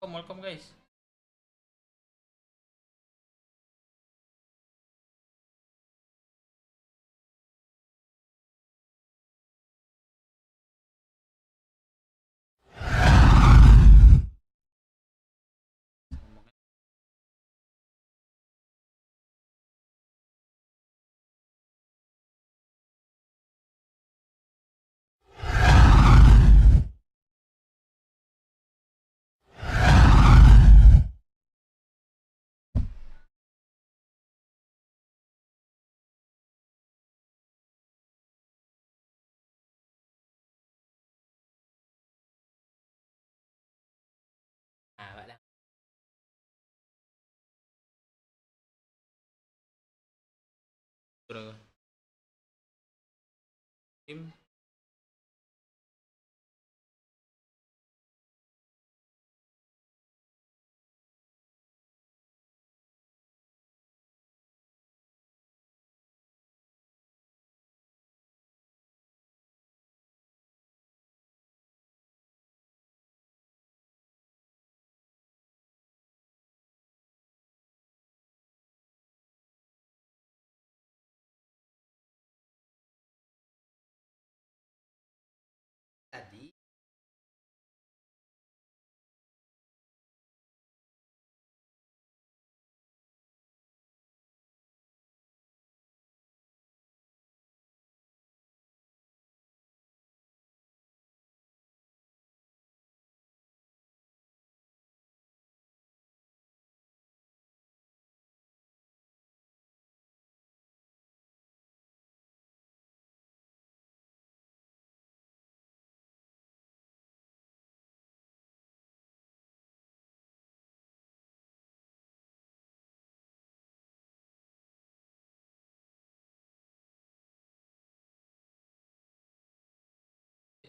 Welcome, welcome guys. Bạn đang rồi. Tim tadi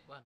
Bang.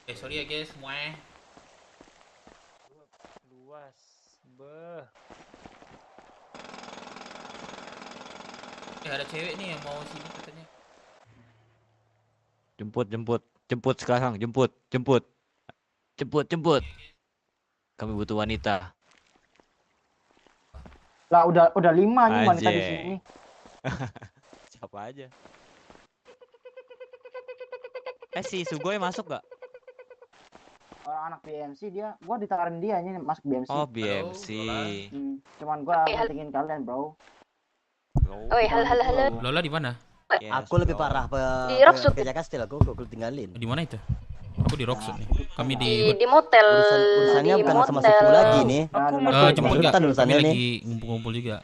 Sorry ya guys semua. Luas. Beh. Ada cewek nih yang mau sini katanya. Jemput sekarang, jemput. Kami butuh wanita. Lah udah 5 nih wanita di Anjay. sini. Siapa aja? Si Sugoi masuk gak? Anak BMC dia, gua ditawarin dia nih masuk BMC. Oh, BMC. Cuman gua pentingin kalian, bro. Oi, halo. Lola di mana? Yes, aku lebih bro. parah Di Rockwood. pekerja kastil aku tinggalin. Di mana itu? Aku di Rockwood nih. Kami di Di motel. Urusannya di bukan sama motel. suku lagi nih. jemput enggak? Urusan Kami urusannya nih. lagi ngumpul-ngumpul juga.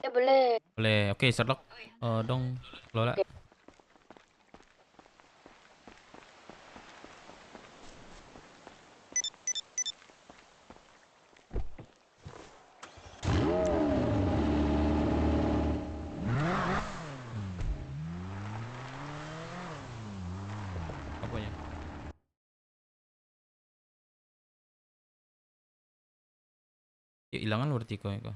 Boleh. Boleh. Oke, Sherlock. Dong Lola. Apanya? Ya hilangan berarti kau itu.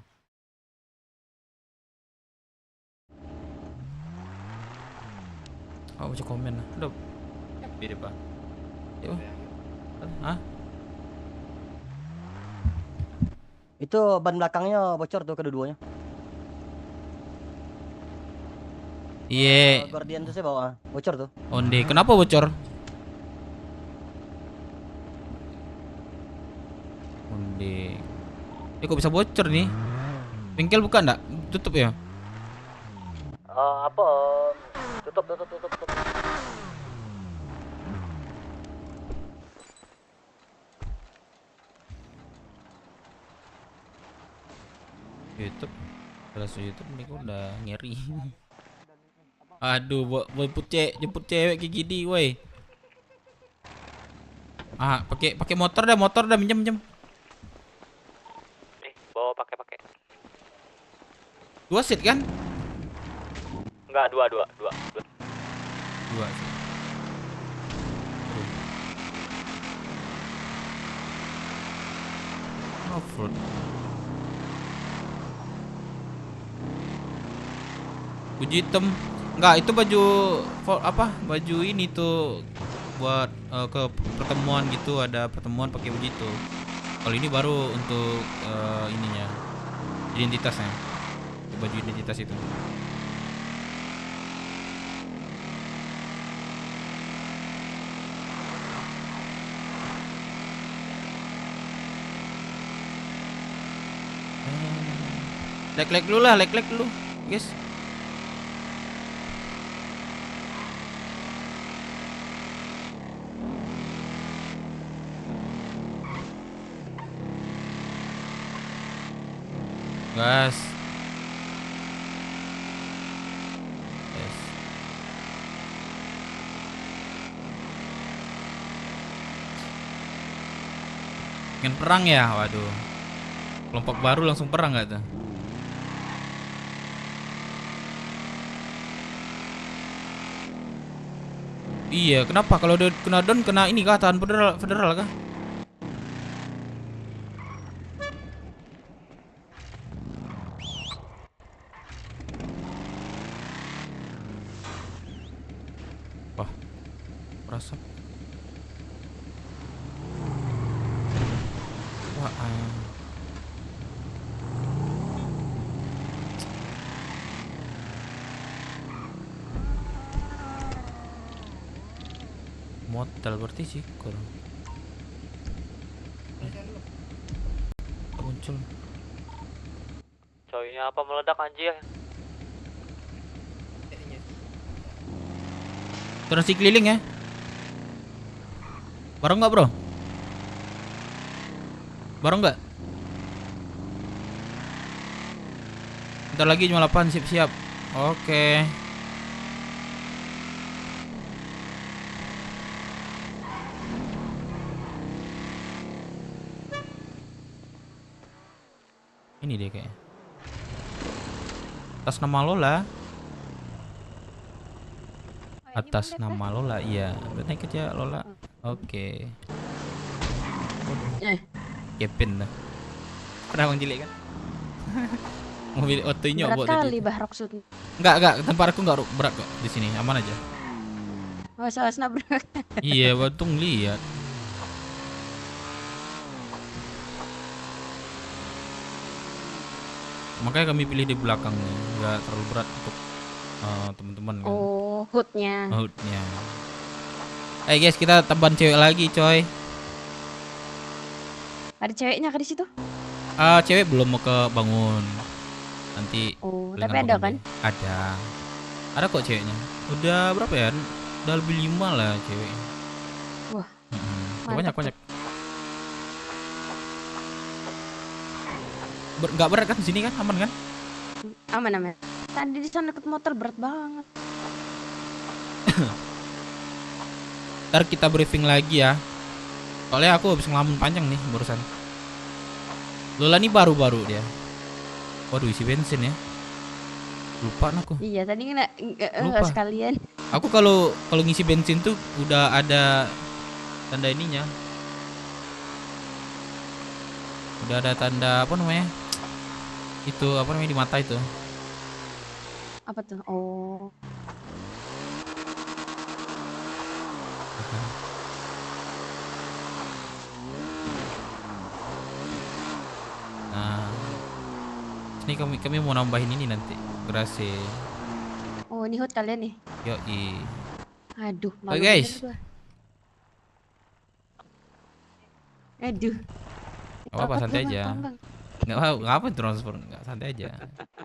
Baca komen lah. Udah. Happy deh, Pak. Yuk. Hah? Itu ban belakangnya bocor tuh kedua-duanya. Iya. Guardian tuh saya bawa bocor tuh. Onde. Kenapa bocor? Onde. Kok bisa bocor nih? Bengkel buka enggak? Tutup ya? Apa? Tutup. YouTube. Kelas YouTube nih gua udah ngeri. Aduh, jemput cewek kayak gini, woi. Pakai motor dah minjem. Bawa pakai. 2 seat kan? Enggak, dua. 2 sih. Off-road. Baju hitam. Enggak, itu baju ini tuh buat ke pertemuan gitu, ada pertemuan pakai baju itu. Kalau ini baru untuk ininya. Identitasnya. Baju identitas itu. Lek dulu, guys. Gas. Yes. Ingin perang ya? Waduh. Kelompok baru langsung perang gak tuh? Iya, kenapa kalau udah kena down kena ini kah? Tahan federal kah? Wah, merasa. Wah, motel berarti sih kurang. Muncul. Coynya apa meledak anjir? Terus keliling ya. Bareng nggak bro? Bareng nggak? Bentar lagi jam 8 siap-siap. Oke. Ini deh kayaknya. Atas nama Lola. Atas nama Lola, iya. Udah naik aja Lola. Oke. Eh. Kepin dah. Pernah bang Cilik kan? Mobil otonya Berat buat kali tadi. bah Roxut. Enggak, tempat aku enggak berat kok di sini, aman aja. Awas nabrak. Iya, Batung lihat. Makanya kami pilih di belakang nih, nggak terlalu berat untuk teman-teman kan. Oh, hoodnya. Hoodnya. Guys, kita tambahan cewek lagi, coy. Ada ceweknya di situ? Cewek belum mau ke bangun. Nanti Oh, palingan tapi ada bangun kan? deh. Ada. Ada kok ceweknya. Udah berapa ya? Udah lebih 5 lah ceweknya. Wah, Banyak mantap banyak. Nggak berat kan di sini kan? Aman kan? Aman. Tadi di sana deket motor berat banget. Ntar kita briefing lagi ya. Soalnya aku habis ngelamun panjang nih barusan. Lola nih baru-baru dia. Waduh, isi bensin ya. Lupa aku. Iya, tadi nggak Lupa. sekalian. Aku kalau ngisi bensin tuh udah ada tanda ininya. Udah ada tanda apa namanya? Itu apa namanya di mata itu. Apa tuh? Oh, Nah, ini kami mau nambahin ini nanti. Gerase. oh ini hood kalian nih. Yoi. Aduh, Oke, malu guys. bener gua. Aduh. Gak apa-apa, Takut santai gua, aja. Bang. Nggak apa transfer, nggak, santai aja.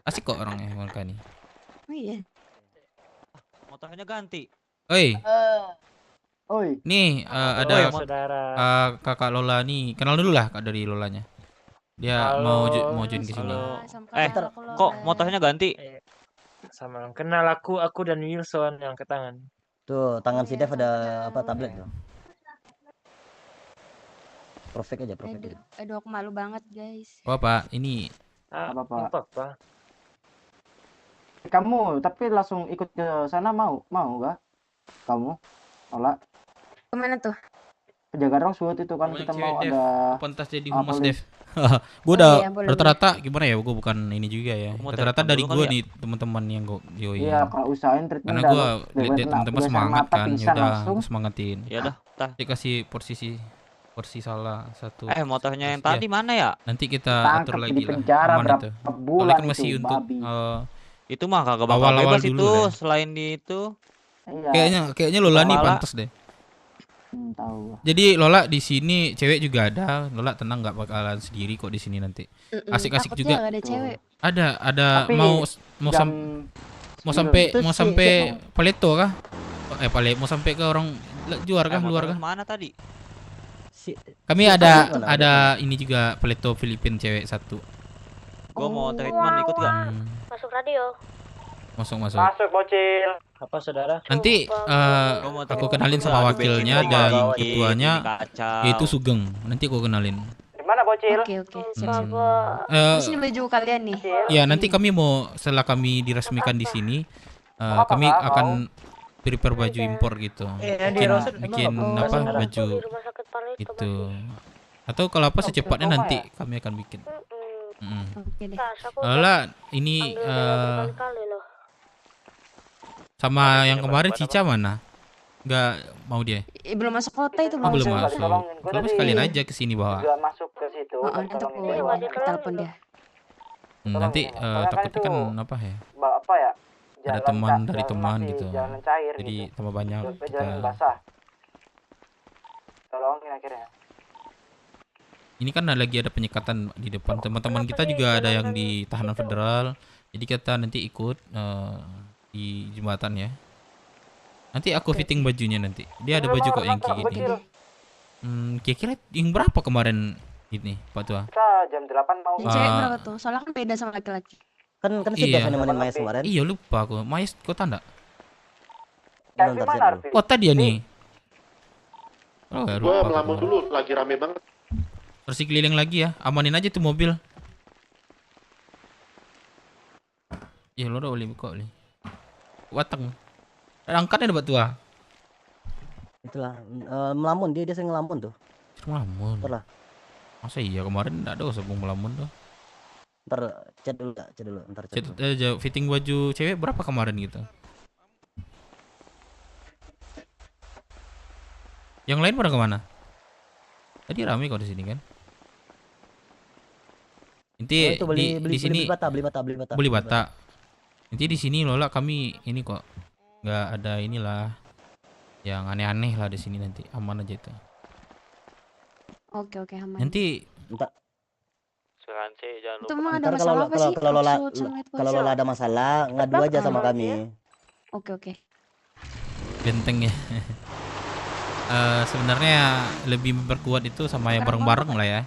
Asik kok orangnya mereka nih. Oh iya. Motornya ganti. Oi, Oi, nih Halo, ada saudara. kakak Lola nih. Kenal dulu lah kak dari Lolanya. Dia Halo. mau join ke sini. Halo. Sama Eh, kakak aku Kok Lola. motornya ganti? Sama kenal aku dan Wilson yang ke tangan. Tuh, tangan si Iya, Dev ada sama apa kenal. tablet tuh. Perfect aja, perfect Aduh, aja. aduh aku malu banget guys. Oh pak, ini Ah, Apa, Pak? apa? kamu tapi langsung ikut ke sana mau gak? Kamu, Ola, Kemana tuh? penjaga Rosewood itu kan Banyak kita cewek, mau Dev. ada pantas jadi Ah, humas boleh. Dev. Gue udah iya, boleh, rata-rata gimana ya? Gue bukan ini juga ya. Mau Rata-rata telepon dari dulu gue kali ya? nih teman-teman yang gue join. iya kalau usahain treatment Karena dah, gue lu. lihat Kena teman-teman geser semangat mata, kan, pingsan yaudah langsung. gue semangatin. Ya udah, tah. Dia kasih porsi salah satu. Motornya yang Iya. tadi mana ya? Nanti kita Tangkap atur di lagi lah. penjara Aman berapa itu. bulan Soalnya kan itu, masih untuk babi. Itu mah kagak bakal Awal-awal bebas dulu itu deh. selain di itu. Iya, kayaknya Lola nih Kepala. pantas deh. tahu. Jadi Lola di sini cewek juga ada. Lola tenang, nggak bakalan sendiri kok di sini nanti. Asik-asik Takutnya juga. nggak ada cewek. Ada Tapi mau Jam sampai Itu mau sih, sampai dia Paleto kah? Mau sampai ke orang luar kah? Luar kah? Mana tadi? Si Kami si ada mana? ada ini juga Paleto Filipin cewek satu. Gua mau treatment ikut gak? Masuk radio. Masuk. Masuk bocil. Apa saudara? Nanti Gua mau aku treatment kenalin juga, sama ada wakilnya bensin dan tinggal dikit, ketuanya, ini kacau. yaitu Sugeng. Nanti aku kenalin. Di mana bocil? Oke. Eh, Di sini baju kalian nih. ya nanti kami mau setelah kami diresmikan di sini, kami akan prepare baju impor gitu. Bikin apa baju itu. Atau kalau apa secepatnya nanti kami akan bikin. Oke deh. Lah ini sama yang kemarin Cica mana? Nggak mau dia? Belum masuk kota itu Oh, belum masuk. masuk. Kalau sekalian aja ke sini bawa. juga masuk ke situ. Oh, nanti aku telepon dia. Nanti takutnya kan apa ya? Apa ya? Ada Jalan teman ca- dari jalan teman masih gitu. Jalan cair Jadi gitu. tambah banyak Jalan kita. basah. Tolongin akhirnya. Ini kan lagi ada penyekatan di depan. Teman-teman kita juga ada yang di tahanan federal. Jadi kita nanti ikut di jembatan ya. Nanti aku fitting bajunya nanti. Dia ada baju kok yang kayak gini. Kira-kira yang berapa kemarin ini Pak Tua? Kita jam 8 mau. Yang cewek berapa tuh? Soalnya kan beda sama laki-laki. kan si Iya. Dev yang nemenin Maya kemarin. Iya lupa aku. Mayas kota enggak? Tapi Bentar, mana siap dulu. Arfi? Kota dia nih. Oh, ya, Gua lupa melamun aku. dulu, lagi rame banget. Bersih keliling lagi ya. Amanin aja tuh mobil. Ya lo udah boleh kok nih. Wateng. Angkatnya dapat tua. Itulah melamun dia sering ngelamun tuh. Melamun. Ntar lah. Masa iya kemarin enggak ada sebelum melamun tuh. Ntar chat dulu ntar chat dulu. Fitting baju cewek berapa kemarin gitu? Yang lain pada kemana? Tadi rame kok di sini kan? Inti Oh, itu di sini beli bata. beli bata. Inti di sini Lola kami ini kok nggak ada inilah yang aneh-aneh lah di sini, nanti aman aja itu. Oke aman. Nanti Ntar, Suransi jangan Itu lupa. emang ada ntar masalah apa sih? kalau Lola Maksud sama itu kalau polisi? Lola ada masalah ngadu aja sama kami. Oke. benteng ya. Sebenarnya lebih memperkuat itu sama yang bareng-bareng lah ya.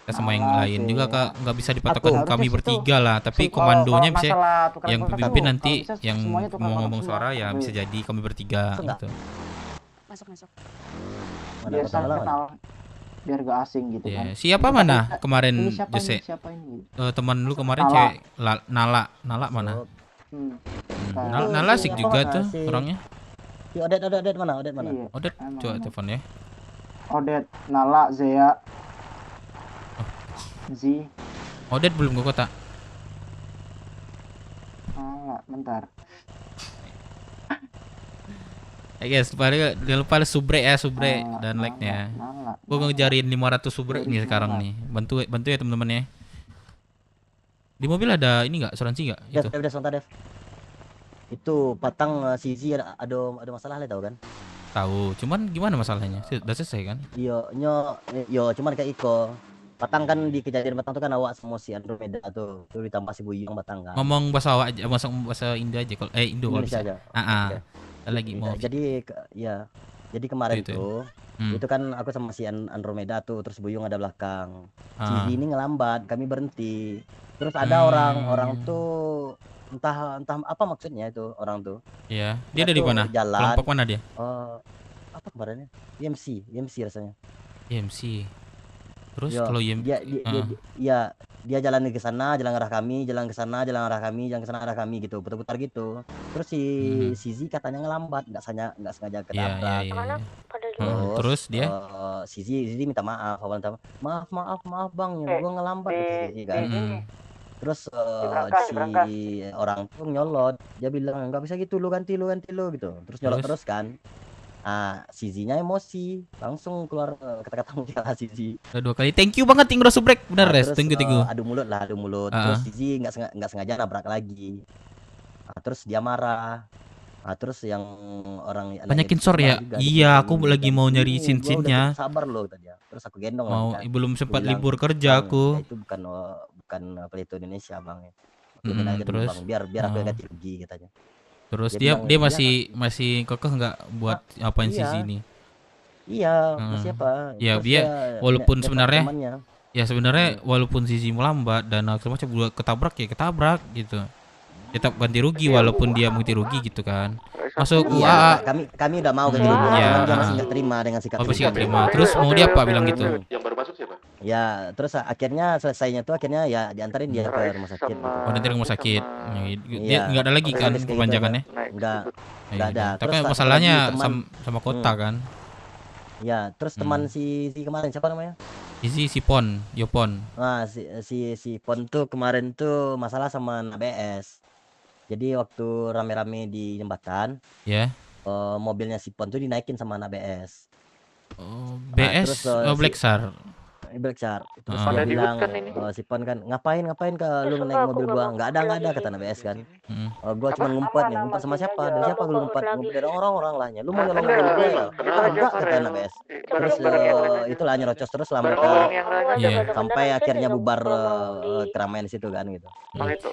Kita sama yang Malah lain sih. juga nggak bisa dipatokan Harusnya kami situ bertiga lah, tapi kalau komandonya bisa masalah tukar yang kontak pemimpin tuh, nanti kalau bisa yang semuanya tukar kontak ngomong semua. suara ya bisa jadi kami bertiga Masuk nggak? gitu. Masuk. Mana Biar masalah saling mana? kenal, biar gak asing gitu Ya, kan. siapa mana kemarin Ini siapa Jose? ini? Siapa ini? Teman lu kemarin Nala. cewek Nala mana? So, Hmm. Nala asik si juga apa, tuh si- orangnya. Si Odet mana? Iya. Odet Emang, coba emang. telepon ya. Odet, Nala, Zea, Z. Odet belum ke kota. Nala, bentar. Guys, jangan lupa subre ya, subre Nala, dan Nala, like-nya. Nala, Gua Nala. ngejarin 500 subre nih sekarang nih. Bantu ya teman-teman ya. Di mobil ada ini enggak asuransi enggak? Itu. Dev, sebentar Dev. Itu Patang si Zizi ada masalah lah tau kan? Tahu, cuman gimana masalahnya? Udah selesai kan? Yo cuman kayak Iko. Patang kan di kejadian Patang tuh kan awak sama si Andromeda tuh ditambah si Buyung Patang kan. Ngomong bahasa awak aja, bahasa Indo aja kalau Indo kalau Indonesia bisa. aja. Oke. Lagi mau. Jadi kemarin Itu. tuh itu kan aku sama si Andromeda tuh, terus Buyung ada belakang. Si Ah. Zizi ini ngelambat, kami berhenti. Terus ada orang tuh entah apa maksudnya itu orang tuh. Iya. Dia ada di Satu mana? jalan. Kelompok mana dia? Apa kemarinnya? IMC rasanya. IMC. Terus Yo, kalau IMC dia jalan ke sana, jalan arah kami, jalan ke sana, jalan arah kami, jalan ke sana arah kami gitu, putar-putar gitu. Terus si Zizi katanya ngelambat, nggak sengaja Iya, ketabrak. iya. Terus dia Zizi minta maaf, awalnya maaf bang, ya gua ngelambat gitu Zizi kan. Terus si orang tuh nyolot, dia bilang nggak bisa gitu, lu ganti lu gitu. Terus nyolot terus kan. Si Zinya emosi, langsung keluar kata-kata mulia Zizi. udah 2 kali. Thank you banget Ingro Subrek. Benar, Res. Terus Thank you. adu mulut. Terus Zizi nggak sengaja nabrak lagi. Terus dia marah. Terus yang orang Banyakin sor ya. Iya, aku lagi mau nyari sin-sinnya. Sabar lo kata dia. Terus aku gendong Mau kan. belum sempat bilang, libur kerja "Bang, aku. Itu bukan pelito Indonesia bang. Mm-mm, Aja dulu, terus? bang. biar aku ganti rugi katanya. Terus Dia dia bilang, masih kekeh nggak buat apain iya. sini? Iya, siapa? Ya, Terus dia walaupun dia sebenarnya temannya. ya sebenarnya walaupun Zizi melambat dan macam buat ketabrak gitu. Tetap ganti rugi walaupun dia ganti rugi gitu kan. Masuk Iya, UA. kami udah mau ganti rugi, Iya. cuman dia masih nggak terima dengan sikap Apa sih itu. nggak terima? Terus mau dia apa bilang gitu? Yang baru masuk siapa? Ya, terus akhirnya selesainya tuh akhirnya ya diantarin dia ke rumah sakit gitu. Oh, nanti rumah sakit. Dia Iya. nggak ada lagi kan Habis kayak gitu perpanjangannya? Enggak. Ya, Nggak ada. Tapi Terus masalahnya lagi teman- sama kota kan. Ya, terus teman si kemarin siapa namanya? Si Yopon. Nah, si Pon tuh kemarin tuh masalah sama BS. Jadi waktu rame-rame di jembatan, Ya. mobilnya si Pon tuh dinaikin sama anak BS. Oh, BS terus, Black Star. Black Shark. Terus Ah. dia Pada bilang, ribut kan ini. si Pon kan ngapain ke lu naik mobil gua? Nggak ada kata anak BS kan. Gua cuma ngumpet nih, ngumpet sama siapa? Dan siapa lu ngumpet? Ngumpet dari orang-orang lahnya. Lu mau nyolong mobil gua ya? Enggak kata anak BS. Terus itulah nyerocos terus lah mereka Iya. sampai akhirnya bubar keramaian di situ kan gitu.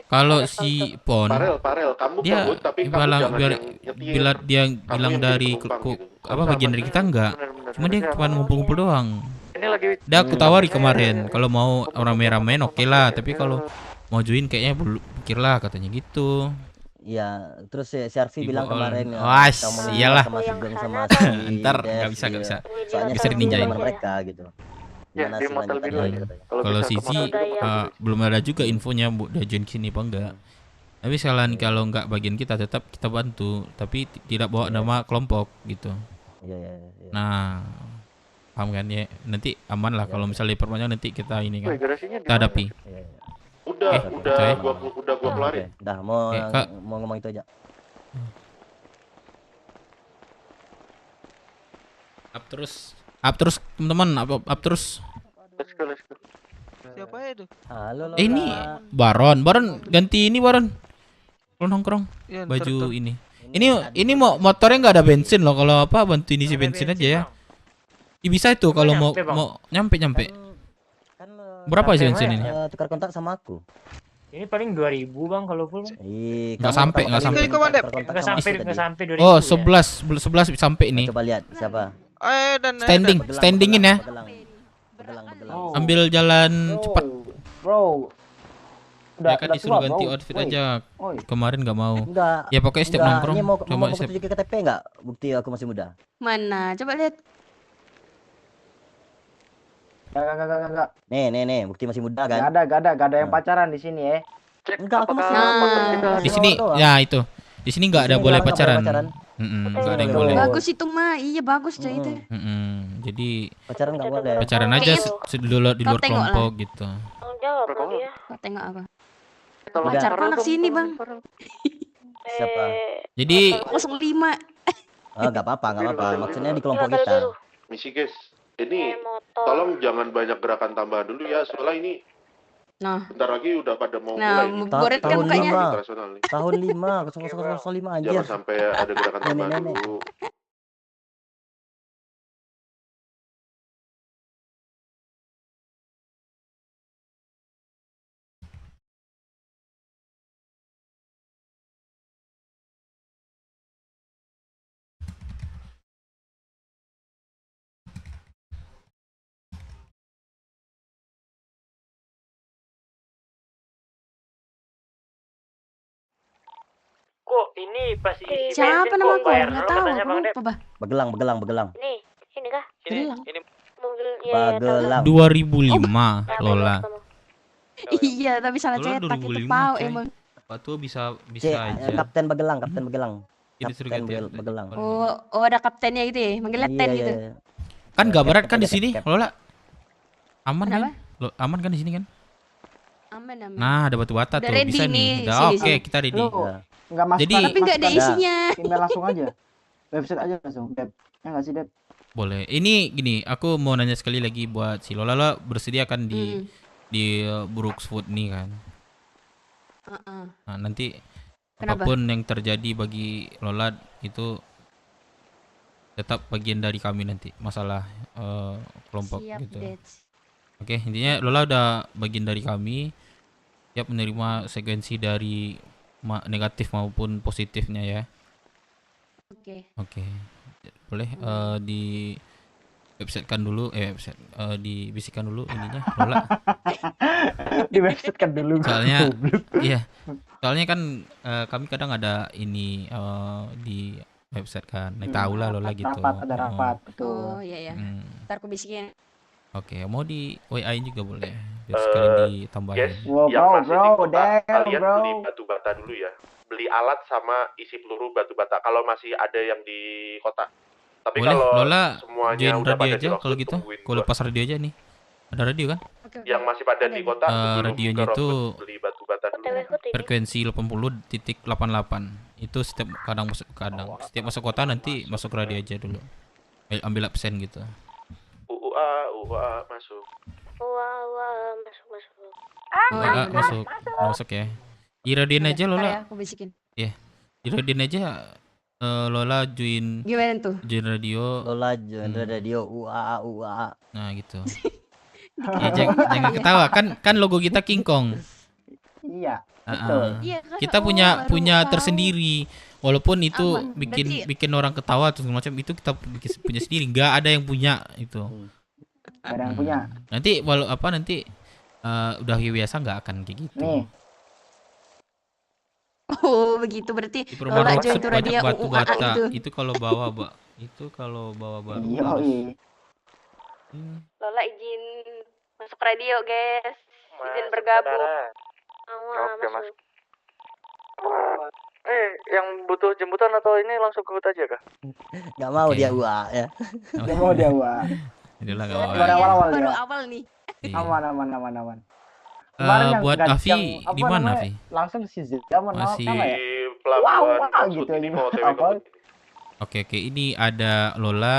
Kalau si Pon Parel, kamu dia cabut tapi kamu bilang jangan biar yang nyetir. bila dia Kamu bilang yang dari jadi penumpang gitu. apa bagian dari kita enggak. Cuma dia cuma ngumpul-ngumpul doang. Ini lagi Udah aku tawari kemarin kalau mau orang rame-ramein oke lah, tapi kalau mau join kayaknya belum pikirlah katanya gitu. Iya, terus si Arfi Ibu bilang Ol. kemarin Wah, kamu iyalah. sama si Gong sama si Ntar Des, nggak bisa. Soalnya Bisa si dininjain. teman mereka gitu. Ya, Gimana di sih motel lanjutannya biru gitu aja. katanya. Kalau Kalau bisa ke Sisi motel biru bagus. belum ada juga infonya udah join sini apa enggak. Tapi sekalian kalau nggak bagian kita tetap kita bantu, tapi tidak bawa nama kelompok gitu. Iya, iya, iya. Nah, paham kan ya? Nanti aman lah kalau misalnya perpanjang nanti kita ini kan. Garasinya Kita hadapi. Iya, iya. Udah, Oke, udah oke. gua Oke, kelarin. dah mau Oke, Kak. mau ngomong itu aja. Up terus teman-teman, up terus. Let's go, let's go. Siapa itu? Halo, Ini Lola. Baron ganti ini Baron. Kalau nongkrong Ya, baju ini. Ini mau motornya nggak ada bensin loh. Kalau apa bantuin isi bensin aja ya. Ih, bisa itu kalau mau nyampe, Bang? mau nyampe. Kan Berapa sih Sampai bensin mana ini? ya? tukar kontak sama aku. Ini paling 2000 Bang kalau full. Bang. Nggak sampai, nggak sampai. Nggak sampai 2000 Oh, ya. 11 sampai ini. Coba lihat siapa. Dan Standingin ya. Begelang. Oh. Ambil jalan cepat. Bro. Ya kan udah disuruh tua, ganti bro. outfit Woi, aja. woi. Kemarin nggak mau. Enggak. Ya pokoknya setiap Enggak, nongkrong ini mau coba foto setiap. juga KTP enggak? Bukti aku masih muda. Mana? Coba lihat. Enggak. Nih, bukti masih muda kan? Gak ada yang pacaran di sini ya. Enggak, aku masih Nah. foto kita Di sini doang. ya itu. Di sini nggak Di ada sini boleh nggak pacaran. pacaran. Nggak ada yang Betul. boleh. Bagus itu mah. Iya bagus coy itu. Jadi Pacaran enggak boleh. pacaran aja Kayaknya di luar kau tengok lah. kelompok gitu. Tanggung jawab dong dia. Kau tengok aku. Tolong Udah. Pacar kau anak sini bang. Siapa? Jadi 05. Enggak apa-apa. Maksudnya di kelompok kita. Misi guys, ini Motor. tolong jangan banyak gerakan tambahan dulu ya, soalnya ini Nah. bentar lagi udah pada mau Nah, mulai nih. goret kan tahun mukanya. lima. Internasional nih. Tahun 5 anjir. Jangan sampai ada gerakan tambahan Nenek-nenek. dulu. Kok ini pas isi Siapa bensin nama kok kau? bayar Nggak dulu tahu. katanya Aku Bang Dep. lupa bah. Begelang. Nih, ini kah? Begelang. Mobil ya, Bagelang. 2005 Lola. Iya tapi salah Lola cetak itu 2005, pau coy. emang. Apa tuh bisa Cek, aja. Kapten Bagelang. Ini suruh Kapten ganti. Bagelang. Oh ada kaptennya gitu ya. Manggil Leten gitu. Iya. Kan nggak berat kan di Cap. sini, Lola? Aman Kenapa? kan? Aman kan di sini kan? Aman. Nah, ada batu bata Udah tuh, ready bisa nih, nih. Udah sini, oke, sini. kita ready. Lu enggak masuk. Jadi- Tapi nggak ada isinya. Email langsung aja. Website aja langsung, Dep. Ya enggak sih, Dep? Boleh. Ini gini, aku mau nanya sekali lagi buat si Lola. Lola bersedia kan di Brooks Food nih kan? Heeh. Nah, nanti Kenapa? apapun yang terjadi bagi Lola itu tetap bagian dari kami nanti masalah kelompok Siap, gitu. Dets. Oke, intinya Lola udah bagian dari kami. Siap menerima sekuensi dari negatif maupun positifnya ya. Oke. Oke. Boleh di websitekan dulu dibisikkan dulu ininya Lola. Di website kan dulu. Soalnya Goblok. iya. Soalnya kan kami kadang ada ini di website kan. Nah, tahu lah Lola gitu. Ada rapat, Oh betul. iya ya. Hmm. Ntar aku bisikin. Oke, mau di WA juga boleh. Biar sekalian ditambahin. Guys, Wow, yang bro, masih di bro, kota, damn, kalian bro. beli batu bata dulu ya. Beli alat sama isi peluru batu bata kalau masih ada yang di kota. Tapi Boleh, kalau Lola semuanya join udah radio pada aja di kalau Rockwood, gitu. tungguin Kalau gua. lepas radio aja nih. Ada radio kan? Oke. Yang masih pada di kota sebelum radionya ke itu Rockwood, beli batu bata dulu. Frekuensi 80.88. Itu setiap setiap masuk kota nanti masuk radio aja dulu. Ambil absen gitu. UA masuk. Wah, masuk. Oh, iya, bener. Masuk ya. Di radioin aja Ntar ya, Lola. aku bisikin. Di radioin aja Lola join Gimana tuh? radio. Lola join radio UAA. Nah, gitu. Ya, jangan ketawa kan logo kita King Kong. Iya. Ah, Iya kan? kita Oh, punya baru tahu. tersendiri. Walaupun itu Aman. bikin orang ketawa terus macam itu kita punya sendiri. Nggak ada yang punya itu. Gak ada yang punya. Nanti nanti udah biasa nggak akan kayak gitu. Nih, Oh begitu berarti Di Lola perumahan join Rockwood tuh banyak radio batu UAA bata. itu. Itu kalau bawa baru iya, harus. Lola izin masuk radio guys. Izin bergabung. Awal Oke, Mas. masuk. Yang butuh jemputan atau ini langsung ke hut aja kah? Nggak mau Oke. dia gua ya. Dia mau dia wah. Inilah Oh, kawan. Baru iya, awal-awal baru dia. awal nih. Iya. Aman. Kemarin yang Buat nggak- Avi yang apa di mana namanya, Avi? Langsung si Zaman Masih- sama Di ya? pelabuhan Wah, Rockwood gitu ini aja. mau TW Apa? Rockwood ini. Oke, ini ada Lola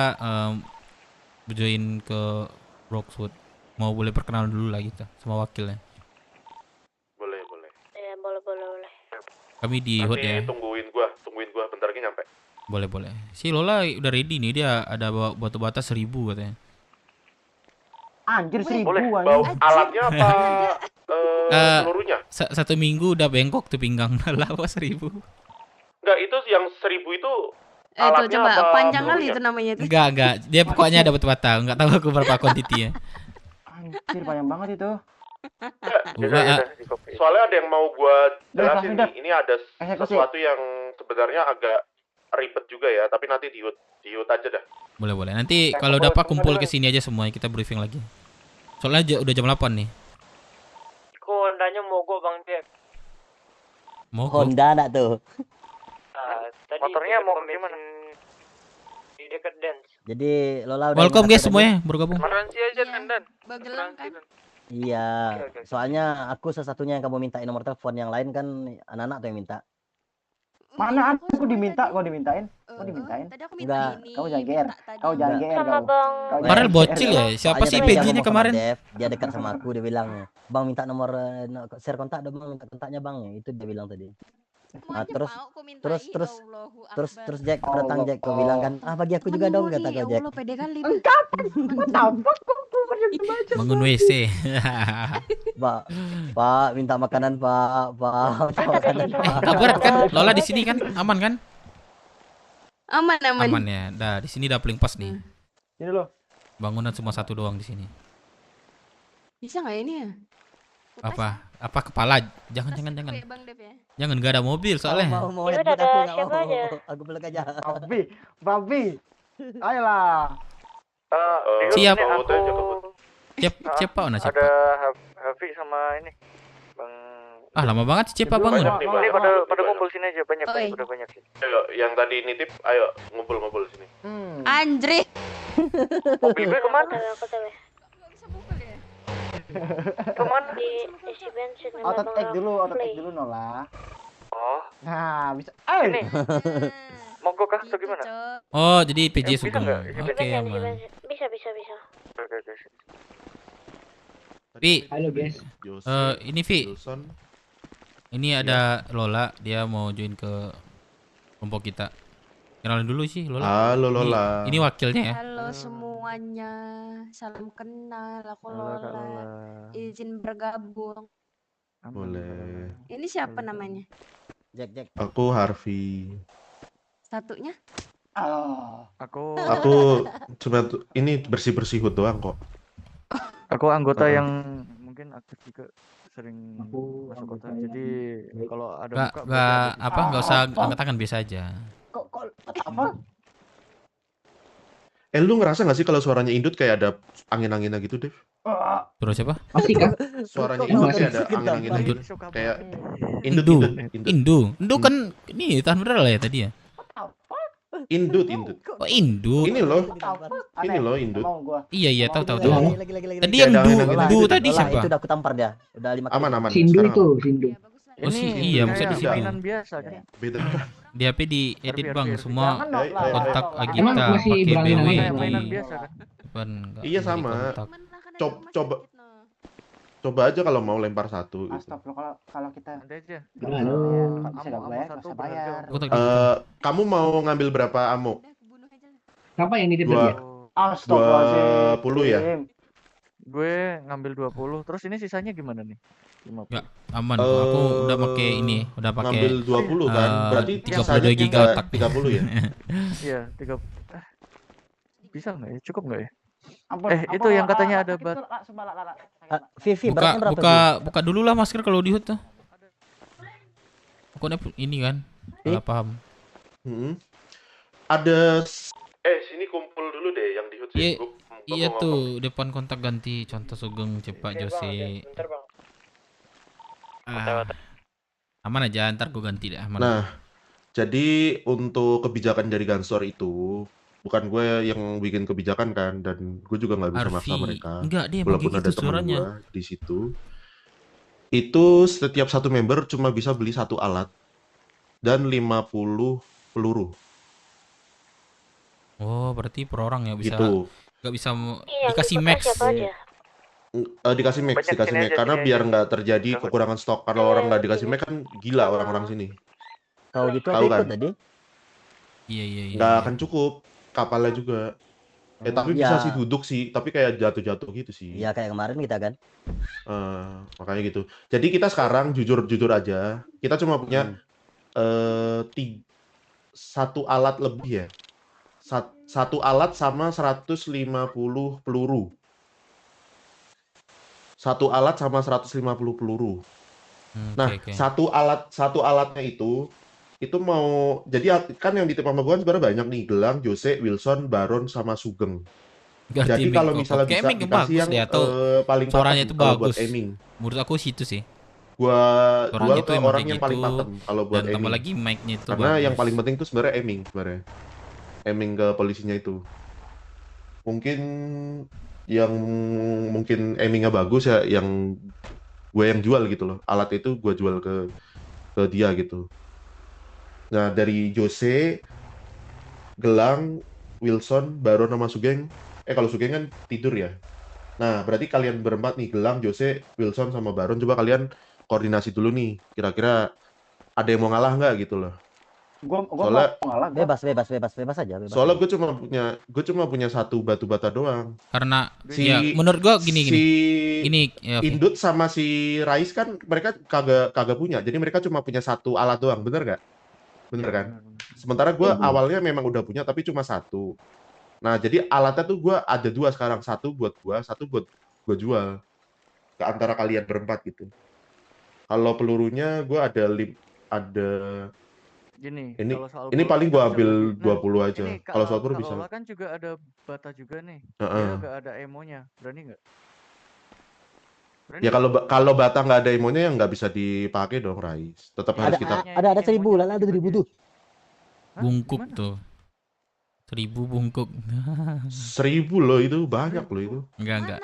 join ke Rockwood. Mau boleh perkenalan dulu lah kita sama wakilnya. Boleh. Ya, boleh. Kami di hut Nanti ya. tungguin gua bentar lagi nyampe. Boleh. Si Lola udah ready nih, dia ada bawa batu bata 1000 katanya. Anjir 1000 Boleh. anjing. Bawa alatnya apa? Eh, Seluruhnya? Satu minggu udah bengkok tuh pinggang. Lah apa 1000? Enggak, itu yang 1000 itu Itu alatnya coba apa panjang kali pelurunya? itu namanya itu. Enggak. Dia pokoknya ada batu bata. Enggak tahu aku berapa kuantitinya. Anjir panjang banget itu. Udah, Soalnya ada yang mau gua jelasin Udah. nih. Ini ada Eksekusi. sesuatu yang sebenarnya agak ribet juga ya, tapi nanti di hut aja dah. boleh. Nanti kalau dapat kumpul ke sini aja semuanya, kita briefing lagi. Soalnya udah jam 8 nih. Kok Hondanya mogok Bang Jack? Mogok. Honda nak tuh. Tadi Motornya dekat mau pom gimana? bensin Di dekat dance. Jadi Lola udah Welcome ingat guys tadi? semuanya bergabung. Garansi aja Iya. kan Dan. Bagelang kan. Iya. Oke. Soalnya aku satu-satunya yang kamu mintain nomor telepon, yang lain kan anak-anak tuh yang minta. Mana Aku aku diminta, tadi- kok dimintain? Eh, Kok dimintain? Tadi aku Enggak, minta ini. kamu jangan GR. minta tadi. Kau jangan Enggak. GR Sama kau. Bang. Kau Kemarin jangan bocil GR, ya. kau. Siapa Soalnya sih tadi dia PG-nya ngomong sama kemarin? Dev, dia dekat sama aku, dia bilang, "Bang, minta nomor share kontak dong, Bang, minta kontaknya Bang." Itu dia bilang tadi. Semuanya terus- mau aku mintai, terus- Allahu Terus Akbar. terus Jack datang Jack, kau bilang kan, "Ah, bagi aku juga dong," Menunggu kata nih, kau ya Jack. Allah pede kali. Enggak. Tampak kok Bangun WC. Pak, minta makanan, Pak. Minta makanan, Pak. Kabar kan? Lola di sini kan? Aman kan? Aman. Aman ya. Dah, di sini udah paling pas nih. Ini loh. Bangunan cuma satu doang di sini. Bisa nggak ini ya? Apa kepala? Jangan. Bang Dev ya. Oh, Jangan, enggak ada mobil soalnya. Mau Ini lihat udah aku ada nggak siapa mau. aja? Aku peluk aja. Babi. Ayolah. Siap. Bawa hut aja ke hut. Siapa siapa? Ada Hafi sama ini. Bang. Ah, lama banget sih Cepa bangun. Banyak nih, Bang. Ini pada ngumpul sini aja banyak Oh, iya. udah banyak sih. Ayo, yang tadi nitip, ayo ngumpul sini. Andre. Mobil gue kemana? Aku tahu. Nggak bisa buka ya? Kemana? Di isi bensin sama Auto Bang tag dulu, Play. Nola. Oh, Nah, bisa. ini mogok kah atau Gitu, gimana? Cok. Oh, jadi PJ Bisa Sugeng. nggak isi Oke, Bensin, isi aman. bensin. Bisa. Oke. Vi, Halo guys. ini Vi, ini ada Lola, dia mau join ke kelompok kita. Kenalin dulu sih Lola. Halo Lola. Ini wakilnya ya. Halo semuanya, salam kenal, aku Lola. Izin bergabung. Boleh. Ini siapa namanya? Jack. Aku Harvey. Satunya? Aku Cuma ini bersih-bersih hut doang kok. anggota Oh. yang mungkin aktif juga sering masuk kota. Jadi kalau ada buka Enggak usah angkat tangan, biasa aja. Kok apa? Lu ngerasa gak sih kalau suaranya Indut kayak ada angin-anginnya gitu, Dev? Terus siapa? Pasti kan? Suaranya Kok Indut masih kayak ada sedikit angin-anginnya gampang? gitu. Kayak Indu. Indut. Indu kan ini tahan beneran lah ya tadi ya. Indut. Oh, Indu. Ini loh. Aneh. Ini loh Indut. Mau gua. Iya, tahu. Lagi. Tadi Kayak yang ada angin-angin Du gitu. tadi Lola, siapa? itu udah aku tampar dia. Udah 5 Aman. Sindu Sekarang itu, aman. Sindu. Oh, iya, maksudnya di situ. mainan biasa kan. Beda. Di HP di edit Biar- Bang, biar- semua Jangan dong, lah. kontak Ayo, Agita Emang masih pakai berangin BW namanya, di mainan biasa kan. depan, nggak Iya, jadi sama. kontak. Coba- Coba aja kalau mau lempar satu gitu. Astagfirullah kalau kita Nanti aja. Halo. Kok bisa gak bayar? Gak usah bayar. Aku tak gitu. Kamu mau ngambil berapa ammo? Udah, kebunuh aja lah. Siapa yang nitip Dua. tadi ya? Astagfirullahaladzim. 20 ya? Gue ngambil 20. Terus ini sisanya gimana nih? 50. Ya. Aman kok. Aku udah pakai ini, udah pakai Ngambil 20 kan? Berarti 32 sisanya giga tinggal otak. 30 ya? Iya, 3. Bisa nggak ya? Cukup nggak ya? Ampun, Itu yang katanya ada sakit bat. tuh, Lak, sumpah, Lak. Vivi, Buka beratnya berapa? buka buka dulu lah masker kalau di HUT tuh. Pokoknya ini kan. Salah paham. Ada Sini kumpul dulu deh yang di hut Iya, sih. Gua iya mau ngomong. tuh depan kontak ganti contoh Sugeng Cepak Bentar, Bang, Jose. bentar, Bang. Ah, Aman aja, ntar gue ganti deh. Aman. Nah, jadi untuk kebijakan dari Gansor itu bukan gue yang bikin kebijakan kan, dan gue juga nggak bisa maksa Arfi, mereka. enggak dia emang Walaupun kayak ada gitu teman suaranya. gue di situ, itu setiap satu member cuma bisa beli satu alat dan 50 peluru. Oh, berarti per orang ya bisa Gitu. nggak bisa Iya, dikasih ikut max. siapa aja? Dikasih max, Banyak, dikasih sini max aja, karena sini biar aja. nggak terjadi Dapat. kekurangan stok. Kalau orang nggak dikasih max kan gila orang-orang sini. Kalau gitu Tahu aku ikut kan? tadi. Iya iya iya. Nggak iya. akan cukup kapalnya juga. Tapi Iya. bisa sih duduk sih, tapi kayak jatuh-jatuh gitu sih. Iya kayak kemarin kita kan. Makanya gitu. Jadi kita sekarang jujur aja, kita cuma punya satu alat lebih ya. Satu alat sama 150 peluru. Satu alat sama 150 peluru. Nah, Oke. satu alatnya itu mau jadi kan yang ditip sama gue kan sebenarnya banyak nih, Gelang, Jose, Wilson, Baron sama Sugeng. Ganti Jadi mic kalau kok. misalnya Kayak bisa mic dikasih bagus yang deh, atau paling suaranya pakem itu kalau buat bagus. aiming. Menurut aku situ sih. Gua Suaranya jual itu ke emang orang kayak yang paling gitu, pakem kalau buat dan tambah aiming. lagi mic-nya itu Karena yang bagus. paling penting itu sebenarnya aiming sebenarnya. Aiming ke polisinya itu. Mungkin yang aimingnya bagus ya yang gue yang jual gitu loh. Alat itu gue jual ke dia gitu. Nah, dari Jose, Gelang, Wilson, Baron sama Sugeng. Kalau Sugeng kan tidur ya. Nah, berarti kalian berempat nih, Gelang, Jose, Wilson sama Baron, coba kalian koordinasi dulu nih. Kira-kira ada yang mau ngalah nggak gitu loh. Gua Soalnya mau ngalah, gua. Bebas aja. soalnya gue cuma punya satu batu bata doang. Karena Si- ya menurut gua gini. Ini ya, Fi. Indut sama si Rais kan mereka kagak punya. Jadi mereka cuma punya satu alat doang, bener nggak? Bener kan? Sementara gue awalnya memang udah punya tapi cuma satu. Nah, jadi alatnya tuh gue ada dua sekarang. Satu buat gue jual ke antara kalian berempat gitu. Kalau pelurunya gue ada Gini, ini kalau soal ini peluru paling kita gue bisa ambil bagi. 20 aja. Ini Kalau soal peluru bisa. Ola kan juga ada bata juga nih. Heeh. Dia nggak ada emonya. Berani nggak? Berani Ya nggak? kalau bata nggak ada emonya yang nggak bisa dipakai dong, Rais. Tetap harus kita Ada 1.000 lah, ada 1.000 tuh. Hah? Bungkuk Gimana? tuh. 1000 bungkuk. 1000 loh, itu banyak loh itu. Enggak.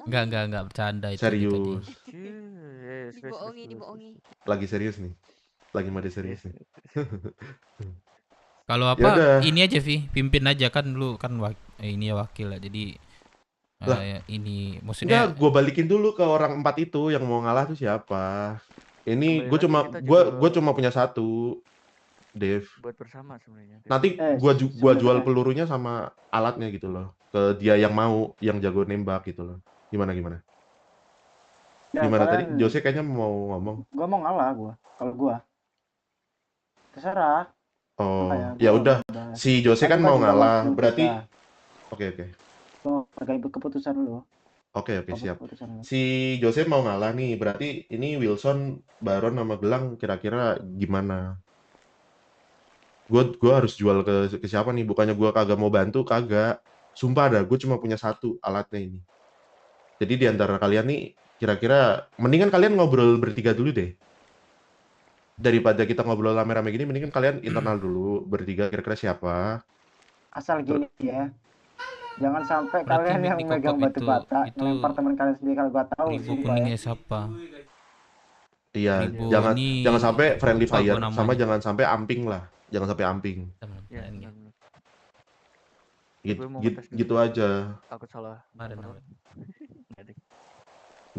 Enggak bercanda itu Serius. Dibohongi. Lagi serius nih. Lagi mode serius nih. Kalau Ya udah. apa ini aja Vi, pimpin aja kan lu kan ini ya wakil lah. Jadi Lah. ini maksudnya Enggak, gue balikin dulu ke orang 4 itu yang mau ngalah tuh siapa. Ini Kembali gue lagi, kita gue juga cuma punya satu, Dev. buat bersama sebenarnya. Nanti gua jual pelurunya sama alatnya gitu loh ke dia yang mau, yang jago nembak gitu loh. Gimana? Ya, Gimana tadi? kalian- Jose kayaknya mau ngomong. Gua mau ngalah gua. Kalau gua. Terserah. Oh, Makanya ya gua udah. udah- Si Jose kan Kan mau juga ngalah. waktu Berarti kita. oke. Gua pakai keputusan lu. Oke, siap. Keputusan lu. Si Jose mau ngalah nih. Berarti ini Wilson, Baron sama Gelang kira-kira gimana? Gua harus jual ke siapa nih? Bukannya gua kagak mau bantu, kagak. Sumpah dah, gue cuma punya satu alatnya ini. Jadi di antara kalian nih, kira-kira mendingan kalian ngobrol bertiga dulu deh. Daripada kita ngobrol rame-rame gini, mendingan kalian internal dulu bertiga kira-kira siapa. Asal gini ya. Jangan sampai Berarti kalian mic yang di megang kokop batu itu- bata, itu ngelempar teman kalian sendiri. Kalau gua tahu ribu sumpah ya. kuningnya siapa? Iya, Ribu jangan ini sampai friendly lupa fire, gua sama namanya. jangan sampai amping lah. Jangan sampai amping. Ya, Ini. benar-benar. Gitu, Gue mau gitu, ngetes dulu. gitu aja. Takut salah. Kemarin, nomor. Nggak deh.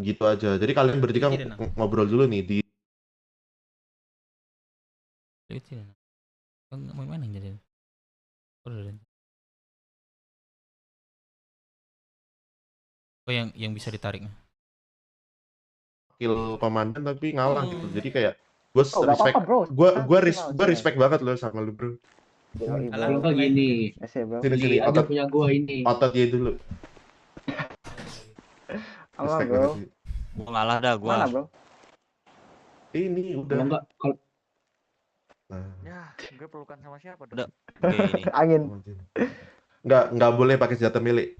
Gitu aja. Jadi kalian bertiga Lucu deh, Nang. ngobrol dulu nih di Lucu ya. Mau mana yang jadi? Oh yang bisa ditarik. kill komandan tapi ngalah gitu. Jadi kayak gue Oh, nggak respect, apa-apa, bro. gue respect banget loh sama lu, bro. Yoi, Kalau bro. gini, Yes, ya, bro. Sini ada punya gua ini. otot dia dulu. Apa, Respect bro? banget sih. Gua ngalah dah gua. Mana, bro? Ini udah. Kalau enggak, kalau Nah, Ya, gue pelukan sama siapa dong? Udah. Oke ini. Angin. nggak boleh pakai senjata melee.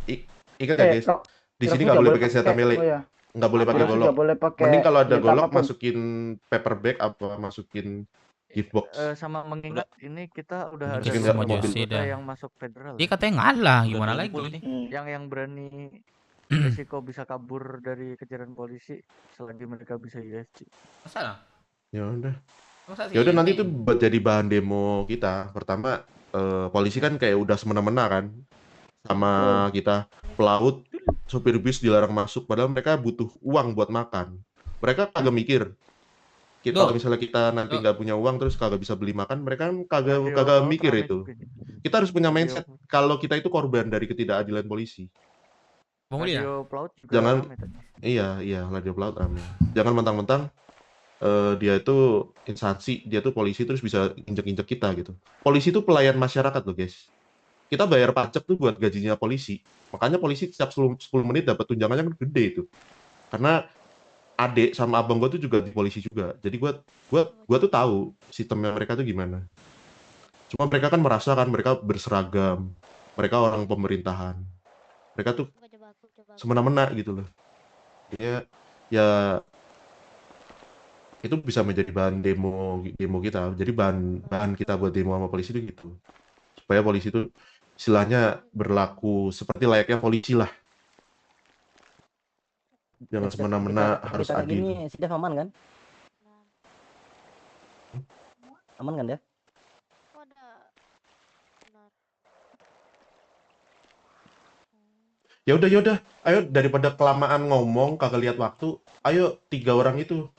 Ingat ya guys, kok- di sini kira-kira nggak boleh boleh pakai senjata melee. Oh ya. nggak boleh pakai Terus golok. nggak boleh pakai Mending kalau ada senjata golok apapun. masukin paper bag apa masukin gift box. Sama mengingat ini kita udah ada Masukin sama ke mobil. Jose anggota dah. yang masuk federal. Dia katanya ngalah, Udah gimana ngumpul lagi? nih. Yang berani resiko bisa kabur dari kejaran polisi selagi mereka bisa USG. Masalah? Ya udah. Masa Ya udah sih nanti ini? itu buat jadi bahan demo kita. Pertama polisi kan kayak udah semena-mena kan sama kita. Pelaut, sopir bis dilarang masuk padahal mereka butuh uang buat makan. Mereka kagak mikir. Kalau misalnya kita nanti nggak punya uang terus kagak bisa beli makan, mereka kan kagak mikir itu. Kita harus punya mindset kalau kita itu korban dari ketidakadilan polisi. Radio pelaut juga Jangan rame tadi. iya radio pelaut rame. Jangan mentang-mentang dia itu instansi, dia tuh polisi terus bisa injek-injek kita gitu. Polisi itu pelayan masyarakat loh guys. Kita bayar pajak tuh buat gajinya polisi. Makanya polisi setiap 10 menit dapat tunjangannya kan gede itu. Karena adik sama abang gue tuh juga di polisi juga. Jadi gua tuh tahu sistemnya mereka tuh gimana. Cuma mereka kan merasakan mereka berseragam. Mereka orang pemerintahan. Mereka tuh semena-mena gitu loh. Ya itu bisa menjadi bahan demo kita. Jadi bahan kita buat demo sama polisi itu gitu. Supaya polisi itu istilahnya berlaku seperti layaknya polisi lah. Jangan semena-mena harus kayak adil. gini si Dev aman kan? Aman kan Dev? Ya udah. Ayo daripada kelamaan ngomong kagak lihat waktu. Ayo 3 orang itu.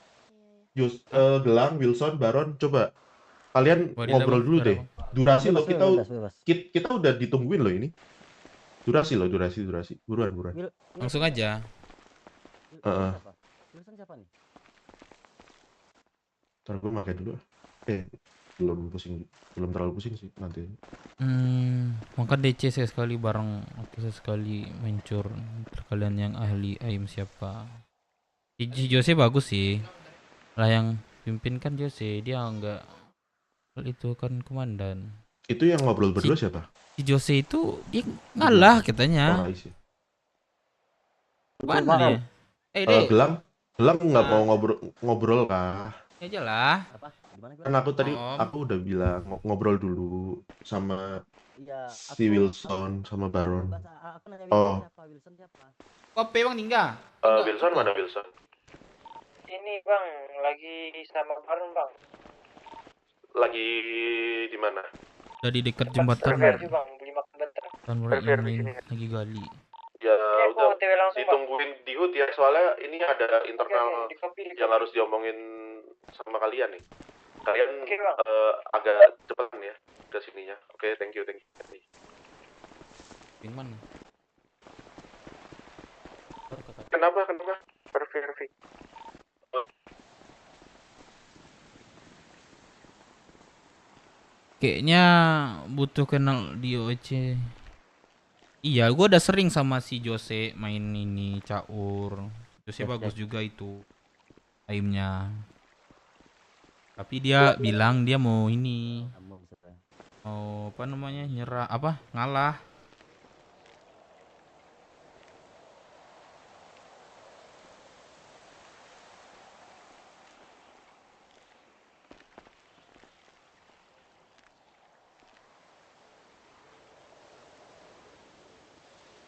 Gelang, Wilson, Baron, coba kalian ngobrol dulu deh. Durasi lo kita udah ditungguin loh ini. Durasi. Buruan. Langsung aja. Wilson siapa nih? Ntar gue pakai dulu. Belum terlalu pusing sih nanti. Maka DC sekali bareng aku sekali mencur kalian yang ahli AIM siapa? Si Jose bagus sih. Lah yang pimpin kan Jose, dia enggak itu kan komandan. Itu yang ngobrol berdua siapa? Si Jose itu dia ngalah katanya. Mana dia? Gelang nggak mau ngobrol kah? Ya aja lah. Kan aku tadi aku udah bilang ngobrol dulu sama si Wilson sama Baron. Wilson siapa? Kopi bang tinggal. Wilson mana Wilson? Ini bang, lagi sama Baron bang. Lagi di mana? Udah di dekat jembatan. Bang, beli makan bentar. Dan mulai yang lain lagi gali. Ya udah ditungguin di HUD ya, soalnya ini ada internal yang harus diomongin sama kalian nih. Kalian agak cepetan ya ke sininya. Oke, thank you. Mana? Kenapa? Perfect. Kayaknya butuh kenal di OC. Iya, gua udah sering sama si Jose main ini caur. Jose bagus juga itu aimnya. Tapi dia bilang dia mau ini. Mau apa namanya? Nyerah apa? Ngalah.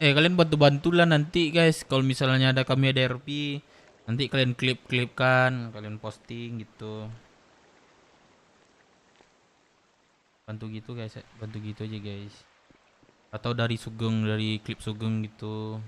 Kalian bantu lah nanti guys. Kalau misalnya kami ada RP, nanti kalian klip-klipkan, kalian posting gitu. Bantu gitu guys, bantu gitu aja guys. Atau dari klip Sugeng gitu.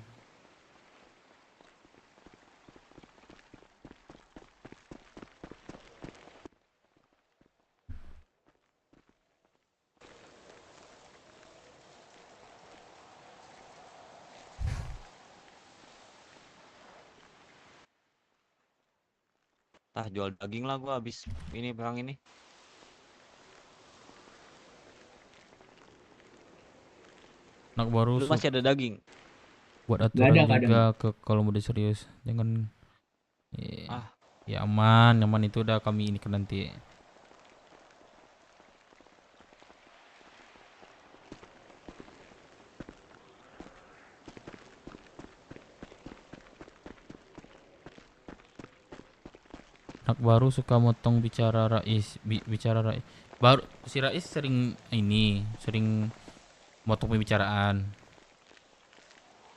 Jual daging lah gua habis ini perang ini. Anak baru Lu masih ada daging. Buat aturan juga kalau udah serius. Jangan ya aman itu udah kami ini kan nanti. Anak baru suka motong bicara Rais, bicara Rais. Baru si Rais sering motong pembicaraan.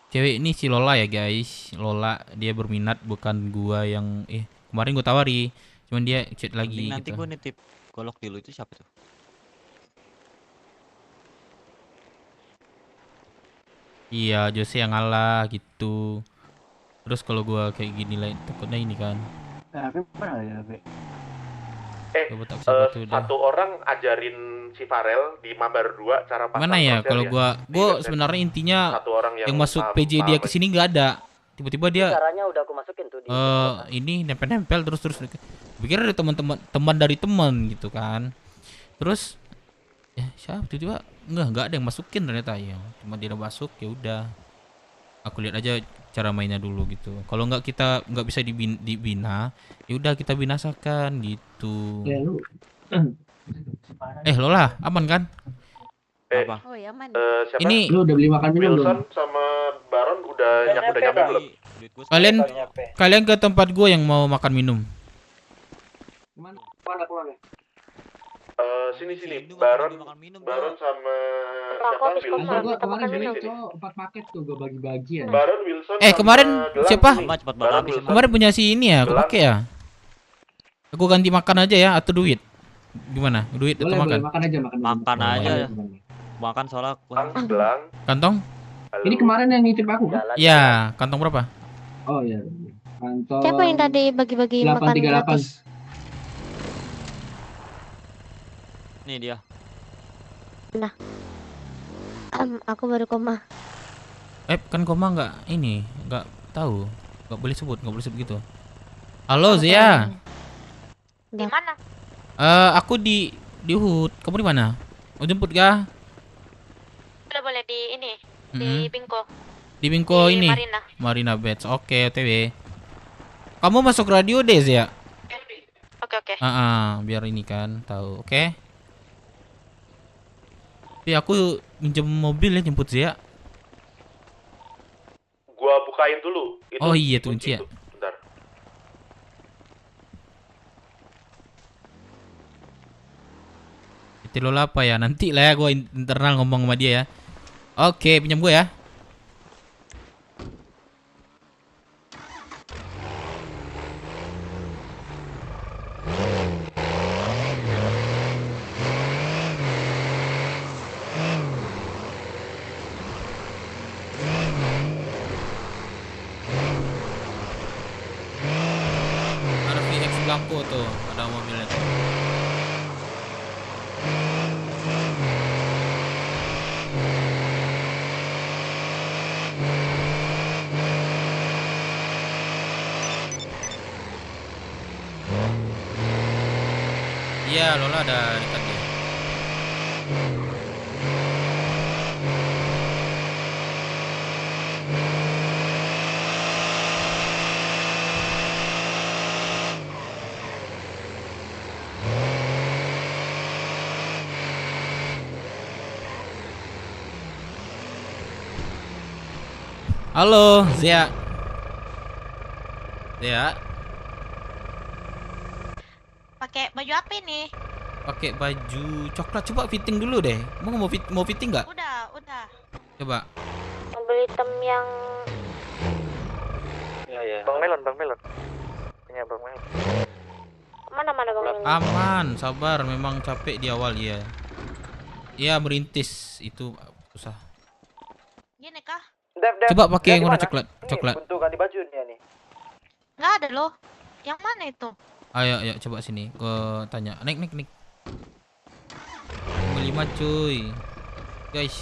Cewek ini si Lola ya guys. Lola dia berminat, bukan gua yang kemarin gua tawari. Cuman dia chat lagi Nanti gitu. gue nitip golok dulu itu siapa tuh? Iya, Jose yang ngalah gitu. Terus kalau gua kayak gini lah takutnya ini kan. Tapi mana ya, Be? Coba tak siapa tuh udah. Satu orang ajarin si Farel di Mabar 2 cara pasang Mana ya crosshair kalau ya. gua Di website. sebenarnya intinya Satu orang yang masuk PJ dia ke sini nggak ada. Tiba-tiba dia Caranya udah aku masukin tuh di ini nempel-nempel terus pikir ada teman dari teman gitu kan. Terus siapa tiba-tiba nggak ada yang masukin ternyata ya. Cuma dia masuk ya udah. Aku lihat aja cara mainnya dulu gitu. Kalau kita nggak bisa dibina, ya udah kita binasakan gitu. Ya lu. Lola, aman kan? Apa? Oh ya man. Siapa? Ini Lu udah beli makan minum Wilson belum? sama Baron udah nyampe belum? Duit gua kalian ke tempat gua yang mau makan minum. Mana? Sini Minum, Baron makan minum, Baron sama Aku siapa? habis Wilson. kemarin Gua kita kemarin makan beli minum. cowok 4 paket tuh gua bagi-bagi ya. Baron Wilson Kemarin sama Gelang siapa? sini. Cepet banget Baron habis Wilson. Kemarin punya si ini ya, aku Gelang. pakai ya. Aku ganti makan aja ya atau duit? Gimana? Duit atau Boleh, makan? makan aja makan. Makan minum. aja. Makan. makan soalnya Gelang. Kantong? Halo. Ini kemarin yang nitip aku kan? Iya, kantong berapa? Oh iya. Kantong Siapa yang tadi bagi-bagi makan 838. gratis? nih dia. Aku baru koma. Kan koma nggak tahu, nggak boleh sebut gitu. Halo Zia. Di mana? Aku di HUT. Kamu di mana? Mau jemput kah? Udah boleh di ini, di Mm-mm. Bingko. Di Bingko Di ini. Marina. Marina Beach. Oke, OTW. Kamu masuk radio deh Zia. Oke. Biar ini kan tahu. Oke. Tapi aku minjem mobil ya jemput Zia. Gua bukain dulu. Oh iya tuh kunci ya. Bentar. Itu lo apa ya? Nanti lah ya gue internal ngomong sama dia ya. Oke, pinjam gue ya. Ada VX Blanco tuh, ada mobilnya tuh. Iya, Lola ada dekat dia. Halo, Zia. Zia, Pakai baju apa ini? pakai baju coklat. Coba fitting dulu deh. Mau fitting nggak? Udah. Coba. Mobil hitam yang Iya. Bang Melon. Punya Bang Melon. mana Bang Melon? Aman, sabar. Memang capek di awal ya. Iya, merintis itu susah. Gini kah? Coba pakai yang warna coklat. Untuk ganti baju nih. Nggak ada loh. Yang mana itu? Ayo, coba sini. Gua tanya. Naik. 5 cuy. Guys.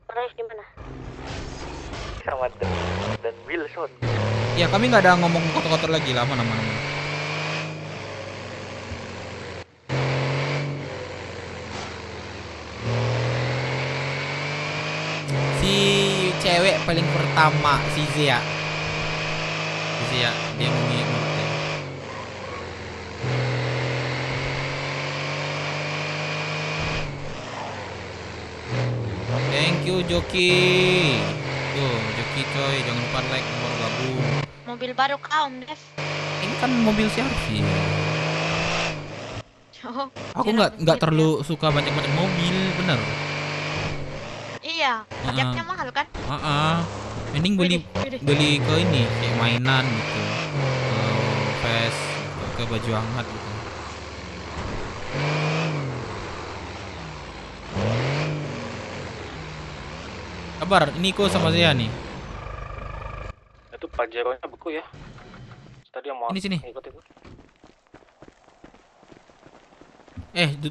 Rais di mana? Sama dan Wilson. Ya, kami nggak ada ngomong kotor-kotor lagi lah, mana. Si cewek paling pertama si Zia, dia mau ngikut ya. Thank you Joki. Tuh, Joki coy, jangan lupa like dan baru gabung. Mobil baru kau, Dev. Ini kan mobil si Arfi. Oh, Aku jarang nggak duit terlalu suka banyak-banyak mobil, bener. ya. Iya, pajaknya mahal kan? Mending beli Widih. beli ke ini kayak mainan gitu, ke vest, ke baju hangat gitu. Kabar, ini Ko sama Zia nih. Itu Pajeronya beku ya. Tadi yang mau Ini sini. ikut itu.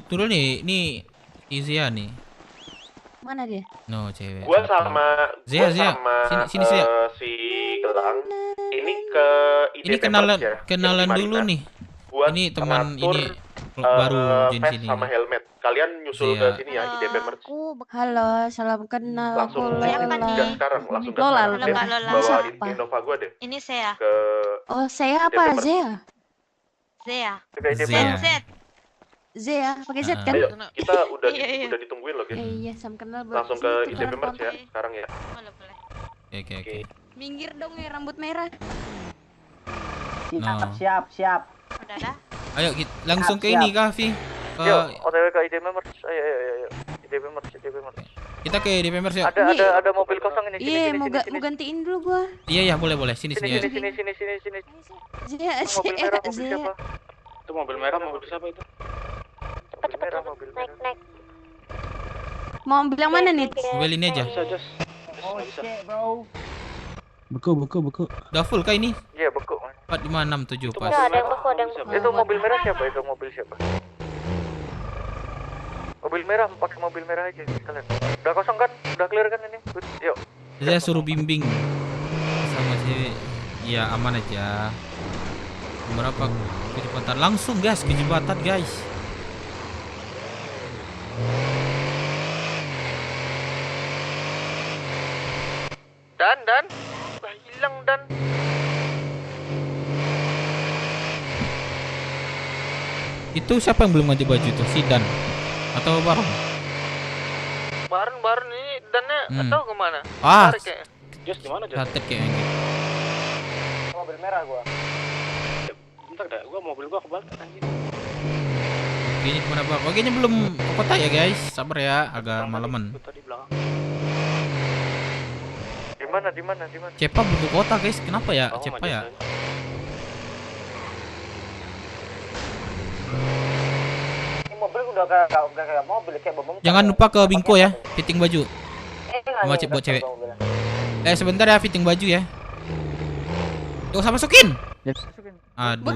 Turun nih, ini Zia nih. Mana dia? No, cewek. Gua satu. sama Zia, gua Zia. sama Sini Zia. si Gelang. Ini ke Ini ID kenalan Papers ya, kenalan yang di dulu Marina. nih. Buat Ini teman ngatur, ini baru join vest sini. sama helmet. Kalian nyusul Iya. ke sini ya, ID Papers. Halo, salam kenal. Langsung Siapa nih? gas sekarang, langsung gas Lola, sekarang. Lola, Dep, Kak Lola. bawa Siapa? Innova gua deh Ini saya, ke Oh, saya ID apa? Papers. Zea. Zea. Ke ID Zea. Papers. Z. Zea, pakai Z kan? Ayo, kita udah Iya, iya. udah ditungguin loh, guys. Iya, salam kenal. Langsung ke Sini, ID tukeran Papers ya, kontak. sekarang ya. Boleh, boleh. Oke. Minggir dong ya rambut merah. No. Siap. Udah dah. Ayo langsung ke Siap. ini Kak Vi. Yuk, OTW ke ID Members. Ayo. ID Members. Kita ke di Members ya. Ada mobil kosong ini. Iya, mau gantiin dulu gua. Iya, boleh. Sini. Sini. Zea, Mobil merah, mobil Zea. siapa? Itu mobil merah, mobil siapa itu? Cepet. Naik. Mau bilang mana nih? Mobil ini aja. Bisa, Jos. Oh Bisa. shit, bro. Beku. Udah full kah ini? Iya, beku. 4, 5, 6, 7 pas. Ada yang beku, ada yang beku. Itu mobil merah siapa? Mobil merah, pakai mobil merah aja kalian. Udah kosong kan? Udah clear kan ini? Good. Yuk. Saya suruh bimbing sama cewek. Iya, aman aja. Berapa kecepatan? Langsung gas ke jembatan, guys. Dan udah hilang dan. Itu siapa yang belum ganti baju tuh? Si Dan atau Baron? Baron ini dannya atau kemana? Ah, Tarik kayaknya. Jos di mana, Jos? catet kayaknya. Mobil merah gua. Bentar dah, mobil gua kebalik anjing. Kayaknya kemana Bang? Oh, kayaknya belum ke kota ya guys. Sabar ya, agak malaman. Tadi belakang. Di mana? Cepa belum ke kota guys. Kenapa ya? Oh, Cepa Jos ya. aja. Ini mobil udah kayak mobil kayak bom. Jangan lupa ke Bingko ya, fitting baju. Sama buat cewek. Sebentar ya, fitting baju ya. Yuk, sama masukin. Aduh.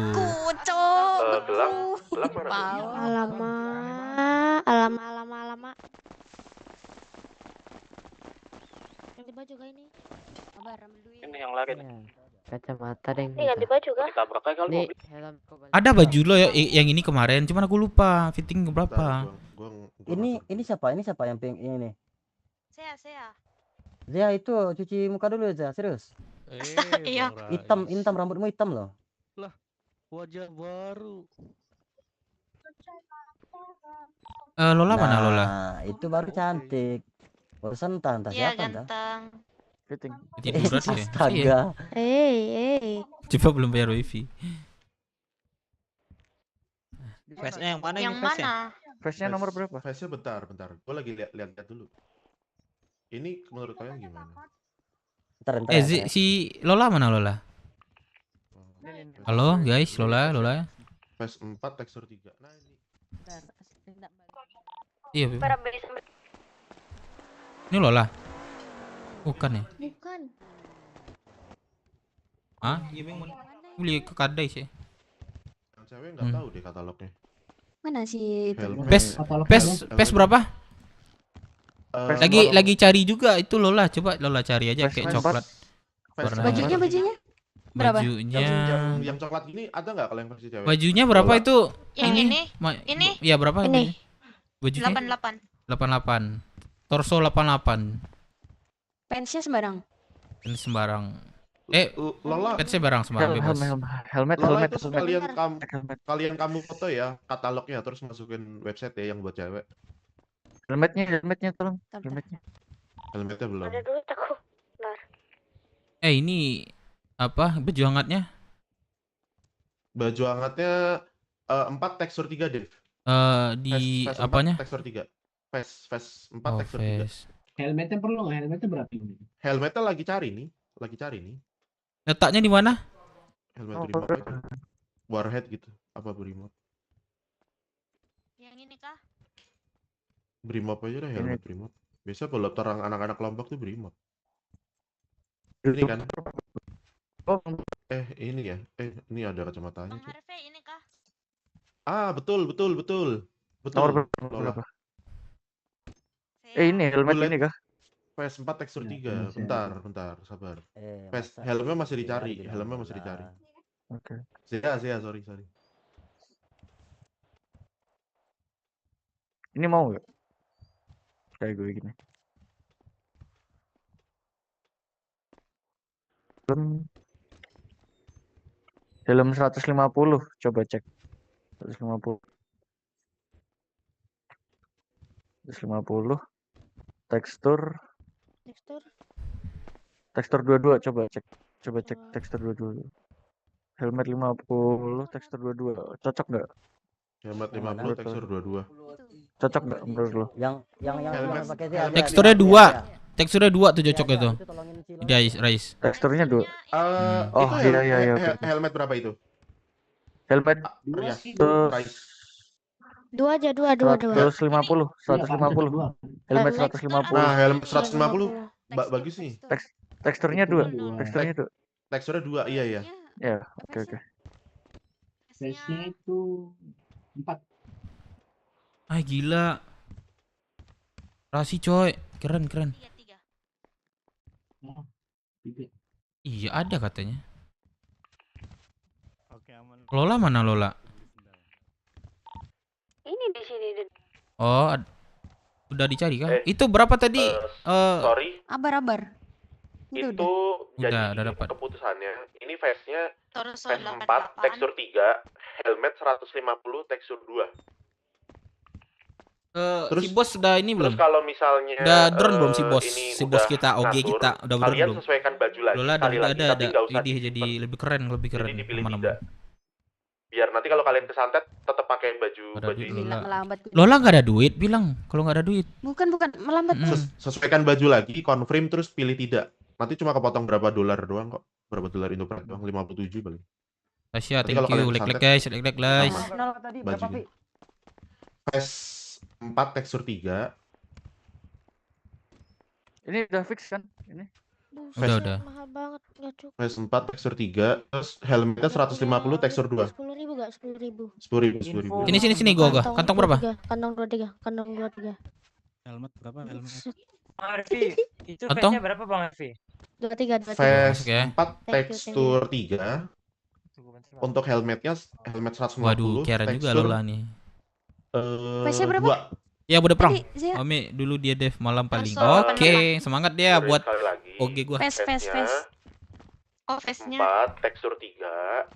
Gelang mana? Alamak. Ganti baju gak ini? Ini yang lari nih. Kacamata deh. Ini ganti baju gak? Ditabrak aja kali Nih, mobil. helm kau balik. Ada baju lo ya yang ini kemarin, cuman aku lupa fitting berapa. Ini siapa yang ini nih? Saya. Zia itu cuci muka dulu Zia, serius. Iya. Hitam rambutmu hitam loh. Wajah baru. Lola mana Lola? Nah, itu baru cantik. Barusan entah Iya, siapa entah. ganteng. Fitting. Tiduran ya. Astaga. Coba belum bayar wifi. Face-nya yang mana Yang ini face-nya? mana? Face-nya nomor berapa? Face-nya bentar. Gua lagi lihat dulu. Ini menurut kalian gimana? Bentar. Si Lola mana Lola? Halo guys, Lola. Face 4 tekstur 3. Nah, ini. Iya, Beb. Ini Lola. Bukan ya? Bukan. Hah? Beli ke kadai sih. Yang cewek nggak tahu deh katalognya. Mana sih itu? PES berapa? Lagi cari juga itu Lola. Coba Lola cari aja kayak coklat. Bajunya berapa? Bajunya yang coklat gini ada nggak kalau yang versi cewek? Bajunya berapa Lola. itu? Yang ini? Ini? Iya, berapa Ini. bajunya? 88. 88. Torso 88. Pensnya sembarang. Ini sembarang. Lola. Pensnya barang sembarang bebas. Helmet. Lola itu kalian kamu foto ya katalognya terus masukin website ya yang buat cewek. Helmetnya tolong. Helmetnya Helmetnya belum. Ada duit aku. Bentar. Ini apa baju hangatnya? Baju hangatnya 4 tekstur 3, Dev. Di Vest 4 apanya? tekstur 3. Vest 4 Oh, tekstur 3. vest. Helmetnya perlu nggak? Helmetnya berapa ini? Helmetnya lagi cari nih. Letaknya di mana? Helmet Brimob itu. Warhead gitu. Apa Brimob? Yang ini kah? Brimob aja dah, helmet Brimob. Biasa kalau orang anak-anak Lombok tuh Brimob. Ini kan? Ini ya. Ini ada kacamatanya. Bang Harvey ini kah? Betul. Nomor Lola. berapa? Ini helmet Bullet. ini kah? PS4 tekstur 3. Bentar, sabar. Masa Helmnya masih tidak dicari. bilang Helmnya masih Lola. dicari. Oke. Zia, sorry. Ini mau nggak? Kayak gue gini. Helm 150, coba cek. 150. 150. Tekstur 22, coba cek tekstur 22. Helmet 50, tekstur 22. Cocok nggak? Helmet Yang mana? 50 tekstur 22. Cocok nggak menurut lo? Yang Helmet. pakai Zia, Zia, Teksturnya Zia, 2. Zia. Teksturnya 2 tuh cocok Zia, itu. tolongin si Lola. Rais. Teksturnya 2. Oh, Itu iya. helmet berapa itu? Helmet Rias. Rice. 2 aja, 2. 150. Helmet 150. Nah, helmet 150 bagus nih. Teksturnya 2. Teksturnya 2, iya. Ya, oke. Vestnya itu 4. Gila. Rasi coy, keren. 3. Oh, 3. Iya ada katanya. Oke, aman. Lola mana Lola? Ini di sini. Oh, udah dicari kah? Itu berapa tadi? Sorry. Abar. Itu jadi udah dapat. keputusannya. Ini vestnya Torso vest 4 tekstur 3, helmet 150 tekstur 2. Si bos sudah ini belum? Terus kalau misalnya Udah drone belum si bos? ini Si bos udah kita, OG ngatur, kita udah drone kalian belum? sesuaikan baju lagi Lola sekali lagi, tapi nggak usah ini jadi lebih keren jadi dipilih kemana-mana. tidak. Biar nanti kalau kalian kesantet tetap pakai baju ini. Melambat. Lola nggak ada duit, bilang kalau nggak ada duit. Bukan melambat. Sesuaikan baju lagi, confirm terus pilih tidak. Nanti cuma kepotong berapa dolar doang kok. Berapa dolar Indo doang? 57 paling. Tasya, Nanti thank kalau you. kalian Like kesantet, guys. Nol tadi berapa, bajunya. Pi? Vest 4 tekstur 3. Ini udah fix kan? Ini. Udah. Mahal banget, nggak cukup. Vest 4 tekstur 3, terus helmetnya 150 tekstur 2. 10.000 nggak? 10.000. 10.000. Sini gua. Kantong berapa? Kantong 23. Helmet berapa? Helmet. Bang Harvey, itu Kantong? vestnya berapa Bang Harvey? 23. Vest Oke. 4 tekstur 3. Untuk helmet 150. Waduh, keren juga tekstur, Lola nih. Vestnya berapa? 2. Ya udah perang. Tadi, Zia. Omi dulu dia dev malam paling. Langsung Oke, semangat dia buat Sekali lagi. OG gua. Vest. Oh, vestnya 4 tekstur 3.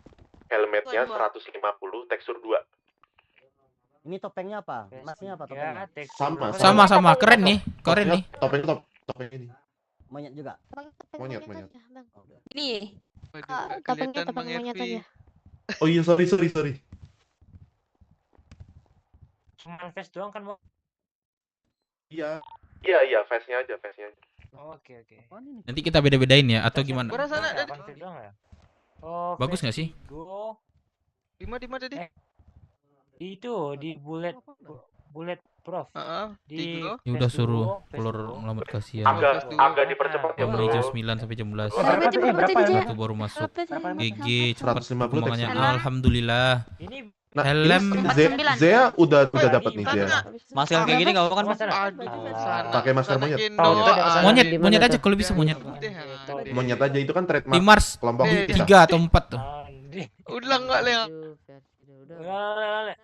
Helmetnya 22. 150 tekstur 2. Ini topengnya apa? Masnya apa topengnya? Sama, keren nih. Keren nih. Topeng ini. Monyet juga. Monyet. Ini. Kelihatan Topeng Bang monyet Ervi. aja. Oh iya, sorry. Cuma vest doang kan, Bang? Iya, vestnya aja. Oke. Nanti kita beda-bedain ya atau gimana? Gua sana tadi. Vest doang ya? Oh, Bagus vest nggak sih? Vigo. Di mana tadi? Itu di bullet prof. Di Ya udah vest suruh duo, vest keluar duo. ngelamat kasihan. Agak dipercepat ya, Jam bro. jam 9 sampai jam 11. Berapa tadi, Itu baru masuk. Berapa? GG cepat 150 perkembangannya. tekstur. Alhamdulillah. Ini Nah, Helm Zea udah dapat nih Zea. Masker kayak gini enggak apa kan? Pakai masker monyet. Monyet aja kalau bisa monyet. Monyet aja itu kan trademark Di Mars kelompok kita. 3 atau 4 tuh. Udah enggak, Lea.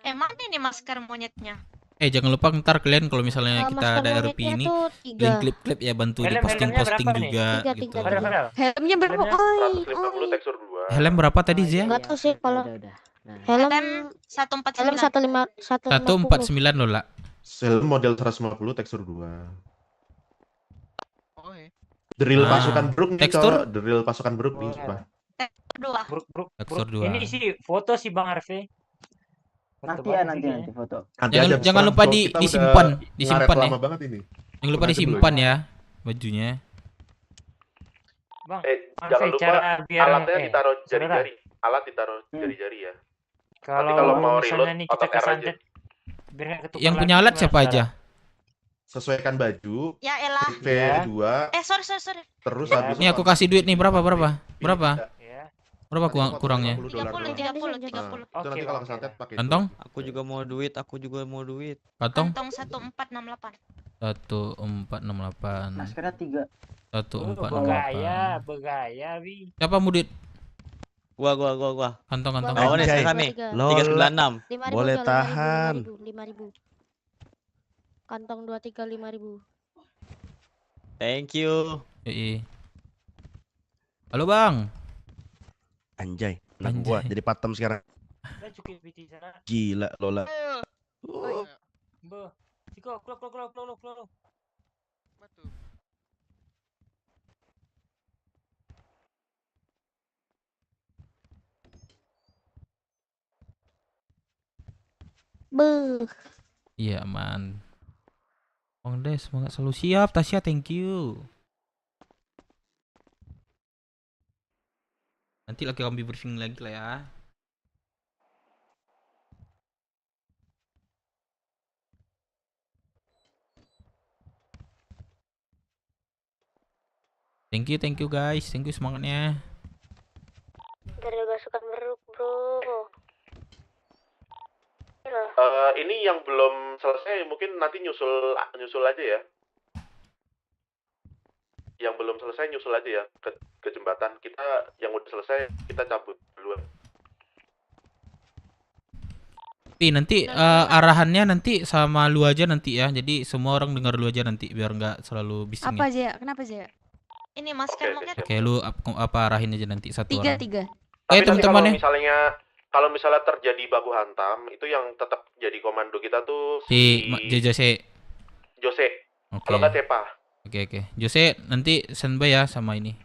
Emang ini masker monyetnya. Jangan lupa ntar kalian kalau misalnya kita ada masker RP ini monyetnya tuh 3. link klip ya bantu di posting juga gitu. Helmnya berapa? 150 tekstur 2. Helm berapa tadi Zia? Enggak tahu sih kalau Helm helm 149. 149 Lola. Helm model 150 tekstur 2. Drill Ah, pasukan Brook nih, tekstur? cowok. Drill pasukan Brook nih, sumpah. Dua. Tekstur Bruk. Ini 2. sih foto sih Bang Arfe. Foto Nanti ya, bagus sih kayaknya. nanti foto. Nanti Jangan aja jangan terserah, lupa cowok. di Kita udah disimpan, ngaret disimpan ya. lama banget ini. Jangan lupa Sengaja belum disimpan ya bajunya. Bang, Jangan lupa cara biar alatnya ditaruh saudara, jari-jari. Alat ditaruh jari-jari ya. Nanti kalau kalau mau misalnya reload nih kita otot R aja. kesantet biar nggak ketukar Yang punya lagi, alat gimana, siapa saudara? aja? Sesuaikan baju, Ya elah. V2, Sorry. terus Ya, habis Nih aku kasih duit nih berapa? Ya. Berapa kurangnya? 30. Itu nanti kalau kesantet pakai itu. Kantong? Aku juga mau duit, aku juga mau duit. Kantong? Kantong 1468. 1468. Maskernya 3. 1468. Bergaya, Wi. Siapa mudit? Gua. Kantong. Oh, nih sekarang nih. 396. 5.000 Boleh jual, tahan. 5.000. Kantong 23 5.000. Thank you. Halo Bang. Anjay, anak gua jadi patem sekarang. Gila Lola. Siko, keluar. Beuh. Iya aman. Bang Des, semangat selalu siap. Tasya, thank you. Nanti lagi kami briefing lagi lah ya. Thank you guys. Thank you semangatnya. Dari pasukan Brook, bro. Ini yang belum selesai mungkin nanti nyusul aja ya. Yang belum selesai nyusul aja ya ke jembatan. Kita yang udah selesai kita cabut duluan. Nanti arahannya nanti sama lu aja nanti ya. Jadi semua orang dengar lu aja nanti biar nggak selalu bising. Apa aja? Kenapa aja? Ini masker mungkin. Oke, lu apa arahin aja nanti satu orang. 3. Tapi teman-teman ya. Kalau misalnya terjadi baku hantam, itu yang tetap jadi komando kita tuh Si Jose. Kalau nggak Cepa. Oke. Jose nanti standby ya sama ini.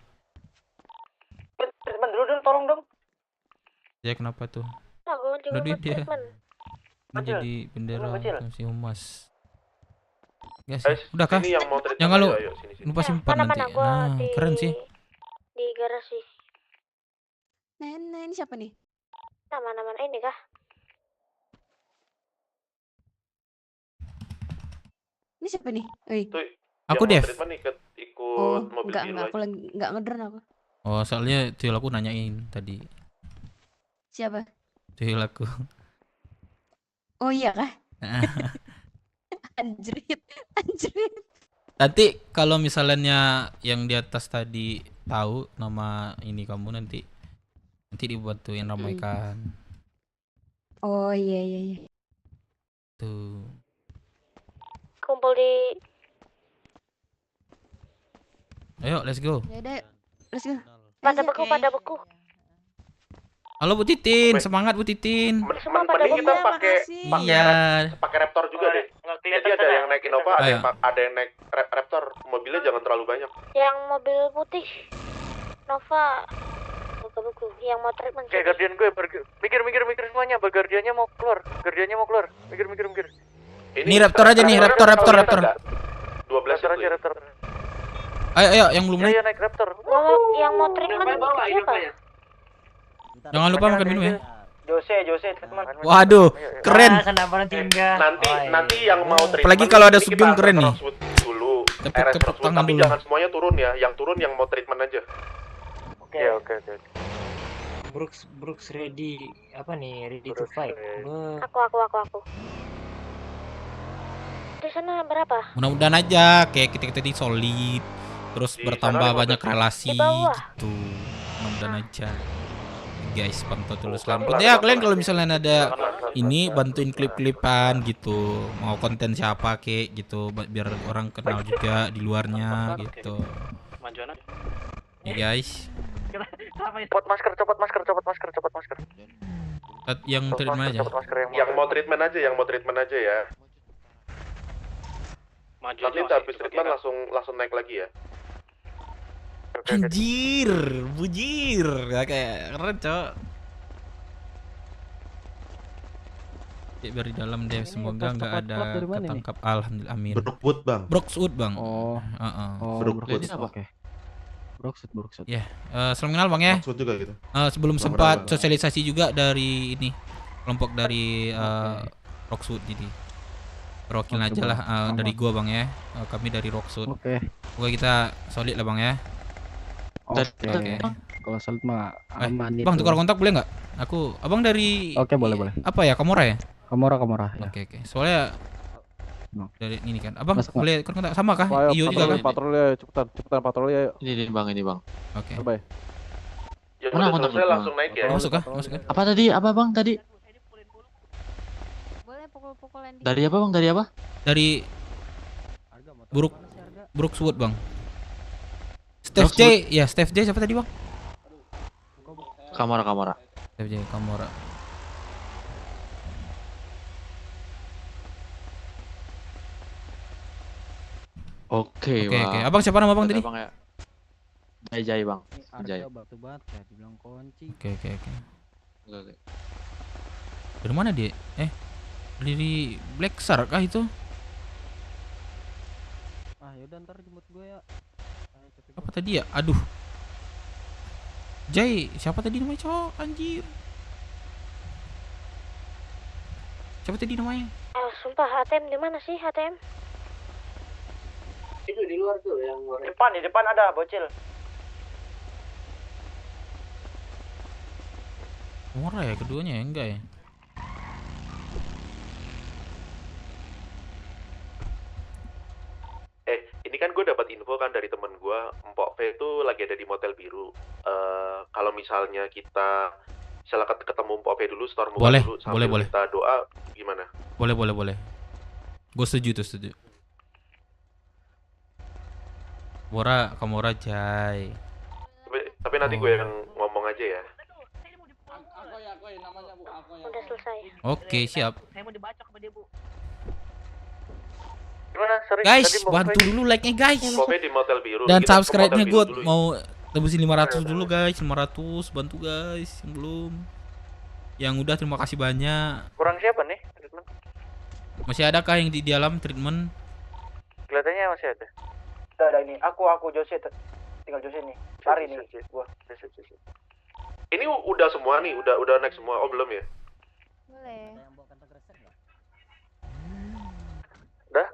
Treatment dulu dong, tolong dong. Ya kenapa tuh? Aku juga Udah duit mau dia. treatment. Ini jadi bendera si humas. Guys, Guys, udah kah? ini yang mau treatment Jangan lu ayo, sini. lupa simpan nanti. Nah, keren sih. Di garasi. Nah, ini siapa nih? Nama-nama ini kah? Ini siapa nih? Aku Yang mau Dev. treatment ikut Oh, mobil enggak, biru aku aja. lagi enggak ngedrone aku. Oh, soalnya tuyul aku nanyain tadi. Siapa? Tuyul aku. Oh iya kah? Anjrit. Nanti kalau misalnya yang di atas tadi tahu nama ini kamu nanti dibantuin ramaikan. Oh iya. Tuh. Kumpul di. Ayo, let's go. Ya udah, let's go. Pada beku. Halo Bu Titin, semangat Bu Titin. Mending kita pakai Raptor juga deh. Jadi ada yang naik Innova, ada yang naik Raptor. Mobilnya jangan terlalu banyak. Yang mobil putih. Nova. Buku. Yang mau treatment. Kayak Guardian gue, mikir semuanya. Guardiannya mau keluar. Mikir. Ini Raptor aja nih, Raptor. 12 aja Raptor. Ayo, yang belum Iya naik Raptor. Yang mau treatment siapa? Jangan lupa makan minum ya. Jose treatment. Waduh, keren. Nanti yang mau treatment. Apalagi kalau ada Sugeng keren nih. Dulu. Tepuk tangan Tapi dulu. jangan semuanya turun ya. Yang turun yang mau treatment aja. Oke. Oke. Brooks ready ready to fight. Aku. Di sana berapa? Mudah-mudahan aja kayak kita di solid, terus Di bertambah sana banyak 15. relasi Di bawah. gitu. Mudah-mudahan aja. Guys, pantau terus lampu. Ya kalian kalau misalnya ada ini bantuin klip-klipan gitu, mau konten siapa kek gitu, biar orang kenal juga di luarnya gitu. Majuan aja. Ya guys, Copot masker. yang treatment aja. Yang mau treatment aja ya. Maju Nanti aja, habis treatment langsung naik lagi ya. Anjir, bujir. Ya kayak keren, Cok. Ya, biar di dalam deh, semoga nggak ada ketangkap. Alhamdulillah, amin. Brookwood, Bang. Brookwood, Bang. Oh. Brookwood. Oke. Brookwood. Ya, salam kenal Bang ya. Brookwood juga gitu. Sebelum Salam sempat kenal, Bang. sosialisasi juga dari ini kelompok dari Rockwood, jadi perwakilan aja lah dari gua Bang ya. Kami dari Rockwood. Oke. Pokoknya kita solid lah Bang ya. Oke. Kalau solid mah aman itu. Bang tukar kontak boleh nggak? Abang dari Oke, boleh. apa ya, Kamora ya? Kamora ya. Oke. Soalnya dari ini kan. Abang boleh kontak sama kah? Iyo juga kan? Patroli, cepetan patroli ayo. Ini Bang. Oke. Bye. Ya Mana udah kontak selesai Bang? langsung naik ya. Masuk kah? Apa tadi? Apa Bang tadi? Boleh pukul-pukulan di Dari apa Bang? Dari apa? Dari Brookwood Bang. Steph J, ya Steph J siapa tadi Bang? Kamora. Steph J Kamora. Oke. Abang siapa nama Bang tadi? Bang ya. Jai Bang. Jai. Batu bata dibilang kunci. Oke. Oke. Dari mana dia? Dari Black Star kah itu? Yaudah ntar jemput gue ya. Apa tadi ya? Aduh. Jai, siapa tadi namanya, cowok? Anjir. Siapa tadi namanya? sumpah ATM di mana sih ATM? Itu di luar tuh yang di depan ada bocil. Murah ya keduanya ya? Enggak ya? Ini kan gue dapat info kan dari temen gue, Mpok V itu lagi ada di Motel Biru. Kalau misalnya kita ketemu Mpok V dulu, store mobil Boleh, dulu, sambil boleh. kita doa, gimana? Boleh. Gue setuju. Kamora Jai. Tapi nanti gue yang ngomong aja ya. Udah selesai. Oke, siap. Saya mau dibaca sama dia, Bu. Guys, bantu dulu like-nya guys. Mpok V di Motel Biru. Dan kita ke subscribe-nya Motel gue Biru dulu. mau tebusin 500 dulu guys. 500 bantu guys yang belum. Yang udah terima kasih banyak. Kurang siapa nih? Masih ada kah yang di dalam treatment? Kelihatannya masih ada. Ada ini. Aku Jose. Tinggal Jose nih. Lari nih gua. Ini udah semua nih, udah naik semua. Oh belum ya? Boleh. Udah?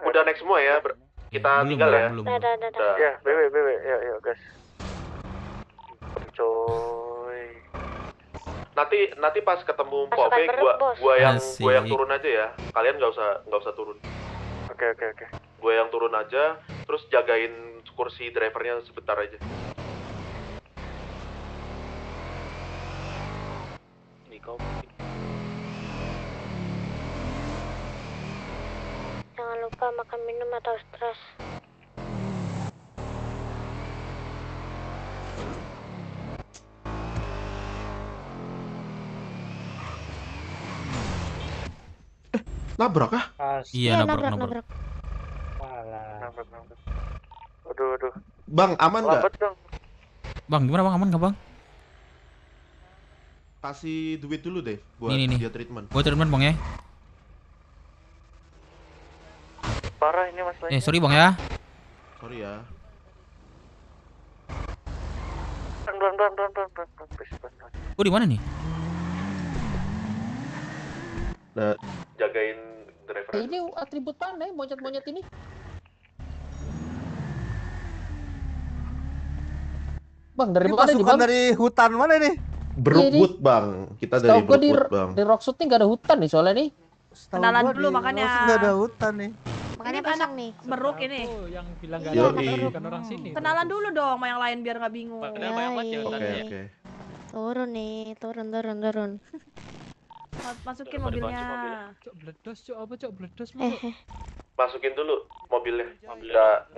Udah naik semua ya. Kita Belum, tinggal ya. belum. Udah. Ya, BW. Ya, guys. Coy. Nanti pas ketemu Mpok V, Pasukan berut, Bos. gua yang Asik. turun aja ya. Kalian nggak usah turun. Oke. Gue yang turun aja, terus jagain kursi drivernya sebentar aja. Ini kau. Jangan lupa makan minum atau stres. Nabrak kah? Iya, nabrak. Nabrak. Aduh. Bang, aman nggak? Lambat dong. Bang, gimana Bang? Aman nggak Bang? Kasih duit dulu deh buat Nih. dia treatment. Gue treatment Bang ya. Parah ini masalahnya. Sorry Bang ya. Sorry ya. Pelan. Gue di mana nih? Nah, jagain driver. Ini atribut mana ya, monyet-monyet ini? Bang, dari mana nih, Bang? Dari hutan mana nih? Brookwood, Bang. Kita dari Setahu gua Brookwood, Bang. di Rockwood nih nggak ada hutan nih soalnya nih. Kenalan dulu makanya. Nggak ada hutan nih. Makanya Ini pasang anak nih. Beruk ini. Yang bilang gak Iya, ada iya. bukan orang sini. Kenalan dulu dong sama yang lain biar nggak bingung. Oke. Turun nih, turun. Masukin mobilnya. Cok bledos, cok apa cok bledos lu? Masukin dulu mobilnya.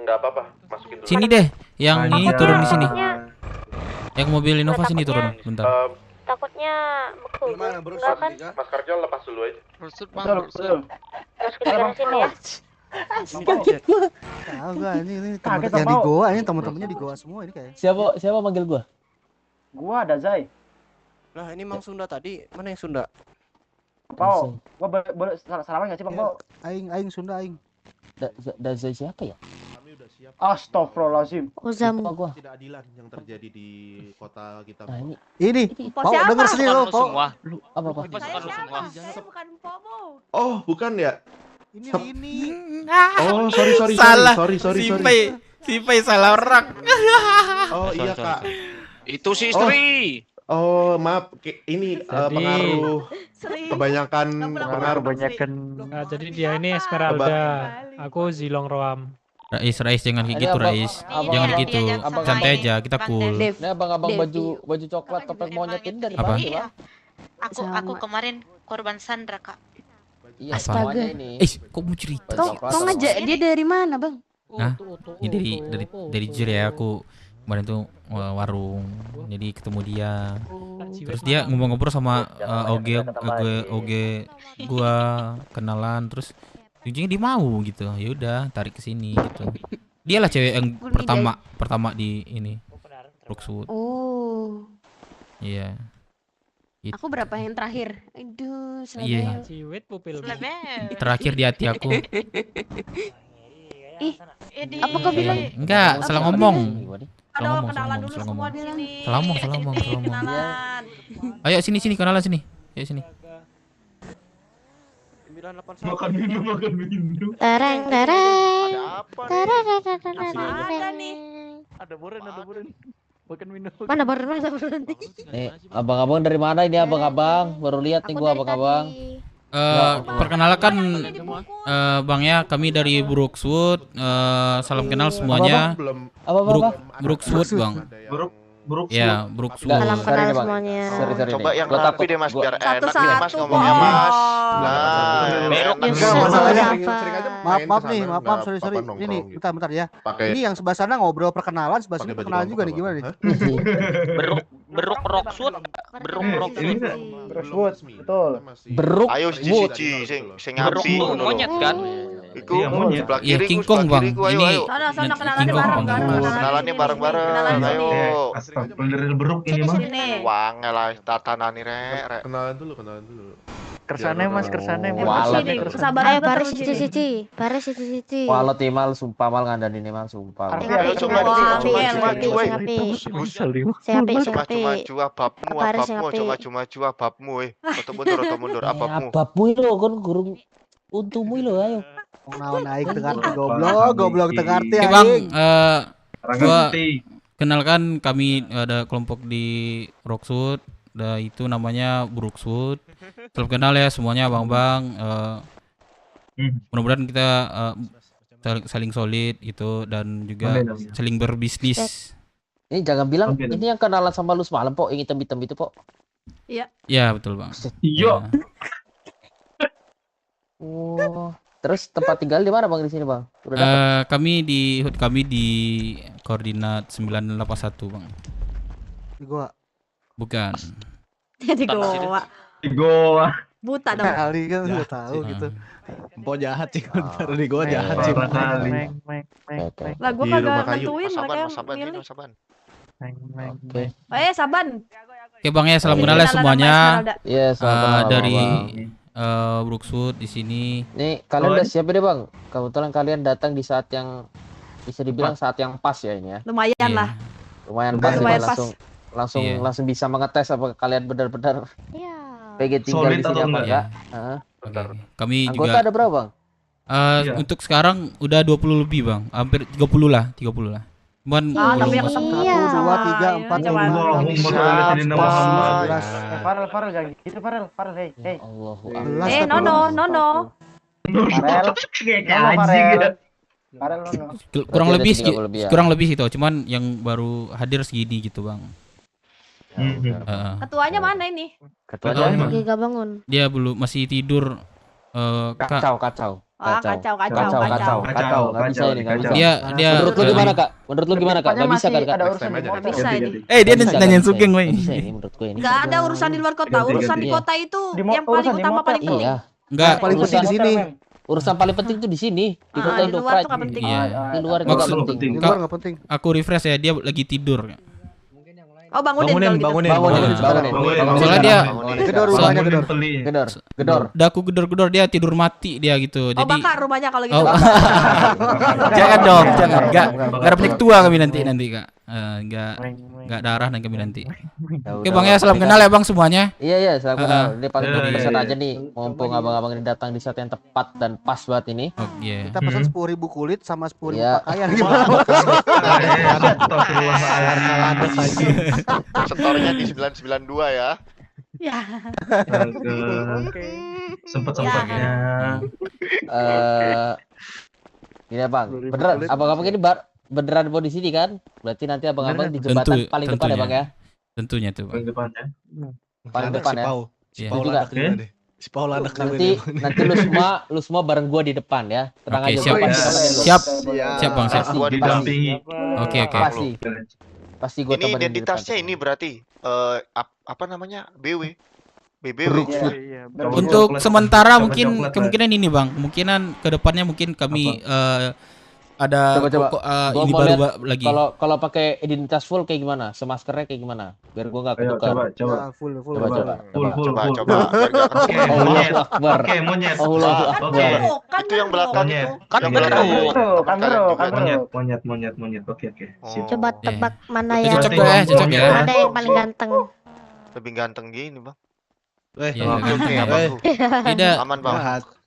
Nggak apa-apa. Masukin dulu. Sini deh. Yang ini turun di sini. Yang mobil Innova sini turun. Bentar. Takutnya beku. Gimana bro? Enggak kan? Mas Karjo lepas dulu aja. Betul. Terus kita sini ya. Tahu gua ini teman yang di Goa, ini teman-temannya di Goa semua ini kayak. Siapa manggil gua? Gua ada Zai. Lah ini Mang Sunda tadi, mana yang Sunda? Pau, gua boleh salaman enggak sih, Bang Pau? Aing Sunda aing. Zai siapa ya? Kami udah siap. Astagfirullahaladzim. Uzam. Ketidakadilan yang terjadi di kota kita. Ini. Pau Pau siapa? denger sini lo, Pau. Apa? Saya siapa? Saya bukan Pomo. Oh, bukan ya? Ini. Oh, sorry. Salah. Sorry. Simpai salah orang. Oh, iya, Kak. Itu si istri. Oh, maaf. Ini pengaruh kebanyakan Nah, jadi dia ini Esmeralda. Aku Zilong Roam. Rais jangan kayak gitu, Rais. Jangan gitu. Santai aja, kita cool. Ini abang-abang baju coklat topeng monyet ini dari Apa? mana, Iya. Bang? Aku kemarin korban Sandra, Kak. Iya, Astaga. semuanya ini. Kok mau cerita? Kau ngajak dia dari mana, Bang? Nah, ini dari jujur ya, aku kemarin tuh warung, jadi ketemu dia. Terus dia ngobrol sama Oge gua kenalan, terus ujungnya dia mau gitu. Ya udah, tarik ke sini gitu. Dialah cewek yang pertama di ini. Rookwood. Oh. Iya. Gitu. Aku berapa yang terakhir? Aduh, Iya. Ciwit pupil. Terakhir di hati aku. Ih, apa kau bilang? Enggak, salah ngomong. Aduh, kenalan dulu semua di sini. Salah ngomong. Kenalan. Ayo sini kenalan sini. Ayo sini. Makan minum. Ada nih. Ada boren. Makan minum. Mana baru Nih, abang-abang dari mana ini abang-abang? Baru lihat nih gua abang-abang. Perkenalkan Bang ya, kami dari Brookswood. Salam kenal semuanya. Brookswood, Bang. Ya, Brookswood. Salam kenal semuanya. Coba yang rapi deh Mas, biar enak nih Mas ngomongnya Mas. Maaf nih, sorry. Ini bentar ya. Ini yang sebelah sana ngobrol perkenalan, sebelah sini perkenalan juga nih, gimana nih? Beruk Rookwood. Rookwood, betul. Beruk. Ayo siji sing ngapi ngono lho. Monyet kan? Iku sebelah Iya, kiri King Kong, Bang. Ini Sana King Kong, Bang. kenalannya bareng-bareng. Ayo. Bener beruk ini mah. Wangel lah tatanani rek. Kenalan dulu. Kersane Mas. Walau Ayo baris situ. Walau timal sumpah mal ngandani ini mal sumpah. Ayo coba maju ababmu Oto mundur ababmu. Ababmu lo kan gurung untumu lo ayo. Naon aing teu ngarti goblok teu ngarti Oke, Bang. aing. Gua kenalkan, kami ada kelompok di Rookwood. Itu namanya Brookswood. Salam kenal ya semuanya, Bang. Mudah-mudahan kita saling solid gitu dan juga saling berbisnis. Ini jangan bilang ini yang kenalan sama lu semalam, Pok, yang hitam-hitam itu, Pok. Iya. Ya, betul, Bang. Iya. Oh, terus tempat tinggal di mana, Bang, di sini, Bang? Udah dapat? Kami di koordinat 981, Bang. Di Goa. Bukan. Di Goa. Di Goa. Buta dong. Kali kan udah tahu gitu. Empok jahat sih kalau di Goa jahat sih. Lah gua kagak nentuin mereka milih. Oke. Saban. Oke, Bang ya, salam kenal ya semuanya. Iya, salam dari Brookswood di sini. Nih, kalian udah siap deh, Bang. Kebetulan kalian datang di saat yang bisa dibilang saat yang pas ya ini ya. Lumayan lah. Lumayan pas, Lumayan ya, pas. langsung bisa mengetes apa kalian benar-benar PG tinggal di sini apa enggak. Kami anggota juga ada berapa, Bang? Untuk sekarang udah 20 lebih, Bang. Hampir 30 lah. Cuman tapi yang 1, 2, 3, 4, 5, 6, 7, 8, 9, 10, 11. Farel jangan gitu Farel, hey. Allahu Nono. Farel Nono. kurang lebih gitu. Cuman yang baru hadir segini gitu, Bang. Ketuanya mana ini? Ketuanya lagi gak bangun. Dia belum, masih tidur. Kacau. Kacau. Nggak bisa ini, nggak bisa. Dia Menurut lu gimana, Kak? Nggak bisa kan, Kak? Bisa ini. Dia nanyain Sugeng, woi. Bisa ini menurutku ini. Enggak ada urusan di luar kota. Urusan di kota itu yang paling utama paling penting. Iya. Enggak, paling penting di sini. Urusan paling penting tuh di sini, di kota di Indo luar Pride. tuh nggak penting. Iya. Di luar juga Maksud- penting. Di luar nggak penting. Aku refresh ya, dia lagi tidur. Oh bangunin kalau gitu. Soalnya dia Gedor rumahnya, gedor. Gedor. udah aku gedor-gedor dia tidur mati dia gitu. Oh Jadi bakar rumahnya kalau gitu. Oh. Jangan dong, jangan. Enggak ada penyakit tua kami nanti Kak. Enggak darah dan kami nanti. Oke Bang ya, salam kenal ya Bang semuanya. Iya, salam kenal. Ini paling Iya, pesan iya. aja nih, mumpung abang-abang ini datang di saat yang tepat dan pas banget ini. Oh, iya. Kita pesan 10.000 kulit sama 10.000 Iya. pakaian gimana? Setornya di 992 ya. Ya. Sempet-sempetnya. Ini Bang, beneran abang-abang ini beneran mau di sini kan? Berarti nanti abang-abang di jembatan paling depan ya Bang ya? Tentunya tuh Bang. Paling depan ya. Paling depan ya. Si Itu Paul juga. anak deh. Si Paul anak Nanti lu semua bareng gua di depan ya. Tenang Oke, aja. siap. gua pasti temenin lu. Siap Bang, siap. Gua didampingi. Oke. Pasti gua Ini temenin di depan. identitasnya ini berarti apa namanya? BW. BBW. Untuk sementara mungkin kemungkinan ini Bang, kemungkinan kedepannya mungkin kami ada Coba. Gua ini mau baru lihat lagi. kalau pakai identitas full kayak gimana? Semaskernya kayak gimana? Biar gua enggak ketukar. Coba. Full. Coba. Allahu Akbar. Oke, monyet. Allahu Akbar. Itu yang belakang Monyet. kan Monyet. Oke. Sip. Coba tebak mana Itu yang cocok ya, cocok ya. mana yang paling ganteng. Lebih ganteng gini, Bang. Ya, Oke, ganteng. aman. Tidak. Aman, Bang.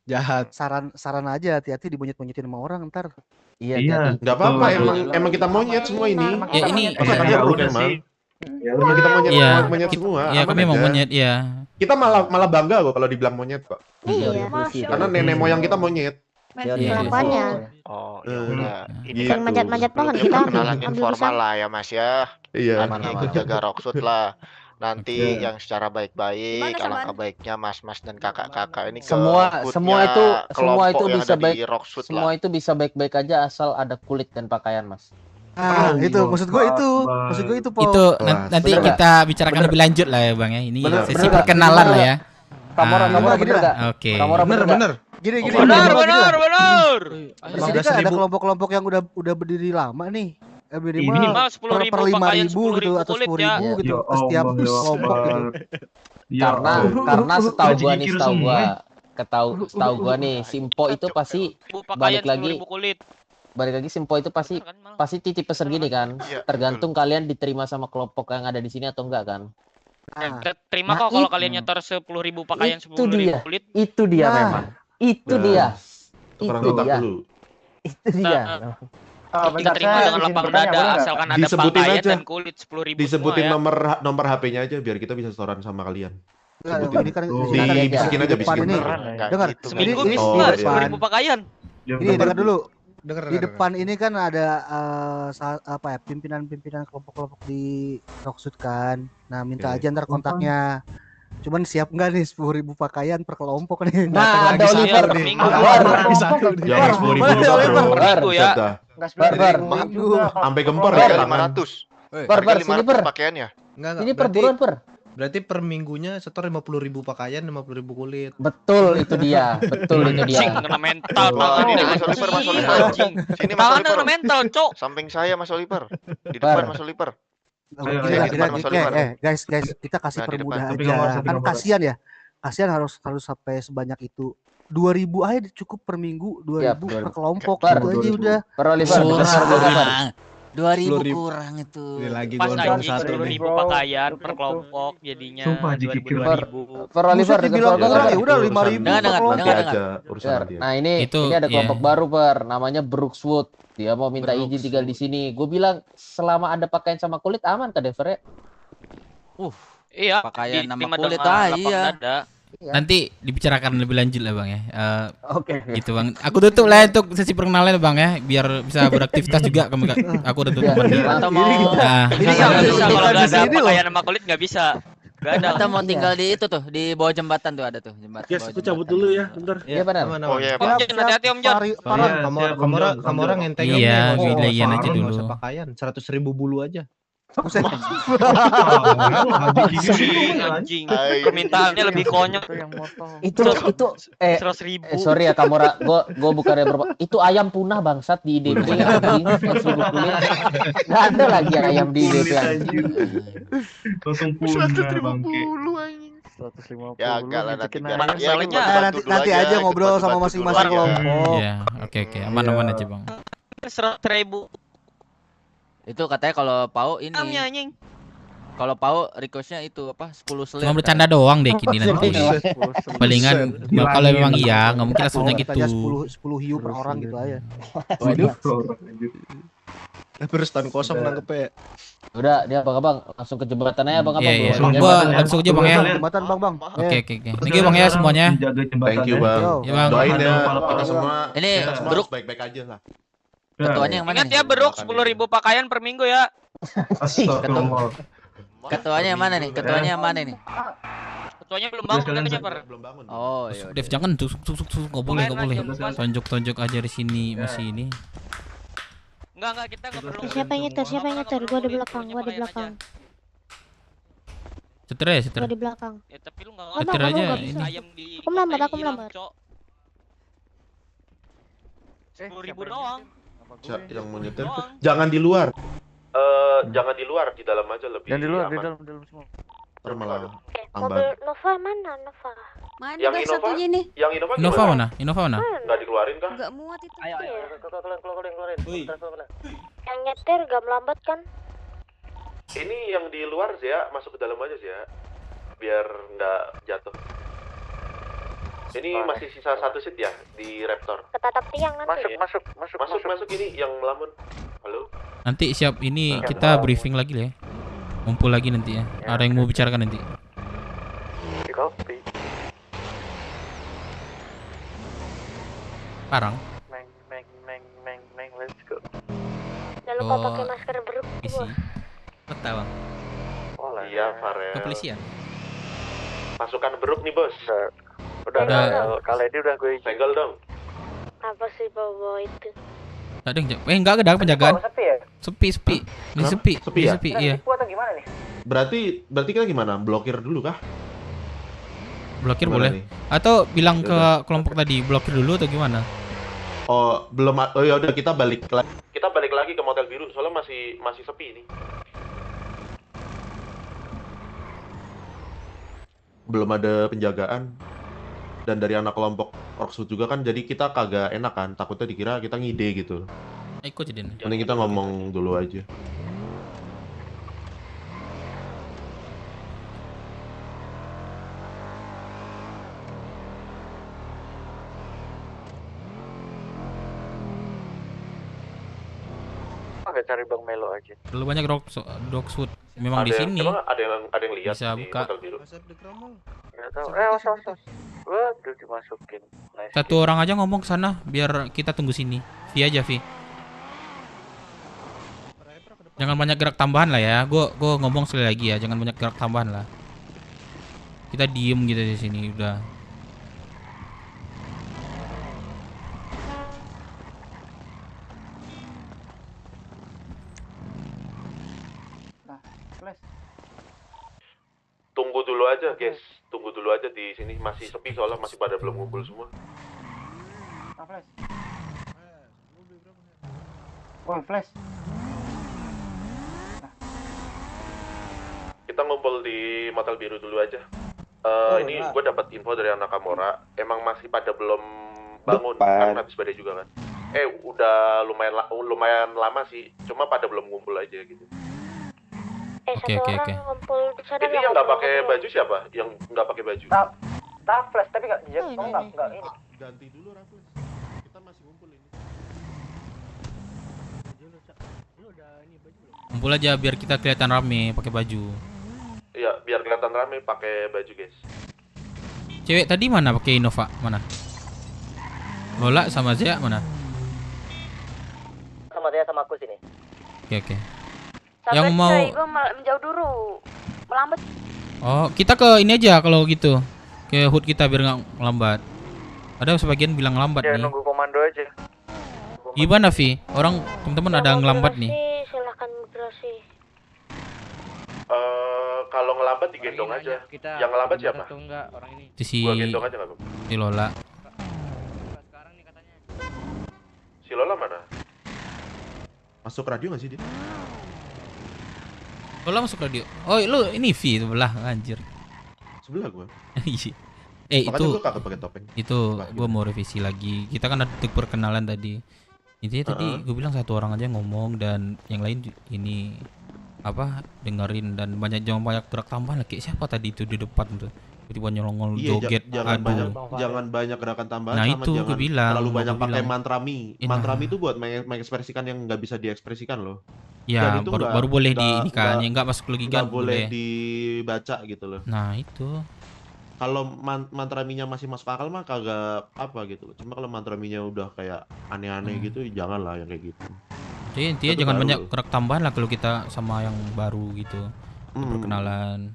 Jahat. Saran aja, hati-hati dibonyet-bonyetin sama orang ntar. Iya. Nggak apa-apa, emang kita monyet semua ini. Ya ini Ya udah sih. Emang kita monyet semua. Ya aman kami mau aja. monyet ya. Kita malah bangga kok kalau dibilang monyet kok. Iya. Karena nenek moyang kita monyet. Kelakuannya. Oh, ya udah. Ini Sering kan manjat-manjat pohon kita kenalan ambil informal pisang. lah ya, Mas ya. Iya. Nanti ikut jaga Rockshoot lah. Nanti yang secara baik-baik, Gimana, Saman? alangkah baiknya mas-mas dan kakak-kakak ini ke Semua hoodnya itu kelompok yang bisa ada baik. di Rockshoot Semua lah. itu bisa baik-baik aja asal ada kulit dan pakaian, Mas. Itu maksud gue itu. Maksud gue itu, Paul. Itu nanti Bener kita bicarakan lebih lanjut lah ya Bang ya. Ini Bener, sesi bener, perkenalan lah ya. Kamora bener enggak? Oke. Kamora bener. Gini. Benar. Di sini kan ada kelompok-kelompok yang udah berdiri lama nih. Minimal 10.000 per pakaian 5.000 gitu 10.000 atau kulit 10.000 ya. gitu setiap kelompok gitu. Karena setahu gua nih Simpo itu pasti balik lagi Simpo itu pasti titip pesan gini kan. Tergantung kalian diterima sama kelompok yang ada di sini atau enggak kan. Terima kok kalau kalian nyetor 10.000 pakaian 10.000 kulit. Itu dia memang. Itu dia. Tukeran Itu otak dia. dulu. Itu dia. Kita terima dengan lapang dada asalkan ada Disebutin pakaian aja. dan kulit 10.000 Disebutin semua ya. nomor HP-nya aja biar kita bisa setoran sama kalian. Ini kan Bisikin aja, bisikin. Dengar. Seminggu Ini bisa di depan. 10.000 pakaian. Ini dengar dulu. Di depan ini kan ada pimpinan kelompok-kelompok di Rockshoot kan. Nah, minta aja ntar kontaknya. Cuman siap nggak nih 10.000 pakaian per kelompok nih? Nah, ada Oliver. Jangan 10.000 bro. Minggu ya. Sampai gempar Harga ya tangan. 500. Per Harga sini 500 pakaiannya. Ini per buruan per. Berarti per minggunya setor 50.000 pakaian, 50.000 kulit. Betul itu dia. Anjing, kena mental tangan ini. Mas Oliver, Mas Oliver. Sini Mas Tangan Oliver. kena mental, Cok. Samping saya Mas Oliver. Di depan Mas Oliver. Guys, kita kasih Nah, di permudah depan. aja. Kan kasihan ya. Kasihan harus sampai sebanyak itu. 2.000 aja cukup per minggu, 2.000 per kelompok gitu aja udah. Per Oliver. 2.000 kurang itu. Pas anjing 10.000 pakaian per kelompok jadinya 2.000. Per Oliver dibilang kurang ya udah 5.000 per kelompok. Nah, ini ada kelompok baru per namanya Brookswood. Dia mau minta izin tinggal di sini. Gue bilang selama ada pakaian sama kulit aman kan Dever ya? Iya, pakaian sama diterima kulit dengan lapang iya. dada. Nanti dibicarakan lebih lanjut lah Bang ya. Oke. Gitu Bang. Aku tutup lah untuk sesi perkenalan Bang ya, biar bisa beraktivitas juga. Aku udah tutup. Atau mau Nah, ini nggak bisa kalau nggak ada pakaian sama kulit nggak bisa. Nggak ada. Kita mau tinggal di itu tuh, di bawah jembatan tuh ada tuh jembatan. Yes, aku cabut dulu ya, bentar. Iya benar. Oh iya, Om Jan, hati-hati Om Jan. Kamu orang ngenteng Iya, giliran aja dulu. Pakaian 100.000 bulu aja. Buset. Anjing. Permintaannya lebih konyol. Itu 100.000. sorry ya Kamora, gua bukannya itu ayam punah bangsat di IDP anjing, 100.000 kulit. Nggak ada lagi yang ayam di IDP anjing. Langsung punah bangke. 150. Ya enggak lah nanti biar Nanti aja ngobrol sama masing-masing kelompok. Iya, oke aman aja bang. 100.000. Itu katanya kalau Pau ini. Anjing. Kalau Pau requestnya itu apa? 10 slab. Cuma bercanda doang deh kini nanti. Palingan kalau memang iya, nggak mungkin langsungnya gitu. 10 hiu per orang gitu aja. Waduh. Terus stand kosong nangkep ya. Udah, dia abang langsung ke jembatan aja abang. Iya. Gua langsung aja bang ya. Jembatan bang. Oke. Thank you bang ya semuanya. Thank you bang. Ya, bang. Doain ya kita semua. Ini Beruk baik-baik aja lah. Ketuanya yang mana? Ingat ya Beruk 10.000 pakaian per minggu ya. Ketuanya yang mana nih? Ketuanya belum bangun katanya per. Belum bangun. Oh iya. Dev jangan tusuk nggak boleh. Tonjok aja di sini masih ini. Enggak kita enggak perlu. Siapa yang nyetir? Gua di belakang. Setir aja. Gua di belakang. Ya tapi lu enggak Setir aja ini. ayam di. Aku melambat. 10.000 doang. Yang mau nyetir jangan di luar. Jangan di luar, di dalam aja lebih. Dan di luar, aman. di dalam semua. Malah Mobil Nova mana? Mana Yang guys Innova? satunya nih? Yang Innova Innova gimana? mana? Innova mana? Nggak dikeluarin kah? Enggak muat itu. Ayo. Keluarin. Yang nyetir gak melambat kan? Ini yang di luar sih ya, masuk ke dalam aja sih ya, biar nggak jatuh. Ini masih sisa 1 seat ya di Raptor. Ketatap tiang nanti. Masuk ini yang melamun. Halo. Nanti siap ini kita briefing lagi lah ya. Ngumpul lagi nanti ya. Ada yang mau bicarakan nanti. Copy. Sekarang. Meng, let's go. Jangan lupa pakai masker Beruk. Isi. Peta bang. Iya, Farel. Kepolisian. Pasukan Beruk nih bos. Udah. Kali ini udah gue Senggol dong. Apa sih bawa itu? Ada yang enggak ada penjagaan. Sepi ya? Sepi. Ini sepi. Sepi ya? Sepi, iya. Tipu atau gimana nih? Berarti kita gimana? Blokir dulu kah? Blokir Gimana boleh. nih? Atau bilang ke Yaudah. kelompok tadi blokir dulu atau gimana? Oh, belum. Oh ya udah kita balik lagi. Kita balik lagi ke Motel Biru soalnya masih sepi ini. Belum ada penjagaan. Dan dari anak kelompok Orksud juga kan, jadi kita kagak enak kan, takutnya dikira kita ngide gitu. Ikut jadi. Mending kita ngomong dulu aja. Agak cari Bang Melo aja. Terlalu banyak Dogswood. Memang di sini. Emang ada yang lihat Bisa di buka. Motel Biru. Enggak tahu. Os. Waduh dimasukin. Nice. Satu orang aja ngomong ke sana biar kita tunggu sini. Vi aja Vi. Jangan banyak gerak tambahan lah ya. Gua ngomong sekali lagi ya, jangan banyak gerak tambahan lah. Kita diem gitu di sini udah. Tunggu dulu aja, guys. Tunggu dulu aja di sini, masih sepi soalnya masih pada belum ngumpul semua. Flash. Oh, flash. Kita ngumpul di Motel Biru dulu aja. Ini gue dapat info dari anak Kamora, emang masih pada belum bangun kan habis badai juga kan. Udah lumayan lama sih, cuma pada belum ngumpul aja gitu. Oke. Ngumpul di sana. Ini yang nggak pakai baju siapa? Yang nggak pakai baju? Tak flash tapi nggak ini. Ganti dulu Raffles. Kita masih ngumpul ini. Kumpul aja biar kita kelihatan rame pakai baju. Iya, biar kelihatan rame pakai baju, guys. Cewek tadi mana pakai Innova? Mana? Lola sama Zia mana? Sama dia sama aku sini. Oke. Yang mau Gue menjauh dulu. Melambat. Oh, kita ke ini aja kalau gitu. Ke hood kita biar nggak melambat. Ada sebagian bilang lambat Ya nih. nunggu komando aja. Gimana Vi? Orang teman-teman ada yang ngelambat nih. Silahkan migrasi. Kalau ngelambat digendong aja. Yang ngelambat siapa? Itu si Gua gendong aja nggak apa-apa. si Lola. Si Lola mana? Masuk radio nggak sih dia? Lola masuk radio. Oh, lu ini V sebelah anjir. Sebelah gua. Itu Makanya gua kagak pakai topeng. Itu gua mau revisi lagi. Kita kan ada perkenalan tadi. Intinya tadi gue bilang satu orang aja ngomong dan yang lain ini apa dengerin dan banyak gerak tambahan lagi. Siapa tadi itu di depan tuh? Tiba-tiba nyolong joget. Jangan banyak gerakan tambahan. Nah, sama itu jangan gue bilang. Terlalu banyak pakai bilang. mantrami. Mantrami itu buat mengekspresikan yang nggak bisa diekspresikan loh. Ya, Dan itu baru boleh di ini kan, yang nggak masuk lagi kan. Nggak boleh dibaca gitu loh. Nah, itu. Kalau mantraminya masih masuk akal mah kagak apa gitu loh. Cuma kalau mantraminya udah kayak aneh-aneh gitu, janganlah yang kayak gitu. Jadi intinya jangan banyak gerak tambahan lah kalau kita sama yang baru gitu. Perkenalan.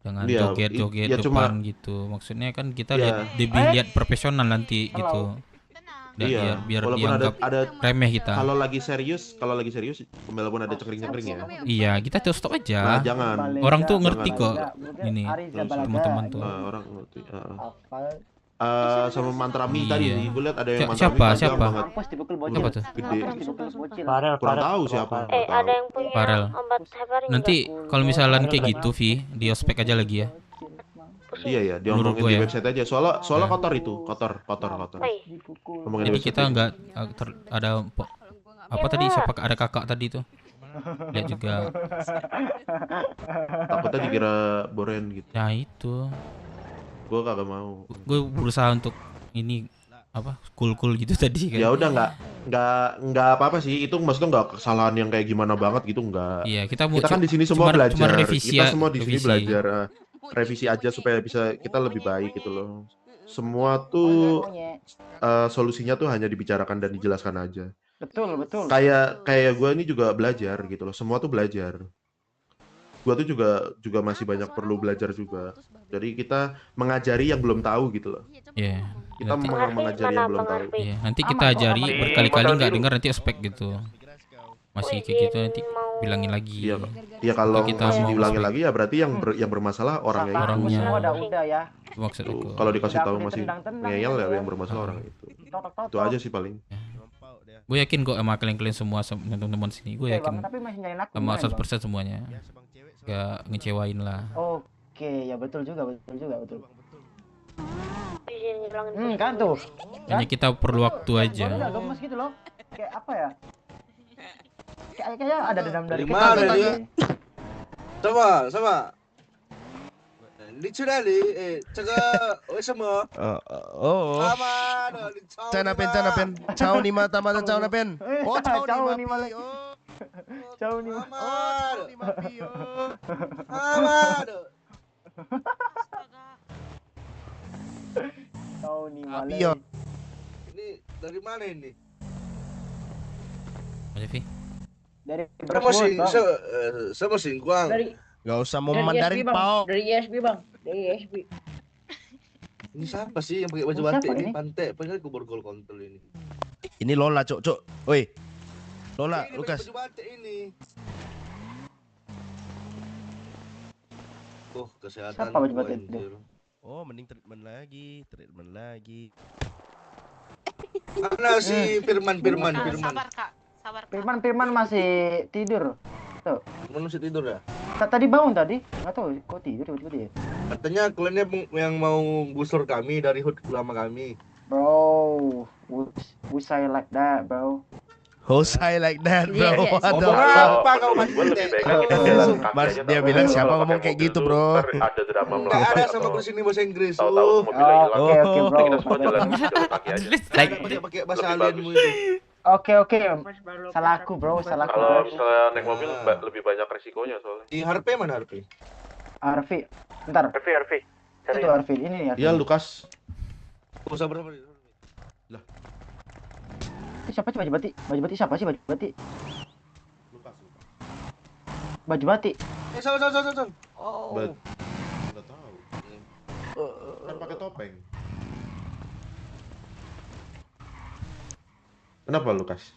Jangan joget-joget depan gitu. Maksudnya kan kita lihat profesional nanti gitu. Iya, biar walaupun dianggap ada remeh kita. Kalau lagi serius, walaupun ada cekring-cekring ya. Iya, kita tuh stop aja. Nah, jangan. Orang tuh ngerti kok. Ini teman-teman tuh. Orang ngerti. Sama mantrami tadi, gue lihat ada yang mantrami siapa? banget. Siapa tuh? Gede. Kurang tahu siapa. Ada yang punya Farel. obat heparin Nanti kalau misalnya kayak gitu, Vi, di ospek aja lagi ya. Iya, diomongin di website aja. Soalnya kotor itu, kotor. Jadi kita nggak ada apa tadi siapa ada kakak tadi tuh. Lihat juga. Takutnya dikira boren gitu. Nah, itu. Gue kagak mau. Gue berusaha untuk ini apa cool gitu tadi kan. Ya udah nggak apa-apa sih. Itu maksudnya nggak kesalahan yang kayak gimana banget gitu, nggak. Iya, kita kan di sini semua belajar. Kita semua di sini belajar. Revisi aja supaya bisa kita lebih baik gitu loh. Semua tuh solusinya tuh hanya dibicarakan dan dijelaskan aja. Betul. Kayak gue ini juga belajar gitu loh. Semua tuh belajar. Gue tuh juga masih banyak perlu belajar juga. Jadi kita mengajari yang belum tahu gitu loh. Iya. Kita mengajari yang belum tahu. Iya, nanti kita ajari berkali-kali nggak dengar nanti ospek gitu. Masih kayak gitu nanti bilangin lagi. Iya kalau kita masih mau diulangi ospek. lagi ya berarti yang bermasalah orangnya. Semua udah ya. Maksud aku. Kalau dikasih tahu Udah masih tendang-tendang ngeyel ya gitu. yang bermasalah orang itu. Tok. Itu aja sih paling. Gue yakin kok sama kalian semua teman-teman sini. Gue yakin Tapi masih nyalain aku. sama gimana, 100% semuanya. Gak ngecewain lah. Oke, ya betul juga. Kan tuh. Hanya kita perlu waktu aja. Udah gemes gitu loh. Kayak apa ya? Kayaknya ada dendam dari kita. Mana dia? Sama. 你去那里？这个为什么？他妈的，你操！在那边，操你妈他妈的，操那边！我操你妈逼！操你妈！他妈的！ Tahu nih malah. Ini dari mana ini? Mana Vi? Dari sama Singkuang. Gak usah mau Mandarin Pao. Dari ISB bang, dari ISB. Ini siapa sih yang pakai baju batik ini? Pantai, pengen gue borgol kontol ini. Ini Lola, cok. Woi. Lola, ini Lukas. Baju batik ini. Kesehatan. Siapa baju batik itu? Oh, mending treatment lagi. Mana si Firman? Sabar kak. Firman masih tidur. Tuh. Firman masih tidur ya? Tadi bangun tadi. Nggak tahu kok tidur tiba-tiba dia. Katanya kliennya yang mau gusur kami dari HUT lama kami. Bro, would I like that, bro? Who's I like that, bro? Ngomong apa kau Mas, dia bilang siapa ngomong kayak gitu, bro? Ada drama Nggak ada sama gue sini bahasa Inggris. Tahu-tahu mobil lagi jalan. Oke, bro. Kita semua jalan kaki aja. Pakai bahasa alienmu itu. Oke. Salah aku, bro. Kalau misalnya naik mobil lebih banyak resikonya soalnya. Di Harvey mana Harvey? Harvey. Bentar. Harvey. Itu Harvey. Ini Harvey. Iya, Lukas. Sabar. Lah. Siapa sih baju batik? Baju batik siapa sih baju batik? Lukas. Baju batik. Sabar. Enggak tahu. Kan pakai topeng. Kenapa Lukas?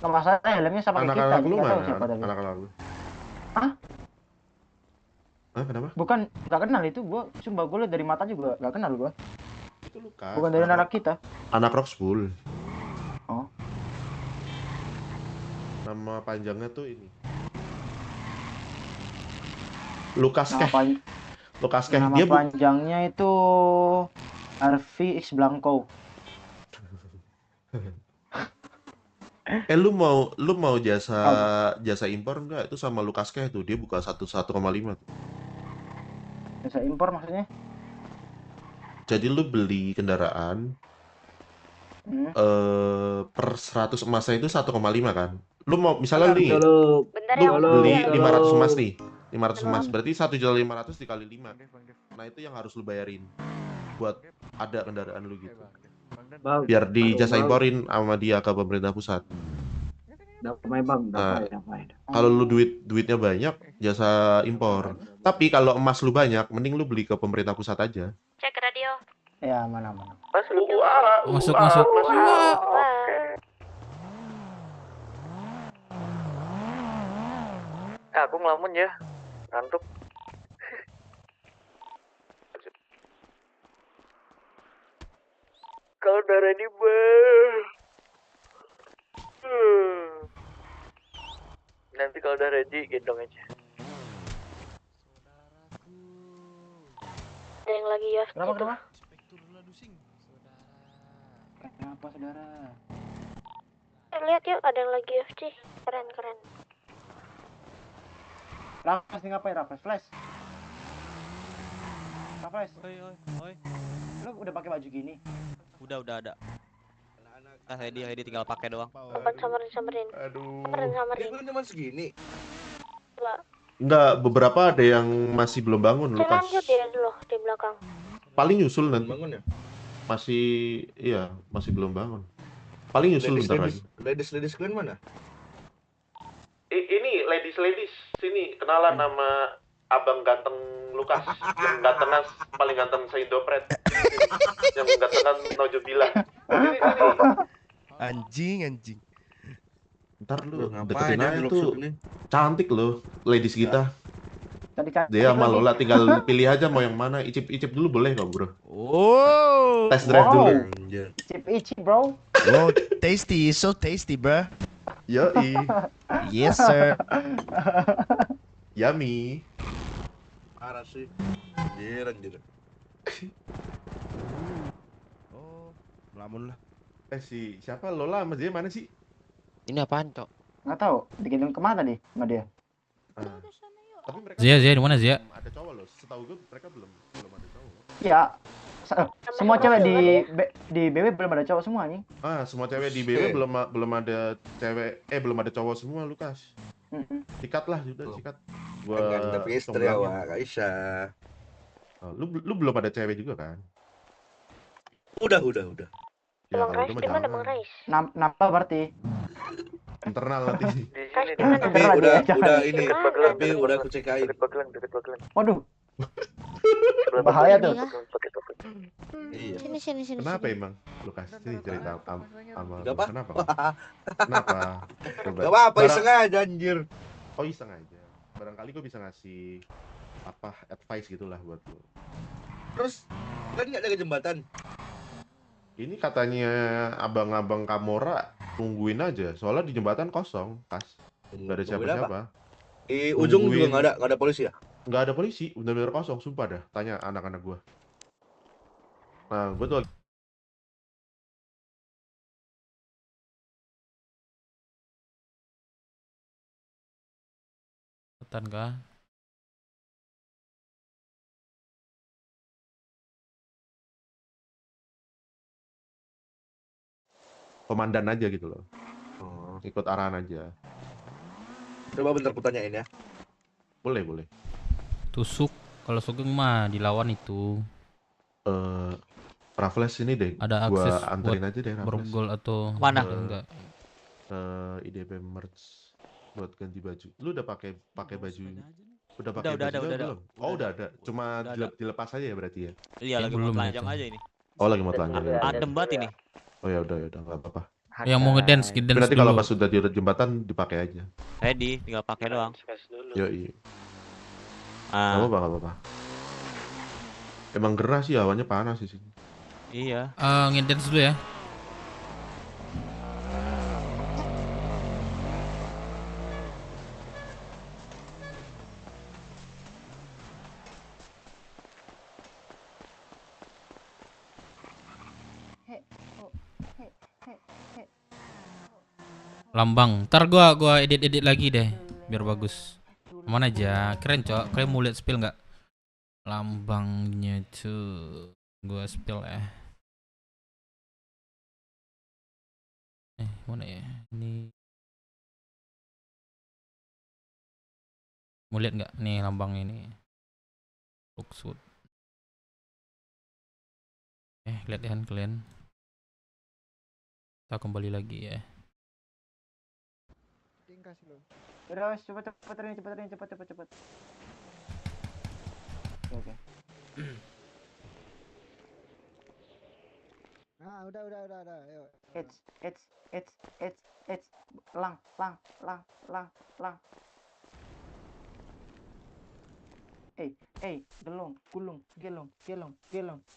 Nggak masalah, helmnya sama kayak kita. Anak-anak lu nggak tahu mana? siapa tadi. Anak-anak lu. Hah? Hah, kenapa? Bukan, nggak kenal itu. Gua sumpah gue liat dari mata juga nggak kenal gua. Itu Lukas. Bukan dari anak kita. Anak Roxbull. Oh. Nama panjangnya tuh ini. Lukas Nama Keh. Lukas Keh. Nama Dia panjangnya itu Harvey X Blanco. lu mau jasa impor enggak? Itu sama Lukas Keh tuh, dia buka 1,5 tuh. Jasa impor maksudnya? Jadi lu beli kendaraan per 100 emasnya itu 1,5 kan? Lu mau misalnya nih, lu beli 500 emas nih. 500 emas berarti 1.500.000 dikali 5. Nah, itu yang harus lu bayarin buat ada kendaraan lu gitu. Biar di jasa imporin sama dia ke pemerintah pusat. Damai bang, Nah, damai. kalau lu duitnya banyak, jasa impor. Tapi kalau emas lu banyak, mending lu beli ke pemerintah pusat aja. Cek radio. Ya, mana. Masuk. Aku ngelamun ya, ngantuk. Kalau udah ready, nanti kalau udah ready, gendong aja. Ada yang lagi ya? Kenapa? Kenapa, saudara? Lihat yuk, ada yang lagi UFC. Keren. Raffles nih ngapain, Raffles? Flash. Oi. Lu udah pakai baju gini? Udah ada. Nah, Heidi tinggal pakai doang. Bukan samperin. Aduh. Samperin. Ini cuma segini. Enggak, beberapa ada yang masih belum bangun, Saya Lukas. lanjut ya dulu di belakang. Paling nyusul nanti. Bangun ya? Masih belum bangun. Paling nyusul bentar lagi. Ladies kalian mana? Ini ladies sini kenalan nama abang ganteng Lukas, yang gantengan paling ganteng se-Indopret, yang gantengan Nojobila. Anjing. Ntar lu ngapain deketin ya aja di tuh, Luxus ini? cantik loh ladies kita. Tadi kan. Dia sama Lola tinggal pilih aja mau yang mana. Icip dulu boleh kok bro? Oh. Test drive dulu. Icip, bro. Oh, tasty, so tasty, bro. Yoi. Yes, sir. Yummy. Parah sih. Anjir. Oh, melamun lah. Siapa Lola sama dia mana sih? Ini apaan, Cok? Nggak tahu, digendong kemana tadi sama dia? Tapi mereka Zia di mana Zia? ada cowok loh. Setahu gue mereka belum ada cowok. Ya, semua cewek di BW belum ada cowok semua nih. Semua cewek di BW belum ada cewek, belum ada cowok semua, Lukas. Sikat lah, sudah sikat. Tapi istri awak, Aisyah. Lu belum ada cewek juga kan? Udah. Ya, Bang kalau Rais itu mah di mana jangan. Bang Rais? Nambah berarti. Internal nanti. Rais di mana? Tapi udah aku cekain. Deket bagelan. Waduh. Bahaya tuh. Iya. Sini. Kenapa emang? Lukas, sini cerita sama Gak apa? Kenapa? Kenapa? Coba. Gak apa-apa, iseng aja anjir. Oh, iseng aja. Barangkali gue bisa ngasih advice gitulah buat lo. Terus kan nggak ada jembatan. Ini katanya abang-abang Kamora nungguin aja, soalnya di jembatan kosong, Kas. Nggak ada siapa-siapa. Di ujung juga nggak ada polisi ya? Nggak ada polisi, bener-bener kosong, sumpah dah. Tanya anak-anak gua. Nah, gua tuh kah? komandan aja gitu loh. Ikut arahan aja. Coba bentar ku tanyain ya. Boleh. Tusuk. Kalau Sugeng mah dilawan itu. Raffles ini deh. Ada gua akses anterin buat aja deh Raffles. bergol atau mana? Enggak. IDP merch buat ganti baju. Lu udah pakai baju? Udah pakai Udah baju ada. belum? Oh, udah ada. Cuma dilepas aja ya berarti ya. Iya, lagi mau telanjang aja ini. Oh, lagi mau telanjang ya. Adem banget ini. Oh ya udah enggak apa-apa. Yang mau ngedance Berarti kalau dulu. pas sudah di jembatan dipakai aja. Ready, tinggal pakai doang. Yoi. Ah. Gak apa-apa. Emang gerah sih, hawanya panas di sini. Iya. Ngedance dulu ya. Lambang. Ntar gua edit lagi deh biar bagus. Mana aja? Keren, Cok. Kalian mau lihat spill nggak? Lambangnya tuh gua spill ya. Mana ya? Ini mau lihat nggak nih lambang ini? Luxwood. Lihat kan kalian. Kita kembali lagi ya. Udah, cepet Rin. Oke. Nah, udah. Ayo. It's. Lang.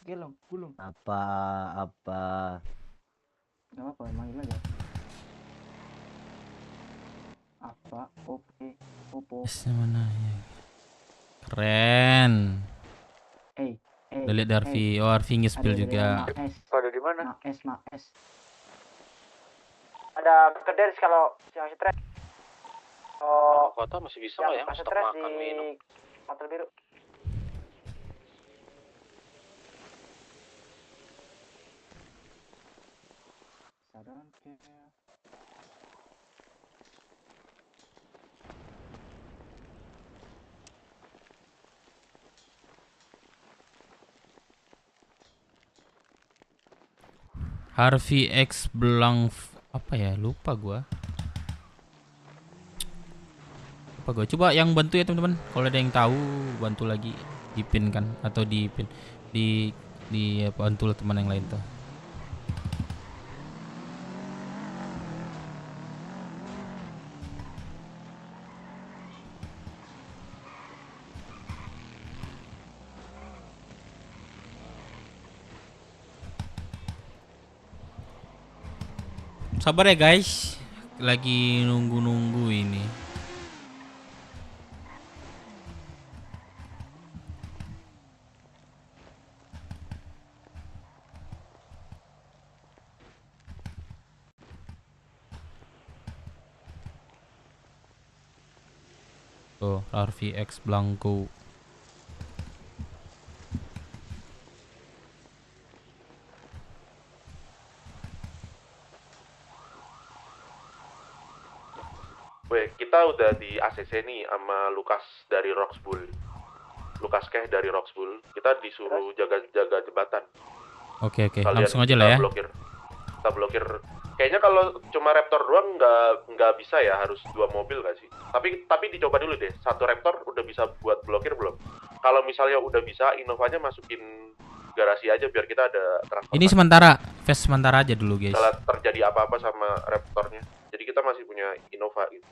Gelong. Apa? Gak apa, manggil aja. Apa? Opo. Mana ya? Keren. Udah lihat Darvi. Oh, Darvi nge-spill juga. Ada di mana? Maes. Ada kedai kalau yang stres. Oh, Kota masih bisa nggak ya? Stok makan minum. Hotel biru. Harvey X Blanc apa ya? Lupa gua. Coba yang bantu ya teman-teman. Kalau ada yang tahu bantu lagi dipin kan atau dipin di bantu teman yang lain tuh. Sabar ya guys, lagi nunggu ini. Tuh, Harvey X Blanco. Kita udah di ACC nih sama Lukas dari Roxbull. Lukas Keh dari Roxbull. Kita disuruh jaga jembatan. Oke. Langsung aja lah ya. Kita blokir. Kayaknya kalau cuma Raptor doang nggak bisa ya, harus 2 mobil nggak sih? Tapi dicoba dulu deh. 1 Raptor udah bisa buat blokir belum? Kalau misalnya udah bisa, Innovanya masukin garasi aja biar kita ada transportasi. Ini sementara, fast sementara aja dulu guys. Kalau terjadi apa-apa sama Raptornya, jadi kita masih punya Innova gitu.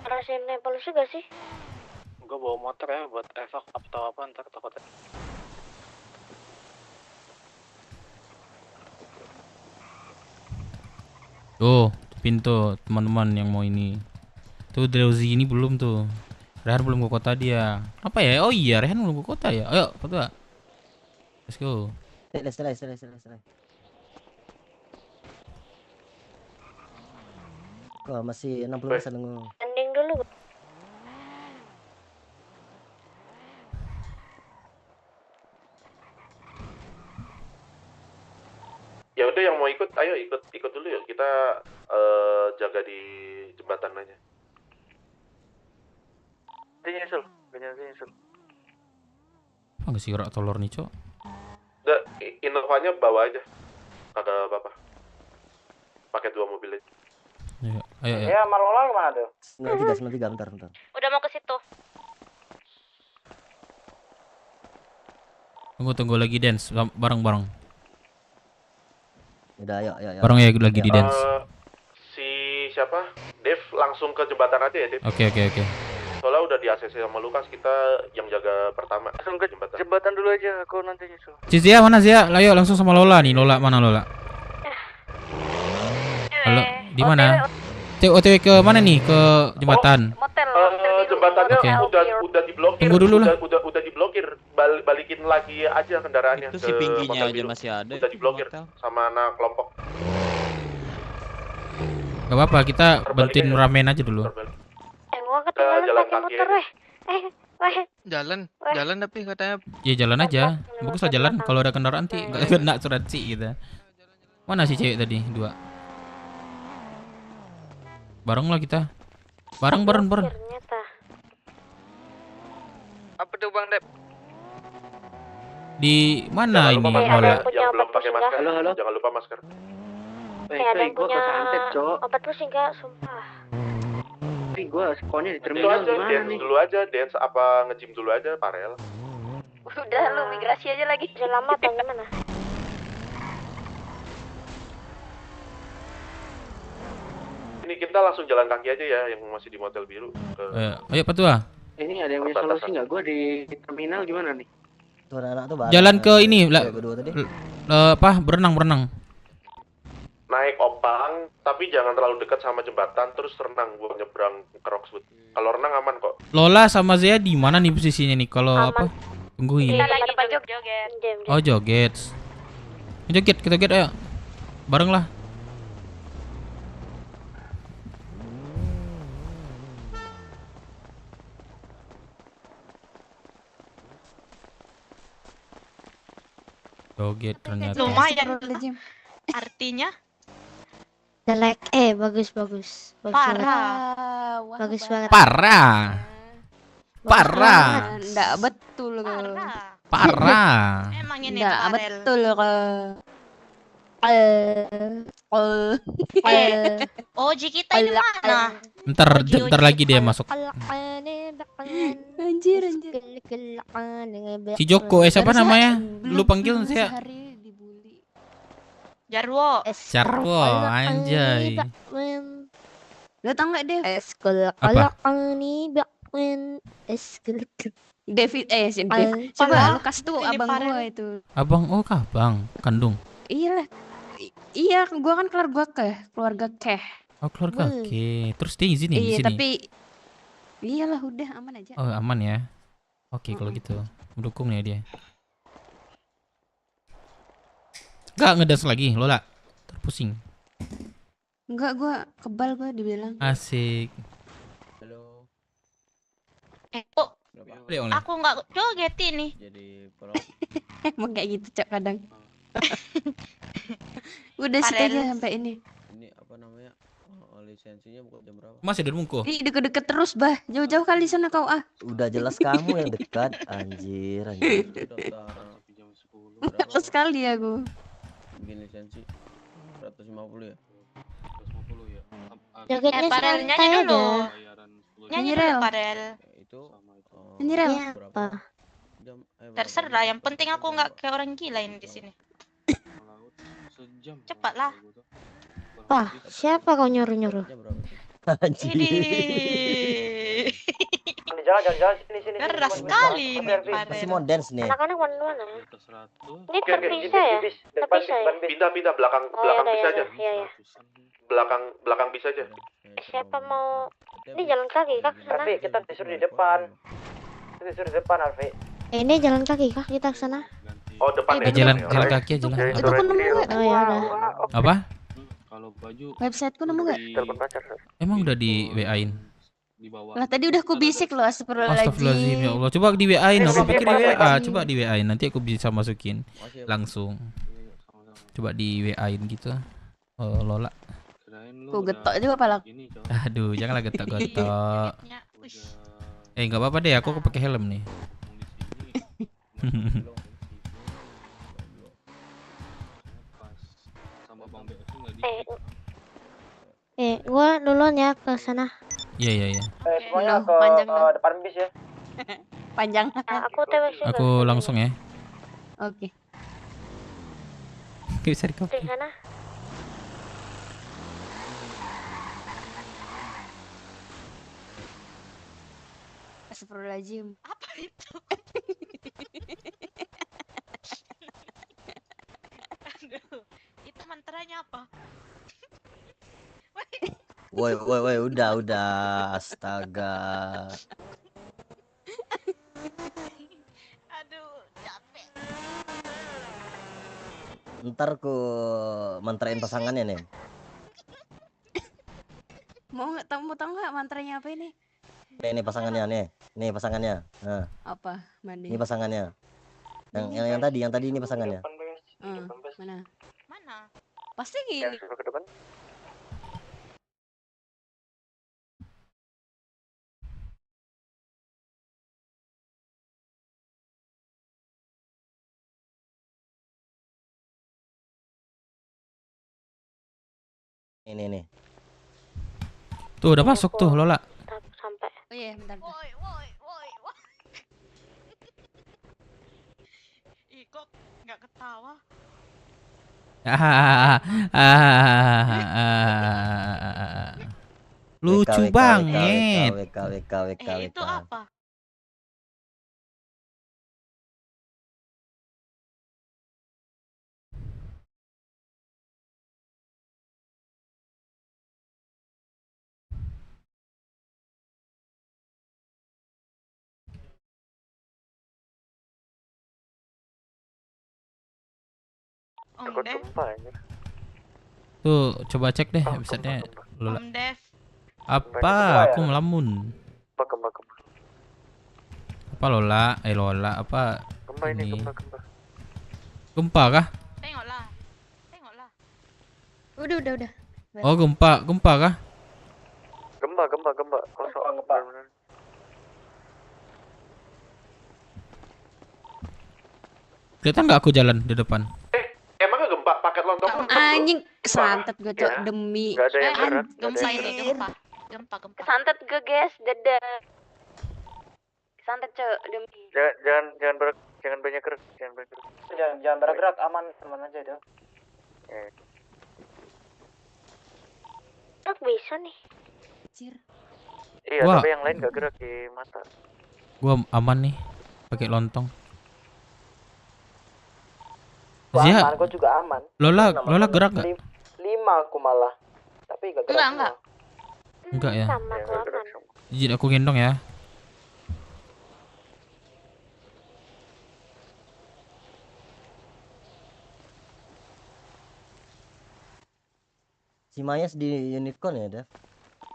Rasain polisi gak sih? Gue bawa motor ya buat evak atau apa ntar takutnya. Tuh, pintu teman-teman yang mau ini. Tuh Drowsy ini belum tuh. Rehan belum ke kota dia. Apa ya? Oh iya, Rehan belum ke kota ya. Ayo, kota. Let's go. Selesai. Kok masih 60% nunggu. Ending dulu. Ya udah, yang mau ikut, ayo ikut dulu yuk. Kita jaga di jembatan aja. Dia nyusul. Apa nggak sih gerak telur nih, Cok? Udah, Innovanya bawa aja. Kagak apa-apa. Pakai 2 mobil aja. Ayo. Ya, Malola gimana tuh? 93, bentar. Udah mau ke situ. Tunggu lagi dance bareng-bareng. Udah Udah, ayo, ayo, ayo. Bareng ya lagi di dance. Si siapa? Dev langsung ke jembatan aja ya, Dev. Oke. Soalnya udah di ACC sama Lukas, kita yang jaga pertama. Langsung ke jembatan dulu aja, aku nanti nyusul. Si Zia mana Zia? Ayo langsung sama Lola nih. Lola mana Lola? Halo, di mana? OTW ke mana nih? Ke jembatan. Jembatannya Oke. udah diblokir. Tunggu dulu lah. Udah diblokir. Balikin lagi aja kendaraannya. Itu si ke Pinky-nya Motel aja Biru. masih ada. Udah diblokir sama anak kelompok. Gak apa-apa, kita bantuin ramen aja dulu. Gua ketinggalan jalan pakai kaki motor aja. weh. Jalan tapi katanya Ya jalan aja. Bagus lah jalan. Kalau ada kendaraan sih nggak kena asuransi gitu. Mana si cewek tadi? 2. Bareng lah kita. Bareng. Ternyata. apa tuh Bang Dep? Di mana ini Lola? Yang belum pakai masker. Halo. Jangan lupa masker. Ada yang punya obat pusing gak? Sumpah. Tapi gue sekolahnya di Itu terminal aja, gimana dance nih? dulu aja, dance apa nge-gym dulu aja, Parel. Udah lu migrasi aja lagi. Udah lama atau gimana? Ini kita langsung jalan kaki aja ya, yang masih di Motel Biru. Ayo Patua. Ini ada yang punya solusi nggak? Gue di terminal gimana nih? Tuh anak tuh bareng. Jalan ke ini lah. Kedua tadi. Apa? Berenang. Naik opang, tapi jangan terlalu dekat sama jembatan, terus renang buat nyebrang ke Roxwood. Kalau renang aman kok. Lola sama Zia di mana nih posisinya nih? Kalau apa? Tungguin. Kita lagi joget. Oh joget. Kita joget ayo. Bareng lah. Joget ternyata. Lumayan. Artinya Jelek. Bagus. parah. Bagus banget. Parah. Enggak betul kalau. Parah. Emang ini Enggak Farel. betul Oji kita ini mana? Ntar lagi dia masuk. Anjir. Si Joko, siapa namanya? Lu panggil Zia. Jarwo. Jarwo, anjay. Lu tau gak Dev? Apa? David si Dev. Coba lu kasih tuh Ini abang Farel. gua itu. Abang, oh kabang, kandung. Iya lah. Iya, gua kan keluarga keh. Oh keluarga, oke. Terus dia izin nih di Iya, sini. tapi iyalah udah aman aja. Oh aman ya. Oke kalau gitu, mendukung ya dia. Gak ngedas lagi, Lola. Terpusing. Enggak, gua kebal gua dibilang. Asik. Aku nggak joget ini. Emang kayak gitu Cok kadang. Udah situ Farel. aja sampai ini. Ini apa namanya? Lisensinya buka jam berapa? Masih ada mungko. Ih, deket-deket terus, Bah. Jauh-jauh kali sana kau ah. Udah jelas kamu yang dekat, anjir. Males sekali aku. Bikin lisensi 150 ya? Jogetnya Farel santai nyanyi dulu. aja. Nyanyi Rel. dulu Farel. Itu Ini Rel. Iya, apa? Terserah, yang penting aku nggak kayak orang gila ini di sini. Cepatlah. Wah, siapa kau nyuruh-nyuruh? Anjir. Ini Jalan sini. keras sekali ini Masih Farel. mau dance nih. Anak-anak mana? Ini Oke, terpisah ya? Terpisah ya? Pindah belakang Oh ya bisa aja. Iya. Belakang bisa aja. Siapa mau? Ini jalan kaki kah ke sana? Alfi, kita disuruh di depan. Alfi. Ini jalan kaki kah kita ke sana? Oh depan ya. Jalan kaki aja lah. Itu aku nemu gak? Oh ya udah. Apa? Kalau baju Websiteku nemu gak? Telepon pacar. Emang udah di WA-in? di bawah. Lah tadi udah ku bisik loh, Astagfirullahaladzim astagfirullahaladzim. ya Allah. Coba di WA-in, aku pikir di WA. Coba di WA-in, nanti aku bisa masukin langsung. Coba di WA-in gitu. Oh, Lola. Ku getok juga pala. Aduh, janganlah getok-getok. Nggak apa-apa deh, aku pakai helm nih. Gua duluan ya ke sana. Iya. Semuanya ke panjang dah. depan bis ya. Panjang. Aku TWC Aku langsung ya. Oke. Bisa di di sana. Astagfirullahaladzim. Apa itu? Aduh, itu mantranya apa? Woi, udah, astaga. Aduh, capek. Ntar ku mantrain pasangannya nih. Mau tahu nggak mantranya apa ini? Nih pasangannya nih pasangannya. Nah, Apa? Mandi. ini pasangannya. Yang tadi ini pasangannya. Mana? Mana? Pasti gini. Ke depan. Ini. Tuh udah masuk tuh Lola. Sampai. Oh iya, bentar. Woi. Ih, kok nggak ketawa? Lucu banget. WK. Itu apa? Takut gempa anjir. Tuh coba cek deh websitenya Lola. Om Dev. Apa? Aku melamun. Gempa. Apa Lola? Lola apa? Gempa ini gempa. Gempa kah? Tengoklah. Udah. Oh gempa kah? Gempa. Kosong gempa. Kelihatan nggak aku jalan di depan? Emangnya gempa paket lontong? Anjing, kesantet gue cok demi. Gak ada yang berat. Gempa. Kesantet gue guys, dadah. Kesantet cok demi. Jangan banyak gerak. Jangan bergerak, aman aja dong. Bisa nih. Cir. Iya, Wah. tapi yang lain gak gerak di mata. Gua aman nih, pakai lontong. Gua Zia, aman, gua juga aman. Lola gerak nggak? 5 aku malah. Tapi gak gerak. Enggak. Enggak ya. Sama aku aman. Izin aku gendong ya. Si Mayas di Unicorn ya, Dev?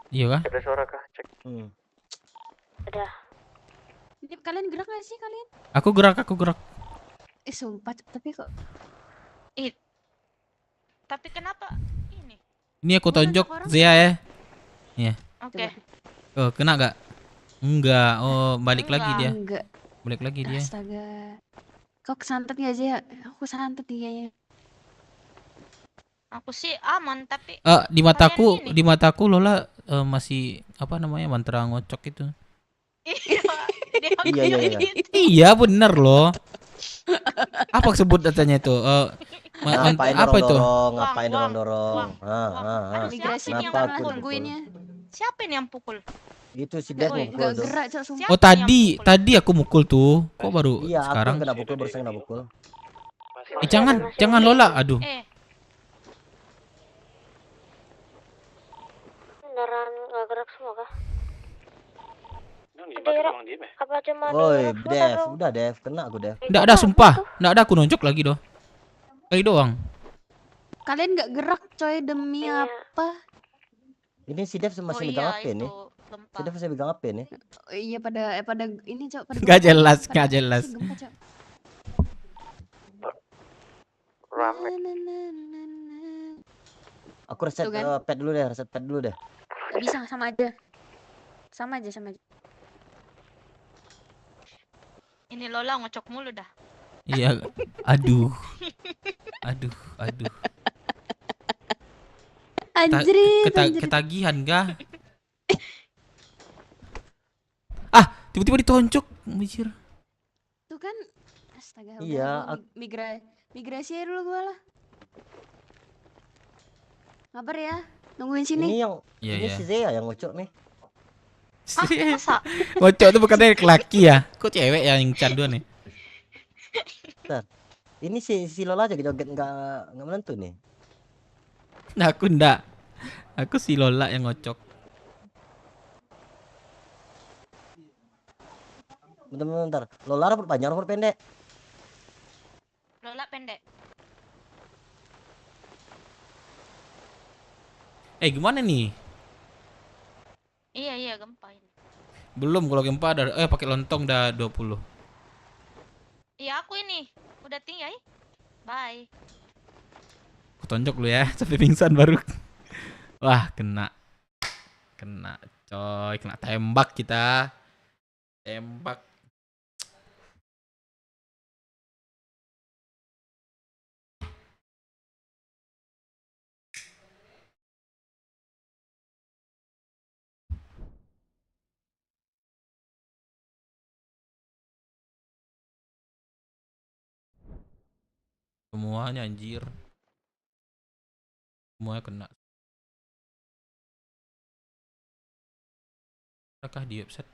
Iya kah? Ada suara kah? Cek. Udah. Ini kalian gerak gak sih kalian? Aku gerak. Sumpah, tapi kok. Tapi kenapa ini? Ini aku tonjok Zia ya. Iya. Oke. Oh, kena gak? Enggak. Oh, balik lagi dia. Enggak. Balik lagi dia. Astaga. Kok kesantet gak sih? Aku santet nih kayaknya. Aku sih aman tapi Di mataku Lola masih apa namanya mantra ngocok itu. Iya. Iya bener loh. Apa sebut datanya itu? Apa itu? Ngapain dorong? Migrasi yang pukul. Siapa ini yang pukul? Itu si Dev mukul Gak tuh. gerak cok sumpah. Oh tadi aku mukul tuh. Kok baru Iya, sekarang? aku kena pukul, barusan kena pukul. Jangan Lola, aduh. Beneran gak gerak semua kah? Apa cuma Woi, Dev, udah Dev, kena aku Dev. Nggak ada sumpah, nggak ada aku nonjok lagi doh. Kali doang. Kalian gak gerak coy demi apa? Ini si Dev masih megang HP nih. Si Dev masih megang HP nih. Oh, iya pada ini cok pada Nggak jelas. Gempa, Cok. Rame. Aku reset pad dulu deh, Gak bisa, sama aja. Ini Lola ngocok mulu dah. Iya, aduh. Anjrit. Ketagihan gak? Tiba-tiba ditonjok, mikir. Tuh kan, astaga. Iya. Migrasi aja dulu gue lah. Ngabar ya, nungguin sini. Ini si Zea yang ngocok nih. Masa? Ngocok tuh bukannya laki ya? Kok cewek yang canduan nih? Bentar. Ini si Lola aja joget nggak menentu nih. Nah, aku ndak. Aku si Lola yang ngocok. Bentar. Lola rambut panjang rambut pendek. Lola pendek. Gimana nih? Iya gempa ini. Belum, kalau gempa ada pakai lontong dah 20. Iya aku ini udah tinggal. Bye. Aku tonjok lu ya sampai pingsan baru. Wah, kena coy, kena tembak kita. Tembak. Semuanya anjir. Semuanya kena. Apakah di website?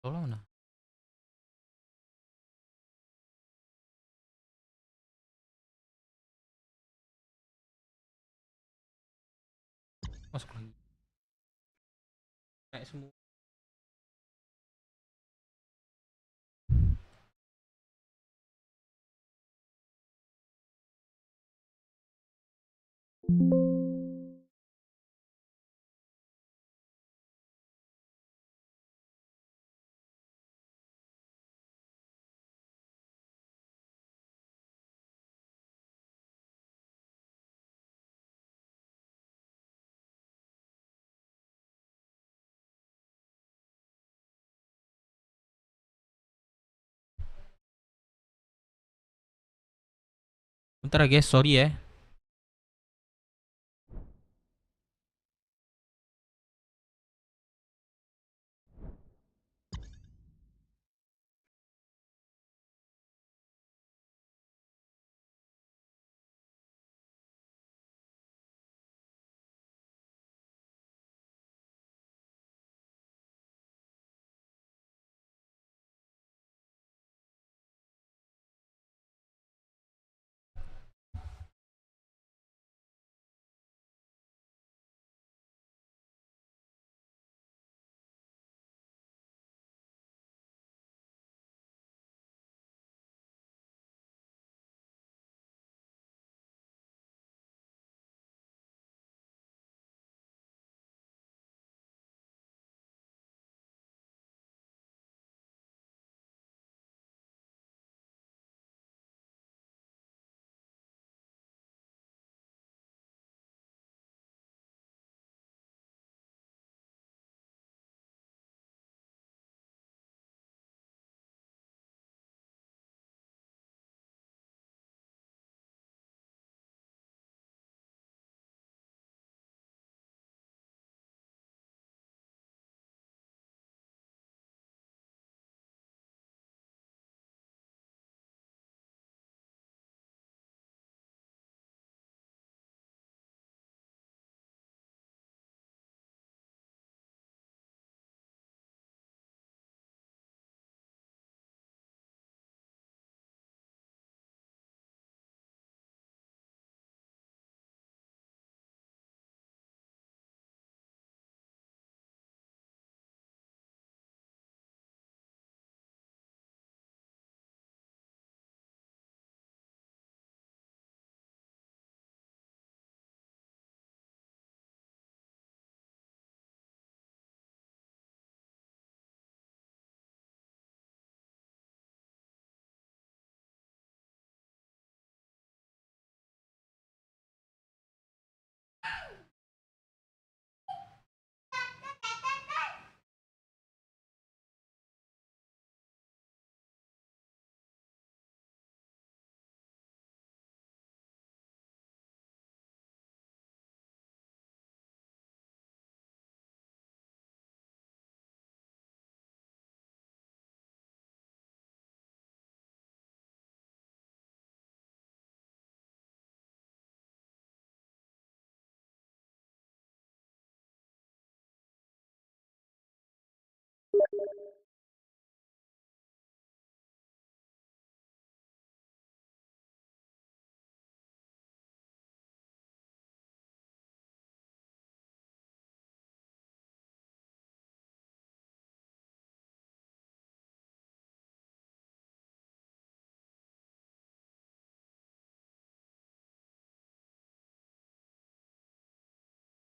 Tolong nah. Masuk lagi. Kayak semua. Bentar ya guys, sorry ya.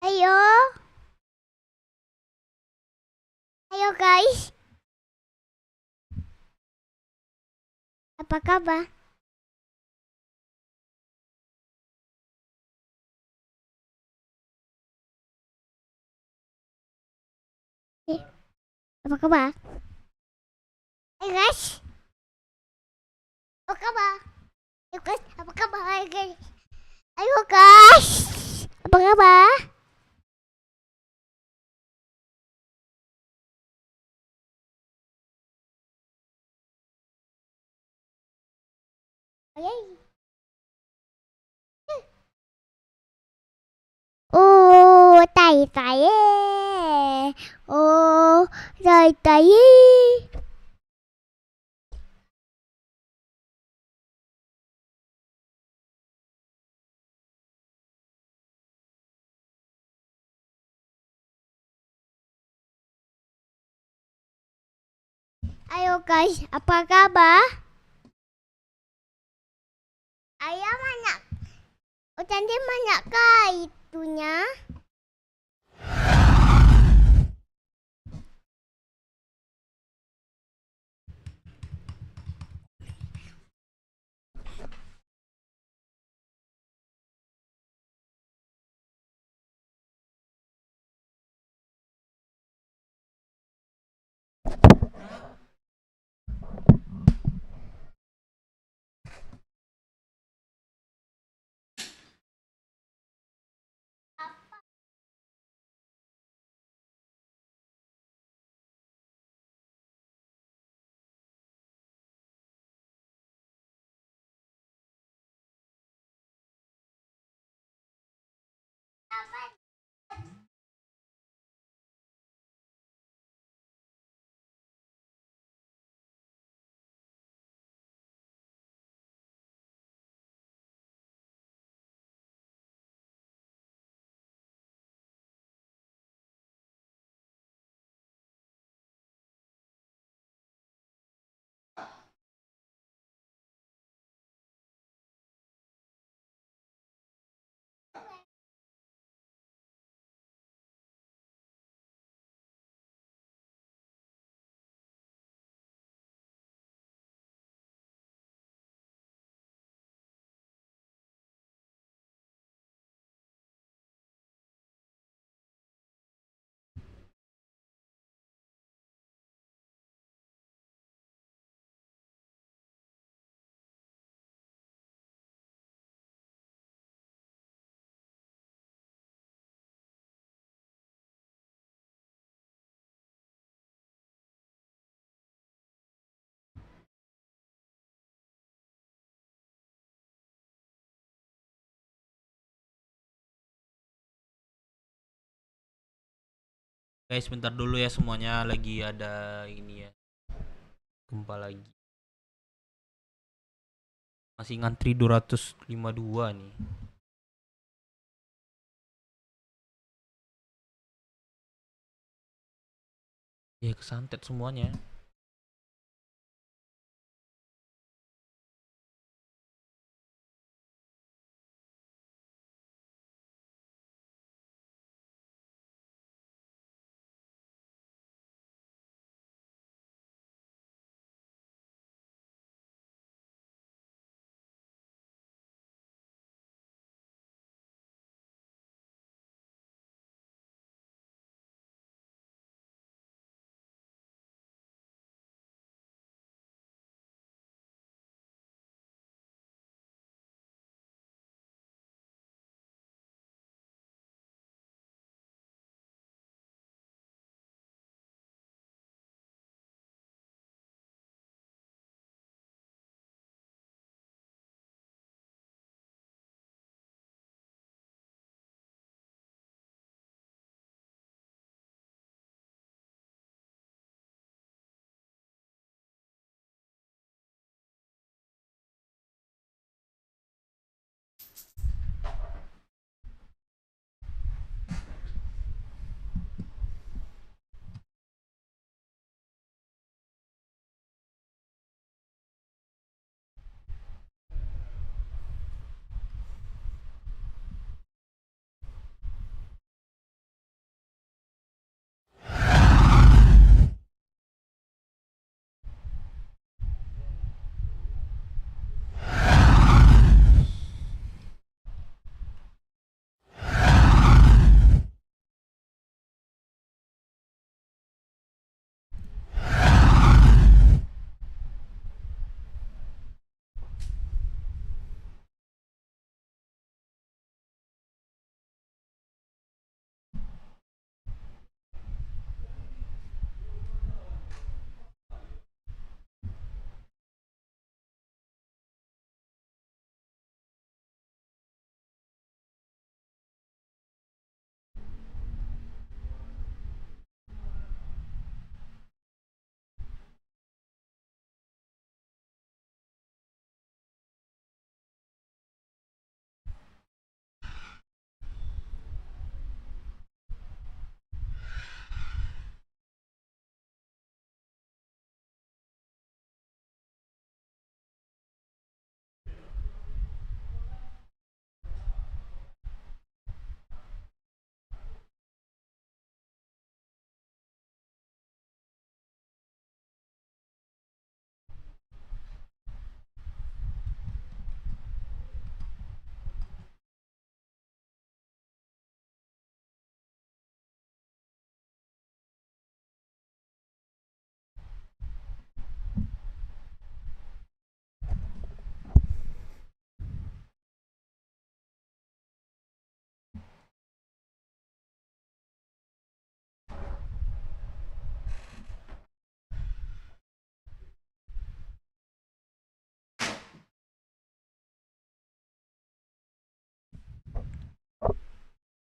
Ayo. Ayo guys. Apa kabar? Apa kabar? Ayo guys. Apa kabar? Ayo guys, apa kabar? Ayo guys. Ayo guys. Apa kabar? Tai tai. Tai tai. Ayo guys, apa kabar? Ayah mana? Oh, cantik mana kah itunya? Guys, bentar dulu ya semuanya, lagi ada ini ya. Gempa lagi. Masih ngantri 252 nih. Ya kesantet semuanya.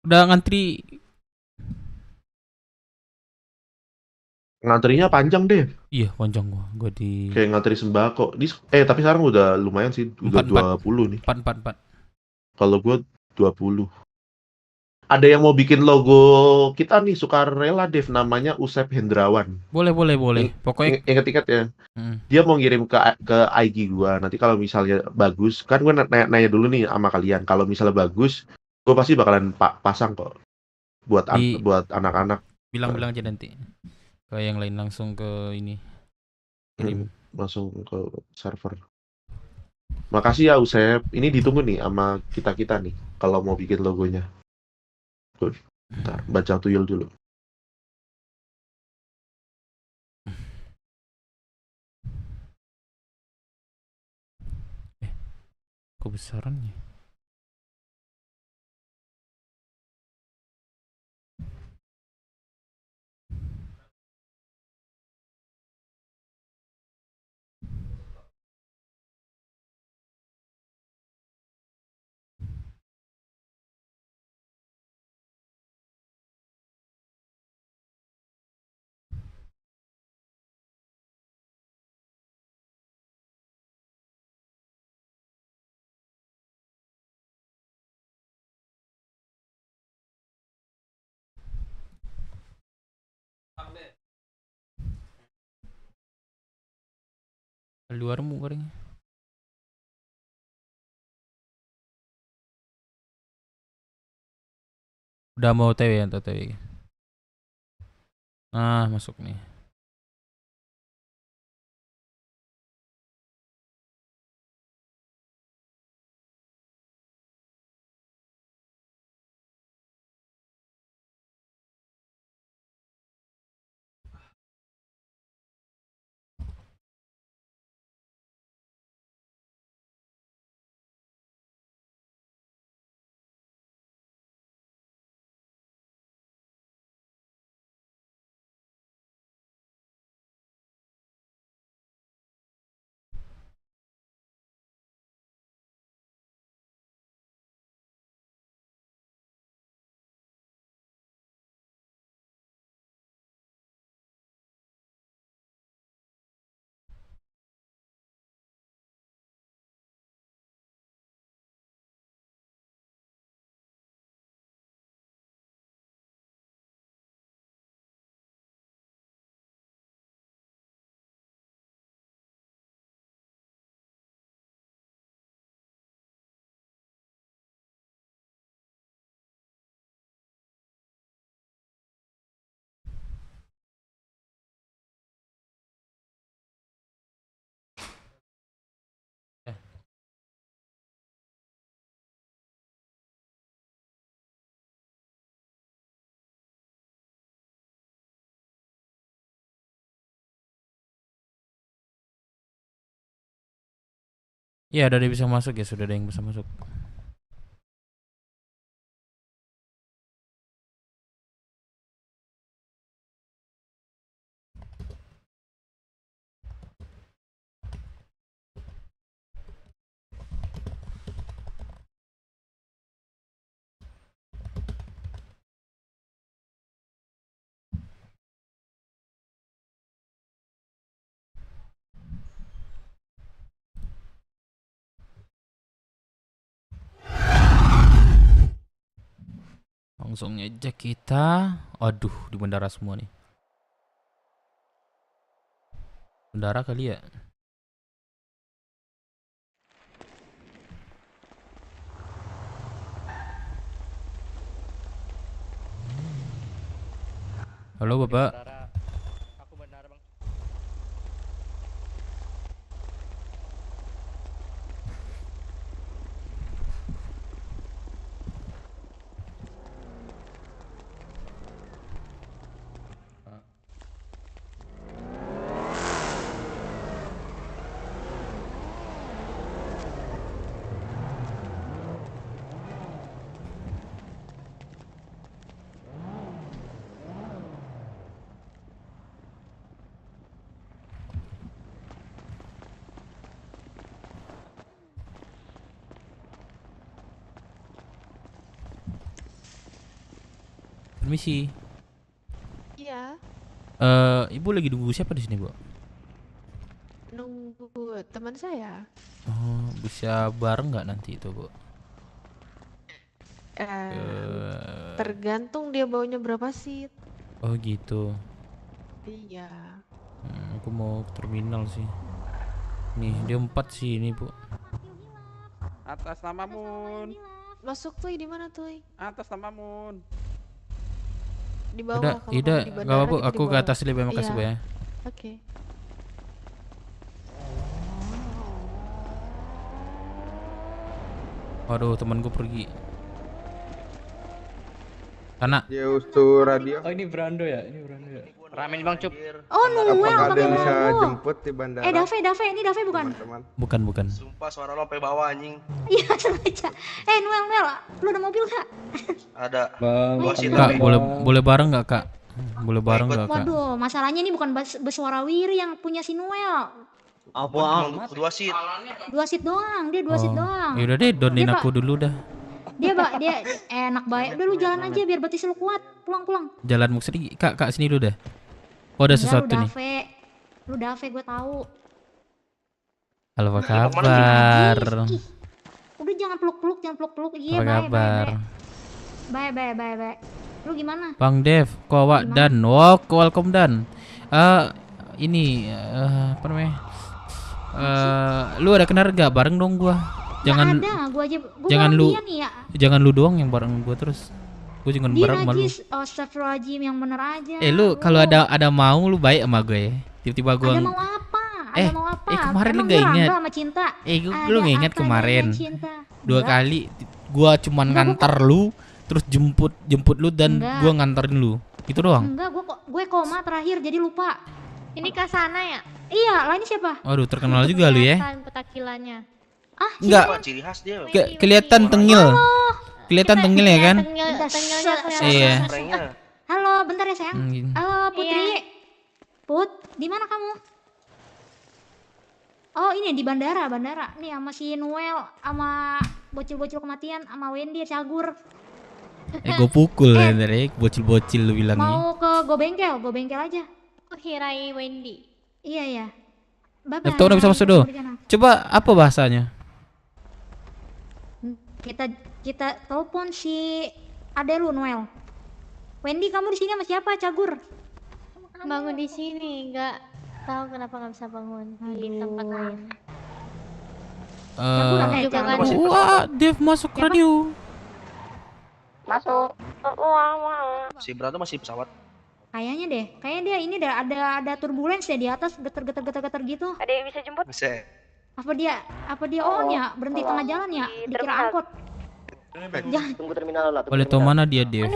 Udah ngantri. Ngantrinya panjang deh. Iya, panjang gua di Kayak ngantri sembako. Tapi sekarang udah lumayan sih, udah 20 nih. 4. Kalau gua 20. Ada yang mau bikin logo kita nih, sukarela Dev, namanya Usep Hendrawan. Boleh. Pokoknya ingat ya. Dia mau ngirim ke IG gua. Nanti kalau misalnya bagus, kan gua nanya dulu nih sama kalian. Kalau misalnya bagus, gua pasti bakalan pasang kok buat buat anak-anak. Bilang aja nanti. Ke yang lain langsung ke ini. Kirim langsung ke server. Makasih ya Usep. Ini ditunggu nih sama kita nih kalau mau bikin logonya. Bentar, baca tuyul dulu. Kebesarannya. Luarmu gorengnya. Udah mau TW atau TW? Masuk nih. Ya, udah bisa masuk ya, sudah ada yang bisa masuk. Langsung aja kita. Aduh, di bandara semua nih. Bandara kali ya. Halo Bapak. Permisi. Iya, Ibu lagi nunggu siapa di sini, Bu? nunggu teman saya. Oh, bisa bareng nggak nanti itu, Bu? Tergantung dia baunya berapa seat. Oh gitu. Iya. Aku mau ke terminal sih. Nih dia 4 sih ini, Bu. Atas nama Mun. Masuk tuh di mana tuh? Atas nama Mun. Di bawah. Udah, kalau tidak, kamu di nggak bandara apa-apa. kita di Aku ke bawah. atas dulu, ya, makasih, Bu, ya. Oke. Waduh, temanku pergi. Sana. Jauh radio. Oh, ini Brando ya? Ini Brando ya? Ramen Bang Cup. Apakah Oh, Noel ada pakai yang bisa Brando. jemput di bandara? Dave, ini Dave bukan? Bukan. Sumpah suara lo sampai bawah anjing. Iya, sengaja. Noel, lu ada mobil gak? Ada. Bang, Kak, boleh bareng nggak, Kak? Boleh bareng nggak, Kak? Waduh, masalahnya ini bukan bersuara Wiri yang punya si Noel. Apa? 2 seat. 2 seat doang, dia 2 seat doang. Yaudah deh, donin Dia, aku Pak. dulu dah. Dia enak baik. Udah lu jalan aja biar betis lu kuat. Pulang. Jalan mau sedikit. Kak, sini dulu dah. Oh, ada sesuatu nih. Lu Dave, gue tahu. Halo, apa kabar? Ih, udah jangan peluk-peluk. Iya, Apa kabar? Bye. Lu gimana? Bang Dev, kowak dan welcome dan. Ini apa namanya? Lu ada kenal gak bareng dong gua? Jangan ada, gua jangan lu dia nih ya. Jangan lu doang yang bareng gua terus. Gua jangan bareng sama lu. Astagfirullahaladzim, yang bener aja. Lu kalau ada mau lu baik sama gue ya. Tiba-tiba gua Ada mau apa? Kemarin lu Emang gak gua ingat? rangga sama cinta? Lu gak ingat kemarin? 2 kali gua cuman nganter lu, terus jemput lu dan Enggak. gua nganterin lu. Itu doang. Enggak, gue koma terakhir jadi lupa. Ini Kasana ya? Iya, lah ini siapa? Waduh, terkenal juga lu ya. Petakilannya. Enggak. Ciri khas dia. Kelihatan tengil. Kelihatan tengil ya kan? Tengilnya Iya. Halo, bentar ya sayang. Gitu. Halo Putri. Iya. Put, di mana kamu? Oh, ini di bandara. Nih sama si Noel, sama bocil-bocil kematian, sama Wendy cagur. Gue pukul ya dari bocil-bocil lu bilangnya. Mau ke go bengkel aja. Aku Hirai Wendy. Iya. Bye. Laptop udah bisa masuk dulu. Coba apa bahasanya? Kita telepon si ade lu Noel. Wendy, kamu di sini sama siapa, cagur? Bangun di sini, nggak tahu kenapa nggak bisa bangun di tempat lain. Wah, Dev masuk radio. Masuk. Si Brando masih pesawat. Kayaknya dia ini ada turbulence ya di atas, geter gitu. Ada yang bisa jemput? Bisa. Apa dia on ya? Berhenti tengah jalan ya? Dikira angkot. Jangan. Tunggu terminal lah. Boleh tahu mana dia, Dev?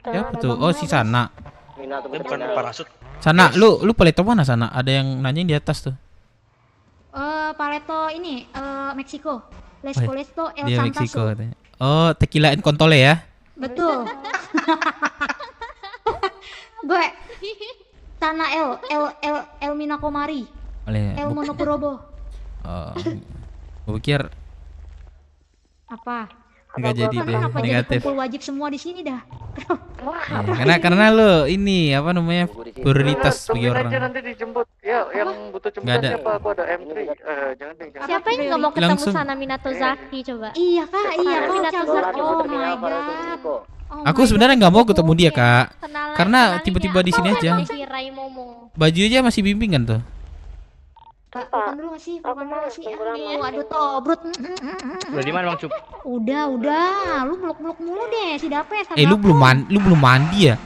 Ya betul. Oh, si Sana. Dia bukan parasut. Sana, lu paleto mana Sana? Ada yang nanyain di atas tuh. Paleto ini Meksiko. Les Colesto El Dia Santazo. Meksiko katanya. Oh, tequila and contole ya? Betul. Gue Tanah El Minakomari. Boleh. El Monokurobo. Oh. Gue pikir Apa? enggak jadi deh, Kenapa jadi negatif. kumpul wajib semua di sini dah? Ya, karena lu ini apa namanya? Prioritas bagi Tungguin orang. aja nanti dijemput. Ya, yang butuh Nggak jemputan ada. siapa? Aku ada M3. Jangan deh. Siapa yang nggak mau ketemu Langsung. Sana Minato Zaki coba? Iya kak, iya kok Minato cagur. Zaki. Oh my god. Aku sebenarnya nggak mau ketemu dia, Kak. Kenalan- Karena kenalin tiba-tiba ya. di sini Aku aja. ada Hirai Momo. Baju aja masih bimbingan tuh. Kak, bukan dulu nggak sih? Aduh tobrut. Udah di mana Bang Cup? Udah. Lu meluk mulu deh si Dapet. Lu belum mandi ya?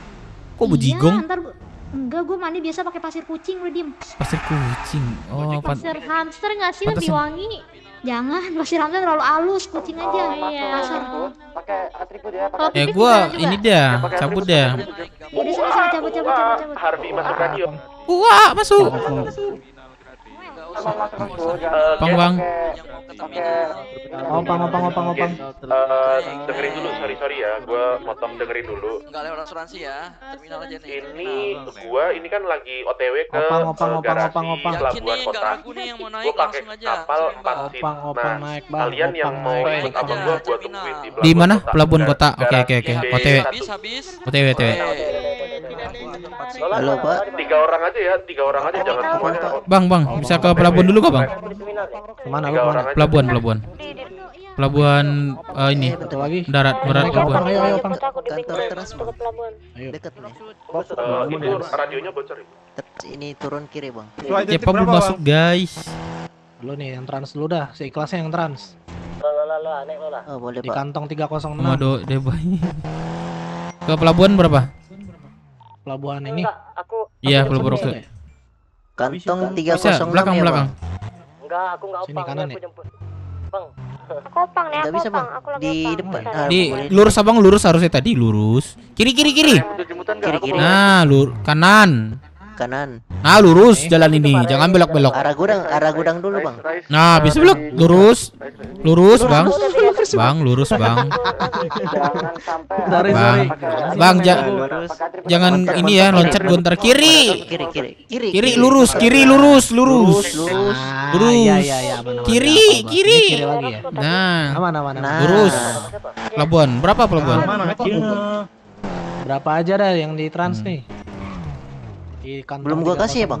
Kok bejigong? Ntar enggak, gue mandi biasa pakai pasir kucing, lu diem. Pasir kucing. Oh, Pasir hamster nggak sih lebih wangi? Jangan, pasir hamster terlalu halus, kucing aja. Iya. Kasar. Pakai atribut ya. Kalau Ya pipis gua gimana juga? ini dah, cabut dah. Udah sana cabut. Harvey masuk radio. Wah, masuk. Bang, bang. Opang. Dengerin dulu, sorry ya, gua motong dengerin dulu. Enggak lewat asuransi ya, terminal aja nih. Ini kan lagi OTW ke garasi pelabuhan kota. Gua pakai kapal 4 seat. Nah, kalian yang mau ikut sama gua tungguin Di mana? Pelabuhan kota. Oke. OTW. Habis. OTW. Halo Pak. 3 orang aja jangan semuanya. Bang, bisa ke pelabuhan dulu kah, Bang? Kemana lu? Pelabuhan. Pelabuhan ini. Darat pelabuhan. Ayo, Bang. Kantor teras Bang. Ayo. Deket nih. Itu radionya bocor. Ini turun kiri Bang. Cepat belum masuk, guys. Lu nih yang trans dulu dah, seikhlasnya yang trans. Oh, boleh Di Pak. kantong 306. Waduh, Debay. Ke pelabuhan berapa? Pelabuhan ini. Iya, pelabuhan Roxy. Kantong 306 Bisa, belakang. Enggak, aku enggak Sini kanan ya. Bang. Aku opang nih, Nggak aku bisa opang. Bang. Aku lagi Di opang. depan. Di lurus abang, lurus harusnya tadi lurus. Kiri. Kiri. Nah, kanan. Kanan. Nah, lurus jalan ini, jangan belok-belok. Arah gudang dulu Bang. Nah, bisa belok, lurus, bang. Bang, lurus bang. Bang, jangan ini ya, loncat gontar kiri. Kiri lurus. Kiri. Nah, lurus. Pelabuhan, berapa pelabuhan? Berapa aja dah yang di trans nih? Di kantong Belum gua kasih ya, Bang?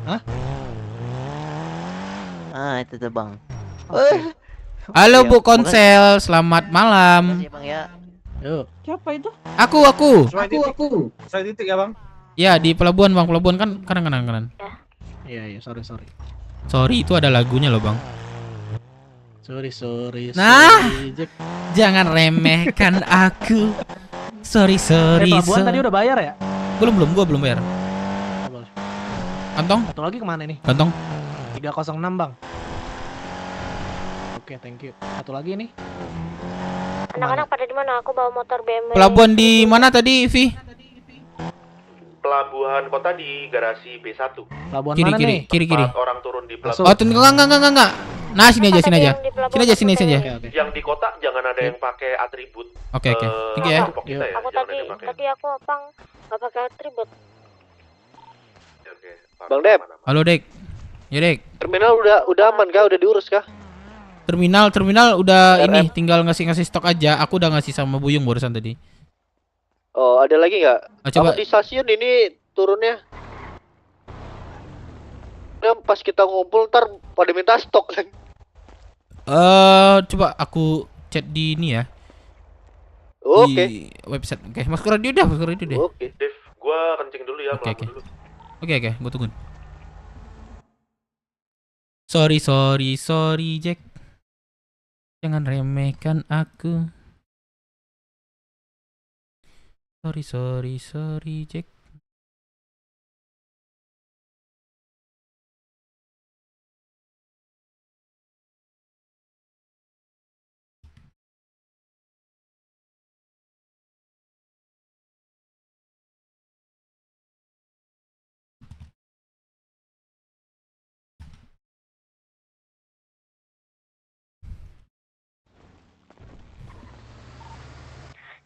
306. Hah? Itu tuh Bang. Halo Bu Konsel, selamat malam. Makasih Bang ya. Yuk. Siapa itu? Aku. Saya titik ya, Bang. Ya, di pelabuhan Bang, pelabuhan kan kanan. Iya, sorry. Sorry, itu ada lagunya loh Bang. Sorry. Nah, Jack. jangan remehkan aku. Sorry. Pelabuhan tadi udah bayar ya? Gua belum bayar. Kantong? Satu lagi kemana nih? Kantong. 306 Bang. Oke, thank you. Satu lagi nih. Anak-anak pada di mana? Aku bawa motor BMW. Pelabuhan di mana tadi, Vi? Pelabuhan kota di garasi B1. Pelabuhan mana nih? Kiri. Orang turun di pelabuhan. Oh, enggak. Nah, sini aja. Sini aja. Yang di kota jangan ada yang pakai atribut. Oke. Thank you ya. Aku tadi aku opang nggak pakai atribut. Bang Dep. Halo, Dek. Ya, Dek. Terminal udah aman kah? Udah diurus kah? Terminal udah ini, tinggal ngasih stok aja. Aku udah ngasih sama Buyung barusan tadi. Oh, ada lagi nggak? Coba. Apa di stasiun ini turunnya? Nah, pas kita ngumpul ntar pada minta stok kan? Coba aku chat di ini ya. Oke. Di website. Oke, masuk radio deh. Oke, Dev, gua kencing dulu ya. Oke. Gua tungguin. Sorry, Jack. Jangan remehkan aku. Sorry, Jack.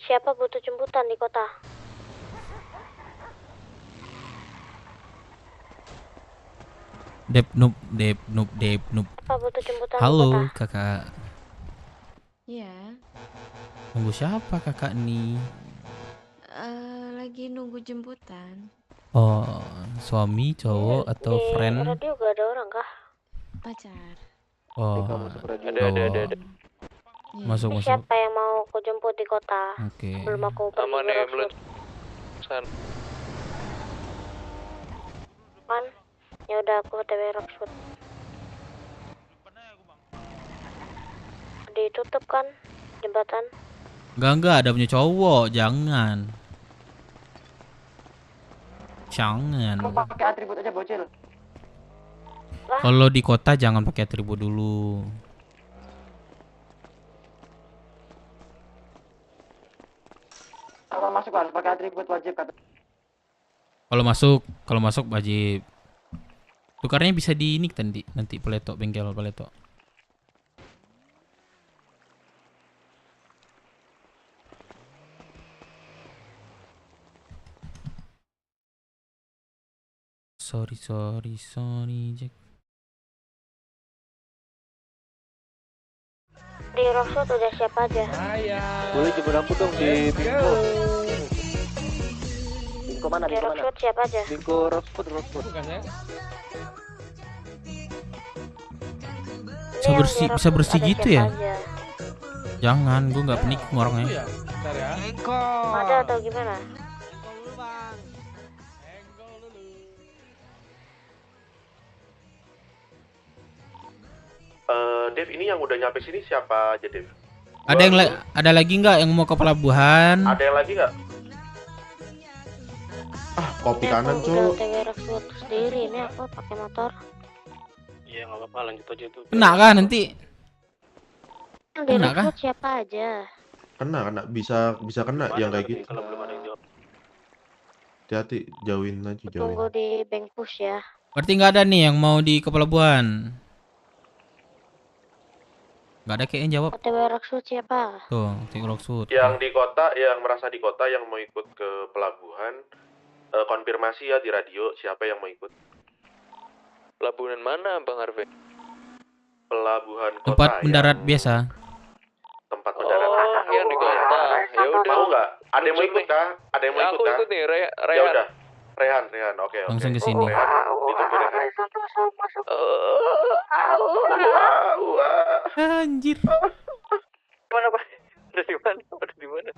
Siapa butuh jemputan di kota? Dep noob. Siapa butuh jemputan Halo, di kota? Kakak. Iya. Nunggu siapa Kakak nih? Lagi nunggu jemputan. Oh, suami, cowok atau Di friend? radio gak ada orang kah? Pacar. Oh, Ada. Masuk. Siapa yang mau aku jemput di kota? Oke. Belum aku pergi Aman ke ya, Roxwood. Kan? Ya udah aku OTW Roxwood. Ditutup kan jembatan? Enggak, ada punya cowok, jangan. Kamu pakai atribut aja bocil. Kalau di kota jangan pakai atribut dulu. Kalau masuk harus pakai atribut wajib kata. Kalau masuk wajib. Tukarnya bisa di ini nanti peletok, bengkel peletok. Sorry Jack. Di Rockshot udah siap aja. Boleh jemput aku dong di Bingko. Bingko mana? Di Rockshot siap aja. Bingko Rockfoot. Bisa bersih gitu ya? Jangan, gue nggak penikung orangnya. Ada atau gimana? Dev, ini yang udah nyampe sini siapa aja, Dev? Ada lagi nggak yang mau ke pelabuhan? Ada yang lagi nggak? Kopi kanan, Cuk. Udah TW Rockshot sendiri, ini aku pakai motor. Iya, nggak apa-apa, lanjut aja tuh. Kena kan nanti? Di Rockshot siapa aja? Kena, bisa kena yang kayak gitu. Kalau belum ada yang jawab. Hati-hati, jauhin aja. Tunggu di bank push ya. Berarti nggak ada nih yang mau di ke pelabuhan? Nggak ada kayak yang jawab. TW Rockshot siapa? Tuh, TW Rockshot. Yang di kota, yang merasa di kota, yang mau ikut ke pelabuhan, konfirmasi ya di radio siapa yang mau ikut. Pelabuhan mana, Bang Harvey? Pelabuhan kota. Tempat mendarat biasa. Tempat mendarat. Oh, yang di kota. Ya udah. Mau nggak? Ada yang mau ikut kah? Ada yang mau ikut kah? Aku ikut nih, Rehan. Ya udah. Rehan. Oke. Langsung ke sini. Rehan, ditunggu Rehan. Anjir. Mana Pak? Ada di mana?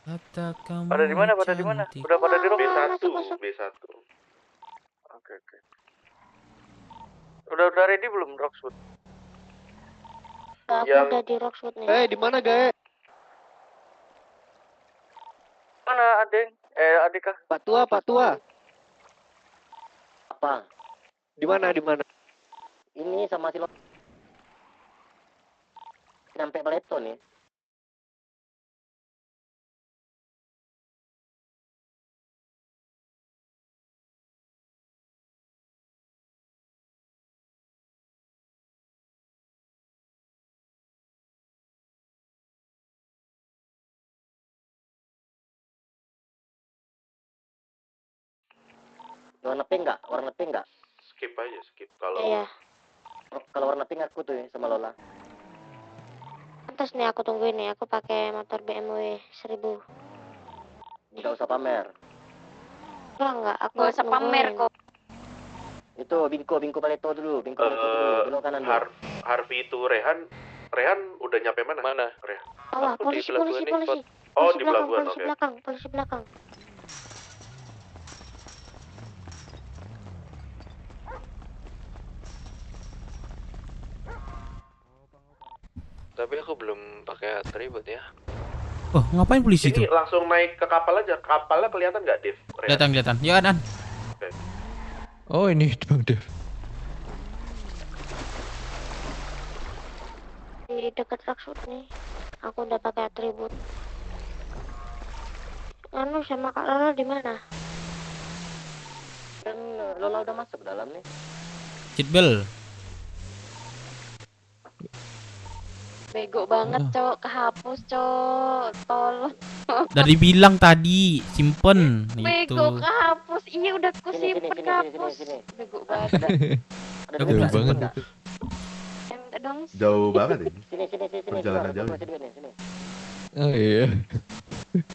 Kata kamu. Pada di mana? Udah pada di B1. Oke. Udah ready belum Rockshot? Aku udah di Rockshot nih. Di mana, Gae? Mana, Adeng? Adika? Pak Tua. Apa? Di mana? Ini sama si sampai peleton nih. Warna pink nggak? Skip aja. Kalau Iya. Kalau warna pink aku tuh sama Lola. Pantas nih aku tungguin nih, aku pakai motor BMW 1000. Nggak usah pamer. Enggak, aku Nggak usah pamer kok. Itu Bingko paleto dulu, belok kanan dulu. Harvey itu Rehan udah nyampe mana? Rehan. Alah, polisi. Oh, di pelabuhan, polisi oke. Polisi belakang. Tapi aku belum pakai atribut ya. Oh, ngapain polisi itu? Ini langsung naik ke kapal aja. Kapalnya kelihatan nggak, Dev? Kelihatan. Ya, Dan. Okay. Oh, ini Bang Dev. Di dekat Rockshot nih. Aku udah pakai atribut. Anu sama Kak Lola di mana? Kan Lola udah masuk dalam nih. Citbel. Bego banget, Cok. Kehapus, Cok. Tolong. Dari bilang tadi, simpen itu. Bego kehapus. Iya udah ku simpen kehapus. Bego banget. Jauh banget itu. Dong. Jauh banget ini. Sini. Perjalanan jauh. Sini. Oh iya.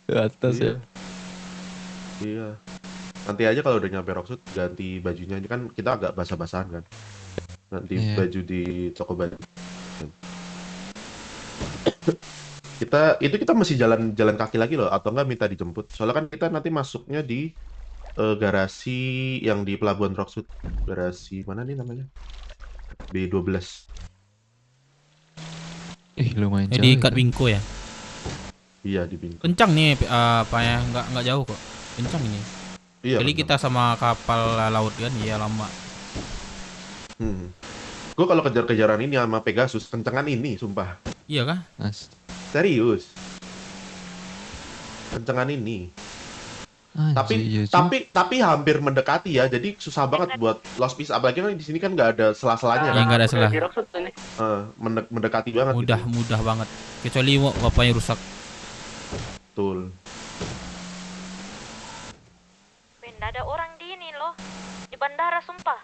Atas ya. Iya. Nanti aja kalau udah nyampe Rockshot ganti bajunya. Ini kan kita agak basah-basahan kan. Nanti baju di toko baju. kita masih jalan kaki lagi loh, atau enggak minta dijemput. Soalnya kan kita nanti masuknya di garasi yang di pelabuhan Rockshot. Garasi mana nih namanya? B12. Lumayan jauh. Di ikat Bingko ya? Iya, di Bingko. Kencang nih apa ya, nggak jauh kok. Kencang ini. Iya. Jadi kita sama kapal laut kan, iya lama. Gue kalau kejar-kejaran ini sama Pegasus, kencengan ini, sumpah. Iya kah? Serius. Kencengan ini. Tapi hampir mendekati ya. Jadi susah banget buat lost piece. Apalagi kan di sini kan nggak ada sela-selanya. Ya nggak ada selah. Mendekati banget. Mudah banget. Kecuali bapaknya rusak. Betul. Benda ada orang di ini loh. Di bandara sumpah.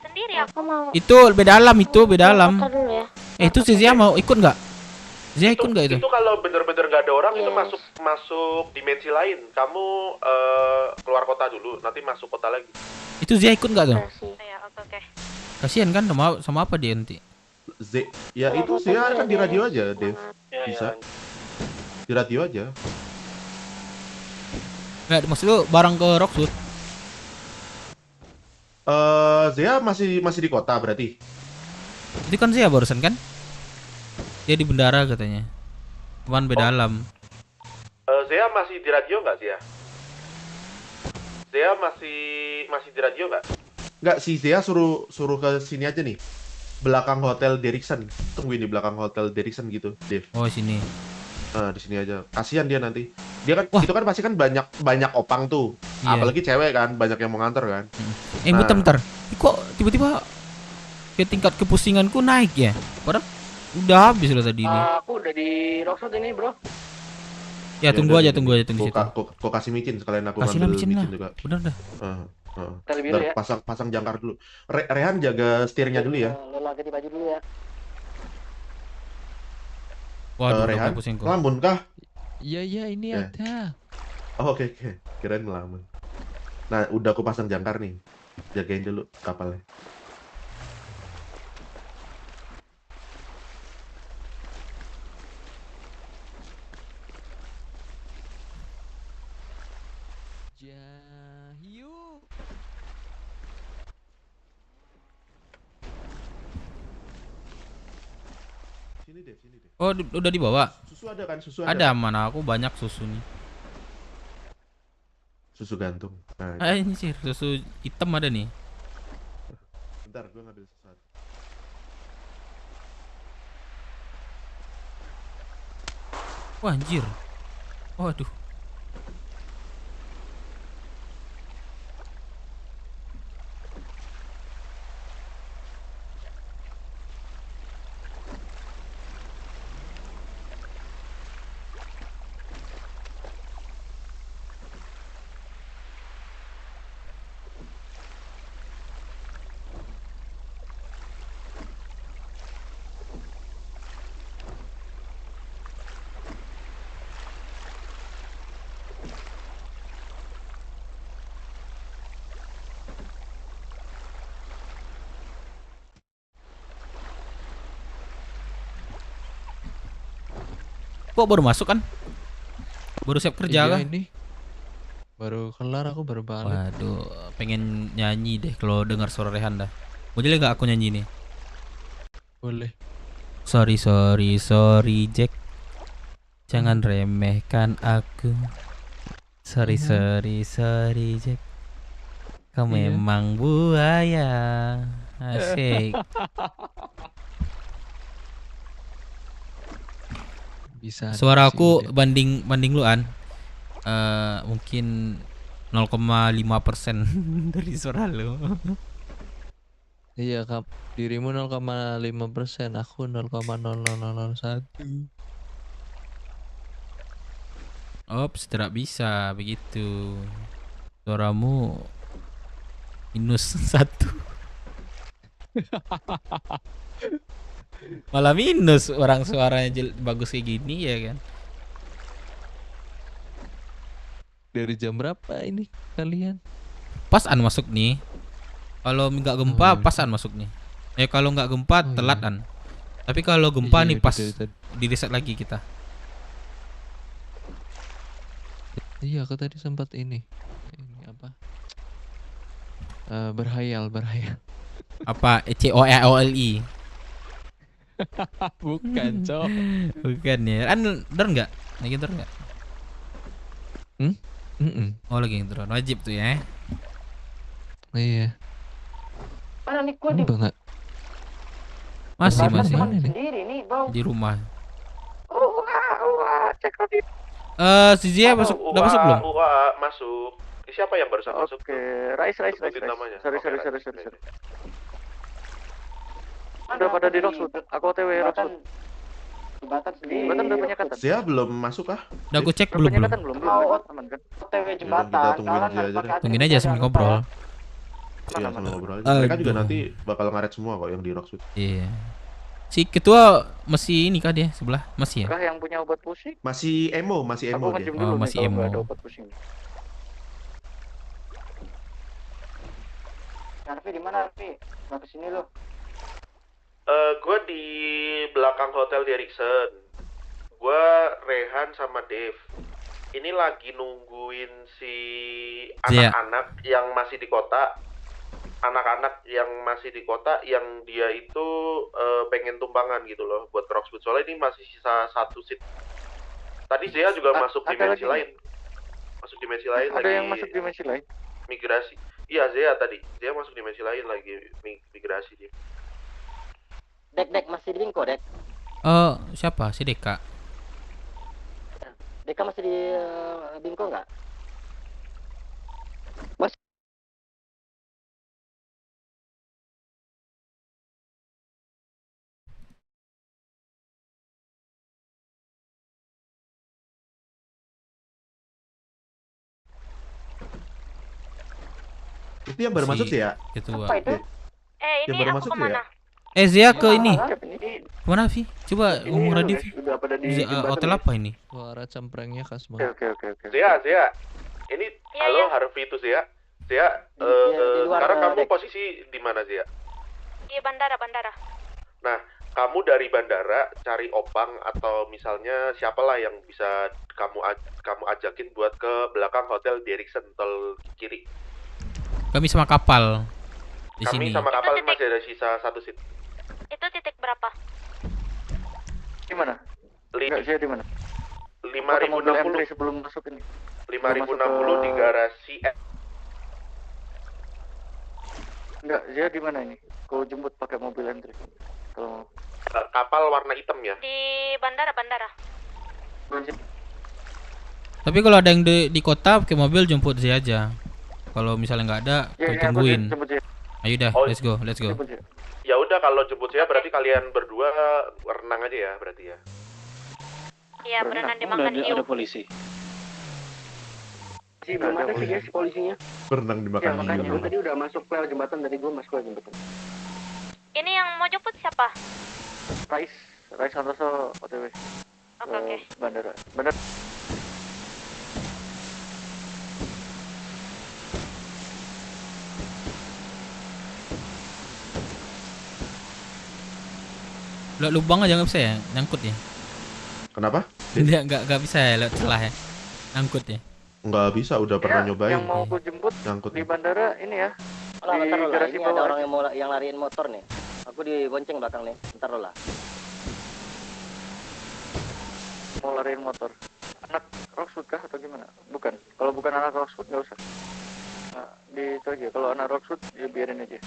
Sendiri aku mau. Itu beda alam itu, beda alam. Ya. Itu si Zia mau ikut nggak? Zia ikut nggak itu? Itu kalau bener-bener nggak ada orang itu masuk dimensi lain. Kamu keluar kota dulu, nanti masuk kota lagi. Itu Zia ikut nggak tuh? Ya, oke. Kasian kan sama apa dia nanti? Ya itu Zia kan di radio aja, Dev. Bisa. Di radio aja. Nggak, maksud lu bareng ke Rockwood? Zia masih di kota berarti. Itu kan Zia barusan kan? Dia di bendara katanya. Cuman beda alam. Zia masih di radio nggak Zia? Zia masih di radio nggak? Nggak, si Zia suruh ke sini aja nih. Belakang Hotel Derrickson. Tungguin di belakang Hotel Derrickson gitu, Dev. Oh, sini. Di sini aja. Kasihan dia nanti. Dia kan itu kan pasti kan banyak opang tuh. Iya. Apalagi cewek kan, banyak yang mau nganter kan. Bentar. Kok tiba-tiba ke tingkat kepusinganku naik ya? Padahal udah habis loh tadi ini. Aku udah di Rockwood ini, Bro. Ya tunggu aja situ. Kok kasih micin sekalian aku kasih ngambil micin lah. juga. Bener dah. Ya. Pasang jangkar dulu. Rehan jaga setirnya dulu ya. Lo ganti baju dulu ya. Waduh, Rehan, pusing kok. ngelamun kah? Iya ini ada. Oh, oke. Kirain ngelamun. Nah, udah aku pasang jangkar nih. Jagain dulu kapalnya. Sini deh. Oh, udah dibawa? Susu ada kan? Ada, mana aku banyak susu nih. Susu gantung. Nah, Anjir, susu hitam ada nih. bentar, gue ngambil sesuatu. Wah, anjir. Waduh. Kok baru masuk kan? Baru siap kerja kan? Ini baru kelar, aku baru balik. Waduh, pengen nyanyi deh kalau dengar suara Rehan dah. Boleh nggak aku nyanyi nih? Boleh. Sorry Jack, jangan remehkan aku. Sorry Jack, kau memang buaya. Asik. Bisa. Suara aku banding lu An, mungkin 0,5% dari suara lu. Iya kap, dirimu 0,5%, aku 0,0001. Ops, tidak bisa begitu. Suaramu -1. Malah minus, orang suaranya bagus kayak gini ya kan. Dari jam berapa ini kalian? Pas-an masuk nih. Kalau nggak gempa pas-an masuk nih. Kalau nggak gempa telat an. Tapi kalau gempa nih pas di reset lagi kita. Iya, aku tadi sempat ini apa? Berhayal. Apa COEOLI? Bukan, Cok. Bukan ya. Drone nggak? Lagi drone nggak? Oh, lagi drone. Wajib tuh ya. Iya. Mana nih gua di enggak. Masih sendiri nih, Bang. di rumah. Cek lagi. Si Zia masuk, udah masuk belum? Masuk. Siapa yang barusan masuk? Oke, Rais. Sebutin namanya. Sorry. Oke, Udah pada di Rockwood. Aku OTW Rockwood. Jembatan udah penyekatan. Zia belum masuk kah? Udah aku cek belum. Belum. Aman kan? OTW Kita tungguin Zia aja deh. Tungguin aja sambil ngobrol. Iya, sambil ngobrol aja. Mereka juga nanti bakal ngaret semua kok yang di Rockwood. Iya. Si ketua masih ini kah dia sebelah? Masih ya? Kah yang punya obat pusing? Masih emo dia. Oh, masih emo. Ada obat pusing. Arfi di mana Arfi? Mau kesini lo? Gue di belakang hotel di Erikson. Gue Rehan sama Dave. Ini lagi nungguin si anak-anak yang masih di kota. Anak-anak yang masih di kota yang dia itu pengen tumpangan gitu loh buat Rockwood. Soalnya ini masih sisa 1 seat. Tadi Zia juga masuk dimensi lain. Masuk dimensi lain ada lagi. Yang masuk dimensi lain? Migrasi. Iya Zia tadi. Zia masuk dimensi lain lagi migrasi dia. Dek masih di Bingko, Dek. Siapa? Si Deka. Deka masih di Bingko nggak? Mas. Itu yang baru masuk sih ya? Ketua. Apa itu? Ini baru aku masuk kemana? ya? Zia ke ini. Mana Vi? Coba ngomong radio Vi. Udah pada di Hotel apa ini? Suara cemprengnya khas Oke. Zia. Ini halo Harvey itu Zia. Zia, sekarang kamu posisi di mana Zia? Di bandara. Nah, kamu dari bandara cari Opang atau misalnya siapalah yang bisa kamu ajakin buat ke belakang hotel di Erikson tol kiri. Kami sama kapal di sini. Kami sama kapal masih ada sisa 1 seat. Itu titik berapa? Di mana? Enggak, saya di mana? 5060 sebelum masuk ini. 5060 di garasi Enggak, Zia di mana ini? Kau jemput pakai mobil entry. Kalau kapal warna hitam ya? Di bandara. Tapi kalau ada yang di kota pakai mobil jemput Zia aja. Kalau misalnya nggak ada, tungguin. Ayo dah, let's go. Ya udah kalau jemput saya berarti kalian berdua renang aja ya berarti ya. Iya, berenang dimakan hiu. Ada polisi. Si belum ada sih guys polisinya. Berenang dimakan hiu. Tadi udah masuk lewat jembatan dari gua masuk lewat jembatan. Ini yang mau jemput siapa? Rais Santoso OTW. Oke. Bandara. Lubang aja nggak bisa ya, nyangkut ya. Kenapa? Dia nggak bisa ya lewat celah ya, nyangkut ya. Nggak bisa, udah pernah nyobain. Yang mau aku jemput nyangkut di bandara ini ya. Bentar lo lah, ini ada orang yang lariin motor nih. Aku dibonceng belakang nih, bentar lo lah. Mau lariin motor. Anak Rockwood kah atau gimana? Bukan. Kalau bukan anak Rockwood nggak usah. Nah, di itu aja. Kalau anak Rockwood ya biarin aja.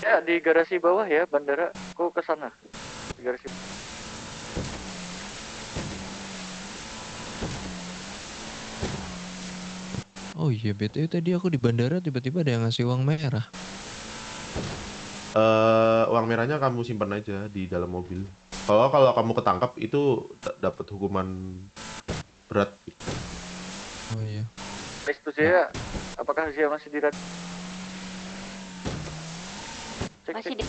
Ya di garasi bawah ya bandara. Kau ke sana. Di garasi. Oh iya, BTW tadi aku di bandara tiba-tiba ada yang ngasih uang merah. Uang merahnya kamu simpan aja di dalam mobil. Kalau kamu ketangkap itu dapat hukuman berat. Oh iya. Itu Zia, apakah Zia masih di Masih di.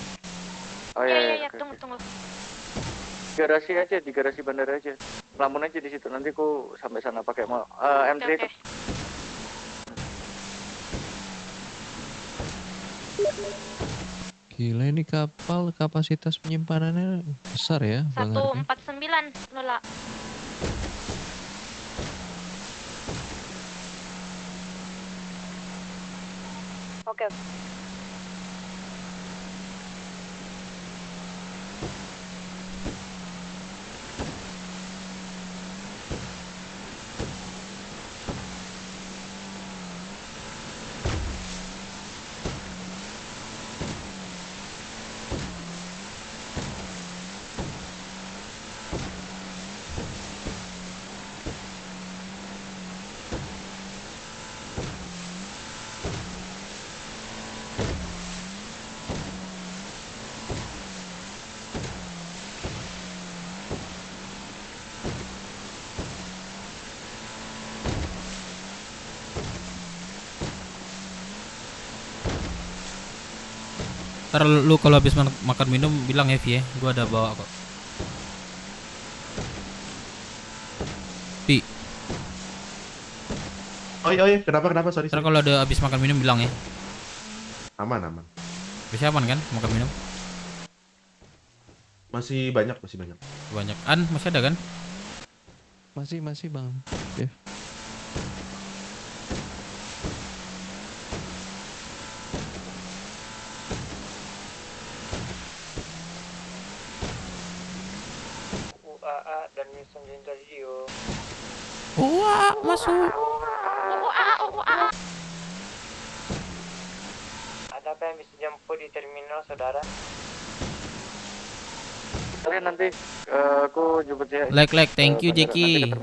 Oh Iya, tunggu. Garasi aja, di garasi bandara aja. Lamun aja di situ. Nanti ku sampai sana pakai M3. Oke. Gila, ini kapal kapasitas penyimpanannya besar ya, Bang Arfi. 149 Lola. Oke. Ntar lu kalau habis makan minum bilang ya Vi ya, gua ada bawa kok. Vi. Oh iya, kenapa sorry. Ntar kalau ada habis makan minum bilang ya. Aman. Bisa aman kan makan minum? Masih banyak. Banyak. Masih ada kan? Masih Bang. Dev. UAA dan Wilson Interview. Wah, masuk. Ada apa yang bisa jemput di terminal, saudara? Kalian nanti aku jemput ya. Like, thank you Jeki.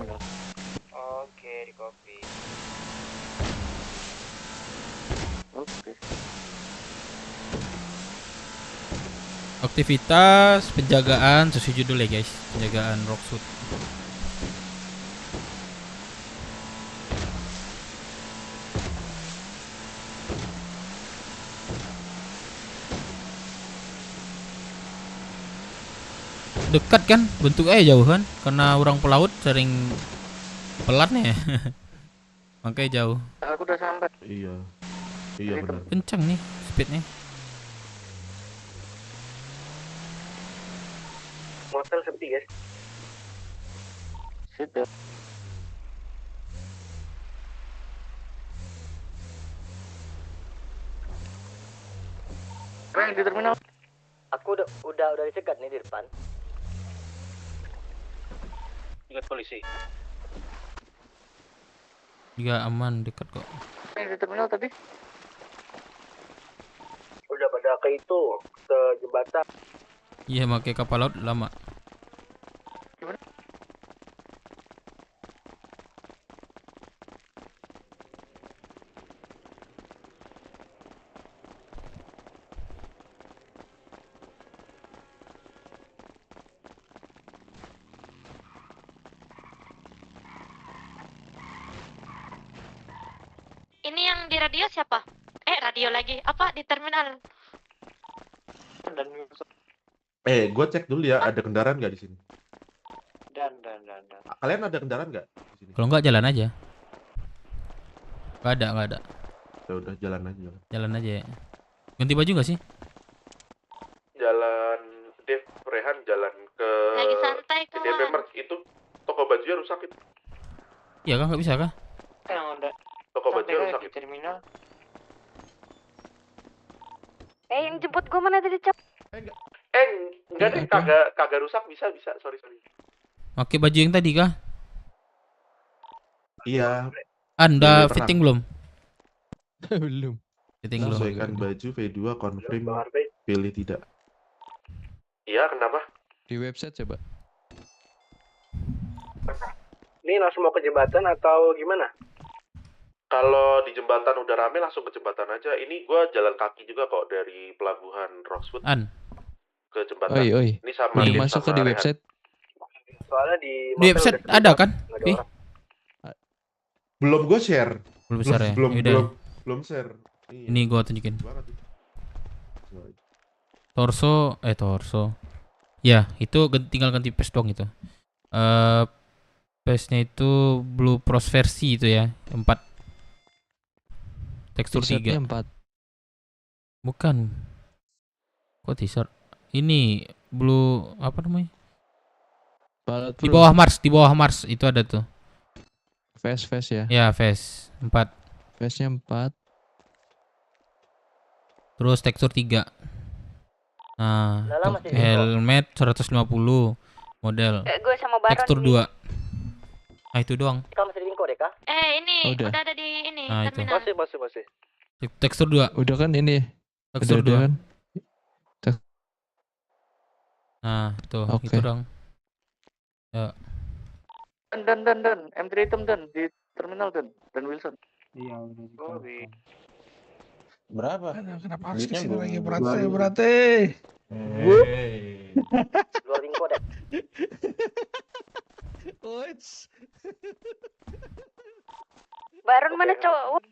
Oke, di copy. Oke. Aktivitas penjagaan sesuai judul ya guys, penjagaan Rockwood. Dekat kan, bentuknya jauh kan, karena orang pelaut sering pelatnya. Makanya jauh. Aku udah sampai. Iya benar. Kencang nih speednya. Motel sepi guys. Sip ya. Di terminal. Aku udah dicegat nih di depan. Ingat polisi. Juga aman, dekat kok. Di terminal tadi. Udah pada ke itu, ke jembatan. Iya, pakai kapal laut lama. Ini yang di radio siapa? Radio lagi. Apa di terminal? Dan Gue cek dulu ya, ada kendaraan nggak di sini? dan. Kalian ada kendaraan nggak di sini? Kalau nggak jalan aja. Nggak ada. Ya udah jalan aja. Jalan aja ya. Ganti baju nggak sih? Jalan Dev Rehan jalan ke Lagi santai DP Merch itu toko bajunya rusak itu. Iya kan, nggak bisa kah? Yang udah. Toko bajunya rusak di terminal. Yang jemput gua mana tadi, Cok? Enggak deh, kagak rusak, bisa, sorry. Oke, baju yang tadi kah? Iya. Anda Belum fitting belum? Belum. Fitting belum. Sesuaikan baju V2 confirm pilih tidak. Iya, kenapa? Di website coba. Ini langsung mau ke jembatan atau gimana? Kalau di jembatan udah rame langsung ke jembatan aja. Ini gua jalan kaki juga kok dari pelabuhan Rosewood ke jembatan. Oi. Ini sama Belum Dev masuk ke sama di Rehan. website. Soalnya di website ada kan? Belum gue share. Belum share ya? Belum share. Ini gue tunjukin. Torso. Ya, itu tinggal ganti page doang itu. Page-nya itu Blue Pros versi itu ya, 4. Tekstur 3. 4. Bukan. Kok t-shirt? Ini blue apa namanya? Di bawah Mars itu ada tuh. Face ya. Ya, face 4. Face-nya 4. Terus tekstur 3. Nah, helmet 150 model. Gue sama Baron. Tekstur 2. Nah, itu doang. Kamu masih di Binko deh, Kak? Ini Udah. udah ada di ini Nah, itu. terminal. Masih. Tekstur 2. Udah kan ini. Tekstur Udah 2. kan? Nah, tuh, Oke. itu dong. Ya. Dan M3 hitam dan di terminal dan Wilson. Iya udah. Berapa? Kenapa harus kesini lagi berarti? Luar Binko deh. Baron mana cowok?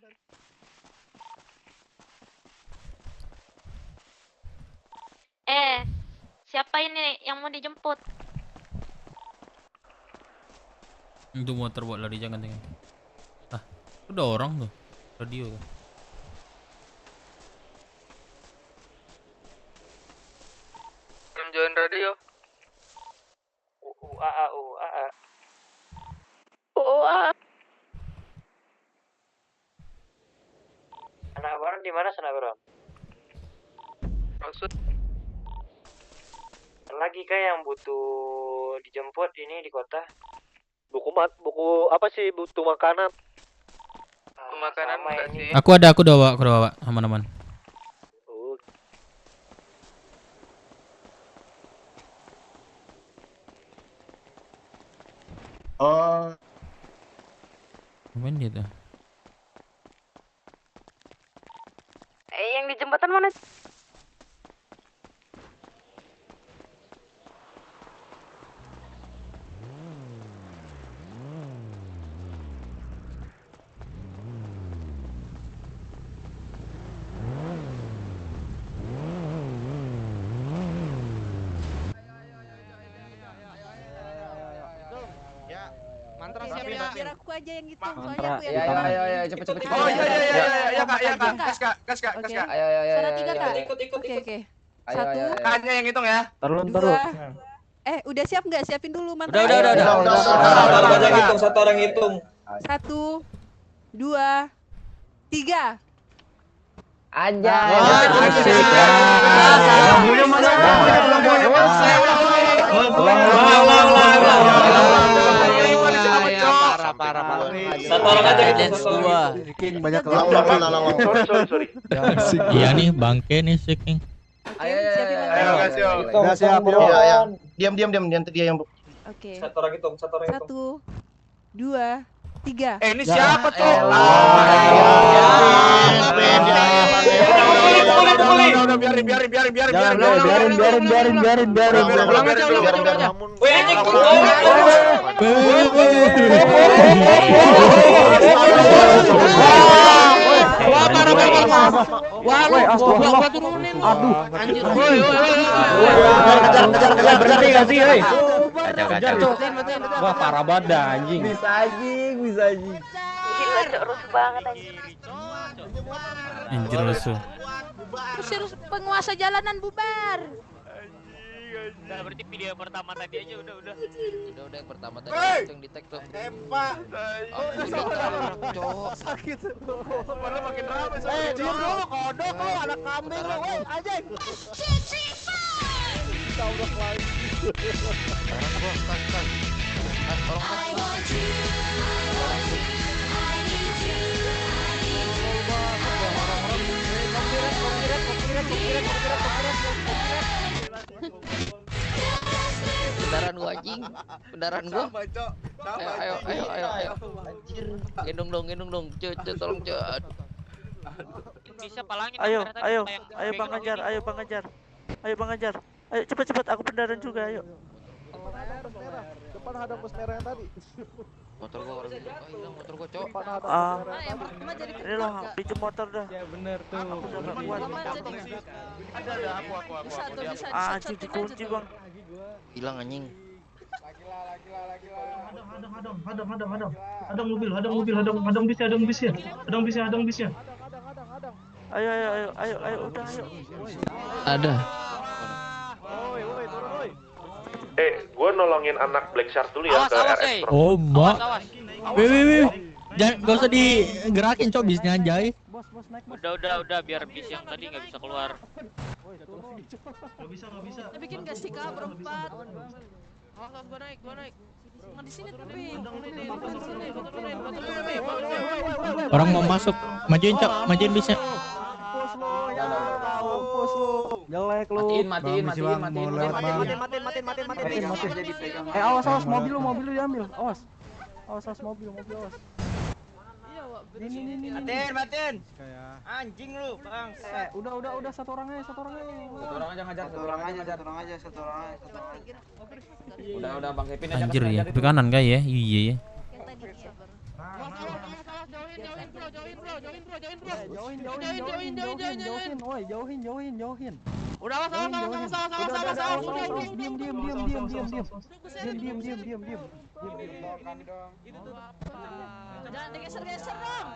Siapa ini yang mau dijemput? Itu motor buat lari, jangan. Ah, udah orang tuh. Radio tuh. Join radio. Anak baron di mana sana baron? Maksud Lagi kah yang butuh dijemput ini di kota? buku apa sih, butuh makanan? Makanan enggak sih? Aku udah bawa, aman-aman. Oh, Ngapain dia tuh? Yang di jembatan mana? Mantra Biar aku aja yang gitu. Mantra. Soalnya aku yang Ayo, cepet. Oh iya Kak, Gas Kak. Ayo. Suara 3 Kak. Oke. 1. Kakaknya yang hitung ya. Taruh. Udah siap nggak? Siapin dulu mantra. Udah. Satu orang hitung. 1, 2, 3. Aja. Parah. Satu orang aja gitu. Banyak sorry. Iya nih bangke nih si King. Ayo, siap. Diam nanti dia yang. Oke. Satu orang hitung. 1, 2, 3. Ini siapa tuh? Udah biarin. Wah, turunin. Aduh, anjir. Berhenti enggak sih, hei? Kacau. Wah, parah banget dah anjing. Bisa anjing. Gila, Cok, rusuh banget anjing. Anjir rusuh. Terus penguasa jalanan bubar. Udah berarti video pertama tadi aja udah. Udah yang pertama tadi yang di tag tuh. Tembak. Sakit. Padahal makin rame. Diam dulu, kodok lu, anak kambing lu, woi, anjing. Kita udah lagi. Kendaraan gua anjing. Kendaraan gua. Ayo. Anjir. Gendong dong. Cut, tolong cut. Bisa palangin. Ayo Bang Anjar. Ayo cepet aku pendaran juga, ayo. Depan ada bus merah yang tadi. Motor gua orang hilang motor gua, Cok. Ini loh, pinjam motor dah. Ya bener tuh. Aku udah gak kuat. Ada aku. Anjing dikunci, Bang. Hilang anjing. Hadang mobil, hadang bis ya. Ayo, udah ayo. Ada. Gue nolongin anak Black Shark dulu ya ke RS Pro. Oh, Mbak. Wih. Jangan, gak usah digerakin, Cok, bisnya anjay. Udah biar bis yang tadi nggak bisa keluar. Gak bisa. Bikin gak sih Kak berempat? Gua naik. Di sini tapi. Orang mau masuk. Majuin, Cok, majuin bisnya. Jelek lu. Matiin. Awas mobil lu diambil. Awas mobil. Ini. Matiin. Anjing lu, Bang. Udah satu orang aja. Satu orang aja. Udah Bang Kevin aja. Anjir ya, ke kanan kah ya? Iya ya. Jauhin. Udah salah. Diam. Jangan digeser-geser dong.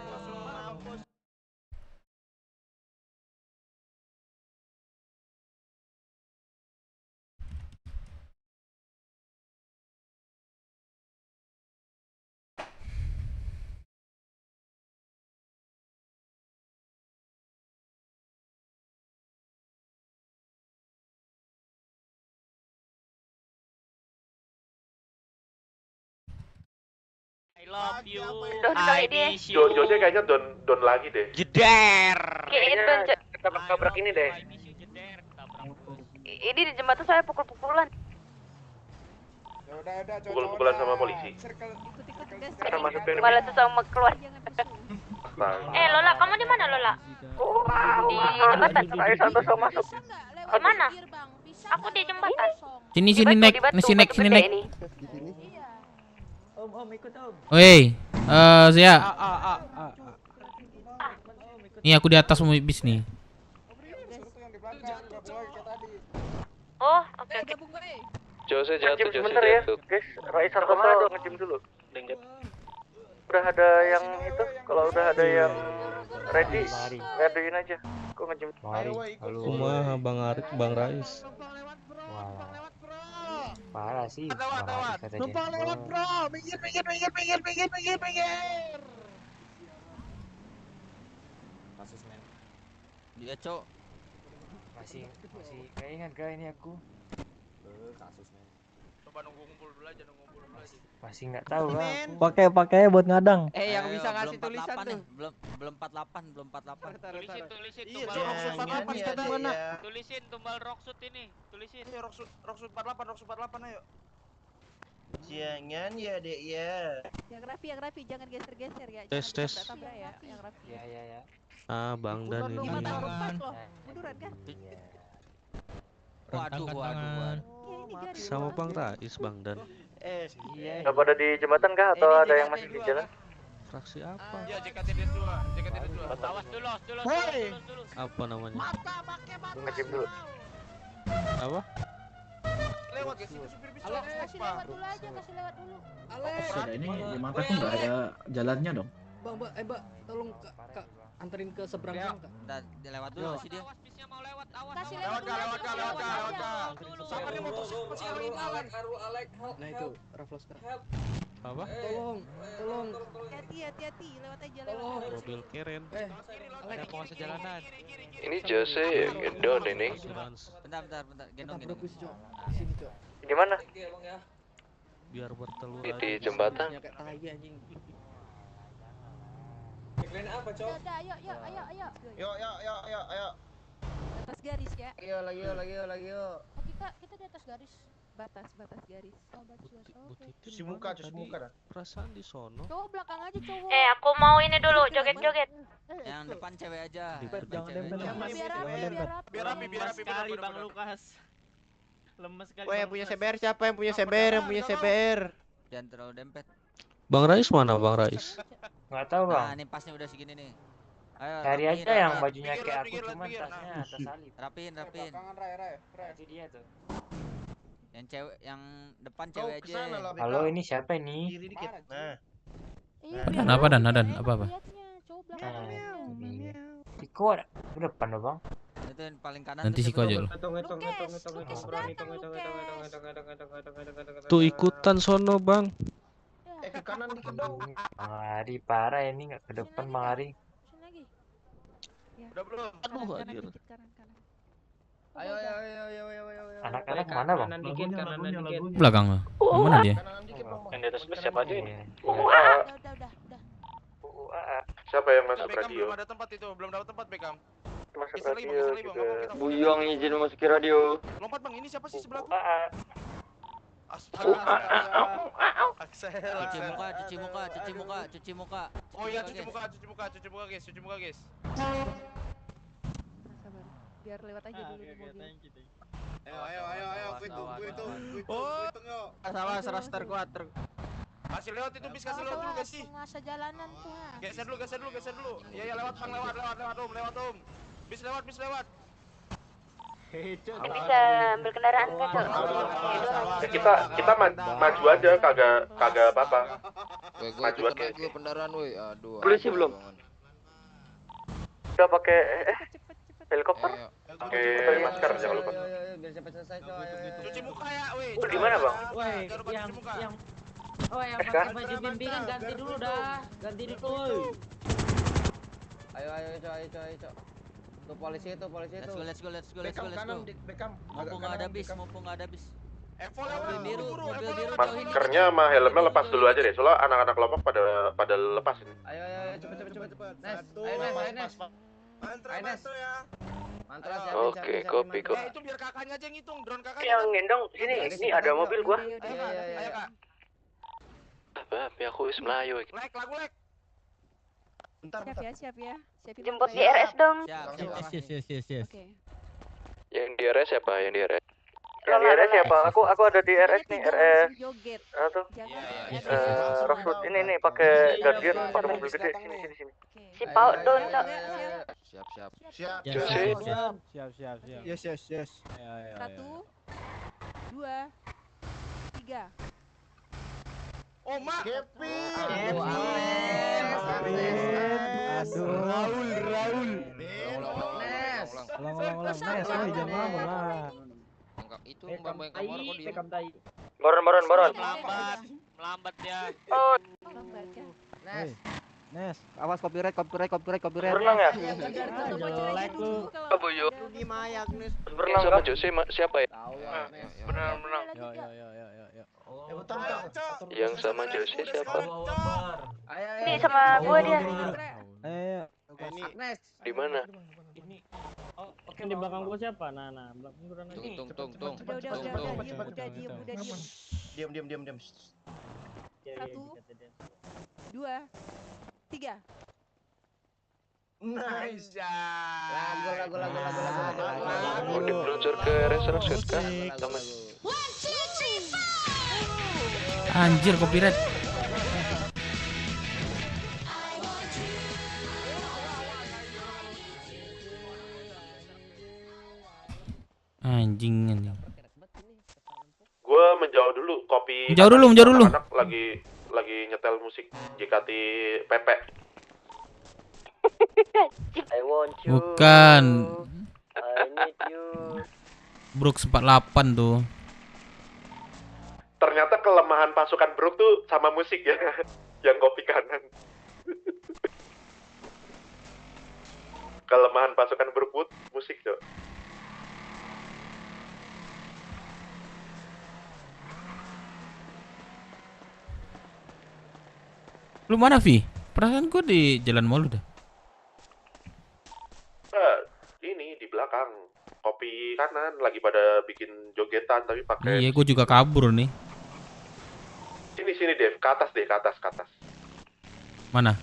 I love you. I miss you. Jose kayaknya don lagi deh. Jeder. Kayaknya ketabrak ini deh. Ini di jembatan saya pukul-pukulan. Udah, Pukul-pukulan sama polisi. Malah tuh sama keluar. Lola, kamu di mana Lola? Di jembatan. Saya Santoso masuk. Di mana? Aku di jembatan. Sini naik. Ini. Om ikut om. Woi, Zia. Nih aku di atas mau bis nih. Oh, oke. Jose jatuh. Sebentar ya, guys. Rai Santoso nge-gym dulu. Udah ada yang itu, kalau udah ada yang ready, readyin aja. Aku nge-gym. Halo. Kumaha Bang Arik, Bang Rais. Parah sih. Numpang lewat bro. Minggir. Kasus men. Dia cok. Masih keinget gak ini aku? Kasus men. Coba nunggu ngumpul dulu aja. Masih nggak tahu lah. Pakai buat ngadang. Yang bisa ngasih tulisan tuh. Belum 48. Tulisin Iya, tumbal Rockshoot 48 sekarang mana? Tulisin tumbal Rockshoot ini. Tulisin. Iya, Rockshoot 48 ayo. Jangan ya dek ya. Yang rapi, jangan geser-geser ya. Tes. Tabrak ya, yang rapi. Ya. Bang Dan ini. Munduran kan? Waduh. Sama Bang Rais, Bang Dan. Udah pada di jembatan kah atau ada yang masih di jalan? Fraksi apa? Iya, JKT2. Awas dulu. Apa namanya? Nge-gym dulu. Apa? Lewat ke situ supir bis. Kasih lewat dulu aja, Sudah ini di mata kok nggak ada jalannya dong. Mbak, tolong Kak anterin ke seberang sana, Kak. Udah lewat dulu sih dia. Awas bisnya mau lewat. Awas. Kasih Lewat lewat Kak. Sabarnya motor masih Alek. Nah itu, Raffles Kak. Apa? Tolong. Hati-hati, lewat aja Tolong. Mobil keren. Ada penguasa jalanan. Ini Jose gendon ini. Bentar. Gendong. Sini, Cok. Di mana? Biar bertelur. Di jembatan. Kayak tai anjing. Apa, Cok? Udah, ayo. Yuk. Atas garis ya. Lagi. Oh, kita di atas garis. Batas garis. Oh, batas. Oke. Cuci muka dah. Perasaan di sono. Cowok belakang aja, cowok. Aku mau ini dulu, joget-joget. Yang depan cewek aja. Jangan dempel. Biar rapi. Sekali Bang Lukas. Lemes sekali. Yang punya CBR? Jangan terlalu dempet. Bang Rais mana Bang Rais? Nggak tahu Bang. Nah, ini pasnya udah segini nih. Ayo, cari aja yang bajunya kayak aku, cuman tasnya atas salib. Rapin. Tangan Rai. Itu dia tuh. Yang cewek, yang depan cewek aja. Halo, ini siapa ini? Kiri dikit. Nah. Kenapa Dan? Apa? Siko ada depan dong Bang. Itu yang paling kanan. Nanti Siko aja lo. Tuh ikutan sono Bang. Ke kanan dikit dong. Mari parah ini nggak ke depan Mari. Udah belum? Aduh hadir. Ayo. Anak-anak mana Bang? Belakang lo. Mana dia? Yang di atas bus siapa aja ini? Udah. Siapa yang masuk radio? Belum ada tempat itu, belum dapat tempat Beckham. Masuk Geser lagi, radio Bang. juga. Buyong izin masukin radio. Lompat Bang, ini siapa sih sebelah? Cuci muka. Oh iya, cuci muka guys. Biar lewat aja dulu di mobil. Ayo, gue hitung yuk. Salah raster kuat. Kasih lewat itu bis, kasih lewat dulu guys sih. Penguasa jalanan tuh. Geser dulu. Iya, lewat Om. Bis lewat. Bisa ambil kendaraan kan, Cok? Ya, kita maju aja, kagak apa-apa. Maju aja. Kendaraan woi. Aduh. Polisi belum? Udah pakai helikopter? Pakai masker jangan lupa. Biar cepet selesai coy. Cuci muka ya, weh. Di mana, Bang? Woi, yang pakai baju bimbingan ganti dulu dah. Ganti dulu. Ayo coy. Tuh polisi itu. Let's go. Mumpung nggak ada bis. Mobil biru. Maskernya sama helmnya lepas dulu aja deh, soalnya anak-anak kelompok pada lepas ini. Ayo, cepet. Nes. Mantra siapin. Oke, kopi. Itu biar kakaknya aja yang ngitung, drone kakaknya. Yang ngendong sini, ini ada mobil gua. Ayo kak. Apa aku wis melayu. Lagu lek. Siap ya. Siapin Jemput motor di ya. RS dong. Yes. Oke. Yang di RS siapa? Yang di RS? Yang di RS siapa? Aku ada di RS nih, RS. Joget. Tuh. Jangan Rockwood ini pakai Guardian, pakai mobil gede sini. Si Pau Don, Cok. Siap. Siap. Yes. 1, 2, 3. Oh, Mak. Kepi. Raul. Nes. Ulang. Nes, jangan ngelamun lah. Itu mbak kamar kok di. Boron. Melambat ya. Oh, Lambat ya. Nes, awas copyright. berenang ya? Jelek lu. Boyo. Mayak Nes. Berenang Sama kan? Jose siapa ya? Tahu ya Nes. Berenang. Yo. Yang sama Jose siapa? Ini sama gua dia. Ayo. Nes. Di mana? Oke, di belakang gua siapa? Nah, belakang gua nanti. Tung. Udah diem. Diam. 1, 2, 3. Nice ya. Lagu. Mau dipeluncur ke RS Rockwood kah? Sama. Anjir, copyright. Anjing. Gua menjauh dulu, kopi. Menjauh dulu. Anak lagi nyetel musik JKT Pepe. I want you. Bukan. I need you. Brooks 48 tuh. Ternyata kelemahan pasukan Brook tuh sama musik ya, yang kopi kanan. Kelemahan pasukan Brookwood musik tuh. Lu mana, Vi? Perasaan gua di Jalan Mall udah. Ini di belakang kopi kanan lagi pada bikin jogetan tapi pakai. Iya, gua juga kabur nih. Sini Dev, ke atas. Mana?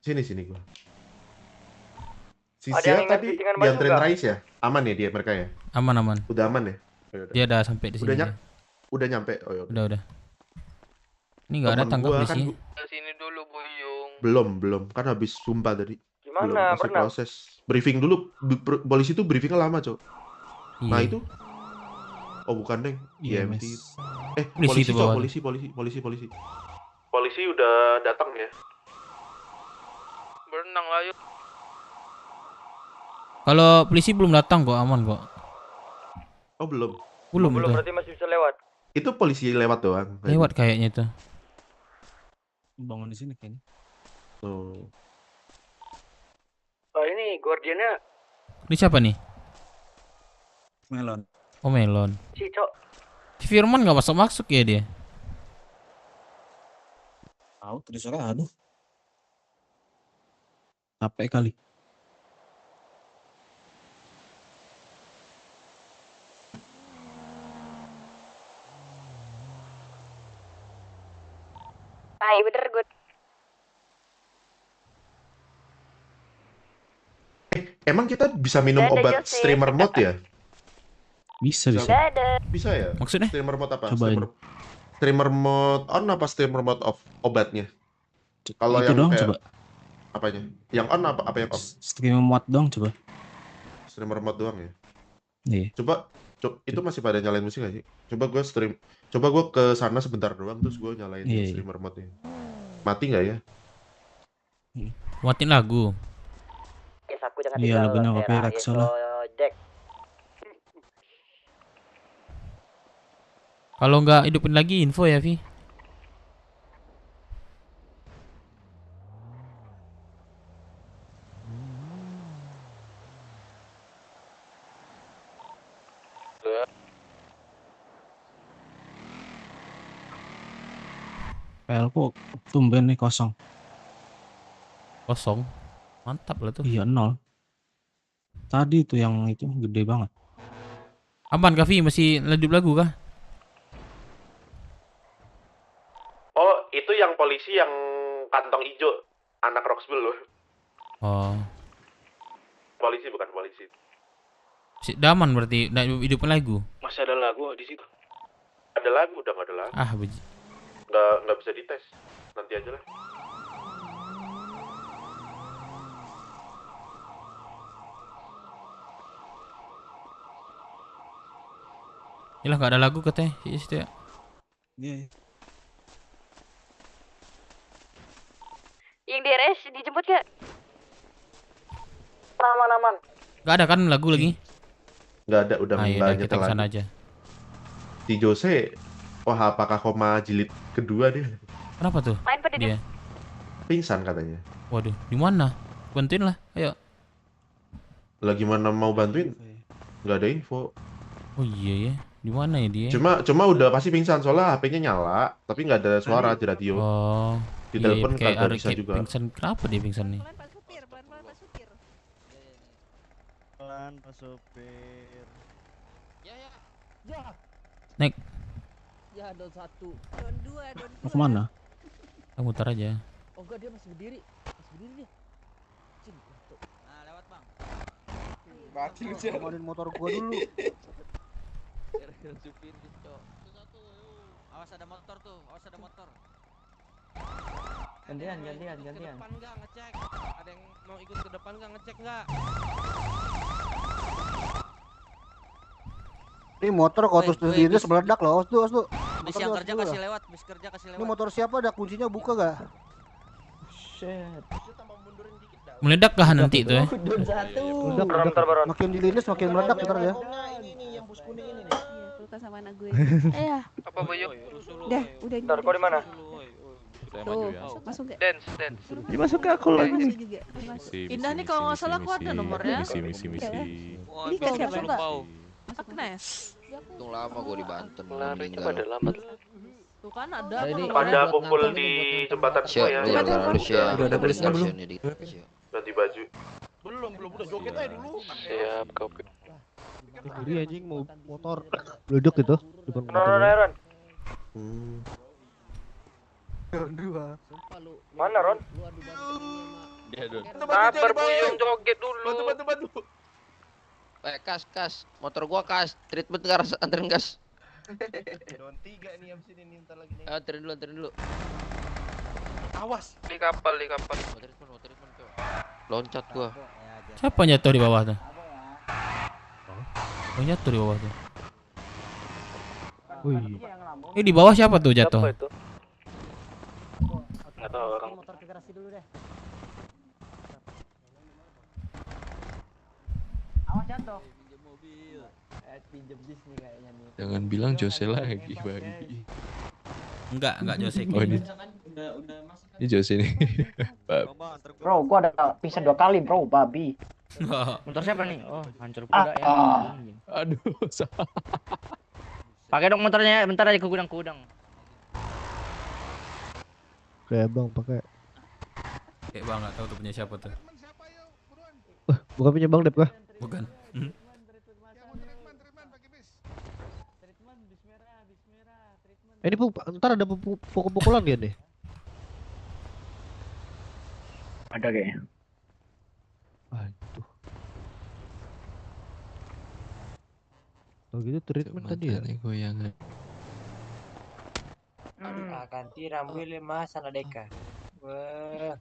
Sini gua. Si Ada Sia yang ingat tadi fittingan baju dianterin nggak? Rais ya? Aman ya dia mereka ya? Aman. Udah aman ya? Dia udah sampai di sini. Udah nyampe. Oh ya. Udah. Ini enggak ada Temen tangkap gua polisi. Sini dulu Buyung. Belum. Kan habis sumpah tadi. Gimana? Masih Berenang? proses. Briefing dulu. Polisi itu briefingnya lama, Cok. Iya. Nah, itu. Oh, bukan, Deng. Iya, IMT. Mas. Polisi, itu Cok. bawah. Polisi. Polisi udah datang ya. Berenang lah yuk. Kalau polisi belum datang kok, aman kok. Oh, belum. Belum itu. Berarti masih bisa lewat. Itu polisi lewat doang. Lewat kayaknya itu. Bangun di sini kayaknya. Oh. Ini guardiannya Ini siapa nih? Melon. Oh, Melon. si Cok. Si Firman nggak masuk ya dia? Tahu tadi sore aduh. Capek kali. Hai, bener gue. Emang kita bisa minum Nggak ada obat Jose. streamer mode ya? Bisa. Nggak ada. Bisa ya? Maksudnya? Streamer mode apa? Cobain. Streamer mode on apa streamer mode off obatnya? Kalau Itu yang doang kayak coba. apanya? Yang on apa yang off? Stream mod dong coba. Streamer mode doang ya? Iya. Coba itu masih pada nyalain musik gak sih? Coba gue ke sana sebentar doang terus gue nyalain Iya, iya. streamer mode-nya. Mati nggak ya? Matiin lagu. Aku jangan Iya, tinggal lagunya era copyright Yeso soalnya. Jack. Kalau nggak hidupin lagi info ya, Vi. PL kok tumben nih kosong. Kosong. Mantap lah tuh. Iya 0. Tadi tuh yang itu gede banget. Aman kah, Vi? Masih hidup lagu kah? Oh, itu yang polisi yang kantong hijau, anak Roxbull loh. Oh. Polisi bukan polisi. Si Daman berarti hidupin lagu. Masih ada lagu di situ. Ada lagu, udah nggak ada lagu. Ah, Nggak bisa dites. Nanti aja lah. Yalah nggak ada lagu katanya di situ ya. Iya. Yang di RS dijemput gak? Aman. Nggak ada kan lagu lagi? Nggak ada, udah iya, nggak kita nyetel kesana lagi. aja. Si Jose, wah apakah koma jilid kedua dia? Kenapa tuh? Main pada Dia. Pingsan katanya. Waduh, di mana? Bantuin lah, ayo. Lah gimana mau bantuin? Nggak ada info. Oh iya ya, di mana ya dia? Cuma udah pasti pingsan soalnya HP-nya nyala, tapi nggak ada suara di radio. Oh. Di telepon kayak kagak bisa juga. Pingsan, kenapa dia pingsan nih? Pelan Pak Supir. Ya. Naik, Ya, don 1. Don 2, don 2. Mau kemana? kita muter aja. Oh enggak, dia masih berdiri. Masih berdiri dia. Cing, tuh. Nah, lewat, Bang. Mati lu, Cak. Ngomongin motor gua dulu. Supir gitu. Awas ada motor tuh, awas ada motor. Gantian. Ke depan nggak ngecek? Ada yang mau ikut ke depan nggak ngecek nggak? Ini motor kalau terus Woi, terus meledak loh. Os tuh. Bis yang kerja kasih lewat, bis kerja kasih lewat. Ini motor siapa? Ada kuncinya buka gak? Shit. Meledak kah nanti itu ya? Don 1. Meledak. Makin dilindas makin meledak ntar ya. Iya, suka sama anak gue. Iya. Apa Bayu? Udah. Ntar kau di mana? Tuh, masuk gak? Dance. Dia masuk ke aku lagi nih. Juga. Indah nih kalau nggak salah aku ada nomornya. Misi. Ini kan siapa Mbak? Agnes. Untung lama gue di Banten. Lari itu pada lambat. Tuh kan ada. Nah, ini Pada kumpul di jembatan semua ya. Udah ada polisnya belum? Ganti baju. Belum, udah joget aja dulu. Siap, kopi. Jadi anjing mau motor ledek gitu depan Ron. Ron 2. Mana Ron? Dia Don. Sabar Buyung, joget dulu. Bantu. Kas. Motor gua kas. Treatment gas, anterin gas. Don 3 nih abis ini ntar lagi nih. Anterin dulu. Awas. Di kapal. Treatment coy. Loncat gua. Siapa jatuh di bawah tuh? Oh jatuh di bawah tuh. Wih. Ini di bawah siapa tuh jatuh? Siapa itu? Nggak tahu orang. Motor ke garasi dulu deh. Awas jatuh. Pinjem bis nih kayaknya nih. Jangan bilang Jose lagi, babi. Enggak Jose. Oh ini. Ini Jose nih. Bro, gua ada pingsan 2 kali, bro, babi. Motor siapa nih? Oh, hancur kuda ya. Aduh, Pakai dong motornya, bentar aja ke gudang. kayak bang pakai. Kayak bang nggak tahu tuh punya siapa tuh. Bukan punya bang Dep kah? Bukan. Ini ntar ada pukul-pukulan dia nih. Ada kayaknya. Aduh. Oh gitu treatment tadi ya? Goyangan. Ganti rambu 5 sana deka. Wah.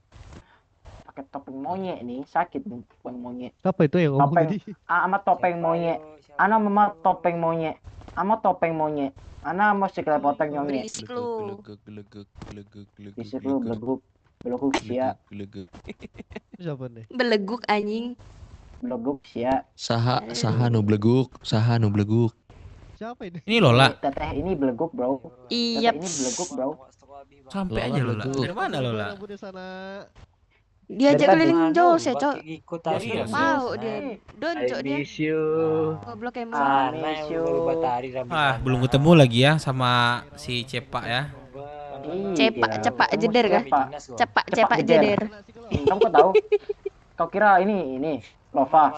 pakai topeng monyet nih, sakit nih bukan monyet. Apa itu yang ngomong Topeng tadi? amat topeng monyet. Ana mama topeng monyet. Amat topeng monyet. Ana mau sekali poteng monyet. Berisik lu. Bisik lu beleguk sia. Siapa nih? Beleguk anjing. Beleguk sia. Saha nu bleguk, saha nu bleguk. Siapa ini? Ini Lola. Teteh ini beleguk, Bro. Iya. Teteh ini beleguk, Bro. Sampai aja Lola. Dari mana Lola? Dia ajak keliling jauh sih, Cok. Iya. Mau dia. Don, Cok dia. Goblok emang. Belum ketemu lagi ya sama si Cepak ya. Cepak jeder kah? Cepak jeder. Kamu kok tahu? Kau kira ini Lova?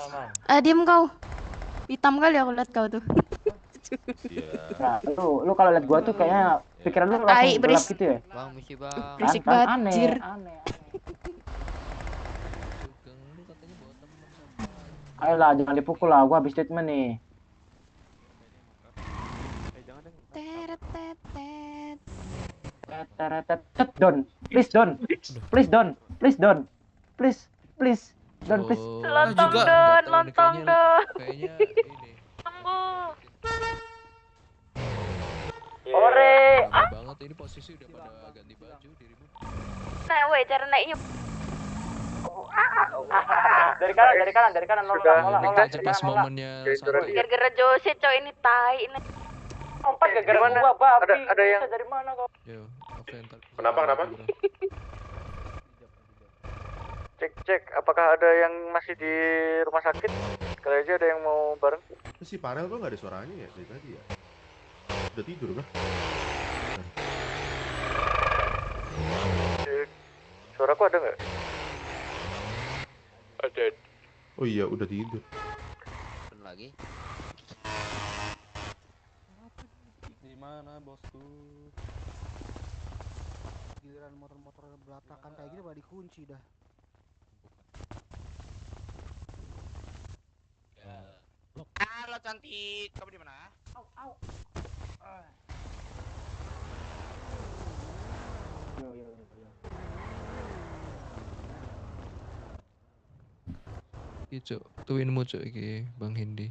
Diem kau. Hitam kali aku lihat kau tuh. Nah, lu kalau lihat gua tuh kayaknya pikiran lu langsung gelap gitu ya. Bang, misi bang. Berisik banget, anjir. Ayolah, jangan dipukul lah, gua habis statement nih. Don, please Don, please Don, please Don, please Don, please. Lontong Don, lontong Don. Tunggu. Ore. Banget ini posisi udah pada ganti baju dirimu. Naik weh, cara naik yuk. Dari kanan, Sudah pas momennya santai. Gara-gara Jose cowok ini tai ini. Lompat gara-gara gua, babi. Ada yang dari mana kau? Yo, oke entar. Kenapa? Cek, apakah ada yang masih di rumah sakit? Sekali aja ada yang mau bareng. Si Parel kok nggak ada suaranya ya dari tadi ya? Udah tidur kah? Suaraku ada nggak? Ada. Oh iya, udah tidur. Lagi. Di mana bosku? Giliran motor-motor belatakan kayak gini malah dikunci dah. Halo cantik, kamu di mana? Au. Iki cuk, twinmu cuk iki, Bang Hindi.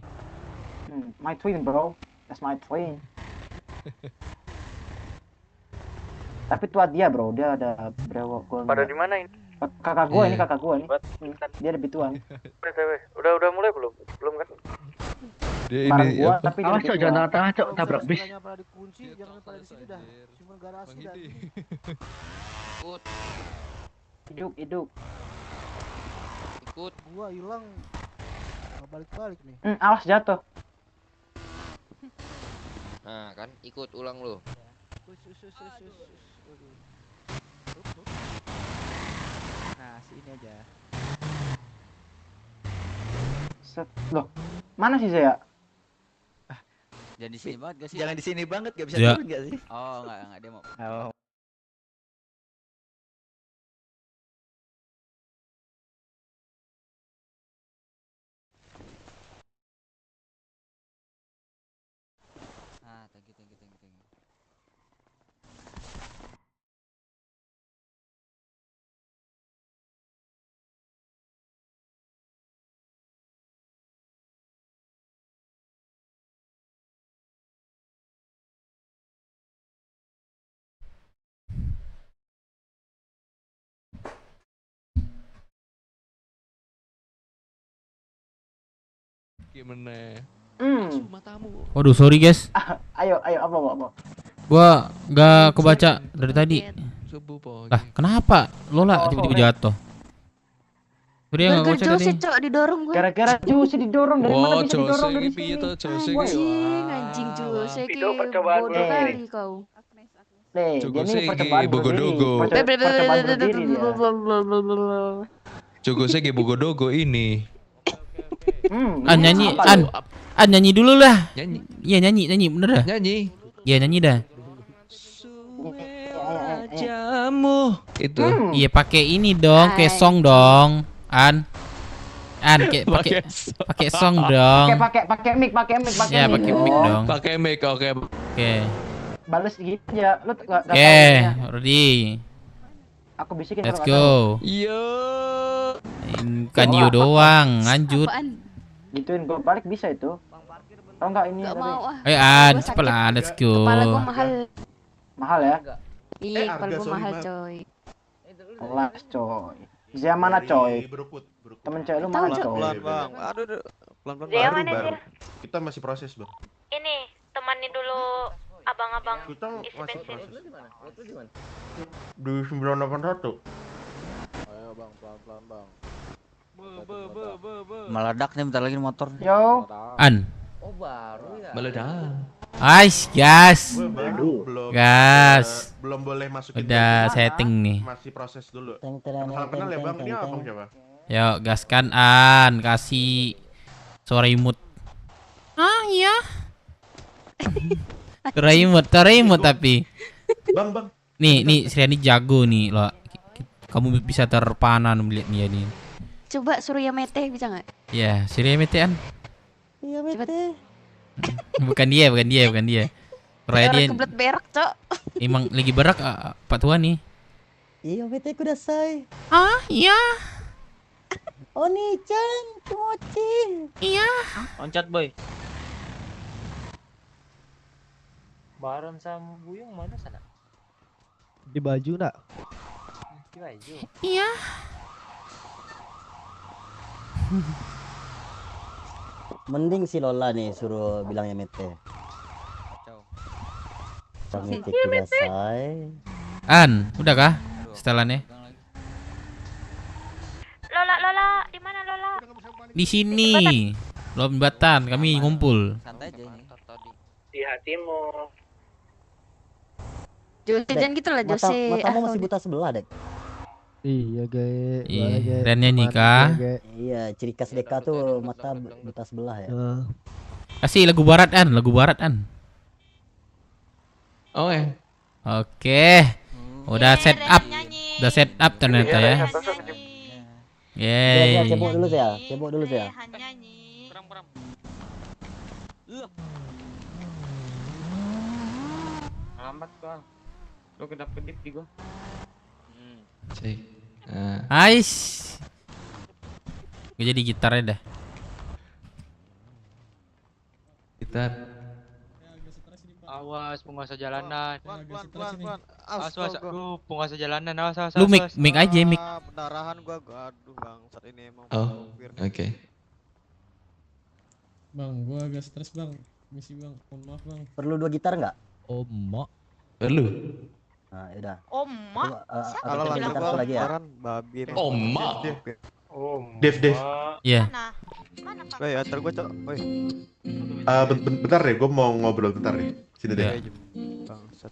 My twin, bro. That's my twin. Tapi tua dia, bro. Dia ada brewok gua. Pada di mana ini? Kakak gua ini, Dia lebih tua. Udah mulai belum? Belum kan? Dia Barang ini gua, apa? tapi dia lebih tua. Jangan tengah-tengah, Cok. Tabrak bis. Pada dikunci, jangan pada di sini dah. Cuma garasi dah. Ikut. Hidup. Ikut. Gua hilang. Nggak balik-balik nih. Awas jatuh. Nah, kan ikut ulang lu. Nah, sini aja. Loh, mana sih saya? Jangan di sini banget gak sih? Jangan di sini banget, gak bisa Ya. turun gak sih? Oh, enggak dia mau. Oh. Ah, thank you. Gimana? Matamu. Waduh, sorry guys. Ayo, apa? Gua nggak kebaca dari tadi. Subuh po. Lah, kenapa Lola tiba-tiba jatuh? Dia nggak Gara-gara baca Jose, tadi. Cok, didorong gue. Gara-gara Jose didorong dari mana bisa didorong dari piye sini? to Jose Anjing Jose ki Itu percobaan bodoh bunuh diri. kali kau. Nih, dia Jose ini ki percobaan bunuh diri. bogodogo. Percobaan bunuh diri dia. Jogose ge bogodogo ini. Nyanyi, apa lu? nyanyi dulu lah. Nyanyi. Iya nyanyi bener dah. Nyanyi. Iya nyanyi dah. Jamu. Itu. Iya pakai ini dong, kayak song dong. Kayak pakai song dong. Pakai mic. Ya pakai mic dong. Pakai mic, oke. Oke. Balas gitu aja. Lu enggak Oke, ready. Aku bisikin. Let's kalau go. Iya. Bukan you doang, lanjut. Gituin gue balik bisa itu. Tahu nggak ini? Gak mau ah. Cepet lah, let's go. Kepala gua mahal. Mahal ya? Iya, kepala gua mahal coy. Kelas coy. Zia mana coy? Temen cewek lu mana coy? Pelan bang. Aduh, pelan-pelan. Zia mana, Zia? Kita masih proses bang. Ini temani dulu abang-abang Kita isi masih bensin. proses. Di 981. Ayo bang, pelan-pelan bang. Meledak nih bentar lagi motor. Yo. An. Oh baru ya. Meledak. Ais, gas. Gas. Belum boleh masukin. Udah setting nih. Masih proses dulu. Salam kenal ya bang. Ini abang siapa? Yuk, gaskan An, kasih suara imut. Ah iya. Suara imut tapi. Bang. Nih Sriani jago nih loh. Kamu bisa terpana melihat dia nih. Coba suruh Yamete bisa nggak? Ya, Sriani Metean. Yamete. Bukan dia. Raya dia. Kebelet berak, Cok. Emang lagi berak Pak Tua nih. Iya, Mete kudasai. Ah, iya. Oni-chan, kimochi. Iya. Loncat, boy. Baron sama Buyung mana sana? Di baju nak? Di baju. Iya. Mending si Lola nih suruh bilangnya Mete. Mete kudasai. An, udah kah setelannya? Lola, di mana Lola? Di sini. Lombatan, kami ngumpul. Santai aja ini. Di hatimu. Jose jangan gitu lah Jose. Matamu masih buta sebelah, Dek. Iya, Ge. Iya, Rennya nikah. Iya, ciri khas Deka tuh mata buta sebelah ya. Kasih lagu barat An. Oke. Oke. Udah set up. Udah set up ternyata ya. Ya, Yeay. cebok dulu ya. Lambat bang. Lo kedap-kedip di gua. Cek. Ais. Gue jadi gitarnya dah. Gitar. Awas penguasa jalanan. Pelan. Awas, penguasa jalanan. Awas. Lu mic aja mic. Pendarahan gua aduh bang, saat ini emang. Oh, oke. Bang, gua agak stres bang. Misi bang, mohon maaf bang. Perlu 2 gitar nggak? Oh, mak. Perlu. Nah, yaudah. Oh, mak. Kalau lanjut bang, lagi ya. Babi. Oh, mak. Dev. Iya. Woi, antar gua, Cok. Woi. Bentar deh, gue mau ngobrol bentar deh. Sini deh.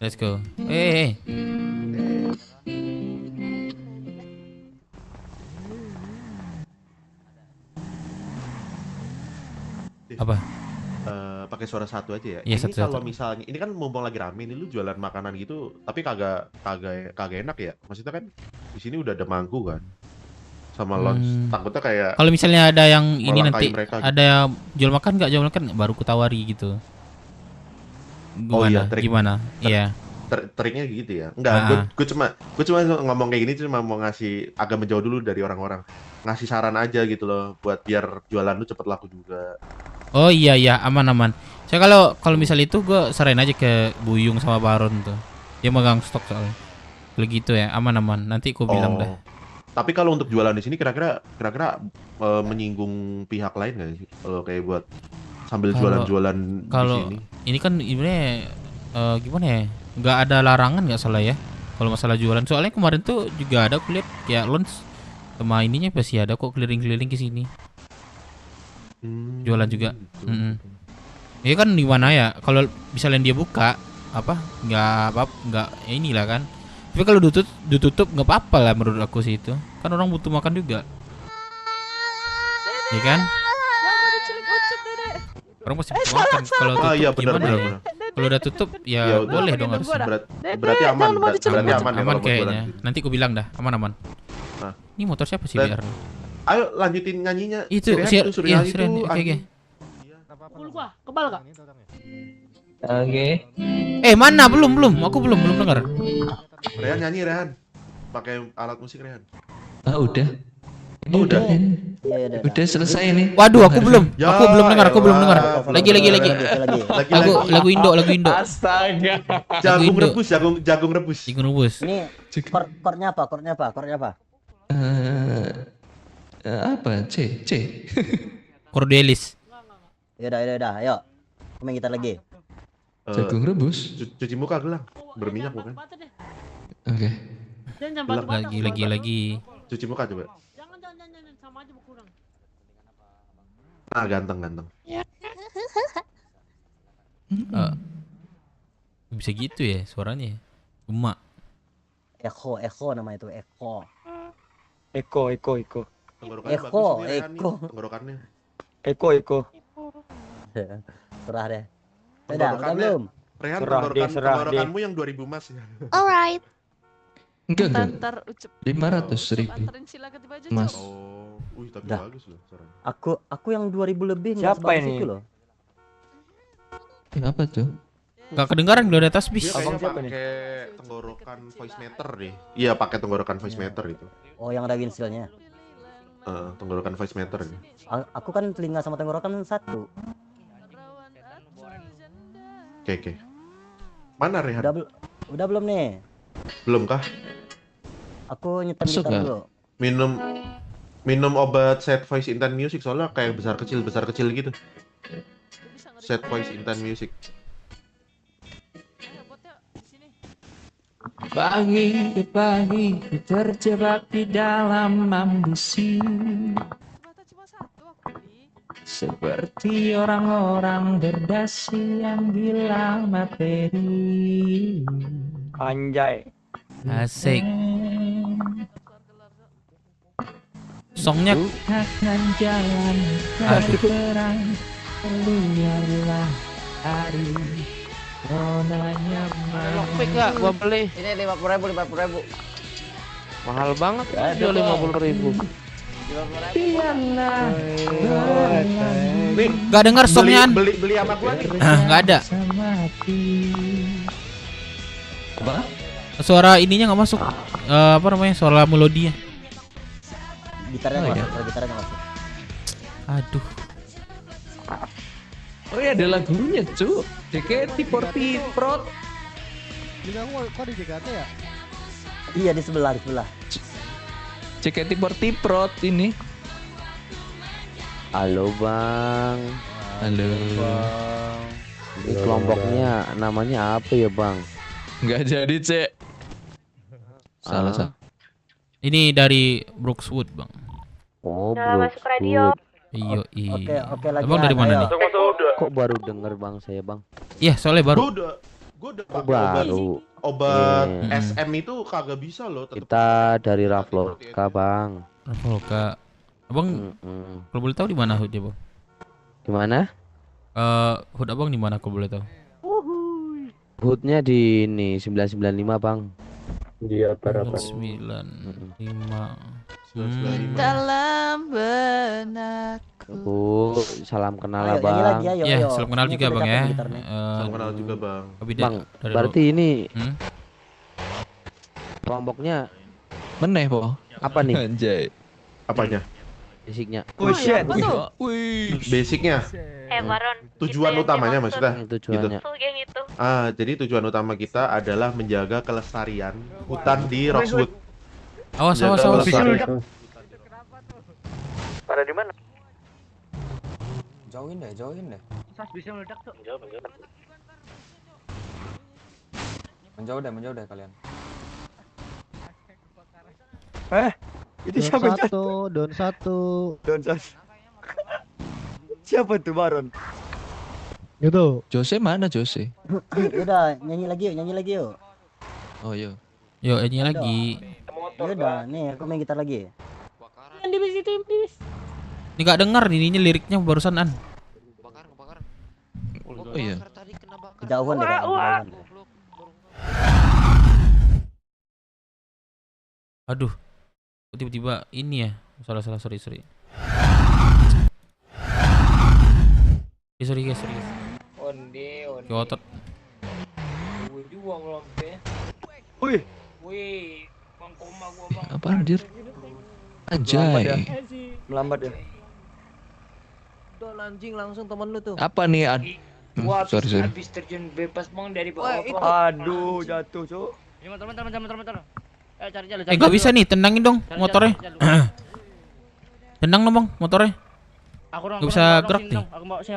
Let's go. Hey. Apa? Pakai suara satu aja ya. Iya, Ini satu. kalau misalnya ini kan mumpung lagi rame nih, lu jualan makanan gitu, tapi kagak enak ya. Maksudnya kan di sini udah ada mangku kan. Sama launch, takutnya kayak kalau misalnya ada yang ini nanti mereka, ada yang jual makan baru ku tawari gitu. Gimana? Iya. Triknya gitu ya. Enggak, gue cuma ngomong kayak gini cuma mau ngasih agak menjauh dulu dari orang-orang. Ngasih saran aja gitu loh buat biar jualan lu cepet laku juga. Oh iya, aman. Saya kalau misal itu gue serahin aja ke Buyung sama Baron tuh. Dia megang stok soalnya. Kalau gitu ya, aman. Nanti ku bilang dah. Tapi kalau untuk jualan di sini kira-kira menyinggung pihak lain nggak sih? Kalau kayak buat sambil jualan-jualan di sini. Ini kan ibaratnya gimana ya? Nggak ada larangan nggak salah ya? Kalau masalah jualan. Soalnya kemarin tuh juga ada kulihat kayak launch sama ininya pasti ada kok keliling-keliling ke sini. Jualan juga. Ini kan di mana ya? Kalau misalnya dia buka nggak inilah kan. Tapi kalau ditutup nggak apa-apa lah menurut aku sih itu. Kan orang butuh makan juga. Iya kan? Orang pasti butuh makan. Kalau tutup gimana ya? Kalau udah tutup ya boleh dong harus. Berarti aman. Berarti aman kayaknya. Nanti aku bilang dah, aman. Nah, ini motor siapa sih biar? Ayo lanjutin nyanyinya. Itu Siren. Oke. Kebal gak? Oke. Mana? Belum. Aku belum dengar. Rehan nyanyi, Rehan. pakai alat musik Rehan. Ah udah. Ini Oh, udah. udah. Udah selesai ini. Waduh, aku belum. Ya, Aku belum dengar, aku belum dengar. elah. Lagi. Lagu Indo. Astaga. Jagung Indo. rebus, jagung rebus. Jagung rebus. Ini chordnya apa? Apa? C. Cordelis. Yaudah, ayo. Main gitar lagi. Jagung rebus. Cuci muka gelang, berminyak bukan? Oke. Gelang lagi. Cuci muka coba. Jangan sama aja berkurang. Ah, ganteng. Bisa gitu ya suaranya. Emak. Eko nama itu, Eko. Tenggorokannya Eko. bagus ini, Rehan, nih, tenggorokannya. Eko. Serah deh. Udah belum? Rehan, Serah dia. tenggorokanmu yang 2000 mas ya. Alright. Enggak. Ntar ucap 500.000. anterin sila ke baju Mas. Oh, tapi Dah. bagus loh suaranya. Aku yang 2000 lebih nggak Siapa sebagus ini? itu loh. Apa tuh? Gak kedengaran di atas bis. Dia kayaknya pakai tenggorokan voice meter deh. Iya, pakai tenggorokan voice meter itu. Oh, yang ada windshield-nya. Tenggorokan voice meter ini. Aku kan telinga sama tenggorokan satu. Oke. Mana Rehan? Udah belum nih? Belum kah? Aku nyetem Masuk gitar nggak? dulu. Minum obat set voice intense music soalnya kayak besar kecil gitu. Set voice intense music. Pagi terjebak di dalam ambisi, seperti orang-orang berdasi yang gila materi. Anjay. Asik. Songnya Bukan jalan dari terang, keluarlah hari. Ronanya Lockpick gak gua beli? Ini 50.000. Mahal banget Gak ada, jual Bang. 50.000. gak dengar songnya An. Beli sama gua nih. Gak ada. Apa? Suara ininya nggak masuk. Apa namanya? Suara melodinya. Gitarnya Oh, nggak iya. masuk, gitarnya nggak masuk. Aduh. Oh ya ada lagunya cu. JKT48 Prod. Ini kamu kok di JKT ya? Iya di sebelah. JKT48 Prod ini. Halo Bang. Halo. Ini kelompoknya namanya apa ya Bang? Nggak jadi cek. Salah. Ini dari Brookswood, Bang. Oh, Udah masuk radio. Iya. Oke, lagi. Abang dari mana nih? Kok baru denger Bang saya Bang? Iya, soalnya baru. Gua udah Oh, pakai baru. obat Iya. SM itu kagak bisa loh. Kita dari Rafloka Bang. Rafloka. Abang kalau boleh tahu di mana Hood ya, Bang? Di mana? Hood Abang di mana kalau boleh tahu? Hoodnya di ini 995 Bang. Dia berapa? 95. dalam benakku. Oh, salam kenal lah Ayo, nyanyi Bang. lagi, ayo. Ya, salam kenal Ini juga aku Bang udah ya. dapat gitarnya. Salam kenal juga Bang. Bang, berarti ini Hmm? kelompoknya Meneh po. apa nih? Anjay. Apanya? Basicnya. Oh shit. Wih. Basicnya. Baron. Tujuan Itu yang utamanya dimaksud. maksudnya. Tujuannya. Tuh geng itu. Jadi tujuan utama kita adalah menjaga kelestarian hutan di Roxwood. Awas. Pada di mana? Jauhin deh. Sas bisa meledak tuh. Menjauh deh kalian. Don Itu siapa? Don satu. Siapa tuh Baron? Gitu. Jose mana Jose? Udah, nyanyi lagi yuk. Oh iya. Yuk, ini lagi. Udah, nih aku main gitar lagi. Yang di bis itu, yang di bis. Ini gak dengar ininya liriknya barusan An. Oh iya. Kejauhan deh, kejauhan deh. Aduh. Tiba-tiba ini ya. Salah sorry. Sorry guys. Onde. Otot. Gue juga ngelompnya. Wih. Wih, Bang Apa anjir? Anjay. Melambat ya. Don anjing langsung temen lu tuh. Apa nih? Wah, Sorry. habis terjun bebas bang dari bawah. Aduh, jatuh, Cuk. Ini motor. Cari jalan. Nggak bisa nih, tendangin dong motornya. Tendang dong bang motornya. Nggak bisa gerak nih. Aku bawa sini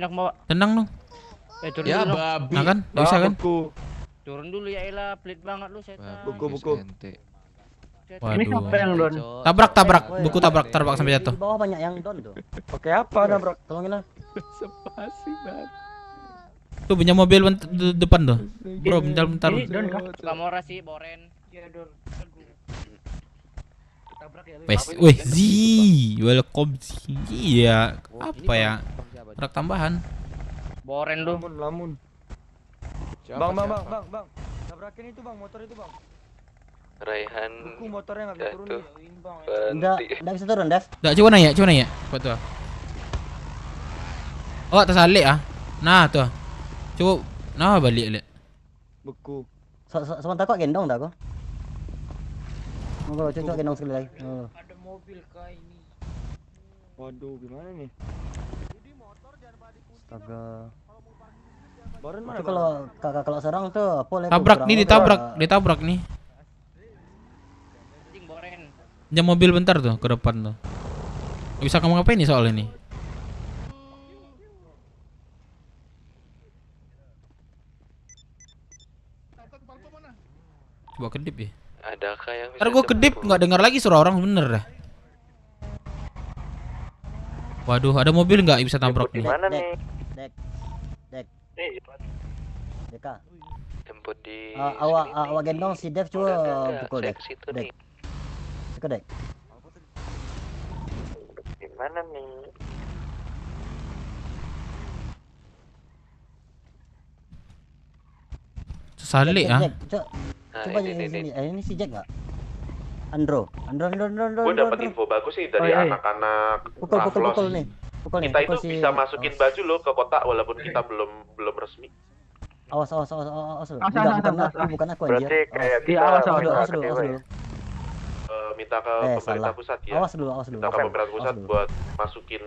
aku bawa. Tendang dong. Turun Ya dulu. babi. Nah kan, nggak bisa kan? Turun dulu ya elah, pelit banget lu setan. Buku. Ini siapa yang don? Tabrak. Buku tabrak sampai jatuh. Di bawah banyak yang don tuh. Oke, apa nabrak? Tolongin lah. Spasi banget. Tuh punya mobil depan tuh. Bro, bentar. Ini don kah? Kamora sih, Boren. Iya don. Wih, welcome Zi. Iya, apa ya? Produk tambahan. Boren lu. Lamun. Bang. Tabrakin itu bang, motor itu bang. Raihan Buku motornya nggak bisa turun. Enggak bisa turun, Dev. Enggak, coba nanya. Apa tuh? Oh, tersalik ah. Nah, tuh. Coba nah balik lihat. Buku. Sebentar kok gendong dah kok. Coba gendong sekali lagi. Ada mobil kah ini? Waduh, gimana nih? Astaga. Boren mana? Kalau serang tuh apa Tabrak nih, ditabrak nih. Jam mobil bentar tuh ke depan tuh. Gak bisa kamu ngapain nih soal ini? Coba kedip ya. Adakah yang bisa Ntar gue kedip nggak dengar lagi suara orang bener dah. Waduh, ada mobil nggak bisa tabrak nih? Mana nih? Dek. Deka. Jemput di Awak gendong si Dev coba pukul Dek. Suka Dek. Di mana nih? Salik ah. Coba sini. Ini si Jack nggak? Andro. Gue dapat info bagus sih dari anak-anak Pukul nih. Kita itu bisa masukin baju lo ke kotak walaupun kita belum resmi. Awas lu. Bukan aku anjir. Berarti kayak kita awas dulu. Minta ke pemerintah pusat ya. Awas dulu. Minta ke pemerintah pusat buat masukin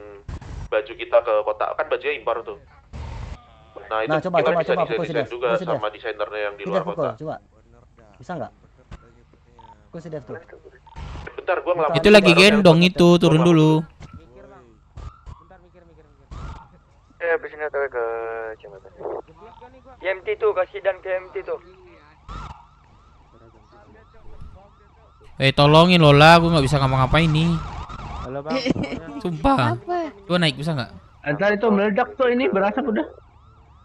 baju kita ke kotak. Kan bajunya impor tuh. Nah itu coba bisa pukul desain juga sama desainernya yang di luar kota. Coba. Bisa nggak? Pukul si Dev tuh. Bentar, gua ngelapor. Itu lagi gendong itu, turun dulu. Habis ini tahu ke jembatan. MT tuh, kasih dan ke MT tuh. Tolongin Lola, gue nggak bisa ngapa-ngapain nih. Halo bang. Sumpah. Gue naik bisa nggak? Antar itu meledak tuh ini berasap udah.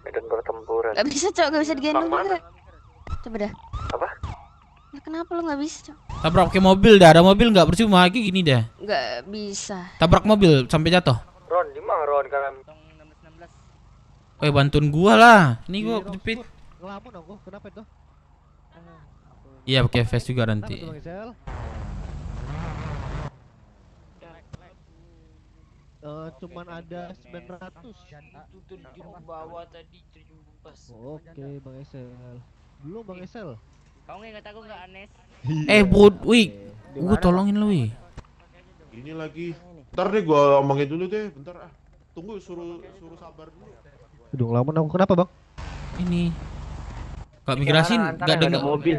Medan pertempuran. Gak bisa cok, gak bisa digendong juga. Coba dah. Apa? Ya, kenapa lu gak bisa cok? Tabrak pakai mobil dah, ada mobil nggak percuma lagi gini dah. Gak bisa. Tabrak mobil sampai jatuh. Ron, di mana Ron kan? Bantuin gua lah. Ini gua kejepit. Ngelamun dong gua, kenapa itu? Iya pakai vest juga nanti. Cuman ada 900. Itu terjun bawah tadi terjun bebas. Oke, Bang Esel. Belum Bang Esel. Kau nggak tahu nggak Anes? Gua tolongin lu wih. Ini lagi. Ntar deh gua omongin dulu deh, bentar ah. Tunggu suruh sabar dulu. Udah ngelamun aku, kenapa Bang? Ini. Gak migrasi, gak dengar. Mobil.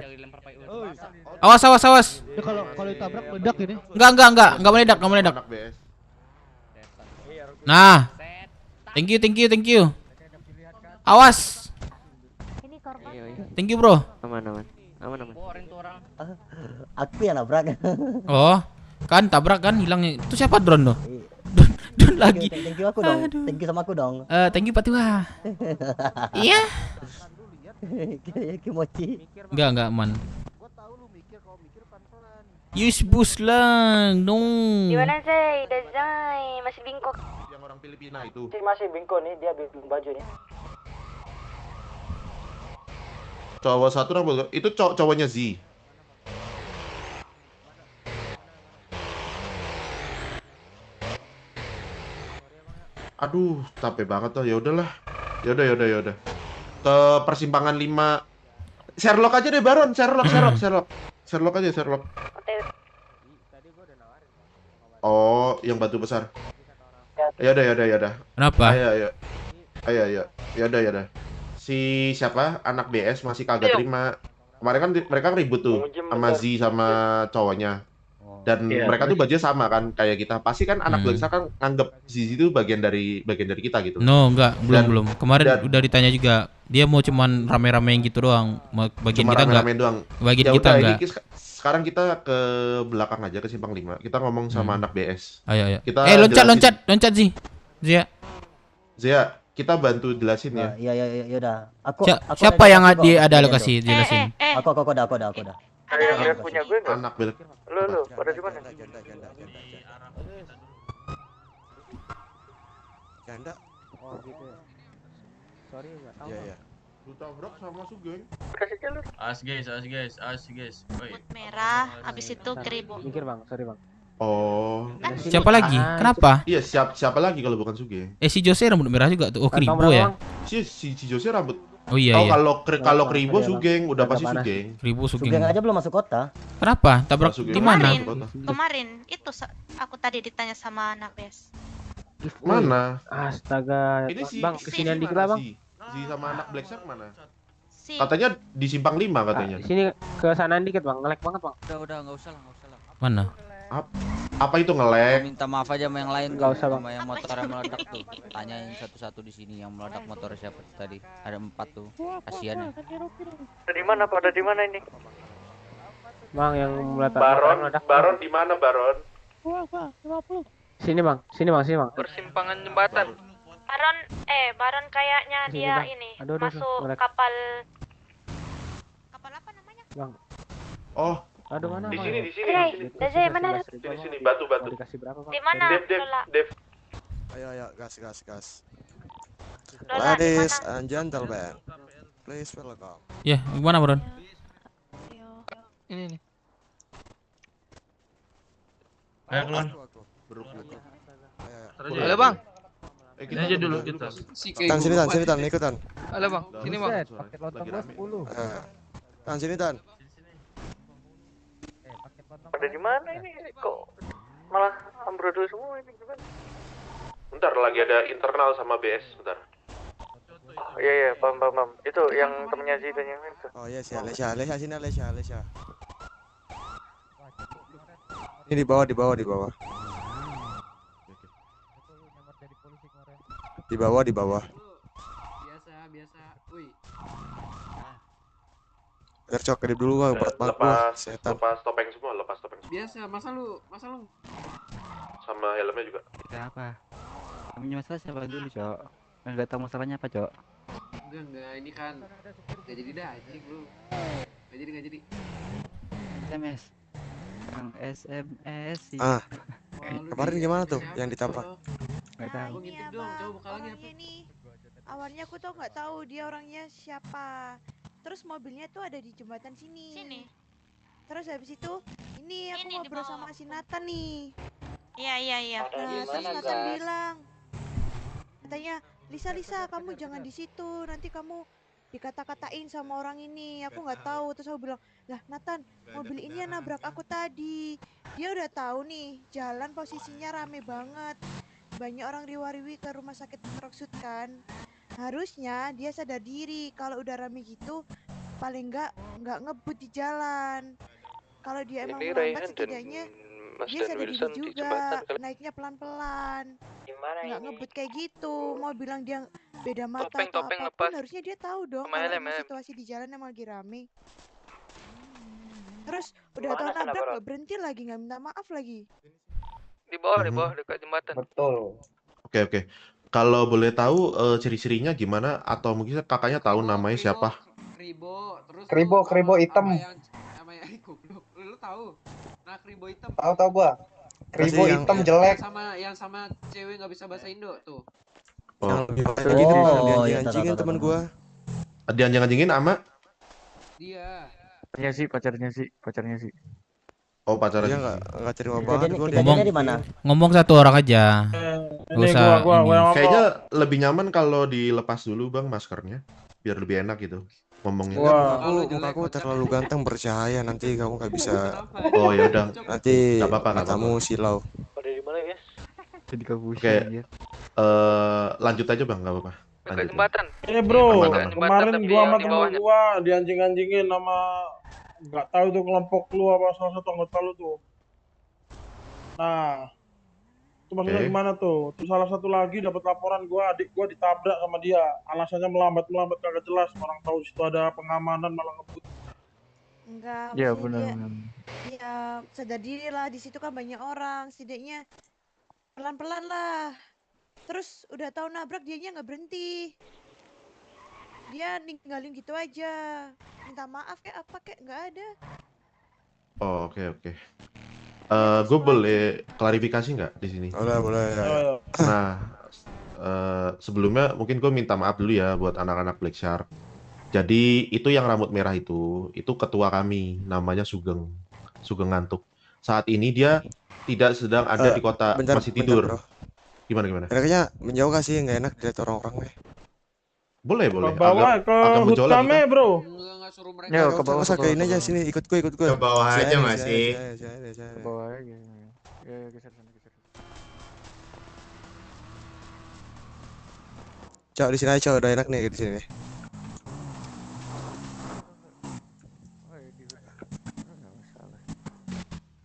Awas. Ya, kalau ditabrak meledak ini. Enggak meledak. Nah. Thank you. Awas. Thank you, bro. Aman. Aku yang nabrak. Oh, kan tabrak kan hilangnya. Itu siapa drone tuh? Don lagi. Thank you aku dong. Thank you sama aku dong. Thank you Patiwa. Iya. Kimochi. Enggak man. Use boost lang dong. Gimana Zay? Zay masih bingkok. Yang orang Filipina itu. Masih bingkok nih, dia bikin baju nih. Cowok satu orang itu cowoknya Z. Aduh, capek banget tuh. Ya udahlah. Ya udah. Ke persimpangan 5. Sherlock aja deh, Baron. Sherlock. Sherlock aja, Sherlock. Oh, yang batu besar. Ya udah. Kenapa? Ayo. Ya udah. Si siapa? Anak BS masih kagak terima. Kemarin kan mereka ribut tuh sama Z sama cowoknya. Dan mereka tuh bajunya sama kan kayak kita. Pasti kan anak BS kan nganggep Z itu bagian dari kita gitu. No, enggak, belum. Kemarin udah ditanya juga. Dia mau cuman rame-ramein gitu doang. Bagian kita enggak. Bagian kita enggak. Sekarang kita ke belakang aja ke simpang 5. Kita ngomong sama anak BS. Ayo. Kita loncat Zi. Zia, kita bantu jelasin ya. Iya udah. Siapa yang ada lokasi jelasin? Aku udah. Ada punya gue enggak? Anak belak. Lu pada di mana? Janda. Oh gitu ya. Sorry enggak tahu. Iya. Ditabrak sama Sugeng. Kasih jalur. As guys. Woi. Merah, habis itu keribu. Mikir bang, sorry bang. Oh. Siapa lagi? Kenapa? Iya, siapa lagi kalau bukan Sugeng? Si Jose rambut merah juga tuh. Oh, Kribo ya. Si Jose rambut. Oh iya. Kalau Kribo Sugeng, udah pasti Sugeng. Kribo Sugeng. Sugeng aja belum masuk kota. Kenapa? Tabrak gimana? Kemarin itu aku tadi ditanya sama Nabes. Mana? Astaga. Ini si bang, kesinian dikit lah bang. Si sama anak Black Shark mana? Katanya di simpang 5 katanya. Sini ke sana dikit bang, nge-lag banget bang. Udah enggak usah lah. Mana? Apa itu nge-lag? Minta maaf aja sama yang lain. Enggak usah bang. Sama yang motor yang meledak tuh. Tanyain satu-satu di sini yang meledak motor siapa tadi. Ada 4 tuh. Kasihan ya. Pada di mana ini? Bang yang meledak. Baron di mana, Baron? Sini bang. Persimpangan jembatan. Baron kayaknya Sini, dia bang. ini Aduh, kapal apa namanya? Bang. Oh. Aduh mana? Di sini. Mana? Sini, batu. Dikasih berapa bang? Di mana? Dev. Ayo, gas. Lola, Ladies and gentlemen, please welcome. Ya, gimana, Bron? Ini. Ayo keluar. Halo bang. Ini aja dulu kita. Sini tan, ikutan. Halo bang, sini bang. Paket lontong 10. Sini tan. Pada di mana ini? Kok malah ambrodul semua ini gimana? Bentar, lagi ada internal sama BS, bentar. Oh iya, paham. Itu yang temennya Zidane yang itu. Oh iya, si Alesya sini Alesya. Ini di bawah. Di bawah. Biasa. Wih. Cok kedip dulu bang, Lepas topeng semua. Biasa, masa lu. Sama helmnya juga. Apa? Namanya masalah siapa dulu, Cok? Enggak tahu masalahnya apa, Cok? Enggak, ini kan enggak jadi dah, anjing lu. Enggak jadi. SMS. Bang SMS. Kemarin gimana tuh yang ditabrak? Enggak tahu. Ngintip dong, coba buka lagi HP. Awalnya aku tuh nggak tahu dia orangnya siapa. Terus mobilnya tuh ada di jembatan sini. Terus habis itu ini aku ngobrol sama si Nathan nih. Iya. Nah, terus Nathan bilang katanya, Lisa, kamu jangan di situ, nanti kamu dikata-katain sama orang ini. Aku nggak tahu. Terus aku bilang, lah Nathan, mobil ini yang nabrak aku tadi. Dia udah tahu nih, jalan posisinya rame banget. Banyak orang riwariwi ke rumah sakit Rocksuit kan. Harusnya dia sadar diri kalau udah rame gitu, paling nggak ngebut di jalan. Kalau dia emang melambat, setidaknya dia sadar diri juga, naiknya pelan-pelan, nggak ngebut kayak gitu. Mau bilang dia beda mata atau apapun, harusnya dia tahu dong kalau situasi di jalan emang lagi rame. Terus udah tahu nabrak nggak berhenti lagi, nggak minta maaf lagi. Di bawah dekat jembatan. Betul. Oke. Kalau boleh tahu ciri-cirinya gimana atau mungkin kakaknya tahu namanya siapa? Kribo hitam. Sama yang goblok. Lu tahu? Nah, Kribo hitam. Tahu gua. Kribo hitam jelek. Yang sama cewek enggak bisa bahasa Indo tuh. Oh. Dianjing-anjingin teman gua. Dianjing-anjingin ama? Dia. Pacarnya sih. Oh, pacarnya. Dia enggak terima banget. Ngomong satu orang aja. Gak usah Kayaknya lebih nyaman kalau dilepas dulu bang maskernya, biar lebih enak gitu. ngomongnya. Mukaku terlalu ganteng bercahaya, nanti kamu nggak bisa. Oh ya udah. Nanti Nggak apa-apa, nggak matamu apa-apa. silau. Pada di mana guys? Jadi kabur. Oke. Lanjut aja bang, nggak apa-apa. Lanjut. Jembatan. Bro, Aman. kemarin tapi gua yang sama di temen bawahnya. gua dianjing-anjingin sama nggak tahu itu kelompok lu apa salah satu anggota lu tuh. Nah, itu maksudnya Oke. gimana tuh? Terus salah satu lagi dapat laporan adik gua ditabrak sama dia. Alasannya melambat kagak jelas. Orang tahu situ ada pengamanan malah ngebut. Enggak, Ya maksudnya benar. ya sadar diri lah, di situ kan banyak orang, setidaknya pelan-pelan lah. Terus udah tahu nabrak dianya nggak berhenti. Dia ninggalin gitu aja. Minta maaf kayak apa kayak nggak ada. Oh, oke. Gue boleh klarifikasi nggak di sini? Boleh. Nah, sebelumnya mungkin gue minta maaf dulu ya buat anak-anak Black Shark. Jadi itu yang rambut merah itu ketua kami, namanya Sugeng Ngantuk. Saat ini dia tidak sedang ada di kota, masih tidur. Bro. Gimana? Enaknya menjauh kasih, nggak enak dilihat orang-orang nih. Boleh. Ke bawah ke agak menjauh lah Hutame, kita. Bro. Ya, ke bawah. Masa ke ini aja sini, ikut gue. Ke bawah aja Sini, masih. sini. Ke bawah aja. Ya, geser sana. Cok, di sini aja, Cok. Udah enak nih di sini nih.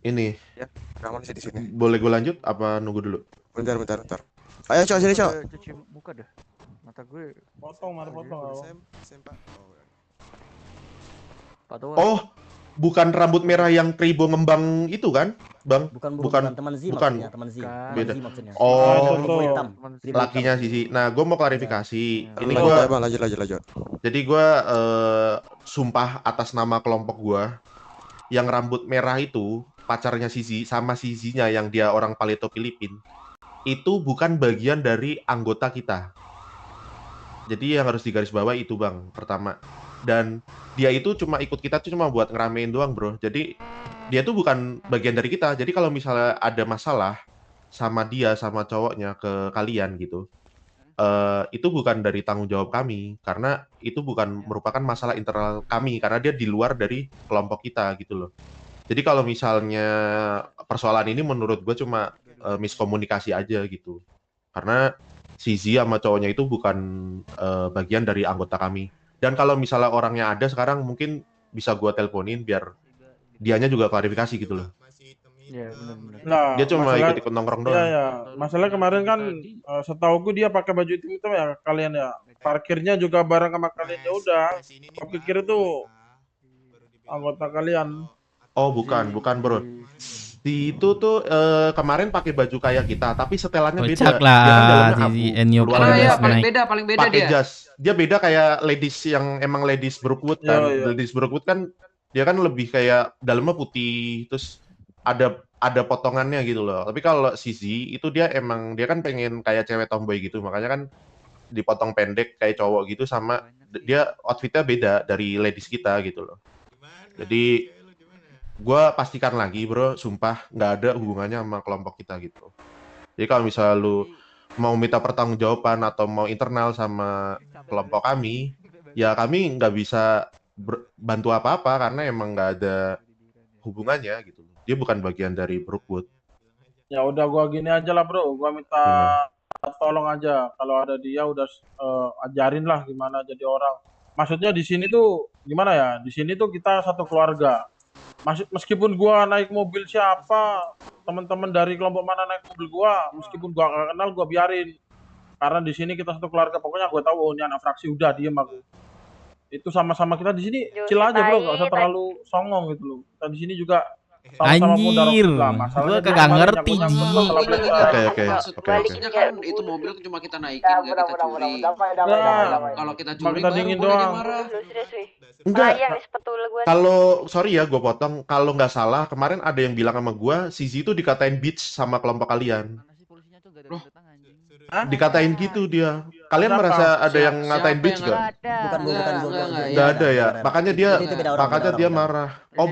Ini. Ya, aman sih di sini. Boleh gue lanjut apa nunggu dulu? Bentar. Ayo, Cok, sini, Cok. Cuci muka dah. Mata gue. Mari potong. Oh, bukan rambut merah yang kribo ngembang itu kan, Bang? Bukan teman Z maksudnya, teman Z. Beda. Teman Z maksudnya. Oh, Kribo hitam. Kribo lakinya hitam. Sisi. Nah, gue mau klarifikasi. Ini Lanjut, gue Bang, lanjut. Jadi gue sumpah atas nama kelompok gue yang rambut merah itu pacarnya Sisi sama Sisinya yang dia orang Paleto Filipin itu bukan bagian dari anggota kita. Jadi yang harus digarisbawahi itu bang pertama. Dan dia itu cuma ikut kita tuh cuma buat ngeramein doang bro. Jadi dia tuh bukan bagian dari kita. Jadi kalau misalnya ada masalah sama dia sama cowoknya ke kalian gitu, itu bukan dari tanggung jawab kami karena itu bukan merupakan masalah internal kami karena dia di luar dari kelompok kita gitu loh. Jadi kalau misalnya persoalan ini menurut gue cuma miskomunikasi aja gitu karena si Zia sama cowoknya itu bukan bagian dari anggota kami. Dan kalau misalnya orangnya ada sekarang mungkin bisa gue teleponin biar dianya juga klarifikasi gitu loh. Iya benar-benar. Nah, Dia cuma masalah- ikut nongkrong doang. Iya. Masalah kemarin kan setahu gue dia pakai baju hitam ya kalian ya. Parkirnya juga bareng sama kalian ya udah. Gue pikir itu anggota kalian. Oh bukan bro. Di itu tuh kemarin pakai baju kayak kita, tapi setelannya beda. Kocak Dia kan lah dalamnya si abu. Enyo Luarnya Kondes dia naik. paling beda pakai dia. jas. Dia beda kayak ladies yang emang ladies Brookwood kan. Iya. Ladies Brookwood kan dia kan lebih kayak dalamnya putih, terus ada potongannya gitu loh. Tapi kalau Sisi itu dia kan pengen kayak cewek tomboy gitu, makanya kan dipotong pendek kayak cowok gitu sama dia outfitnya beda dari ladies kita gitu loh. Jadi gue pastikan lagi bro, sumpah nggak ada hubungannya sama kelompok kita gitu. Jadi kalau misalnya lu mau minta pertanggungjawaban atau mau internal sama kelompok kami, ya kami nggak bisa bantu apa-apa karena emang nggak ada hubungannya gitu. Dia bukan bagian dari Brookwood. Ya udah gua gini aja lah bro, gua minta tolong aja kalau ada dia udah ajarin lah gimana jadi orang. Maksudnya di sini tuh gimana ya? Di sini tuh kita satu keluarga. Meskipun gua naik mobil siapa, teman-teman dari kelompok mana naik mobil gua, meskipun gua gak kenal gua biarin. Karena di sini kita satu keluarga, pokoknya gua tahu oh, ini anak fraksi udah diem aku. Itu sama-sama kita di sini chill aja bro, gak usah terlalu songong gitu loh. Kita di sini juga sama-sama muda Anjir, lah. gua Masalahnya kagak dia ngerti nyangkut-nyangkut Ji. masalah belakang. Maksudnya kan itu mobil cuma kita naikin, nggak kita curi. Kalau kita curi kita baru dingin boleh dia doang. marah. Enggak. Betul gue. Kalau sorry ya gue potong, kalau nggak salah kemarin ada yang bilang sama gue, Sisi itu dikatain bitch sama kelompok kalian. Dikatain gitu dia. Kalian Siapa? merasa ada yang ngatain bitch yang gak? Bukan Nggak ada ya. Makanya dia Itu beda orang, makanya beda dia orang. marah. Oh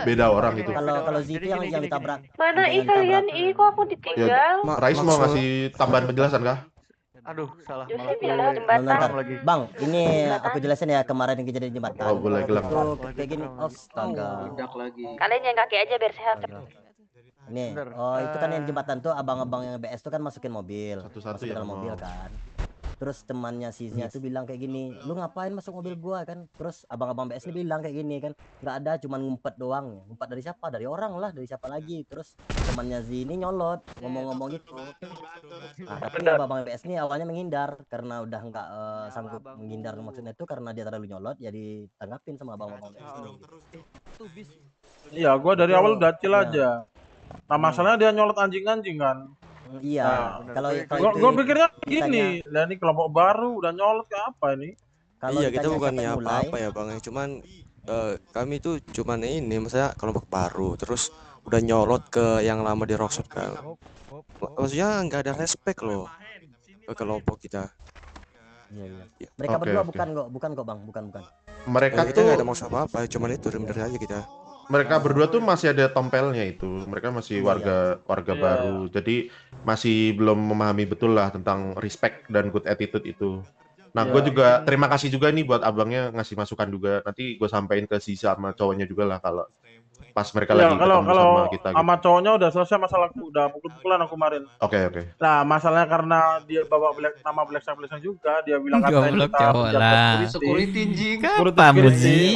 beda orang itu. Kalau Z itu yang ditabrak. Mana Yang kalian ditabrak. kok aku Ya, ditinggal? Rais mau ngasih tambahan penjelasan kah? Aduh, salah Jose malah bilang gue jembatan. malam lagi. Bang, ini aku jelasin ya kemarin yang kejadian jembatan. Oh, boleh gelang. Itu kayak gini, astaga. Kalian jalan kaki aja biar sehat. Nih, oh itu kan yang jembatan tuh abang-abang yang BS tuh kan masukin mobil, Satu-satu masuk ya, dalam mobil mau. kan. Terus temannya Sisnya tuh bilang kayak gini, lu ngapain masuk mobil gua kan? Terus abang-abang BS ini bilang kayak gini kan, nggak ada, cuman ngumpet doang. Ngumpet dari siapa? Dari orang lah, dari siapa lagi? Terus temannya Zini nyolot, ngomong-ngomong gitu. Nah, tapi abang-abang BS ini awalnya menghindar karena udah nggak sanggup menghindar, maksudnya itu karena dia terlalu nyolot, ya ditanggapin sama abang-abang BS ini. Iya, gua dari awal udah chill Iya. aja. Nah, masalahnya dia nyolot anjing-anjing kan. Iya, kalau gua pikirnya gini, lah ini kelompok baru udah nyolot kayak apa ini? Iya, kita bukannya apa-apa ya Bang, cuman kami tuh cuman ini, misalnya kelompok baru, terus udah nyolot ke yang lama di Rockshop kan. Maksudnya nggak ada respect loh ke kelompok kita. Iya. Mereka berdua bukan kok Bang, bukan. Mereka Kita tuh nggak ada maksud apa-apa, cuman itu bener aja kita. mereka berdua tuh masih ada tompelnya itu. Mereka masih warga baru. Jadi masih belum memahami betul lah tentang respect dan good attitude itu. Nah, gue juga terima kasih juga nih buat abangnya ngasih masukan juga. Nanti gue sampein ke si sama cowoknya juga lah kalau pas mereka lagi ketemu sama kita. Sama cowoknya udah selesai masalahku, udah pukul-pukulan aku kemarin. Oke. Nah, masalahnya karena dia bawa nama Black juga, dia bilang Goblok cowok lah. Security anjing. Kata Muzi.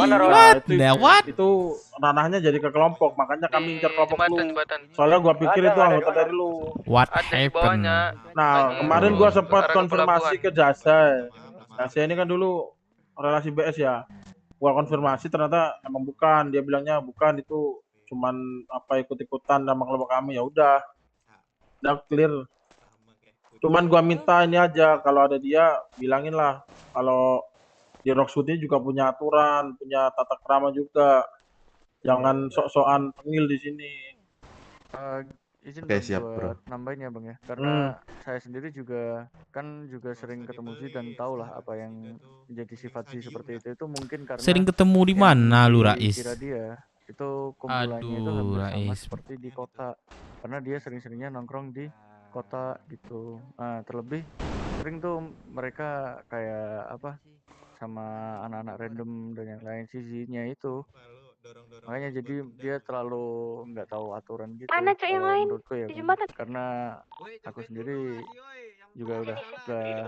What? Itu ranahnya jadi ke kelompok, makanya kami incar kelompok lu. Soalnya gua pikir itu anggota dari lu. What happened? Nah, kemarin gua sempat konfirmasi ke Jasa. Jasa ini kan dulu relasi BS ya. Gua konfirmasi ternyata emang bukan, dia bilangnya bukan, itu cuman apa ikut-ikutan sama kelompok kami. Ya udah clear. Cuman gua minta ini aja, kalau ada dia bilangin lah kalau di Rockwood ini juga punya aturan, punya tata krama juga. Jangan sok-sokan tengil di sini. Izin Oke, Bang, siap, buat Bro. nambahin ya Bang ya, karena saya sendiri juga sering ketemu Zi dan tahu lah apa yang menjadi sifat Zi seperti itu mungkin karena Sering ketemu di mana lu, Rais? kira dia itu kumpulannya itu Aduh, hampir sama Rais. seperti di kota, karena dia sering-seringnya nongkrong di kota gitu. Nah, terlebih sering tuh mereka kayak apa sama anak-anak random dan yang lain, Zi-nya itu. Makanya jadi dia terlalu nggak tahu aturan gitu. Mana cok yang kalau lain menurutku ya, di Bang. jembatan? Karena aku sendiri juga udah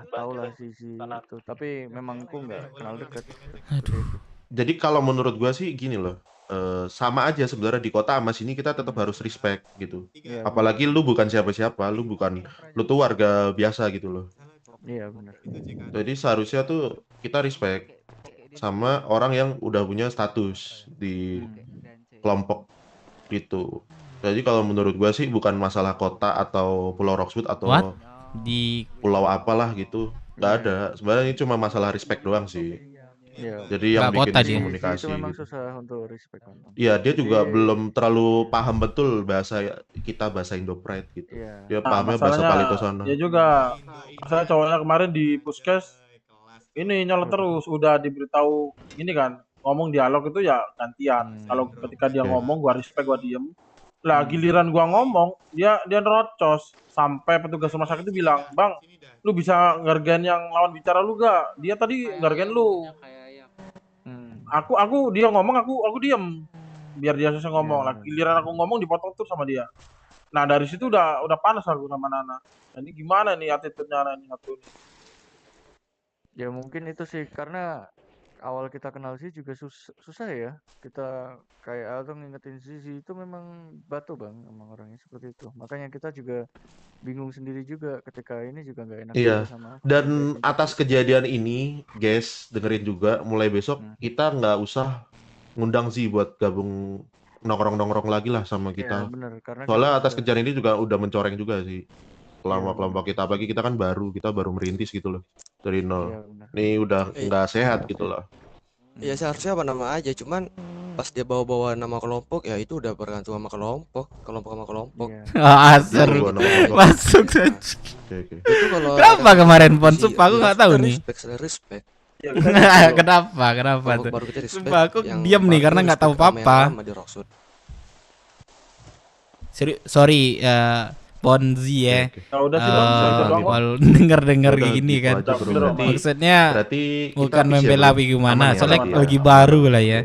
tahu lah sisi itu, tapi memang aku nggak kenal deket. Jadi kalau menurut gua sih gini loh. Sama aja sebenarnya di kota sama sini kita tetap harus respect gitu. Iya, Apalagi lu bukan siapa-siapa, lu tuh warga biasa gitu loh. Iya benar. Jadi seharusnya tuh kita respect sama orang yang udah punya status di kelompok gitu. Jadi kalau menurut gua sih bukan masalah kota atau Pulau Rockwood atau What? Di pulau apalah gitu. Nggak ada. Sebenarnya ini cuma masalah respect doang sih. Iya. Jadi yang Nggak bikin kota dia. komunikasi. Itu memang Gitu. susah untuk respect. Iya, dia juga Jadi- belum terlalu paham betul bahasa Indo Pride gitu. Iya. Dia Nah, pahamnya bahasa masalahnya Palito sana. dia juga, saya cowoknya kemarin di puskes ini nyolot terus, udah diberitahu ini kan, ngomong dialog itu ya gantian. Kalau ketika dia Oke. ngomong gua respect, gua diem. Lah giliran gua ngomong, dia nerocos sampai petugas rumah sakit itu bilang, "Bang, lu bisa ngargain yang lawan bicara lu gak? Dia tadi ngargain lu." Aku dia ngomong, aku diem biar dia selesai ngomong. Lah giliran aku ngomong dipotong terus sama dia. Nah, dari situ udah panas aku sama Nana. Nah, ini gimana nih attitude-nya Nana ini satu ini? Ya mungkin itu sih karena awal kita kenal sih juga susah ya. Kita kayak Aldo ngingetin Sisi itu memang batu Bang, emang orangnya seperti itu. Makanya kita juga bingung sendiri juga ketika ini juga nggak enak Iya. juga sama aku. Dan atas kejadian ini, guys, dengerin juga mulai besok kita nggak usah ngundang Zi buat gabung nongkrong-nongkrong lagi lah sama kita. Iya, bener, karena Soalnya kita atas sudah- kejadian ini juga udah mencoreng juga sih. Kelompok-kelompok kita, apalagi kita kan kita baru merintis gitu loh dari nol. Iya, benar. Nih udah nggak sehat gitu loh. Ya seharusnya apa nama aja, cuman pas dia bawa-bawa nama kelompok ya itu udah bergantung sama kelompok sama kelompok. Ah, seru. Masuk saja. Itu kalau Kenapa ada kemarin Pon? kompetisi, Sumpah aku ya nggak tahu kita nih. respect. Kenapa tuh? Baru kita respect Sumpah aku yang diam nih baru karena nggak tahu respect sama yang apa-apa. lama di Rockwood. Sorry, Ponzi ya. Ya udah sih Bang, itu doang kok. Kalau dengar-dengar Udah, kayak gini gitu kan. aja, bro. Berarti- Maksudnya berarti kita bukan habis ya, membela bro? gimana, Aman ya, soalnya berarti ya? lagi baru lah ya.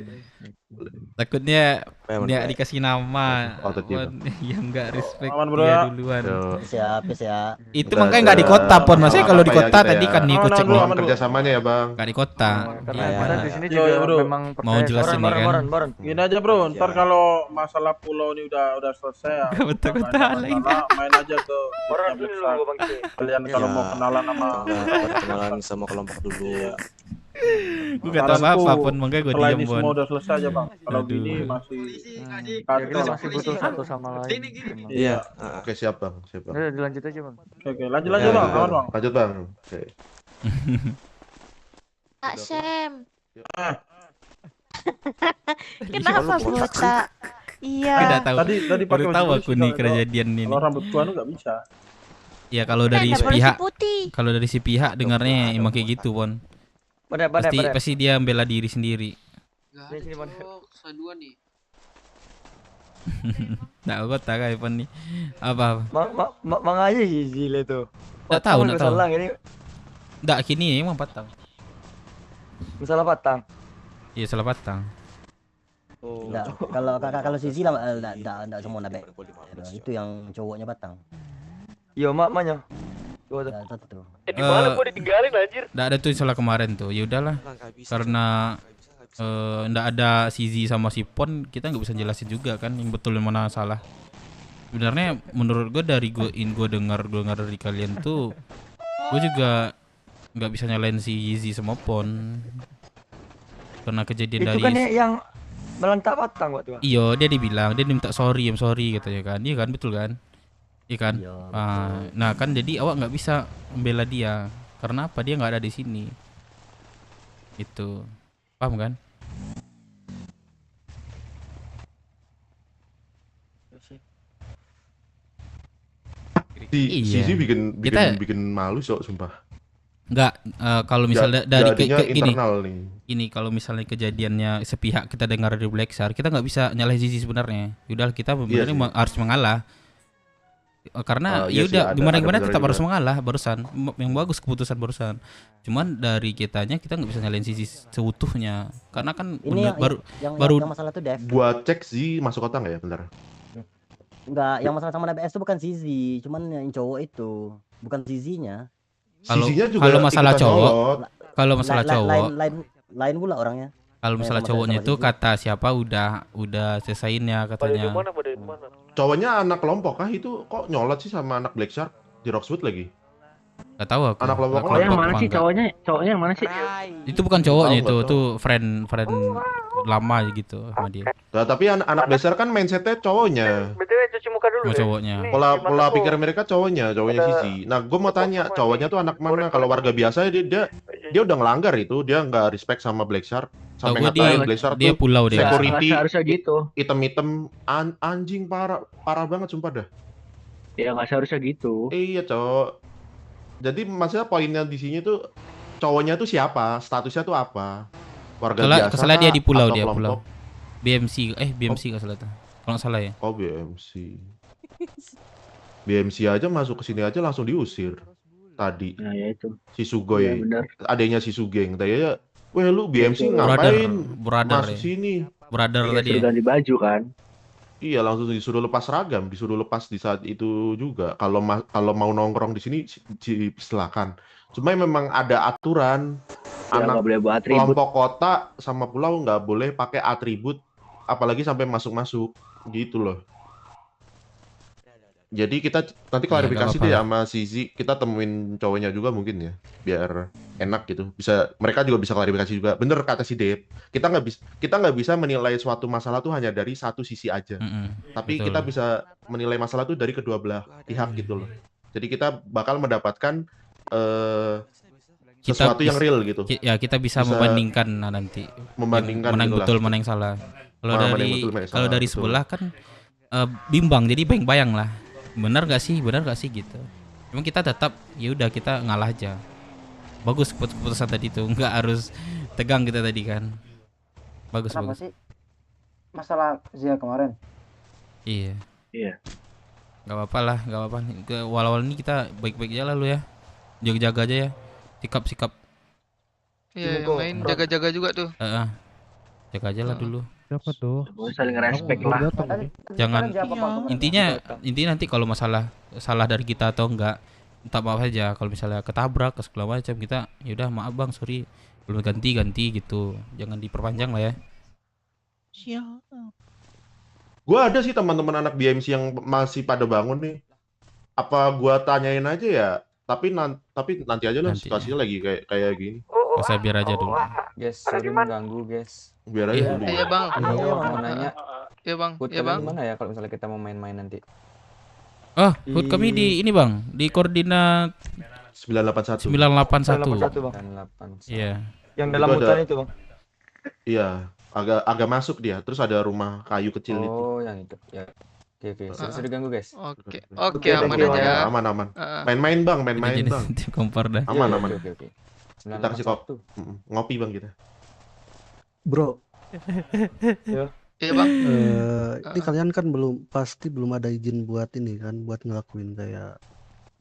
Takutnya Aman, dia Pak. dikasih nama Oh, tadi, Bang. yang enggak respect Aman, bro, dia ya. duluan. Siap ya. Itu makanya nggak di kota pon, maksudnya kalau di kota tadi kan ikut cek Aman, nih. aman, kerjasamanya ya bang. Nggak di kota. Karena Iya. kita di sini Yo, juga yo, bro. memang Mau percaya jelasin sama- nih kan. Gini aja bro, ntar kalau masalah pulau ini udah selesai ya. Betul-betul lain. Main aja ke Black Shark. Kalian kalau mau kenalan sama Kenalan sama kelompok dulu. Gue gak tau apa-apa pun, makanya gue setelah diam ini pon. semua udah selesai aja bang. Kalau Aduh. gini masih Ya, kita masih butuh satu sama lain. Iya. Oke siap bang, siap bang. Udah dilanjut aja bang. Oke, lanjut bang, aman bang. Lanjut bang. Oke. Kak Sam. Ah. Kenapa botak? Iya. Tidak tahu. Tadi pakai Baru tahu baju aku putih nih kalau- kejadian ini. Kalau rambut tua tuh nggak bisa. Ya kalau dari Kan si ada polisi pihak, putih. kalau dari si pihak dengarnya emang kayak gitu pon. Pasti dia membela diri sendiri. Gak ada cok, saduan nih. Nggak kota kayak pon nih. Apa? Mang aja gile tuh. Nggak tahu, nggak tahu. Salah ini Nggak kini emang patang. masalah patang. Iya salah patang. Enggak, kalau Sisi lah enggak semua nabe. Itu yang cowoknya batang. Iya, maknya. Coba tuh. Di mana gua ditinggalin anjir? Nggak ada tuh salah kemarin tuh. Ya udahlah. Karena nggak ada Sizi sama si Pon, kita nggak bisa jelasin juga kan yang betul yang mana salah. Sebenarnya menurut gue dari gue dengar dari kalian tuh, gue juga nggak bisa nyalain si Yizi sama Pon karena kejadian Itu dari kan yang melentak patang waktu. Iya, dia dibilang, dia minta sorry katanya kan. Iya kan, betul kan? Iya kan? Nah kan jadi awak nggak bisa membela dia. Karena apa? Dia nggak ada di sini. Itu. Paham kan? Iya. Sisi bikin malu sok sumpah. Enggak, kalau misalnya dari jadinya gini, internal nih. ini kalau misalnya kejadiannya sepihak kita dengar dari Black Shark, kita nggak bisa nyalahin Zizi sebenarnya. Yaudah kita sebenarnya harus mengalah. Karena iya sih, yaudah ada gimana benernya tetap juga. harus mengalah barusan. Yang bagus keputusan barusan. Cuman dari kitanya kita nggak bisa nyalahin Zizi seutuhnya. Karena kan Ini baru yang masalah tuh Dev. Buat cek sih masuk kota nggak ya, bentar. Enggak, yang masalah sama DPS itu bukan Zizi, cuman yang cowok itu, bukan Zizinya. Kalau masalah cowok, kalau masalah cowok, lain pula orangnya. kalau masalah cowoknya itu kata siapa udah selesaiin ya katanya. Cowoknya anak kelompok kah itu kok nyolot sih sama anak Black Shark di Roxwood lagi? Gak tahu aku. Anak kelompok Kelompok yang apa enggak. Cowoknya yang mana sih? Itu bukan cowoknya Tahu, nggak itu friend lama gitu sama dia. Nah, tapi anak Black Shark kan mindsetnya cowoknya. BTW cuci muka dulu. Sama cowoknya. Pola pikir mereka cowoknya Sisi. Nah, gue mau tanya, cowoknya tuh anak mana? Kalau warga biasa dia udah ngelanggar itu, dia nggak respect sama Black Shark. Sampai Tahu ngatain Black Shark dia tuh pulau dia. security Harusnya gitu. item anjing parah banget sumpah dah. Ya nggak seharusnya gitu. Iya, cowok. Jadi maksudnya poinnya di sini tuh cowoknya tuh siapa? Statusnya tuh apa? Warga biasa. Kesalah dia di pulau atau dia kelompok? pulau. BMC nggak salah tuh. Kalau nggak salah ya. Oh, BMC. BMC aja masuk ke sini aja langsung diusir tadi. Nah, ya itu. Si Sugoi. Iya, benar. Adanya si Sugeng. Tanya, "Weh lu BMC Brother, ngapain brother masuk ya. sini?" Brother Iya, tadi. suruh Ya. ganti baju kan. Iya, langsung disuruh lepas seragam, disuruh lepas di saat itu juga. Kalau mau nongkrong di sini silakan. Cuma memang ada aturan Ya, nggak boleh bawa atribut. kelompok kota sama pulau nggak boleh pakai atribut, apalagi sampai masuk-masuk gitu loh. Jadi kita nanti klarifikasi nggak deh apa-apa. sama Zizi, kita temuin cowoknya juga mungkin ya, biar enak gitu. Bisa mereka juga bisa klarifikasi juga. Bener kata si Dave, kita nggak bisa menilai suatu masalah tuh hanya dari satu sisi aja. Tapi betul. kita bisa menilai masalah tuh dari kedua belah pihak gitu loh. Jadi kita bakal mendapatkan sesuatu yang real gitu. Ya kita bisa membandingkan nanti. Membandingkan mana yang gitu lah. betul mana yang salah. Kalau Mana yang dari betul, mana yang kalau salah, dari betul. sebelah kan bimbang, jadi bayang lah. Benar gak sih gitu. Cuma kita tetap ya udah kita ngalah aja. Bagus keputusan tadi tuh, nggak harus tegang kita tadi kan. Bagus Kenapa bagus. sih masalah Zia kemarin? Iya. Iya. Gak apa-apa lah, gak apa-apa. Awal-awal ini kita baik-baik aja lah lu ya. Jaga-jaga aja ya. Sikap-sikap. Iya, yang lain jaga-jaga juga tuh. Jaga aja lah dulu. Siapa tuh? Saling respect lah. Jangan intinya nanti kalau masalah salah dari kita atau enggak, minta maaf aja. Kalau misalnya ketabrak ke segala macam, kita yaudah maaf bang, sorry, belum ganti gitu. Jangan diperpanjang lah ya. Siap. Gua ada sih teman-teman anak BMC yang masih pada bangun nih. Apa gua tanyain aja ya? Tapi nanti aja lah, situasinya lagi kayak gini. Saya biar aja dulu. Guys, sorry mengganggu guys. Biar aja dulu. Iya bang. Mau nanya. Iya bang. Hood Iya kalian bang. di mana ya kalau misalnya kita mau main-main nanti? Hood kami di ini bang, di koordinat 981. 981. 981 bang. Iya. Yang dalam hutan itu bang. Iya, agak masuk dia. Terus ada rumah kayu kecil itu. Oh, yang itu. Ya. Oke. Sorry diganggu guys. Oke, aman aja. Aman. Main-main bang, main-main bang. Kompor dah. Aman. Oke. Kita kasih ngopi bang kita. Bro. Iya bang. Ini kalian kan pasti belum ada izin buat ini kan, buat ngelakuin kayak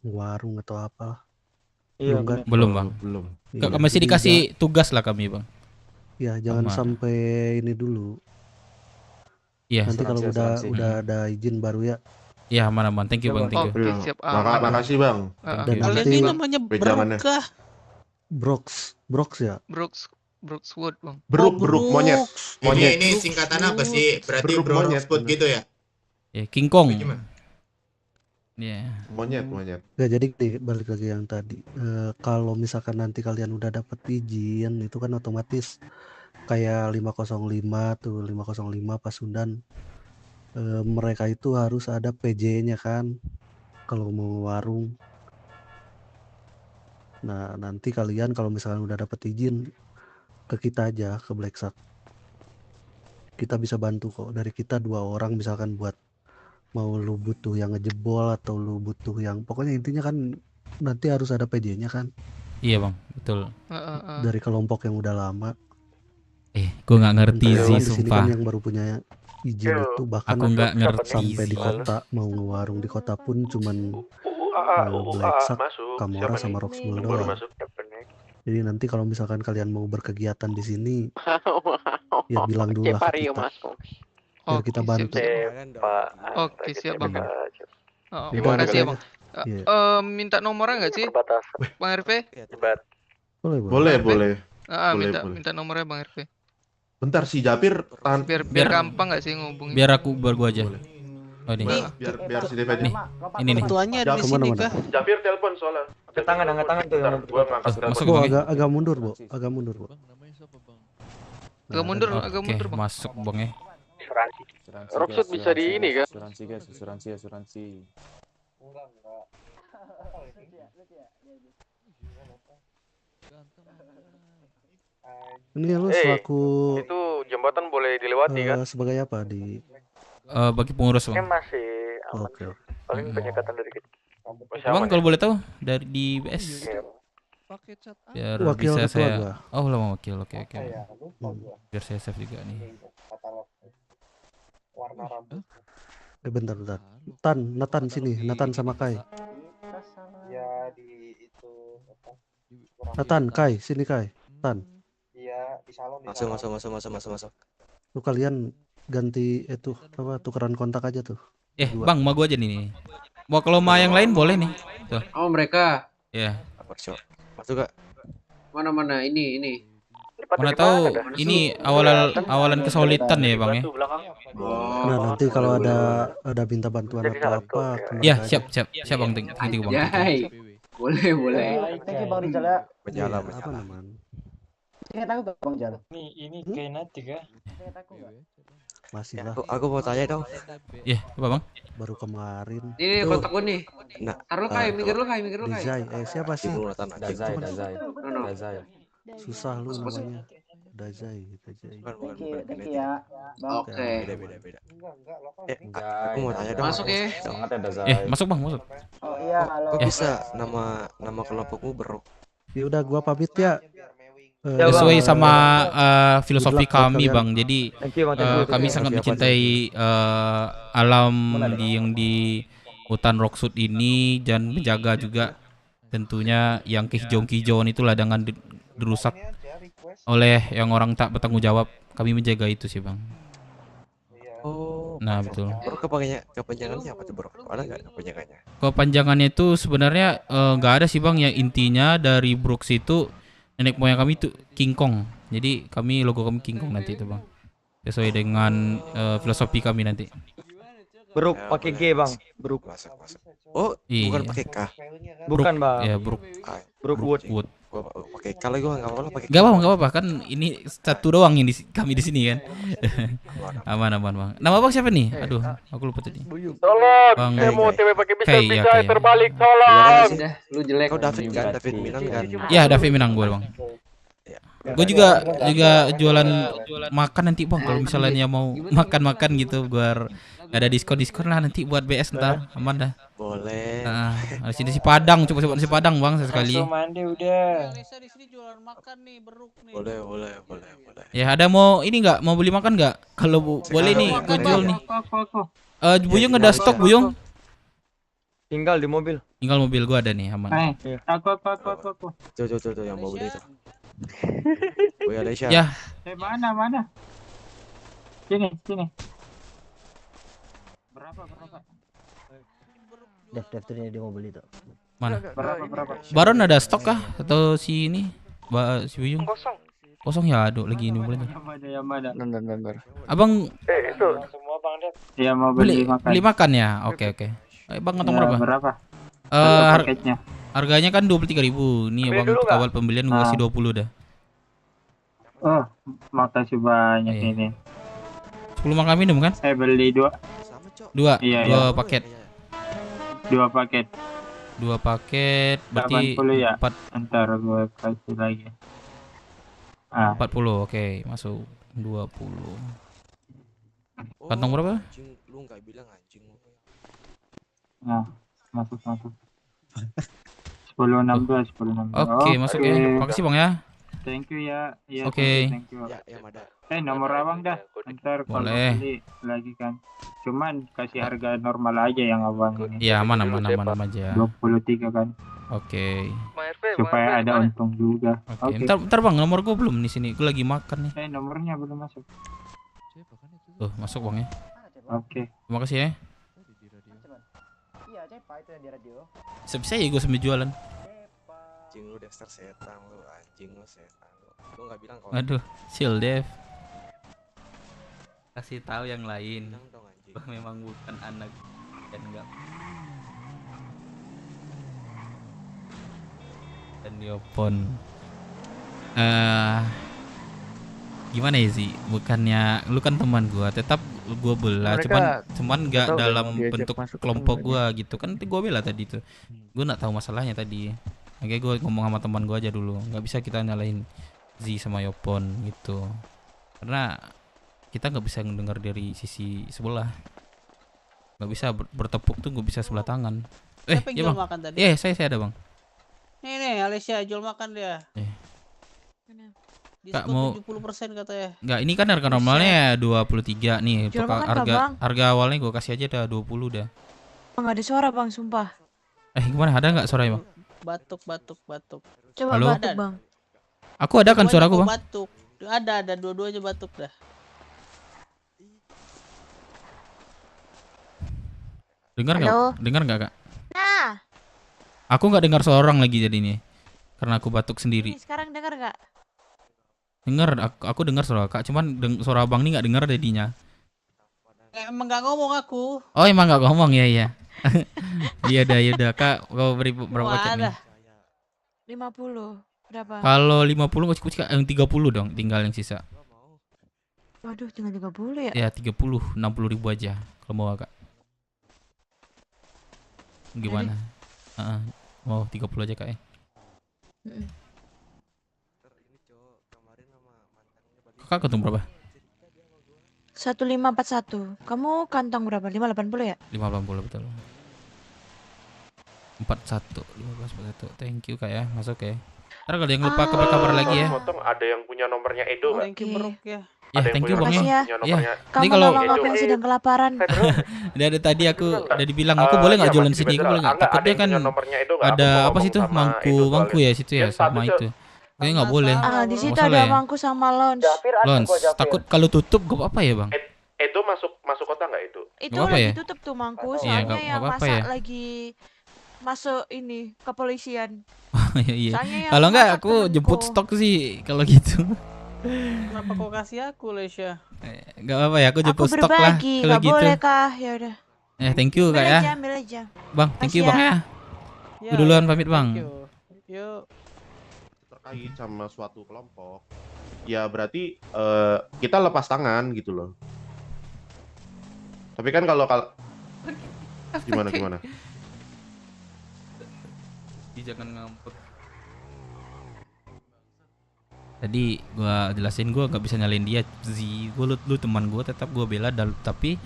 warung atau apa. Iya, kan? Belum bang. Belum. Masih dikasih tugas lah kami bang. Ya jangan sampai ini dulu. Iya. Nanti kalau udah ada izin baru ya. Iya aman. Thank you bang. Thank you. Oke, siap. Makasih bang. Dan Kalian nanti ini namanya Berukah? Brox ya. Brookswood bang. Beruk monyet. Ini singkatan apa sih? Berarti Brookswood gitu ya? Ya, King Kong. Iya. Monyet. Ya jadi balik lagi yang tadi. Kalau misalkan nanti kalian udah dapet izin, itu kan otomatis kayak 505 tuh, 505 Pasundan. Mereka itu harus ada PJ-nya kan kalau mau warung. Nah, nanti kalian kalau misalkan udah dapet izin ke kita aja, ke Black Shark. Kita bisa bantu kok. Dari kita 2 orang misalkan buat mau lu butuh yang ngejebol atau lu butuh yang pokoknya intinya kan nanti harus ada PJ-nya kan. Iya bang, betul. Dari kelompok yang udah lama. Gue nggak ngerti sih di sini sumpah. kan yang baru punya izin itu bahkan aku nggak ngerti sampai di sih. kota mau ngewarung di kota pun cuman Black Shark, Kamora sama Roxbull doang. Jadi nanti kalau misalkan kalian mau berkegiatan di sini, ya bilang dulu lah ke kita. Biar kita bantu. Oke, siap bang. Udah, Terima kasih ya bang. Iya. Minta nomornya nggak sih, Bang RV? Boleh. Minta nomornya Bang RV. Bentar si Japir tahan. Biar gampang nggak sih ngubungin? Biar gua aja. Oh ini. Biar si Dev aja. Ini nih. Ketuanya ada di sini kah? Japir telepon soalnya. Angkat tangan tuh. Gua ngangkat Masuk Bo, bang. agak mundur, Bo. Agak mundur, Bo. Agak mundur Oke, bang. masuk bang ya. Rockshoot bisa di ini kan? Asuransi. Ini lu selaku Itu jembatan boleh dilewati kan? sebagai apa di Bagi pengurus bang. Masih Oke. paling penyekatan dari kita. Bang kalau boleh tahu dari di BS. Biar Wakil bisa ketua saya. gua. Oh lama wakil. Oke. Biar saya save juga nih. Warna rambut. Bentar. Nathan sini. Nathan sama Kai. Ya di itu Nathan, Kai, sini Kai. Nathan. Iya di salon. Masuk. Lu kalian ganti itu apa tukeran kontak aja tuh. Bang, mau gua aja nih. Mau kalau mau yang lain boleh nih. Tuh. Oh mereka. Ya. Masuk gak? Mana ini. Mana tahu ini awalan kesulitan ya bang ya. Nah nanti kalau ada minta bantuan atau apa. Ya siap bang. Thank you bang. Boleh. Thank you Bang Rizal ya. Berjalan. Apa namanya? Ingat aku gak Bang Jal? Ini kayak nanti kah? Masih lah. Aku mau tanya dong. Iya, apa bang? Baru kemarin. Ini kontak gue nih. Nah, taruh Kai, mikir lu Kai. Dazai, siapa sih? Dazai. Susah lu namanya. Dazai. Thank you ya. Bang. Oke. Beda. Aku mau tanya dong. Masuk ya. Semangat ya Dazai. Masuk bang, masuk. Oh iya, halo. Kok bisa nama kelompokmu Bro? Ya udah gua pamit ya. Sesuai sama filosofi kami bang. Jadi Thank you, kami sangat mencintai alam yang di hutan Rockwood ini dan menjaga juga tentunya yang kehijauan-kehijauan itu ladangan dirusak oleh yang orang tak bertanggung jawab. Kami menjaga itu sih, Bang. Oh, Nah, betul. Bro, kepanjangannya apa tuh, Bro? Ada nggak kepanjangannya? Kepanjangannya itu sebenarnya nggak ada sih, Bang. Yang intinya dari Brooks itu nenek moyang kami itu King Kong. Jadi kami logo kami King Kong nanti itu, Bang. Sesuai dengan filosofi kami nanti. Brook pakai G, Bang. Brook. Oh, Iya. bukan pakai K. Bukan, Bang. Ya, Brook. Brookwood. Gua pakai K lagi, gua nggak apa-apa pakai. Gak apa-apa kan ini satu doang yang kami di sini kan. Aman, Bang. Nama Bang siapa nih? Aduh, aku lupa tadi. Tolong, Bang saya mau TW pakai Kai, bisa ya, Kai. terbalik, tolong. Lu jelek. Kau David kan? David Minang kan? Ya, David Minang gue, Bang. Gue juga jualan makan nanti, Bang. Kalau misalnya mau makan gitu biar ada diskon lah nanti buat BS ntar. Aman dah. Boleh. Nah, di sini si Padang, coba nasi Padang, Bang, sesekali. Langsung mandi udah. Boleh. Ya, ada mau ini nggak? Mau beli makan nggak? Kalau boleh nih, gue jual nih. Buyung ada stok, Buyung? Tinggal di mobil. Tinggal mobil gua ada nih, aman. Aku. Tuh yang mau beli tuh. Oh ya, Lesha. Ya. Mana? Sini. Berapa? Dev tuh dia mau beli tuh. Mana? Berapa? Baron ada stok kah? Atau si ini? Si Buyung? Kosong ya, aduh lagi ini boleh. Yang mana? Bentar. Abang Itu. Semua Bang Dev. Iya mau beli makan. beli makan ya? Oke. Bang ngomong berapa? Berapa? Paketnya. Harganya kan 23.000. Nih Bang untuk awal pembelian gua kasih 20 dah. Oh, makasih banyak ini. 10 makan minum kan? Beli 2. Iya, 2 paket. 2 paket. 2 paket berarti 80 ya? 4. Ntar gue kasih lagi. 40, oke, masuk 20. Kantong berapa? Lu nggak bilang anjing. Nah, masuk. 10.16. Oke, masuk ya. Makasih Bang ya. Thank you ya. Iya, Oke. thank you. Ya, Mada. Nomor abang dah. Ntar kalau Boleh. beli lagi kan. Cuman kasih harga normal aja yang abang ini. Iya, aman aja. 23 kan. Oke. Supaya ada untung juga. Oke. Bentar Bang, nomor gua belum di sini. Gua lagi makan nih. Nomornya belum masuk. Tuh, masuk Bang ya. Oke. Terima kasih ya. Iya, Cepa itu yang di radio. Bisa ya gua sambil jualan. Anjing lu Dexter setan lu, anjing lu setan lu. Lu nggak bilang kalau. Aduh, chill Dev. Kasih tahu yang lain. Memang bukan anak dan enggak. Dan Diopon. Gimana ya sih? Bukannya lu kan teman gua, tetap gua bela, cuman enggak dalam bentuk kelompok gua gitu kan. Gua bela tadi tuh. Gua enggak tahu masalahnya tadi. Oke, gue ngomong sama teman gue aja dulu. Nggak bisa kita nyalain Z sama Yopon gitu. Karena kita nggak bisa mendengar dari sisi sebelah. Nggak bisa bertepuk tuh, nggak bisa sebelah tangan. Siapa Iya yang jual Bang. makan tadi? Saya ada Bang. Nih Alicia jual makan dia. Kak, Diskon mau 70% katanya. Nggak, ini kan harga normalnya 23 nih. Jual Untuk makan, Bang. harga awalnya gue kasih aja dah 20 dah. Nggak ada suara Bang, sumpah. Gimana? Ada nggak suaranya Bang? Batuk. Coba Halo? batuk Bang. Aku ada kan suaraku Bang? Batuk. Ada dua-duanya batuk dah. Dengar Halo? nggak? Dengar nggak Kak? Nah, Aku nggak dengar seorang lagi jadinya. Karena aku batuk sendiri. ini sekarang dengar nggak? Dengar, aku dengar suara Kak, cuman suara Abang nih nggak dengar jadinya. Emang nggak ngomong aku. Oh, emang nggak ngomong ya? Iya dah Kak, kau beri berapa kocek nih? 50. Berapa? Kalau 50 kocek yang 30 dong, tinggal yang sisa. Waduh, tinggal 30 ya? Ya 30, 60.000 aja kalau mau Kak. Gimana? Mau 30 aja Kak ya? Kakak kantong berapa? 1541. Kamu kantong berapa? 580 ya? 580 betul. 41, 1541. Thank you Kak ya, masuk ya. Ntar kalau yang lupa kabar lagi ya. Potong ada yang punya nomornya Edo nggak? Thank you Bro ya. Ya, Ada yang thank you punya Bang Makasih ya. ya. punya Ya. nomornya. Nanti Kamu kalau tolong aku yang sedang kelaparan. dari tadi aku udah dibilang aku boleh nggak Iya, jualan masih sini, aku Federal. boleh nggak? Enggak, ada Takutnya yang kan punya nomornya Edo nggak? Aku ada mau apa ngomong sih tuh sama mangku Edo mangku soalnya. ya situ ya Dia sama statusnya itu. Kayaknya nggak boleh. Di situ Masalah ada ya. mangku sama lounge. Lons, takut kalau tutup gak apa-apa ya bang? Edo masuk kota nggak Edo? Itu Nggak apa lagi ya? tutup tuh mangku, Iya, soalnya nggak yang apa-apa masak ya. lagi masuk ini kepolisian. Iya. Soalnya yang Kalau nggak masak aku jemput temanku. stok sih kalau gitu. Kenapa kau kasih aku Lesya? Nggak apa-apa ya, aku Aku jemput stok lah berbagi, kalau nggak gitu. boleh kah? Ya udah. Thank you kak Ambil ya. aja, ambil aja. Bang, thank you Makasih bang ya. ya. Ya, Gue duluan ya, pamit bang. thank you. Yuk. Terkait sama suatu kelompok, ya berarti kita lepas tangan gitu loh. Tapi kan kalau gimana? Jangan ngampet. Tadi gua jelasin gua nggak bisa nyalain dia sih. Lu teman gua tetap gua bela tapi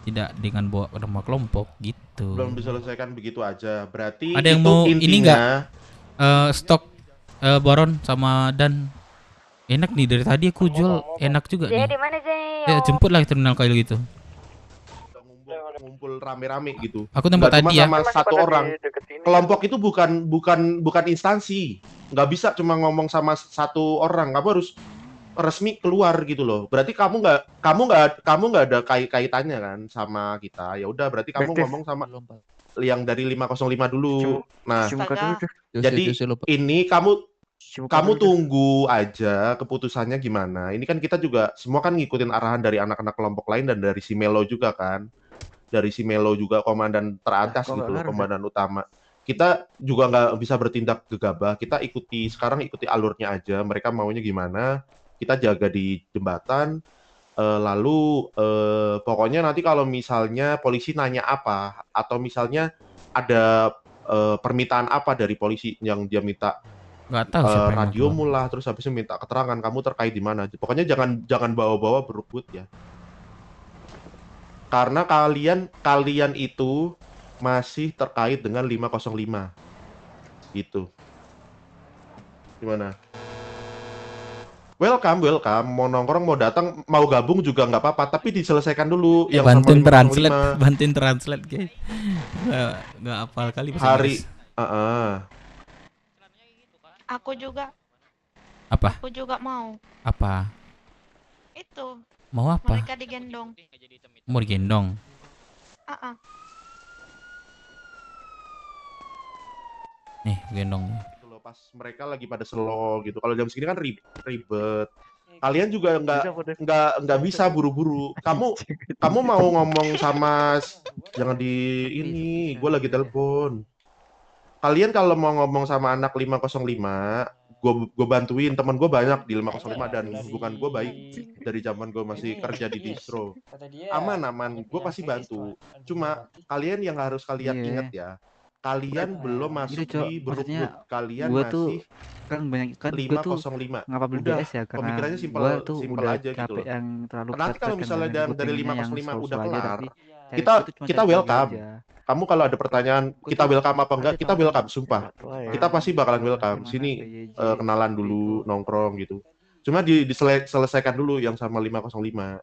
tidak dengan bawa nama kelompok gitu. belum diselesaikan begitu aja. Berarti Ada yang itu mau intinya, ini nggak? Stok Baron sama Dan enak nih dari tadi aku jual enak juga Jaya nih. di mana Jaya? Ya jemput lah terminal kail gitu. ngumpul rame-rame gitu. Aku tempat Nggak cuma tadi ya. sama satu orang. Kelompok itu bukan instansi. Nggak bisa cuma ngomong sama satu orang. Kamu harus resmi keluar gitu loh. Berarti kamu nggak ada kaitannya kan sama kita. Ya udah berarti kamu Aktif. ngomong sama yang dari 505 dulu. Nah, jadi Astaga. ini kamu tunggu aja keputusannya gimana. Ini kan kita juga semua kan ngikutin arahan dari anak-anak kelompok lain dan dari si Melo juga kan. Dari si Melo juga komandan teratas kok gitu nggak loh, harus ya? komandan utama. Kita juga nggak bisa bertindak gegabah. Kita ikuti alurnya aja. Mereka maunya gimana? Kita jaga di jembatan. Lalu pokoknya nanti kalau misalnya polisi nanya apa atau misalnya ada permintaan apa dari polisi yang dia minta Nggak tahu siapa yang radio mau keluar. mulah terus habis itu minta keterangan kamu terkait di mana. Pokoknya jangan bawa-bawa berebut ya. Karena kalian itu masih terkait dengan 505. Gitu. Gimana? Welcome. Mau nongkrong, mau datang, mau gabung juga nggak apa-apa. Tapi diselesaikan dulu yang sama Bantuin 505. bantuin translate guys. Nggak hafal kali bahasa Hari. Inggris. Aku juga. Apa? Aku juga mau. Apa? Itu. Mau apa? Mereka digendong. Mau digendong. Nih, gendong. Gitu loh, pas mereka lagi pada slow gitu. Kalau jam segini kan ribet. Kalian juga nggak bisa buru-buru. Kamu mau ngomong sama jangan di ini. Gue lagi telepon. Kalian kalau mau ngomong sama anak 505, gue bantuin. Teman gue banyak di 505 dan hubungan gue baik dari zaman gue masih kerja di distro. Aman. Gue pasti bantu. Cuma kalian yang harus kalian ingat ya. Kalian belum masuk di berebut. Kalian gua tuh masih kan banyak kan gua tuh 505. ngapa beli Udah, BS ya karena pemikirannya gua tuh simpel udah aja gitu capek loh. yang terlalu Nanti kalau berat kan, misalnya gua dari pengennya yang 505 udah slow-slow aja, kelar, tapi cari kita gua tuh cuma kita cari welcome. aja. Kamu kalau ada pertanyaan, kita welcome apa enggak? Kita welcome, sumpah. Kita pasti bakalan welcome. Sini kenalan dulu, nongkrong gitu. Cuma diselesaikan dulu yang sama 505.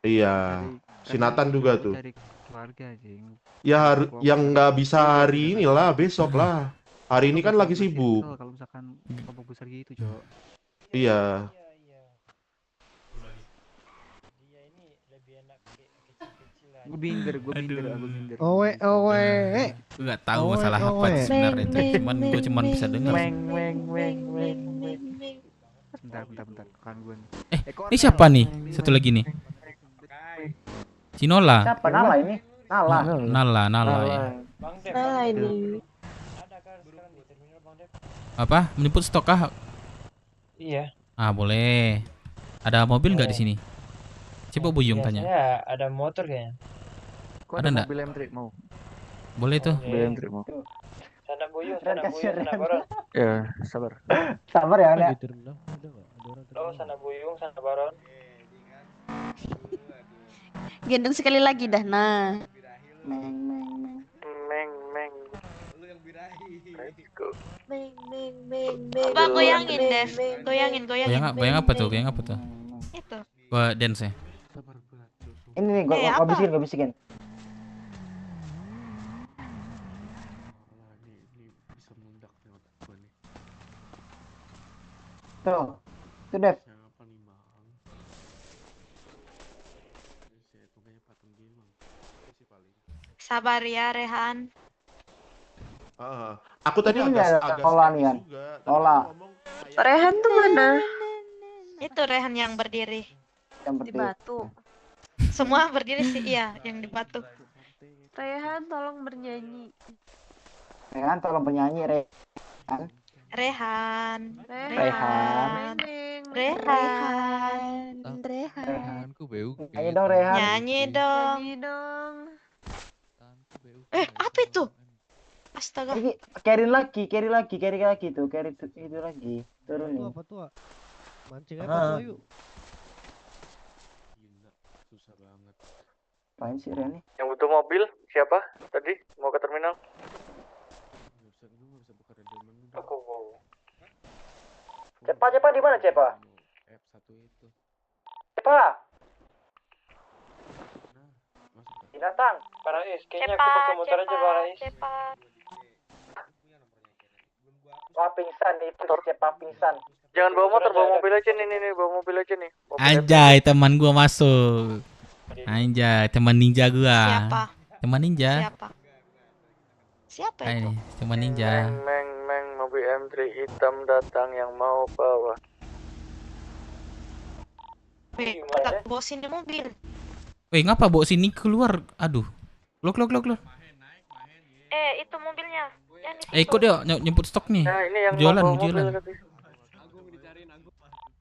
Iya. Si Nathan juga tuh. Cari keluarga anjing. Ya yang nggak bisa hari ini lah, besok lah. Hari ini kan lagi sibuk. Kalau misalkan kelompok besar gitu, Cok. Iya. Gue minder. Owe. Gue nggak tahu masalah apa sih sebenarnya itu. Gue cuman bisa dengar. Bentar. Kan gue. Ini siapa nih? Satu lagi nih. Cinola. Siapa Nala ini? Nala ya. Salah ini. Apa? Menjemput stok kah? Iya. Ah, boleh. Ada mobil nggak di sini? Coba Buyung tanya. Saya ada motor kayaknya. Ada nggak? Mobil M3 mau. Boleh tuh. Mobil M3 mau. Sana Buyung, sana Baron. Ya, sabar. Sabar ya, Nek. Oh, sana Buyung, sana Baron. Gendong sekali lagi dah. Nah. Meng. Lu yang birahi. Coba goyangin deh, goyangin. Goyang apa tuh? Goyang apa tuh? Itu. Gua dance ya. Ini nih, gua bisikin. Tuh, Dev. Sabar ya, Rehan. Aku tadi Ini agak Lola nih kan. Lola. Rehan tuh mana? Itu Rehan yang berdiri. Di batu. Semua berdiri sih, iya, yang di batu. Rehan tolong bernyanyi. Rehan tolong penyanyi Rehan. Rehan. Ayo dong Rehan. Nyanyi dong. Apa itu? Astaga. Ini carry lagi tuh, carry itu lagi. Turun nih. Apa tuh? Mancing apa tuh, ayo. Susah banget. Apaan sih Ren nih? Yang butuh mobil siapa? Tadi mau ke terminal? Aku mau. Cepa di mana Cepa? F1 itu. Cepa. Binatang. Parais, kayaknya aku pakai motor aja Parais. Wah pingsan itu Cepa pingsan. Jangan bawa motor, bawa mobil aja nih, bawa mobil aja nih. Anjay, teman gua masuk. Anjay, teman ninja gua. Siapa? Teman ninja. Siapa itu? Teman ninja. Meng, mobil M3 hitam datang yang mau bawa. Weh, tak bawa sini mobil. Weh, ngapa bawa sini keluar? Aduh. Loh. Itu mobilnya. Ikut yuk, nyemput stok nih. Nah, ini yang jualan.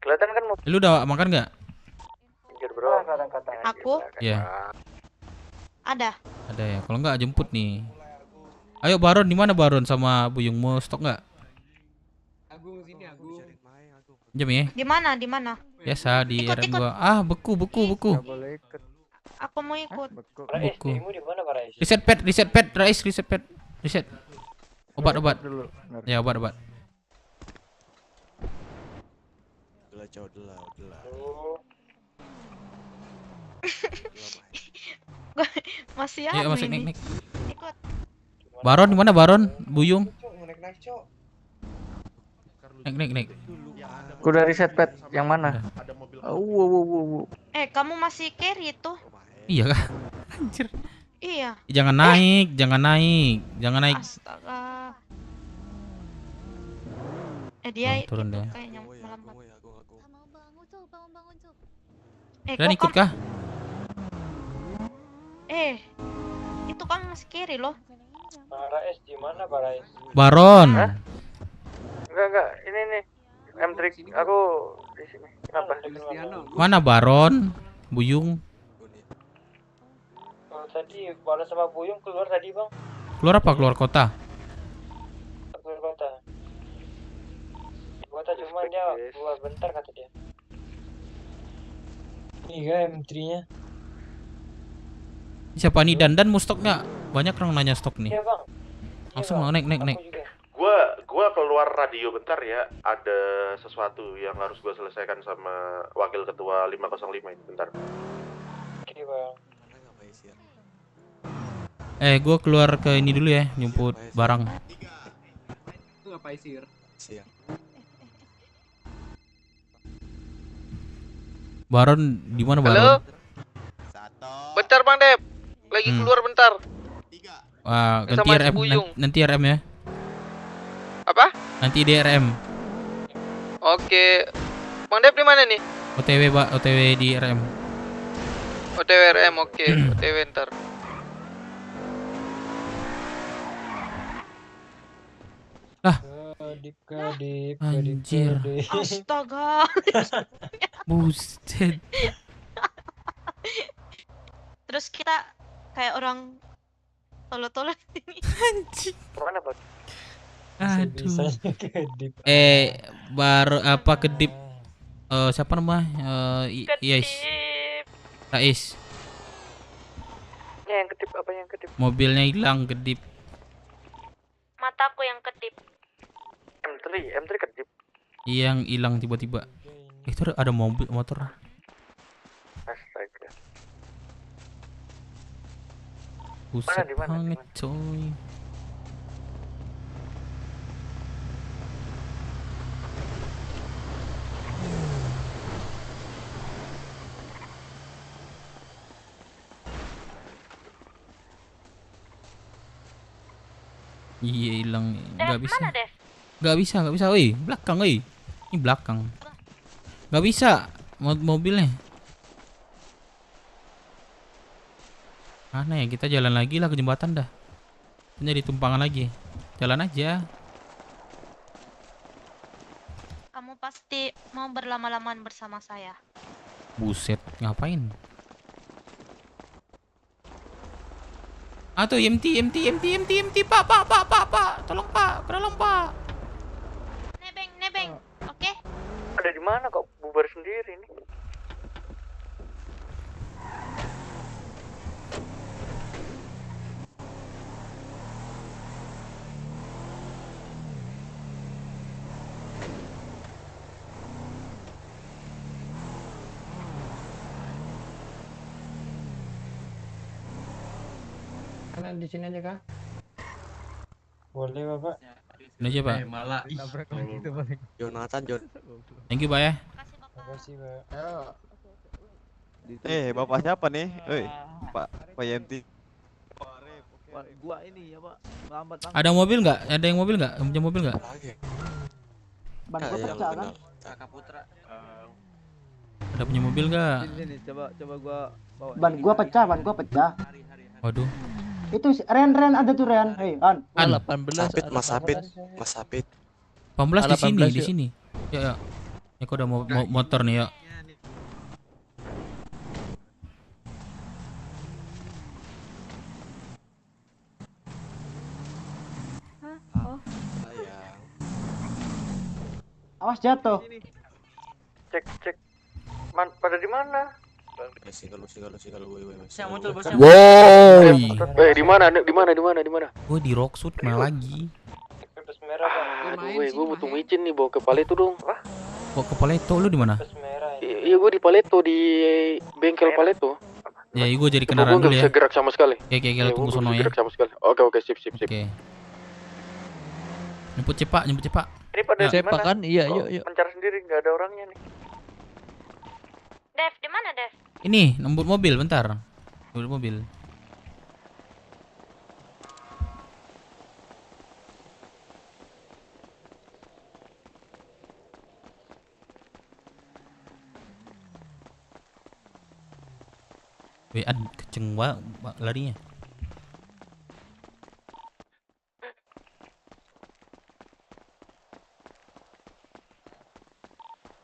Kelihatan kan mobil. Lu udah makan nggak? Aku? Iya. Ada ya. Kalau nggak jemput nih. Ayo Baron, di mana Baron sama Buyung, mau stok nggak? Agung sini, Agung. Jam ya? Di mana? Biasa di Ikut. RM gua. Ah, beku. Aku mau ikut. Beku. Di mana Parais? Reset pet, Rais, reset pet. Reset. Obat. Ya, obat. Udah. Masih Ayo masuk ini. nek. Baron di mana Baron? Buyung. Nek. Aku udah reset pet yang mana? Kamu masih carry itu? Iya kah? Anjir. Iya. Jangan naik. Astaga. Dia turun deh. kayaknya melambat. Dan ikut kah? Itu kan masih carry loh. Parais di mana Parais? Baron. Enggak. Ini nih. M3 aku di sini. Kenapa? Mana Baron? Buyung. Tadi Baron sama Buyung keluar tadi, Bang. Keluar apa? Keluar kota? Keluar kota. Kota cuma dia keluar bentar kata dia. Iya M3-nya. Siapa nih Dandan mau stok nggak? Banyak orang nanya stok nih. Iya, Bang. Langsung naik. Gua keluar radio bentar ya. Ada sesuatu yang harus gua selesaikan sama wakil ketua 505 itu bentar. Oke, Bang. Gua keluar ke ini dulu ya, nyumput barang. Itu ngapain sih? Siap. Baron di mana Baron? Halo? Bentar Bang Dep. Lagi keluar bentar. Ganti Sama RM Buyung. nanti RM ya. Apa? Nanti di RM. Oke. Bang Dep di mana nih? OTW di RM. OTW RM, oke. OTW ntar. Kadip. Anjir. Astaga. Buset. Terus kita kayak orang tolol-tolol ini. Anjir. Mana, Bang? Aduh. Baru apa kedip? Siapa nama? Yes. Rais. Yang kedip Mobilnya hilang kedip. Mataku yang kedip. M3 kedip. Yang hilang tiba-tiba. Itu ada motor. Astaga. Buset di mana? banget coy. Iya hilang, nggak bisa. Mana, Dev? Nggak bisa. Woi, belakang, woi. Ini belakang. Nggak bisa mobilnya. Mana ya, kita jalan lagi lah ke jembatan dah. Jadi tumpangan lagi. Jalan aja. Kamu pasti mau berlama-lamaan bersama saya. Buset, ngapain? Tuh MT, Pak, tolong Pak, ke dalam Pak. Nebeng, oke? Ada di mana kok bubar sendiri nih? Kalian di sini aja kah? Boleh Bapak. Ini aja Pak. Malah Jonathan. Thank you Pak ya. Makasih Pak. Bapak siapa nih? Pak Yanti. Gua ini ya Pak, lambat banget. Ada mobil nggak? Ada yang mobil nggak? Punya mobil nggak? Ban gua pecah kan? Kakak Putra. Ada punya mobil nggak? Sini, coba gua bawa. Ban gua pecah. Waduh. Itu Ren ada tuh Ren. Hei, An. 18. Mas Sapit. 18 di sini. Ya. Ya kok udah mau motor nih ya. Awas jatuh. Cek. Pada di mana? Singgalo. Saya muncul bos. Wow. Di mana? Gue di Rocksuit malah lagi. Bus merah Bang. Aduh, gue butuh micin nih, bawa ke Paleto dong. Kok ke Paleto, lu di mana? Bus merah. Iya, gue di Paleto, di bengkel Paleto. Ya, gue jadi kendaraan Gue dulu nggak ya. bisa gerak sama sekali. Oke, lu tunggu sono ya. Gerak sama sekali. Oke, sip. Oke. Nyemput cepak. Ini pada di Cepak mana? kan? Iya. Pencar sendiri, nggak ada orangnya nih. Dev, di mana, Dev? Ini, nembut mobil, bentar. Nembut mobil. Kenceng banget larinya.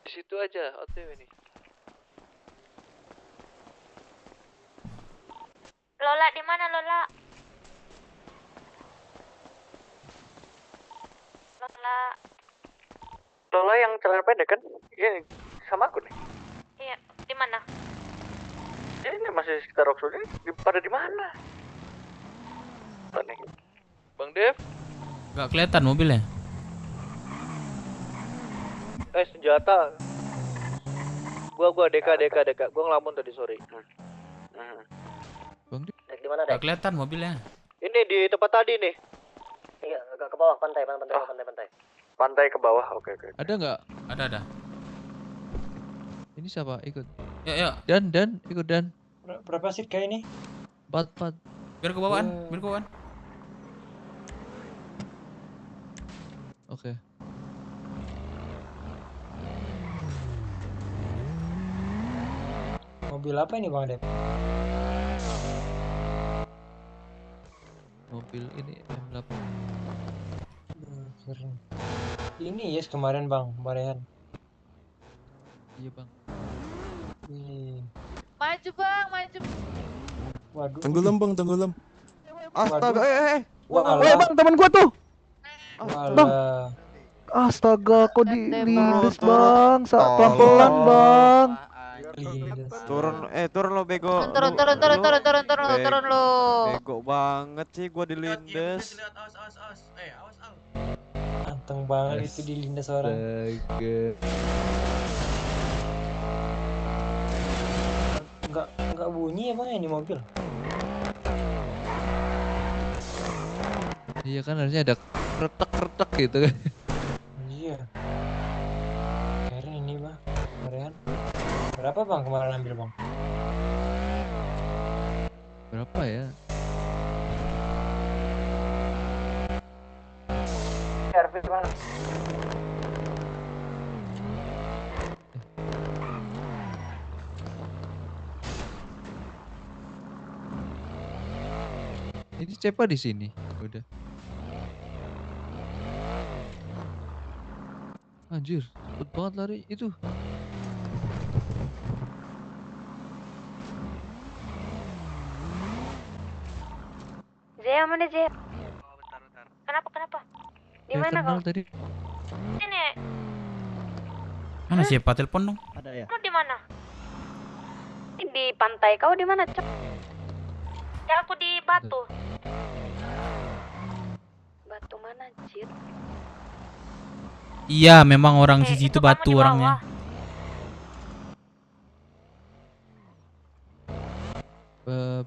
Di situ aja, OTW nih. Lola, di mana Lola? Lola yang celana pendek kan? Iya, sama aku nih. Iya, di mana? Ini masih sekitar Rocksuit ini. Pada di mana? Nih. Bang Dev? Gak kelihatan mobilnya. Senjata. Gua deka. Gua ngelamun tadi sore. Dek di mana, Dek? Gak kelihatan mobilnya. Ini di tempat tadi nih. Iya, ke bawah pantai. Pantai ke bawah. Oke. Ada nggak? Ada. Ini siapa? Ikut. Ya. Dan ikut Dan. Berapa sih kayak ini? 4. Biar ke bawaan. Oke. Mobil apa ini Bang Dep? Mobil ini M8. Keren. Ini yes kemarin Bang, kemarin. Iya Bang. Wih. Maju Bang. Waduh. Tenggelam. Astaga, Bang, teman gua tuh. Bang. Astaga, kok dilindes Bang? Pelan-pelan Bang. Turun lo bego. Turun lo. Bego banget sih gua dilindes. Awas. Anteng banget itu dilindas orang. Enggak bunyi emang ya di mobil. Iya kan harusnya ada retak-retak gitu kan. Iya. Keren ini bang. Keren. Berapa bang kemarin ambil bang? Berapa ya? Servis mana? Ini Cepa di sini. Udah. Anjir, cepet banget lari itu. Zia mana Zia? Kenapa? Di mana kau? Tadi. Sini. Mana siapa telepon dong? Ada ya? Kamu di mana? Di pantai. Kau di mana, Cep? Ya aku di Batu. Batu mana, Cid? Iya, memang orang sisi itu Batu orangnya.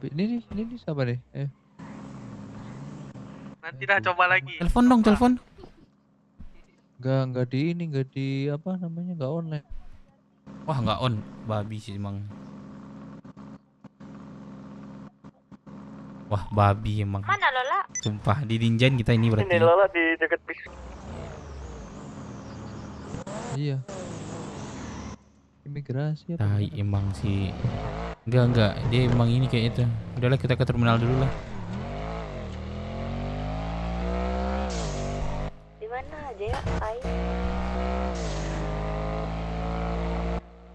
Ini siapa nih? Nanti dah coba lagi. Telepon dong, telepon. Enggak di apa namanya? Enggak online. Wah, enggak on. Babi sih emang. Wah, babi emang. Mana Lola? Sumpah, di Ninjan kita ini berarti. Ini Lola di dekat bis. Iya. Imigrasi apa? Tai emang sih. Enggak. Dia emang ini kayak itu. Udahlah kita ke terminal dulu lah. Di mana aja ya?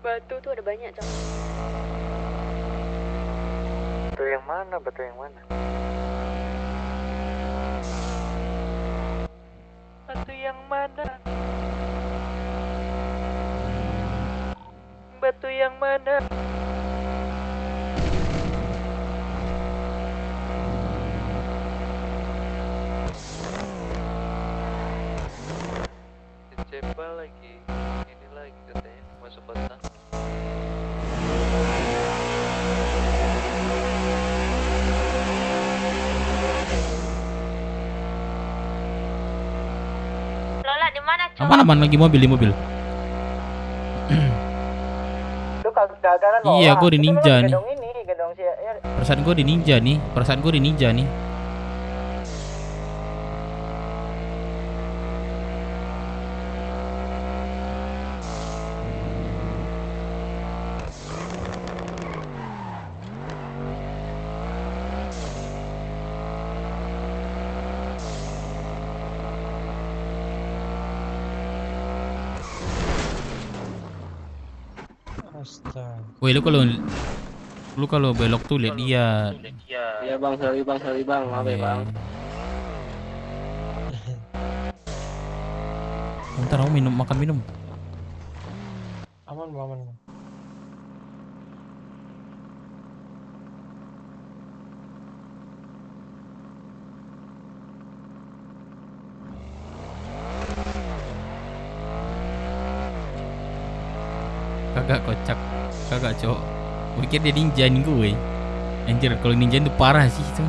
Batu tuh ada banyak, Cok. Batu yang mana? Batu yang mana? Batu yang mana? Batu yang mana? Cepa lagi. Ini lagi katanya masuk kota. Lola di mana, Cok? Aman lagi di mobil. Lu kagak Iya, gue di Ninja nih. Gedong si ya. Perasaan gue di Ninja nih. Astaga. Woi, lu kalau belok tuh lihat dia. Iya bang, sorry bang, maaf ya bang. Bentar, aku makan minum. Aman bang. Kagak kocak, kagak cok. Gue pikir dia ninjain gue. Anjir, kalau ninjain tuh parah sih itu.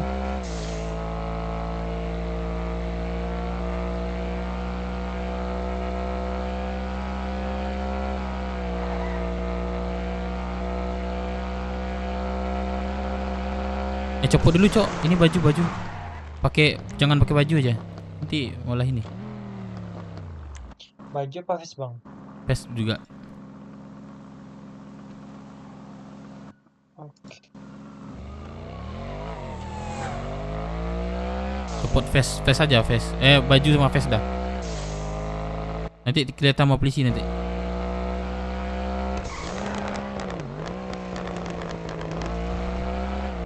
Copot dulu cok. Ini baju. Jangan pakai baju aja. Nanti malah ini. Baju apa vest bang? Vest juga. Copot vest aja, vest. Baju sama vest dah. Nanti kelihatan sama polisi nanti.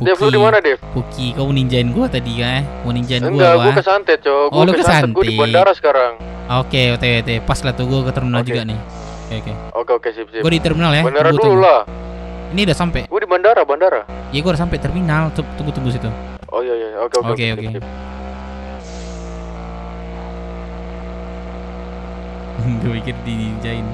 Dev, lu di mana, Dev? Puki, kau ninjain gua tadi kan? Mau ninjain Enggak, gua. gua ke Santet, Cok. Oh, lu ke Santet. Gua di bandara sekarang. Oke, pas lah tuh gua ke terminal juga nih. Oke, sip. Gua di terminal ya. Bandara Tunggu. dulu lah. Ini udah sampai. Gua di bandara. Ya, gua udah sampai terminal. Tunggu situ. Oh iya. Oke. Oke. Gue pikir dininjain.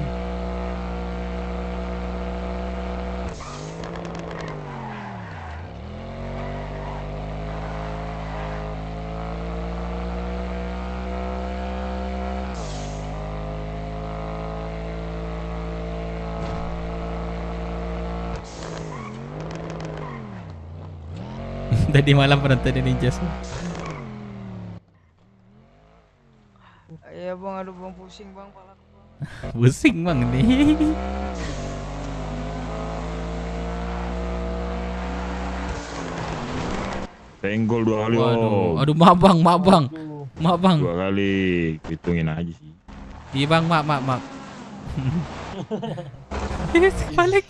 Tadi malam penonton ninja. Iya bang, aduh bang pusing bang, palaku bang. Pusing bang nih. Tenggol 2 kali Waduh, aduh maaf bang, maaf bang, maaf bang. 2 kali, hitungin aja sih. Iya bang, maaf, maaf, maaf. Balik.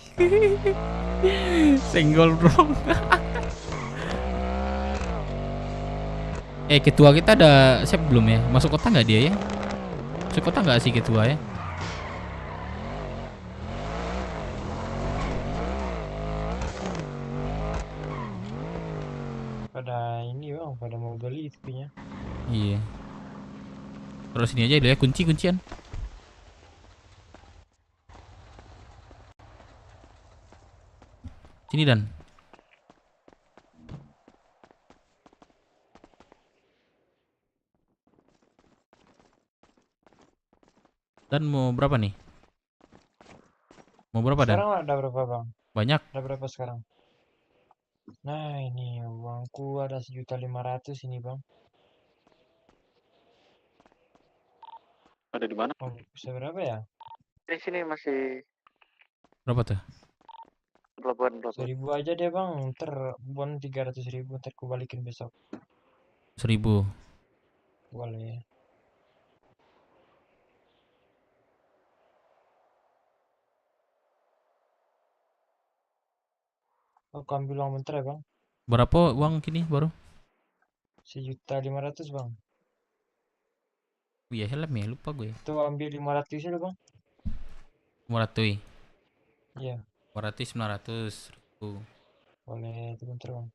Senggol bro. Ketua kita ada siap belum ya? Masuk kota nggak dia ya? Masuk kota nggak sih ketua ya? Pada ini bang, pada mau beli TV-nya. Iya. Terus ini aja dulu ya, kuncian. Sini Dan. Dan mau berapa nih? Mau berapa Dan? Sekarang ada berapa bang? Banyak. Ada berapa sekarang? Nah ini uangku ada 1.500.000 ini bang. Ada di mana? Oh, bisa berapa ya? Di sini masih Berapa tuh? pelabuhan. 1.000 aja deh bang, ntar bon 300.000 ntar ku balikin besok. 1.000. Boleh. Aku ambil uang bentar ya bang. Berapa uang kini baru? 1.500.000 bang. Iya helm ya, lupa gue. Tuh ambil 500 dulu bang. 500. Iya. 500, 900 ribu. Boleh, itu bentar bang.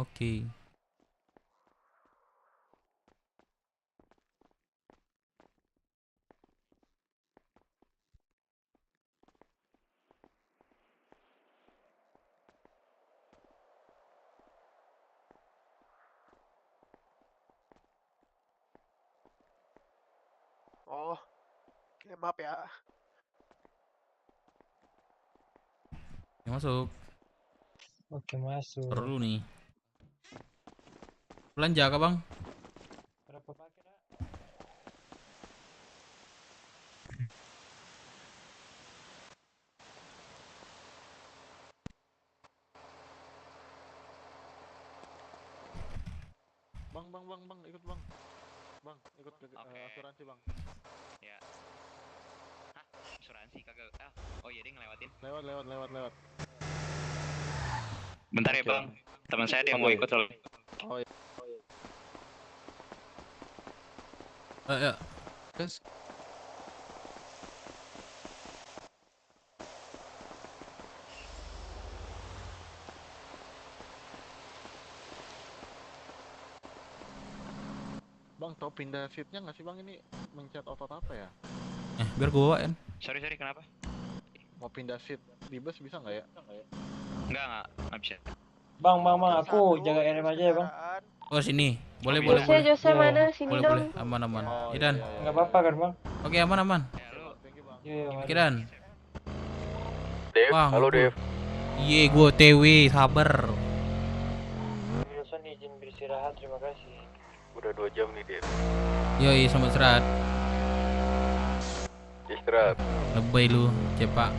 Oke. Oh, oke, maaf ya. Yang masuk. Oke masuk. Perlu nih. Belanja kah bang? Berapa paket dah? Bang, ikut bang. Bang, ikut asuransi bang. Ya. Hah? Asuransi kagak. Oh iya dia ngelewatin. Lewat. Bentar ya bang. Teman saya ada yang mau ikut soalnya. Oh iya. Ya. Terus. Bang, tau pindah seatnya nggak sih bang, ini mencet otot apa ya? Biar gue bawain. Sorry kenapa? Mau pindah seat di bus bisa nggak ya? Enggak bisa. Bang, aku jaga RM aja ya bang. Oh sini, boleh. Jose mana? Sini dong. Aman. Idan. Nggak apa-apa kan bang? Oke aman. Iya. Idan. Dev, Bang, halo Dev. Iya, gue TW, sabar. Mohon izin beristirahat, terima kasih. Udah 2 jam nih dia. Yoi, selamat istirahat. Istirahat. Lebay lu, cepak.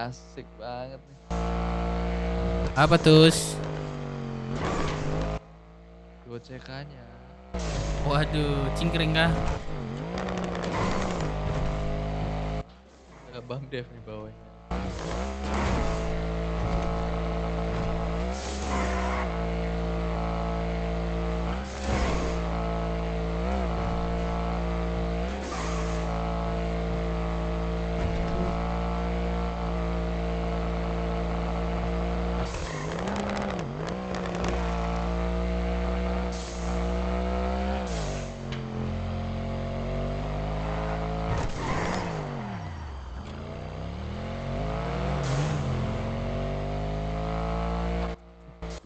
Asik banget nih. Apa tus? Gocekannya. Waduh, cingkring kah? Bang Dev nih bawahnya.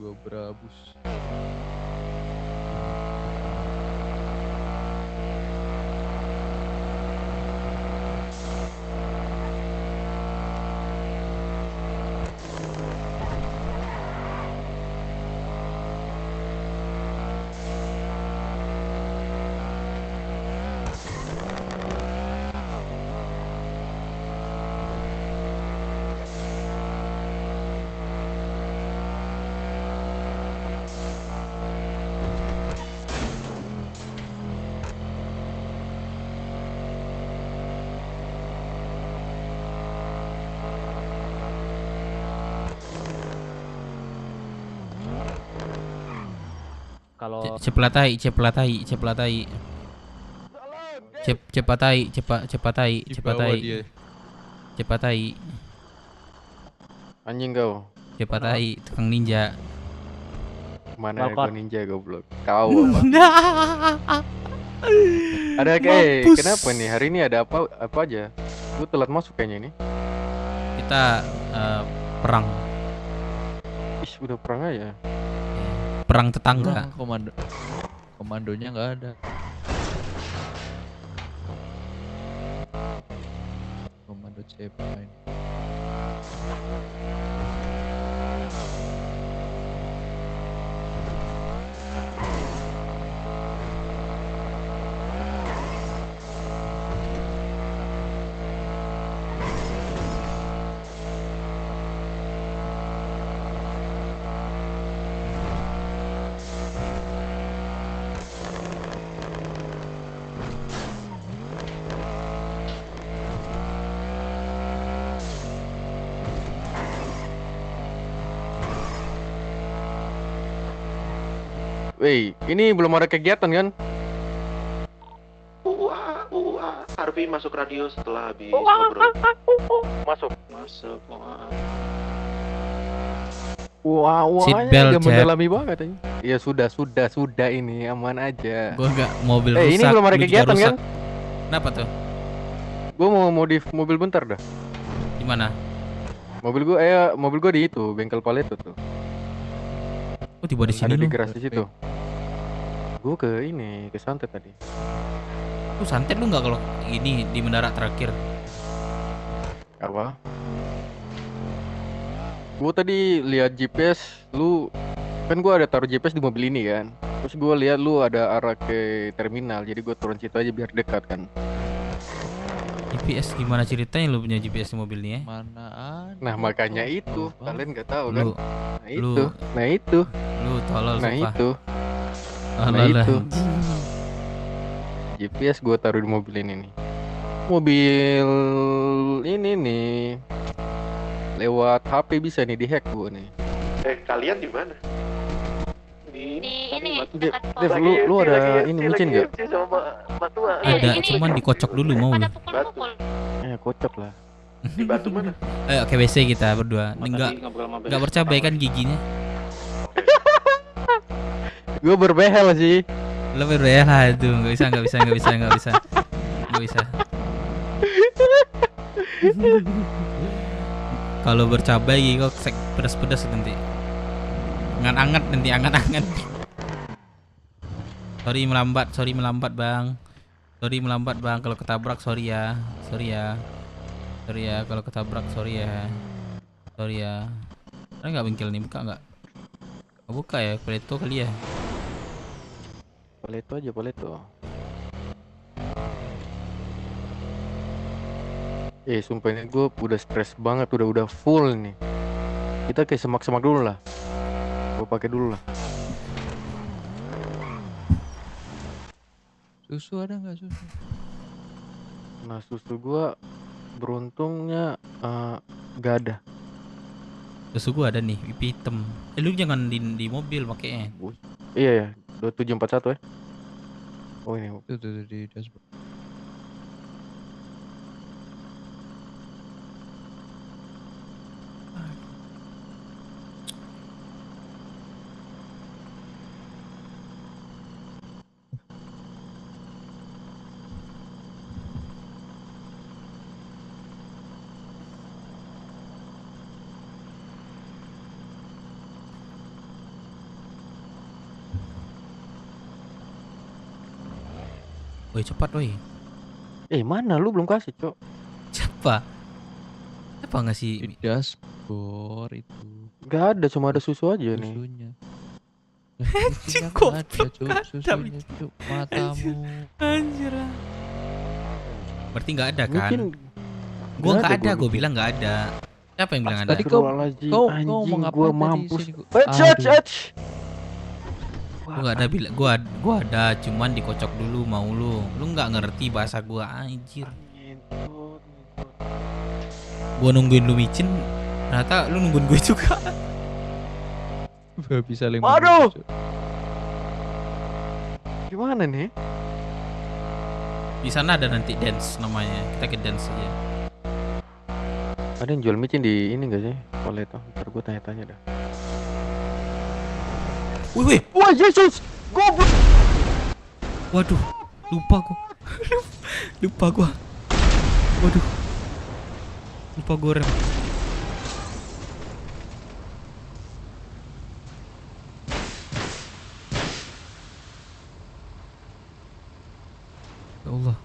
Gua berabus. Kalau Ceplatai. Cepatai. Anjing kau. Cepatai, tukang ninja. Mana Balkon. gua ninja goblok. Kau apa? Ada kayak kenapa nih? Hari ini ada apa aja? Lu telat masuk kayaknya ini. Kita perang. Ih, udah perang aja. Perang tetangga. Komandonya nggak ada. Komando siapa ini? Weh, ini belum ada kegiatan kan? Harvey masuk radio setelah habis ngobrol. Masuk. Wah, Seatbelt, udah Cep. mendalami banget ini. Ya sudah ini aman aja. Gua nggak mobil rusak. Ini belum ada lu juga kegiatan rusak. kan? Kenapa tuh? Gua mau modif mobil bentar dah. Di mana? Mobil gua di itu, bengkel Paleto tuh. Oh, tiba di sini Ada di lu. garasi situ. Gua ke Santet tadi. Lu santet lu nggak kalau ini di mendarat terakhir? Apa? Gua tadi lihat GPS, lu kan gua ada taruh GPS di mobil ini kan. Terus gua lihat lu ada arah ke terminal, jadi gua turun situ aja biar dekat kan. GPS gimana ceritanya lu punya GPS di mobil ini ya? Mana ada? Nah makanya itu, kalian nggak tahu kan? Lu- Nah itu, Lu tolol nah sumpah. itu, Alah, nah lah. itu. GPS gua taruh di mobil ini nih. Mobil ini nih, lewat HP bisa nih dihack gua nih. Kalian di mana? Di ini Dev, dekat Dev, lu ada ini micin nggak? Ada, cuman dikocok dulu mau. Kocok lah. Di batu mana? Ayo ke WC kita berdua. Makasih, Enggak ngobrol sama enggak bercabai kan giginya. Gue berbehel sih. Lo berbeda lah itu, nggak bisa. Kalau bercabai kok pedas nanti. Anget-anget. Sorry melambat bang. Kalau ketabrak sorry ya. Kalau ketabrak sorry ya. Ada nggak bengkel nih, buka nggak? Oh, buka ya, Pleto kali ya. Poleto. Sumpah ini gue udah stres banget, udah full nih. Kita kayak semak dulu lah. Gue pakai dulu lah. Susu ada nggak susu? Nah susu gue beruntungnya gak ada. Susu gua ada nih, pipi hitam. Lu jangan di mobil makanya. Iya ya, 2741 ya. Oh ini Tuh di dashboard. Woi cepat woi. Mana lu belum kasih, Cok? Siapa ngasih Di dashboard itu? Gak ada, cuma ada susu aja nih. Susunya. Kok ada susunya, Cuk. Matamu. Anjir. Berarti nggak ada kan? Mungkin gua nggak ada, gua bilang nggak ada. Siapa yang bilang ada? Tadi kau anjing gua mampus. Gua nggak ada bilang, gua ada, cuman dikocok dulu mau lu nggak ngerti bahasa gua anjir. Gua nungguin lu micin, ternyata lu nungguin gue juga. Gak bisa lempar. Waduh. Gimana nih? Di sana ada nanti dance namanya, kita ke dance aja. Ada yang jual micin di ini gak sih? Poleto, ntar gue tanya-tanya dah. Wih, wah Yesus, goblok. Waduh, lupa gua. Waduh, lupa gua rem. Ya Allah.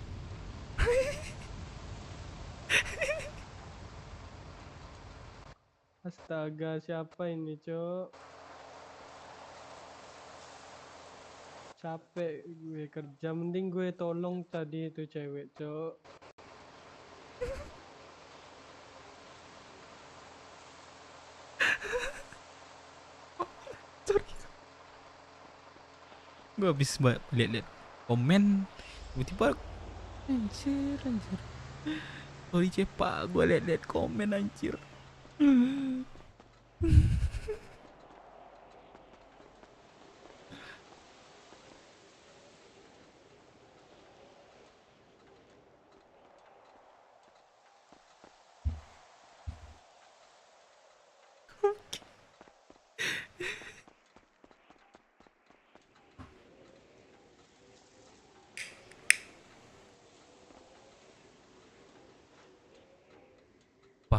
Astaga, siapa ini, Cok? Capek gue kerja, mending gue tolong tadi itu cewek, Cok. Sorry. Gue habis lihat komen, tiba-tiba anjir. Sorry cepak, gue lihat komen anjir.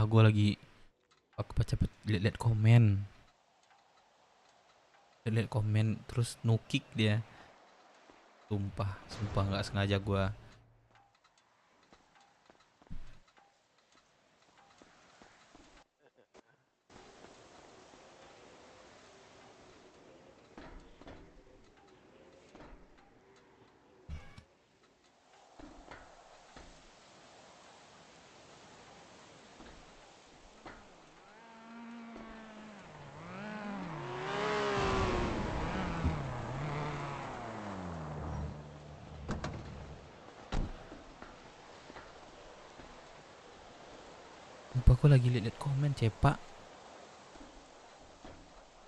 Gue lagi aku baca lihat komen terus no kick dia. Sumpah nggak sengaja gue. Aku lagi lihat komen cepak.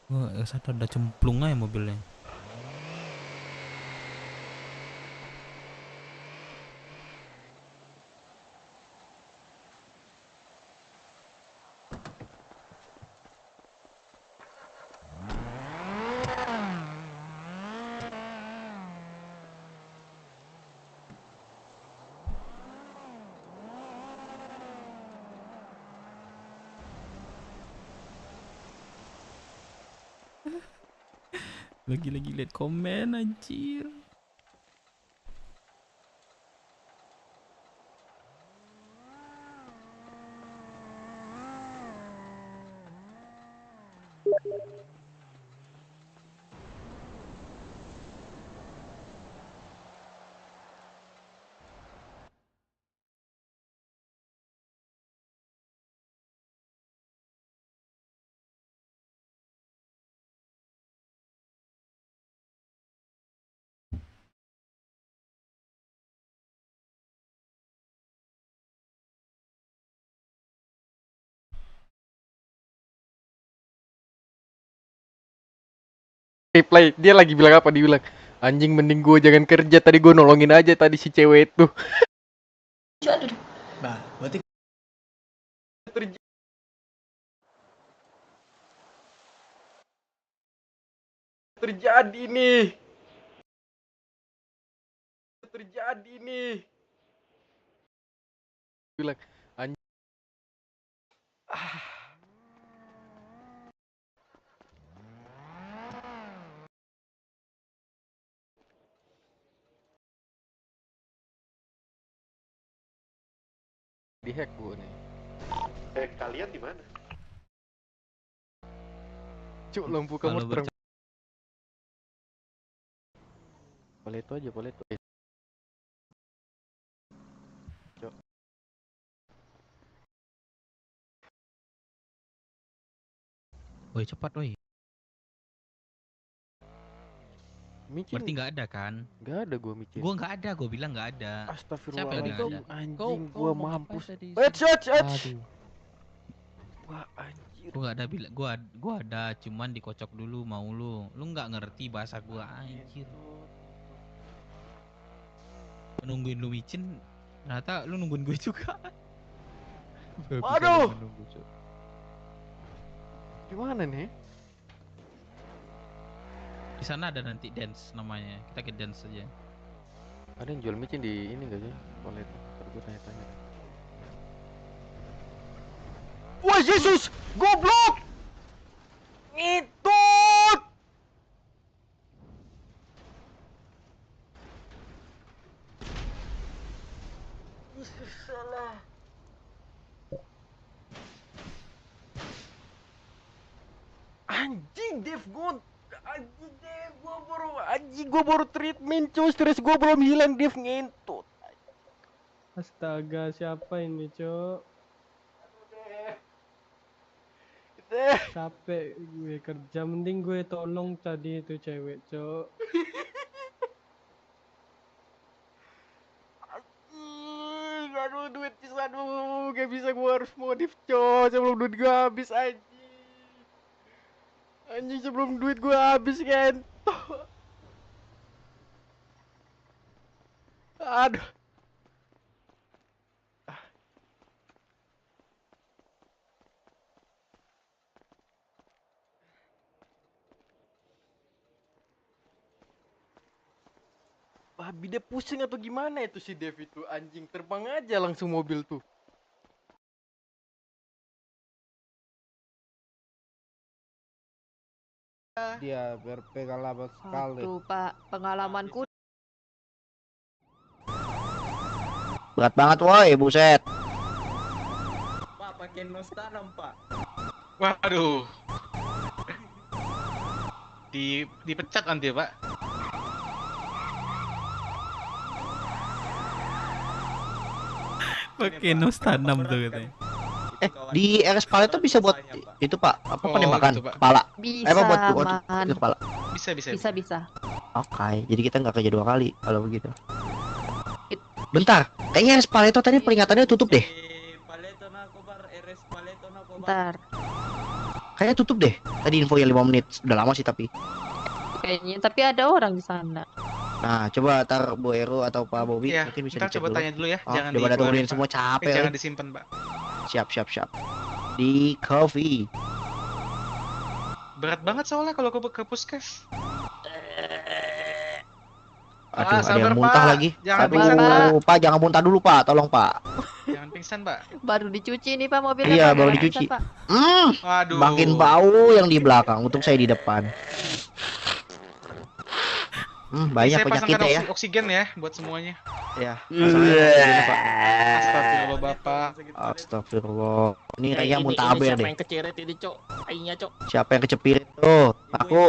Gue sadar ada cemplung aja mobilnya. Lagi liat komen anjir. Reply, dia lagi bilang apa? Dia bilang, anjing mending gue jangan kerja, tadi gue nolongin aja tadi si cewek itu. Nah, berarti terjadi nih. Terjadi nih. Bilang, anjing. Dihack gue nih. Kalian di mana? Cuk, lampu kamu terang. Boleh itu aja, boleh itu. Cuk. Woi cepat woi. Micin. Berarti nggak ada kan? Nggak ada gue micin. Gue nggak ada, gue bilang nggak ada. Astagfirullahaladzim, anjing Kau gue mau mampus. ngapain tadi? Aduh. Wah anjir. Gue nggak ada bilang, gue ada, cuman dikocok dulu mau lu. Lu nggak ngerti bahasa gue anjir. Nungguin lu micin, ternyata lu nungguin gue juga. Aduh. Gimana nih? Di sana ada nanti dance namanya. Kita ke dance aja. Ada yang jual micin di ini gak sih? Boleh tuh. Ntar gue tanya-tanya. Wah Yesus! Goblok! Ngitut! Salah. Anjing Dev gue. Anjing Dev gue baru treatment cuy, stres gue belum hilang Dev ngentut. Astaga, siapa ini, Cok? Capek gue kerja, mending gue tolong tadi itu cewek, Cok. Aduh duit sisa, aduh gak bisa, gue harus modif coy sebelum duit gue habis anjing sebelum duit gue habis kan. Aduh. Babi dia pusing atau gimana itu si Dev itu, anjing terbang aja langsung mobil tuh. Dia berpengalaman sekali. Tuh Pak, pengalamanku. Berat banget woi, buset. Pak pakai nos tanam, Pak. Waduh. Dipecat nanti, Pak. Pakai nos tanam tuh katanya. Di RS Paleto bisa buat itu Pak, apa penembakan gitu, Pak. kepala? Bisa, buat Man. itu kepala. Bisa. Oke, jadi kita nggak kerja 2 kali kalau begitu. Bentar, kayaknya RS Paleto tadi peringatannya tutup deh. Bentar. Kayaknya tutup deh. Tadi info yang 5 menit, udah lama sih tapi. Kayaknya, tapi ada orang di sana. Nah, coba ntar Bu Eru atau Pak Bobi Iya, mungkin bisa ntar dicek coba tanya dulu ya. Oh, Jangan coba dikeluarin, turunin Pak. semua capek. Jangan eh. disimpan, Pak. Siap. Di coffee. Berat banget soalnya kalau ke puskes. Aduh, ada sabar, yang muntah Pak. lagi. Jangan Aduh, pingsan, Pak. Pak jangan muntah dulu Pak, tolong Pak. Jangan pingsan, Pak. Baru dicuci nih Pak mobilnya. Iya, Pak. baru Nggak dicuci. bisa, Pak. Waduh. Makin bau yang di belakang, untuk saya di depan. Banyak Saya penyakitnya pasangkan ya. oksigen ya buat semuanya. Ya. Masalahnya Pak. Astagfirullah Bapak. Astagfirullah. Ini kayaknya muntaber Siapa deh. yang keceret ini, Cok? Ainya, Cok. Siapa yang kecepirit tuh? Aku.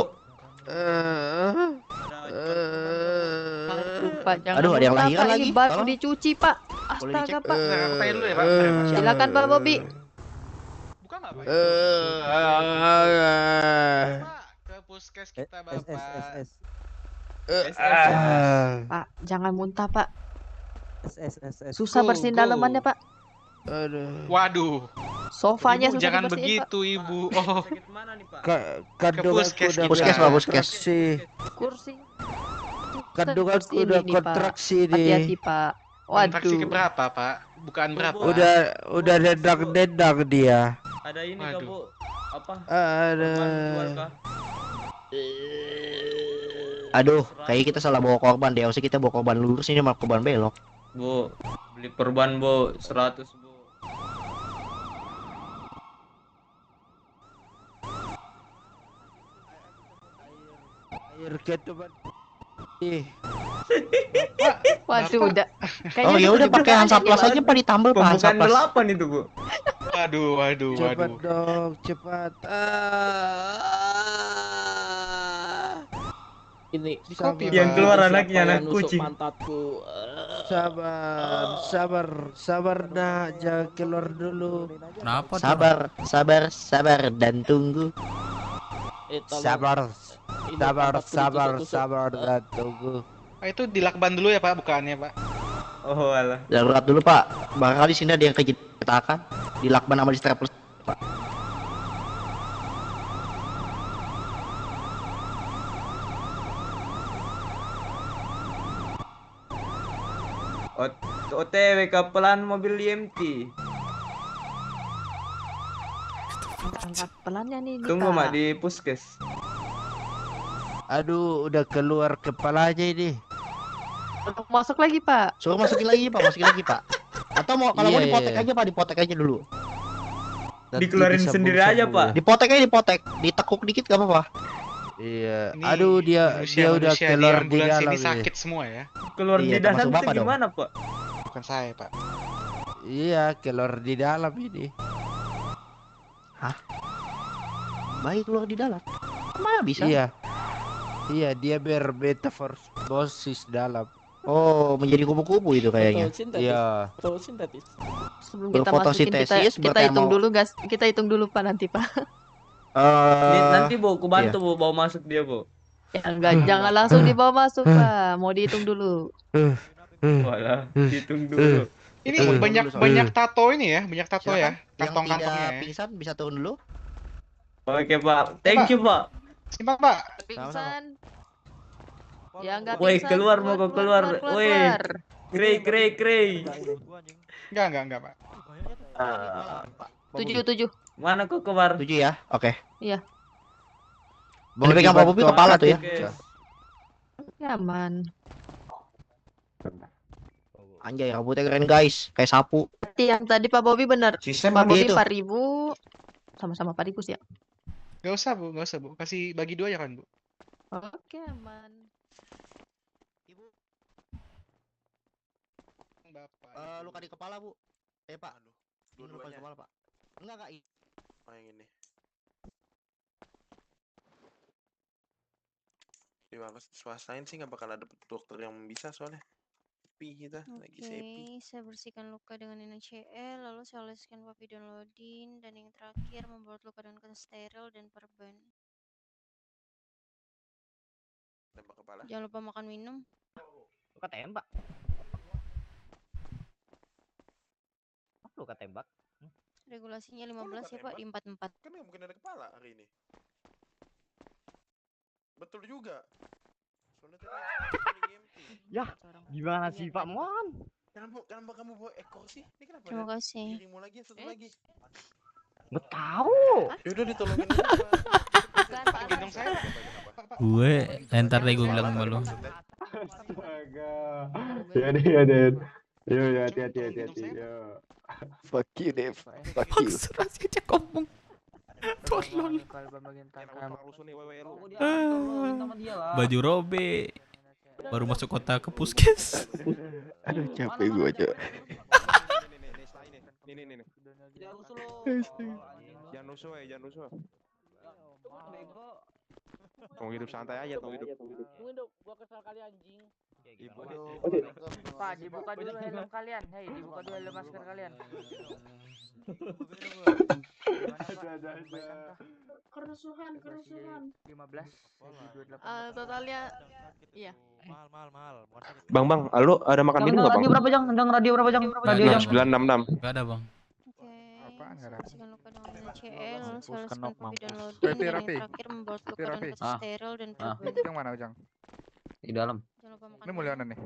Pak, jangan Aduh, ada yang muntah, lahiran Pak. lagi. Ini baru Tolong. dicuci, Pak. Boleh Astaga, dicek? Pak. Aku tanya dulu ya Pak. Silakan Pak Bobby. Bukan nggak Pak? Ke puskes kita Bapak. Pak, jangan muntah, Pak. Susah bersihin dalamannya, Pak. Waduh. Sofanya Ibu, susah jangan dibersihin, begitu, Ibu. Oh. Kandunganku puskes udah kita. Puskes, Pak, puskes. kontraksi. Kursi. Kandunganku Ini udah nih, Pak. kontraksi nih. Hati-hati, Pak. Kontraksi Waduh. ke berapa Pak? Bukan berapa? Udah dendang-dendang dia. Ada ini kah, Bu? Apa? Ada. Jual kah? Aduh, kayaknya kita salah bawa korban deh. Harusnya kita bawa korban lurus, ini malah korban belok. Bu, beli perban, Bu. 100, Bu. Air ketuban. Ih. Waduh, udah. Oh ya udah pakai Hansaplas aja Pak, ditambal Pak Pembukaan Hansaplas. 8 itu, Bu. Waduh. Cepat dong, cepat. Ini kopi, yang Pak. keluar Siapa anaknya, yang anak nusuk kucing. pantatku? Sabar nak, jangan keluar dulu. Kenapa tuh? Sabar dan tunggu. Sabar dan tunggu. Itu dilakban dulu ya Pak, bukaannya Pak. Oh alah. Darurat dulu Pak. Barangkali sini ada yang kejetakan. Dilakban sama di strapless Pak. OTW kapelan mobil IMT. Angkat pelannya nih, Tunggu Pak. Mak di puskes. Aduh, udah keluar kepalanya ini. Masuk lagi, Pak. Suruh masukin lagi Pak. Atau mau kalau mau Iya, dipotek iya. aja Pak, dipotek aja dulu. Nanti Dikeluarin disambung- sendiri aja, sambung. Pak. Dipotek, ditekuk dikit gak apa-apa. Iya. Ini Aduh, dia udah manusia keluar di di ambulans dalam ini ini. sakit semua ya. Keluar Iya, di dalam termasuk itu Bapak dong. gimana, Pak? Bukan saya Pak. Iya, keluar di dalam ini. Baik keluar di dalam. Mana bisa? Iya. Iya, dia bermetamorfosis dalam. Oh, menjadi kupu-kupu itu kayaknya. Iya. Fotosintetis. Sebelum kita masukin, Berfotosintesis, kita hitung bertemu- dulu, guys. Kita hitung dulu, Pak, nanti, Pak. Nanti Bu, aku bantu iya. Bu, bawa masuk dia, Bu. Ya enggak, jangan langsung dibawa masuk, Pak. Mau dihitung dulu. Walah, hitung dulu. Ini Hitung dulu banyak soalnya. banyak tato ini ya, banyak tato ya. Silakan. Yang Kantong-kantongnya tidak ya. pingsan bisa turun dulu. Oke, Pak. Thank you, Pak. Simpang Pak. Pingsan. Ya enggak Woi, pingsan. keluar mau kau keluar. Woi. Krei. Enggak Pak. 7. Mana kau keluar? 7 ya. Oke. Iya. Boleh pegang Pak Bobi kepala tuh ya. Nyaman. Anjay, rambutnya keren guys, kayak sapu. Yang tadi Pak Bobi benar. Sistem Pak dia Bobi itu. 4.000 sama-sama 4.000 sih ya. Gak usah Bu. Kasih bagi 2 ya kan Bu. Oke, aman. Luka di kepala, Bu. Pak. Luka di kepala, Pak. Enggak. Oh, yang ini. Di swastain sih nggak bakal ada dokter yang bisa soalnya. Sepi kita, lagi sepi. Saya bersihkan luka dengan NaCl, lalu saya oleskan povidone, dan yang terakhir membuat luka dengan steril dan perban. Tembak kepala. Jangan lupa makan minum. Luka tembak. Luka tembak. Regulasinya 15 ya Pak, di 44. Kan nggak mungkin ada kepala hari ini. Betul juga. Soalnya tadi Ya, gimana sih Pak Mon? Kenapa kamu bawa ekor sih? Ini kenapa? Terima kasih. Dirimu lagi, satu lagi. Nggak tahu. Yaudah ditolongin. Gendong saya. Gue entar deh gue bilang sama lu. Ya deh. Yo, hati-hati. Yo. Fuck you, Dev. Fuck you. Aja ngomong. Tolol. Baju robe. Baru masuk kota ke puskes. Aduh capek gua aja. Nih. Jangan rusuh. Tunggu hidup santai aja, tunggu hidup. Gua kesal kali anjing. Pak, dibuka dulu helm kalian. Hei, dibuka dulu helm masker kalian. Kerusuhan. 15 Totalnya iya. Mahal. Bang, lu ada makan minum nggak, Bang? Radio berapa jang? Radio berapa jang? Radio jang. 966. Gak ada, Bang. Apaan enggak ada? Luka dengan CL, lalu selesaikan copy dan loading, dan yang terakhir membuat luka dan kecil steril dan problem. Ujang mana Ujang? Di dalam. Jangan lupa makan. Ini Mulyana nih.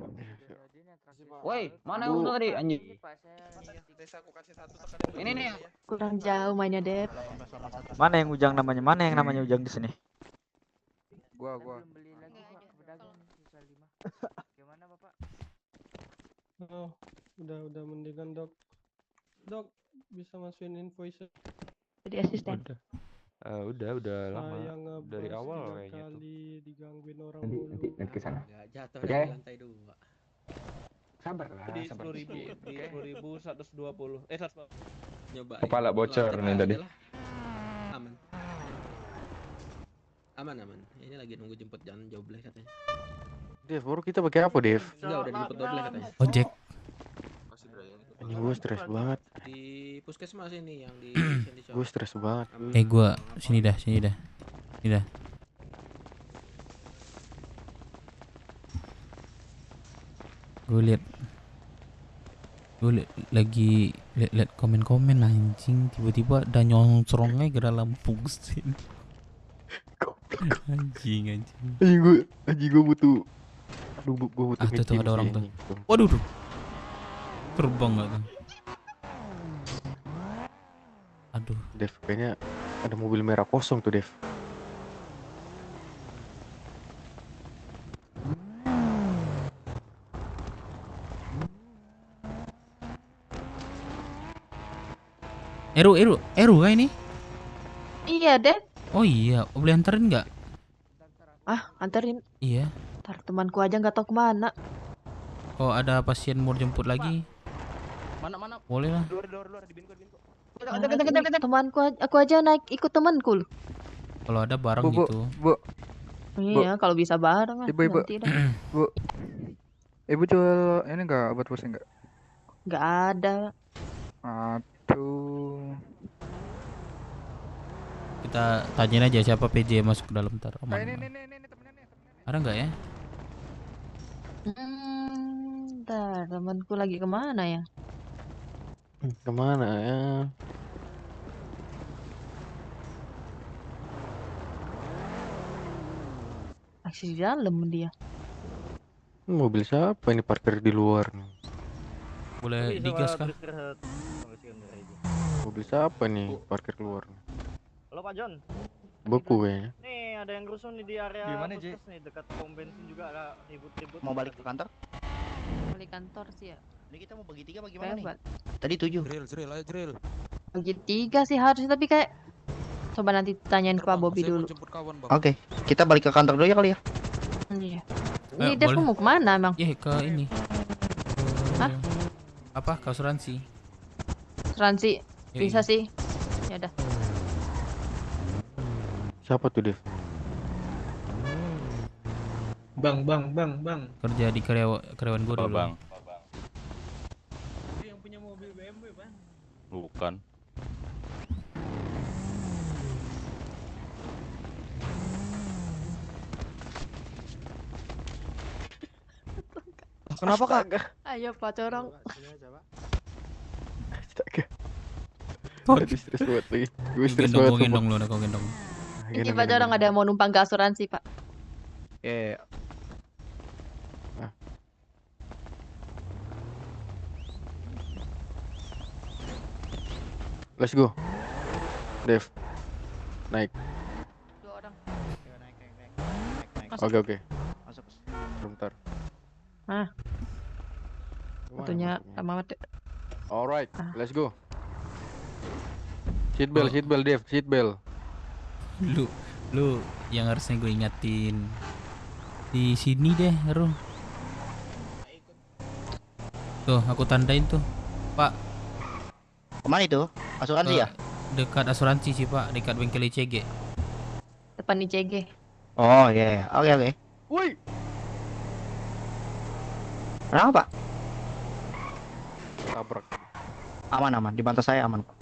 Woi, mana yang udah tadi anjing? Desa aku kasih 1 Ini nih. Kurang jauh mainnya, Dep. Mana yang Ujang namanya? Mana yang namanya Ujang di sini? Gua. Beli lagi Pak ke pedagang sisa 5. Gimana Bapak? Oh, udah mendingan dok. Dok, bisa masukin invoice. Jadi asisten. Udah lama. Saya Dari ngebahas awal 3 kayaknya tuh. kali digangguin orang mulu. Nanti ke sana. Jatuh Oke. dari lantai 2. Sabar lah, Di sabar. 10.120. 120. Nyoba. Kepala bocor nih tadi. Aman. Ini lagi nunggu jemput, jangan jauh belah katanya. Dev, baru kita pakai apa, Dev? Enggak, udah dijemput double katanya. Ojek. Anjing gua stres banget. Di puskesmas ini yang di Gua stres banget. Gua sini dah. Gue lagi liat komen anjing, tiba-tiba ada nyonsrongnya ke dalam pusing. Anjing. Anjing gua butuh. Aduh, gua butuh. Tuh ada orang tuh. Waduh. Terbang gak tuh? Aduh. Dev, kayaknya ada mobil merah kosong tuh, Dev. Eru kah ini? Iya, Dep. Oh iya, boleh anterin nggak? Anterin. Iya. Ntar temanku aja nggak tahu kemana. Oh, ada pasien mau jemput lagi. Mana? Boleh lah. Luar di bingo. Temanku aku aja naik ikut temanku. Kalau ada bareng gitu. Bu. Iya, kalau bisa bareng lah. Ibu. Nanti dah. Bu. Ibu jual ini enggak obat pusing enggak? Nggak ada. Aduh. Kita tanyain aja siapa PJ yang masuk ke dalam ntar. Ini temennya. Ada nggak ya? Ntar temanku lagi kemana ya? Kemana ya? Masih di dalam dia. Mobil siapa ini parkir di luar nih? Boleh digas kan? Mobil siapa nih parkir keluar? Halo Pak John. Beku kayaknya. Nih ada yang rusuh nih di area Gimana, puskes nih dekat pom bensin juga ada ribut-ribut. Mau balik ke kantor? Balik kantor sih ya. Ini kita mau bagi 3 bagaimana nih? Hebat. Tadi 7. Drill. Bagi 3 sih harusnya, tapi kayak coba nanti tanyain ke Pak Bobby dulu. Oke, kita balik ke kantor dulu ya kali ya. Iya. Ini Dev mau kemana emang? Iya ke ini. Hah? Apa? Ke asuransi. Asuransi bisa sih. Ya udah. Siapa tuh, Dev? Bang. Kerja di karyawan gue dulu. Bang. Yang punya mobil BMW, Bang. Bukan. Kenapa Kak? Ayo Pak Corong. Astaga. Aduh, stres banget lagi. Gue stres banget. Kau gendong lu, kau gendong. Ini Pak Corong ada yang mau numpang ke asuransi, Pak. Let's go. Dev. Naik. 2 orang. Oke. Masuk. Bentar. Satunya sama mati. Alright, let's go. Seat belt, Dev, seat belt. Lu yang harusnya gue ingatin. Di sini deh, Ru. Tuh, aku tandain tuh, Pak. Kemana itu? Asuransi ya? Dekat asuransi sih, Pak. Dekat bengkel ICG. Depan ICG. Oh iya, oke. Woi. Kenapa Pak? Tabrak. Aman, di bantas saya aman Pak.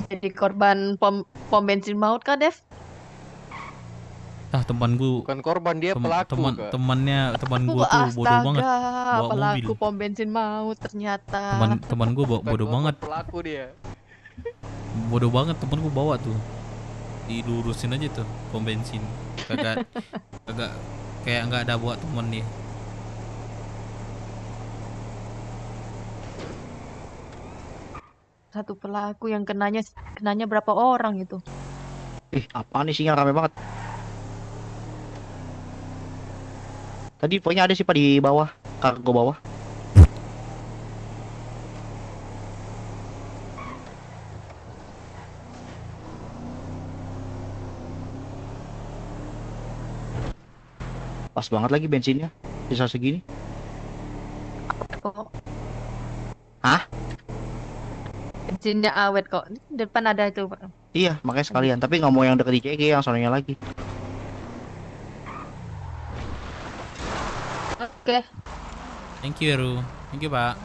Jadi korban pom bensin maut kah, Dev? Ah, teman gua bukan korban, dia pelaku. Teman gua tuh bodoh banget. Bawa Pelaku mobil. pom bensin maut ternyata. Teman gua bodoh banget. Pelaku dia. Bodoh banget temen gua bawa tuh. Dilurusin aja tuh pom bensin. Kagak kayak nggak ada buat temen dia. Satu pelaku yang kenanya berapa orang itu? Ih, apaan nih sinyal rame banget. Tadi pokoknya ada sih Pak di bawah, kargo bawah. Pas banget lagi bensinnya, bisa segini. Kok Hah? bensinnya awet kok. Depan ada itu, Pak. Iya, makanya sekalian. Tapi nggak mau yang deket ICG, yang sononya lagi. Oke. Thank you, Ru. Thank you, Pak.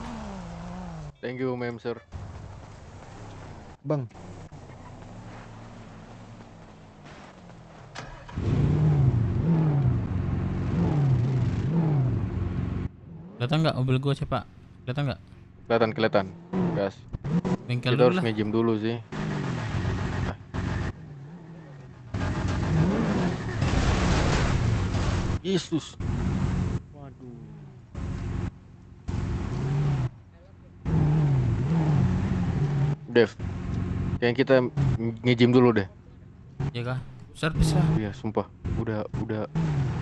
Thank you, ma'am, sir. Bang. Kelihatan nggak mobil gua, Pak? Kelihatan nggak? Kelihatan. Gas. Bengkel Kita dulu harus lah. ngejim dulu sih. Yesus. Waduh. Dev, kayaknya kita ngejim dulu deh. Ya kah? Servis lah. Iya, sumpah. Udah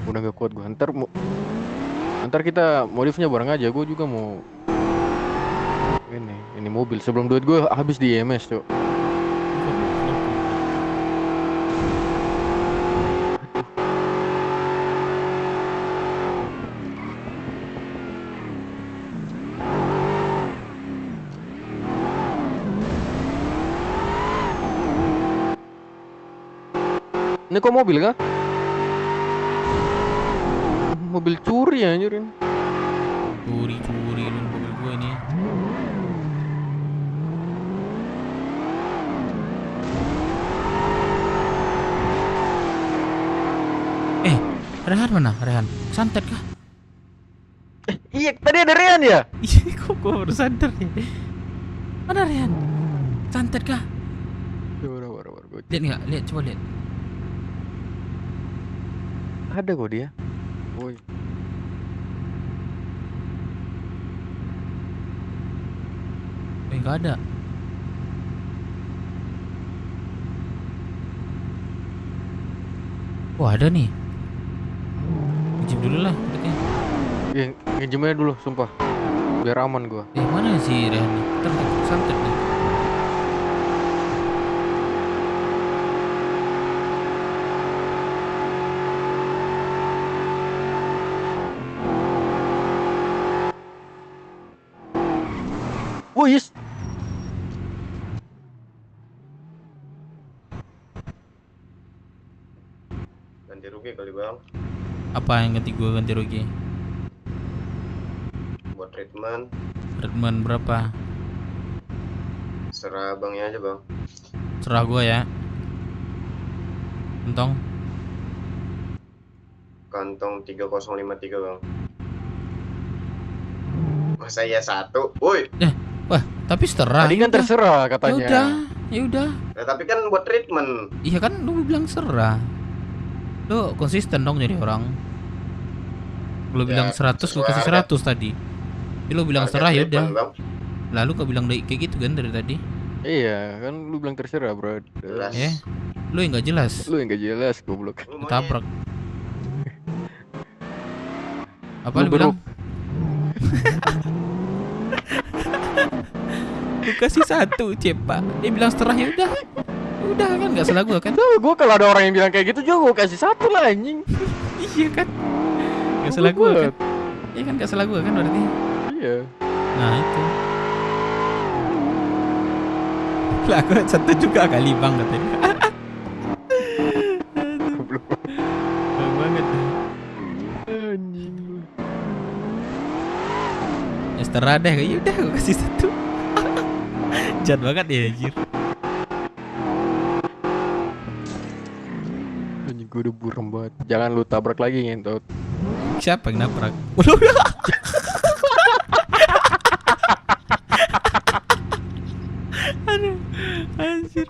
nggak kuat gua. Ntar kita modifnya bareng aja. Gua juga mau ini mobil. Sebelum duit gue habis di EMS tuh. Ini kok mobil kah? Mobil curi anjir ini. Curi ini mobil gue ini. Rehan mana? Rehan santet kah? Iya, tadi ada Rehan ya? Iya, kok gue baru sadar ya. Mana Rehan? Santet kah? Lihat nggak? Lihat, coba lihat. Ada kok dia. Woi. Nggak ada. Wah, ada nih. Ngejim dulu lah. Iya, ngejimnya dulu, sumpah. Biar aman gua. Mana sih Rehan nih? Kita santet nih. Oh yes. Ganti rugi kali bang. Apa yang ganti gua ganti rugi? Buat treatment. Treatment berapa? Serah abangnya aja bang. Serah gua ya. Kantong 3053 bang. Masa ya satu? Woi. Wah, tapi serah. Tadi kan terserah katanya. Ya udah. Ya, tapi kan buat treatment. Iya kan lu bilang serah. Lu konsisten dong jadi orang. Lu bilang 100, lu kasih 100 tadi. Jadi lu bilang serah ya udah. Lalu kau bilang kayak gitu kan dari tadi? Iya, kan lu bilang terserah, bro. Lu yang nggak jelas. Lu yang nggak jelas, goblok. Tabrak. Apa lu bilang? Gue kasih 1 cepak. Dia bilang setengah ya udah. Udah kan nggak salah gue kan. Gue kalau ada orang yang bilang kayak gitu juga gue kasih 1 lah anjing. Iya kan. Nggak salah gue kan. Iya kan nggak salah gue kan berarti. Iya. Nah itu. Lah aku 1 juga kali bang katanya. Bang banget. Anjing lu. Ya setara deh, ya udah gue kasih 1. Jahat banget ya anjir. Anjing gue udah buram banget. Jangan lu tabrak lagi ngentot. Siapa yang nabrak? Aduh, anjir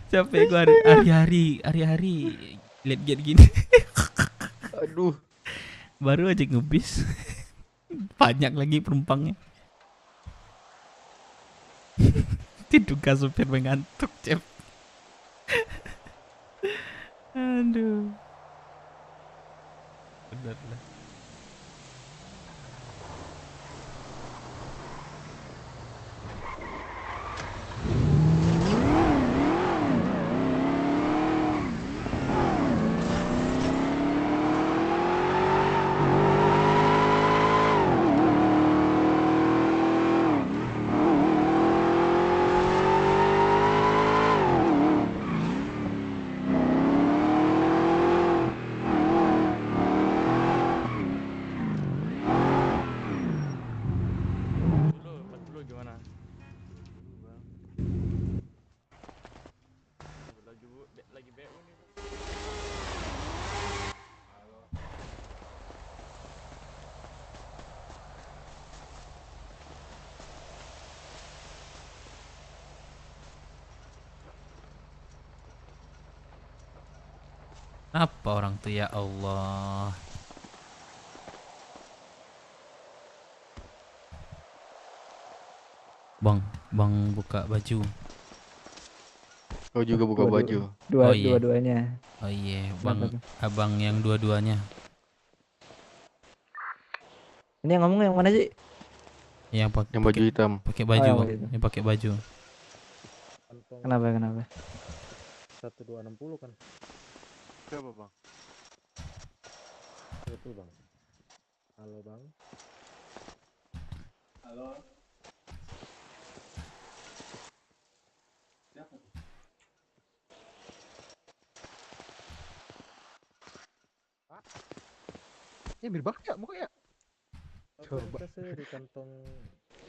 capek gue hari-hari lihat gini. Aduh, baru aja ngebis. Banyak lagi penumpangnya. Diduga supir mengantuk, Cep. Aduh. Benar lah. Apa orang tuh ya Allah. Bang buka baju. Kau juga buka baju. Oh iya. Dua-duanya. Oh iya, Kenapa bang, abang yang dua-duanya. Ini yang ngomong yang mana sih? Yang baju hitam. Pakai baju, yang Bang. baju hitam. Yang pakai baju. Kenapa? 1260 kan? Berapa bang? Itu bang. Halo bang. Halo. Siapa tuh? Pak. Ini mirip banget ya mukanya. Coba sih di kantong,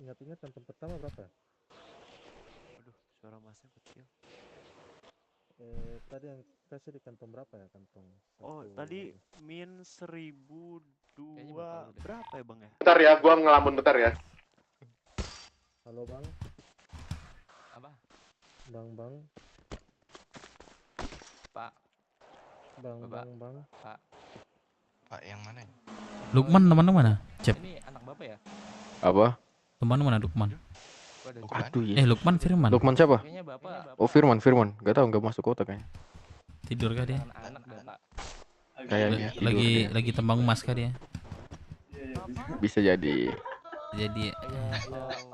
ingat-ingat kantong pertama berapa? Aduh, suara masnya kecil. Tadi yang kasih di kantong berapa ya, kantong? Oh, tadi min 1002 berapa ya bang ya? Bentar ya, gua ngelamun bentar ya. Halo bang. Apa? Bang. Pak. Bang. Pak yang mana? Lukman teman mana? Cep. Ini anak bapak ya? Apa? Teman mana Lukman? Aduh ya. Lukman Firman. Lukman siapa? Kayaknya bapak. Oh Firman. Gak tahu, gak masuk kota kayaknya. Tidur kah dia? Anak bapak. Kayaknya lagi tembang emas kah dia? Bisa jadi.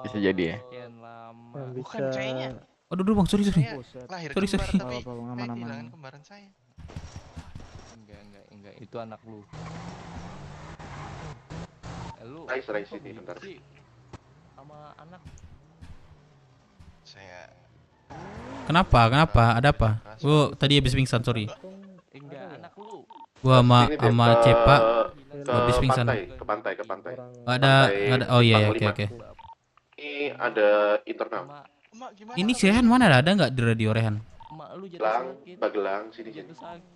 Bisa jadi ya. Bukan kayaknya. Aduh bang, sorry. Lahir Sorry. kehilangan kembaran saya. Enggak, itu anak lu. Lu Rai sini bentar. sama anak. Saya. Kenapa? Ada apa? Gua tadi habis pingsan, sorry. Enggak, anak lu. Gua sama Cepak habis pingsan. Ke pantai. Ada. Oh iya, oke. Ini ada internal. Ini si Rehan mana ada nggak di radio Rehan? Bagelang sini.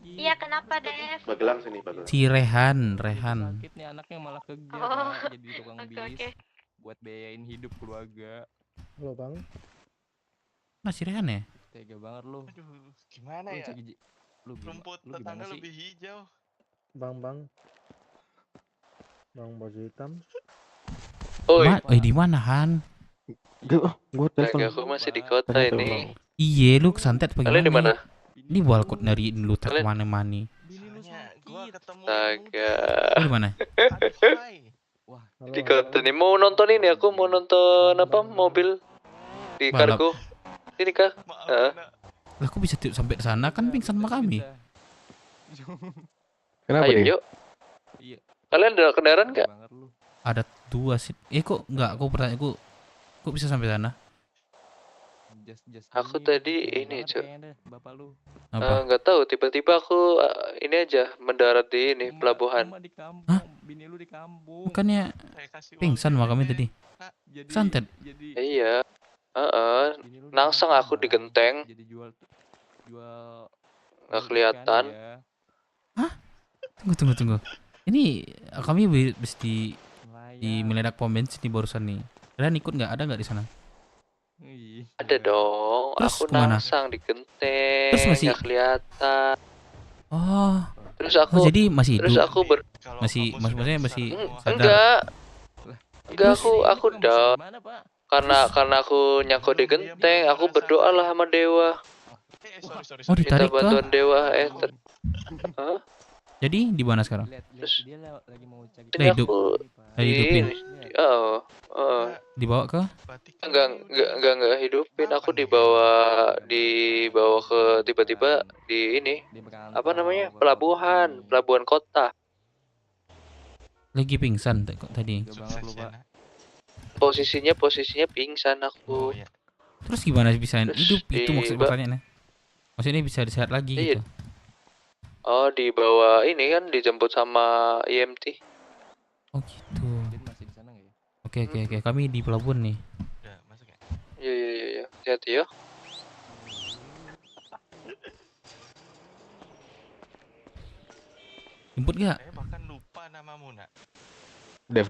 Iya, kenapa, Dev? Bagelang sini. Si Rehan. Sakit nih anaknya malah kerja Pak, jadi tukang bis. Oke. Buat biayain hidup keluarga. Halo bang. Masih Rehan ya? Tega banget lu. Aduh, gimana ya? Rumput tetangga lebih hijau. Bang. Bang baju hitam. Di mana Han? Gua telepon. Aku masih di kota ini. Iya, lu kesantet apa Kalian di mana? Ini walkot dari lu tak mana-mana. Astaga. Lu di mana? Di kota nih, mau nonton ini, aku mau nonton apa mobil di Balap. kargo. Ini kah? Lah kok bisa sampai ke sana kan pingsan sama kami. Kenapa Ayo dia? yuk. Kalian ada kendaraan nggak? Ada 2 sih. Kok enggak, aku bertanya kok bisa sampai sana? Aku tadi ini cok. Apa? Nggak tahu. Tiba-tiba aku ini aja mendarat di ini pelabuhan. Bukannya pingsan sama kami tadi? Santet. Iya. Nangsang aku di genteng. Nggak kelihatan. Tunggu. Ini kami habis di meledak pom bensin nih barusan nih. Kalian ikut nggak? Ada nggak di sana? Ada dong. Terus Aku kemana? nangsang di genteng. Terus masih- Nggak kelihatan. Oh. Terus aku. Oh, jadi masih Terus hidup? aku maksudnya masih sadar? Enggak, aku down. Karena aku nyangkut di genteng, aku berdoa lah sama dewa. Oh, Minta ditarik kah? bantuan dewa. Hah? Jadi di mana sekarang? Terus Udah hidup. Udah hidupin. Dibawa ke? Enggak hidupin. Aku dibawa ke tiba-tiba di ini. Apa namanya? Pelabuhan kota. Lagi pingsan kok tadi. Posisinya pingsan aku. Terus gimana bisa Terus hidup? Itu maksud diba- pertanyaannya. Maksudnya bisa disehat lagi Iya. gitu. Oh, dibawa ini kan dijemput sama IMT. Oh gitu. Oke. Kami di pelabuhan nih. Iya. Hati-hati ya. Jemput gak? Bahkan lupa namamu, Nak. Dev.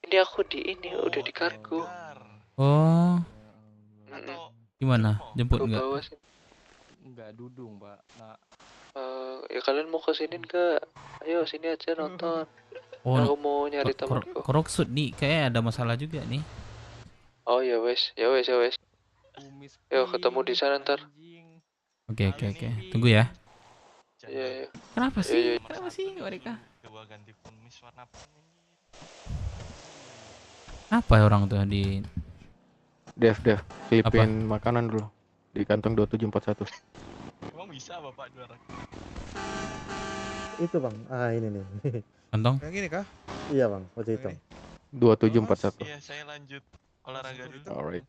Ini aku udah di kargo. Oh. Gimana? Jemput Ke nggak? bawah sih. Enggak dudung, Pak. Nah, Ya kalian mau kesini enggak? Ayo sini aja nonton. Oh, Aku mau nyari temanku. Koroksud nih kayaknya ada masalah juga nih. Oh ya wes. Yuk ketemu di sana ntar. Oke. Tunggu ya. Iya. Kenapa Iya. sih? Kenapa sih mereka? Coba ganti kumis warna pink. Apa ya orang tuh di Dev, selipin makanan dulu di kantong 2741. Emang bisa Bapak juara? Itu bang, ini nih. kantong? Yang ini kah? Iya bang, wajah hitam. 2741. Iya, saya lanjut olahraga dulu. Alright.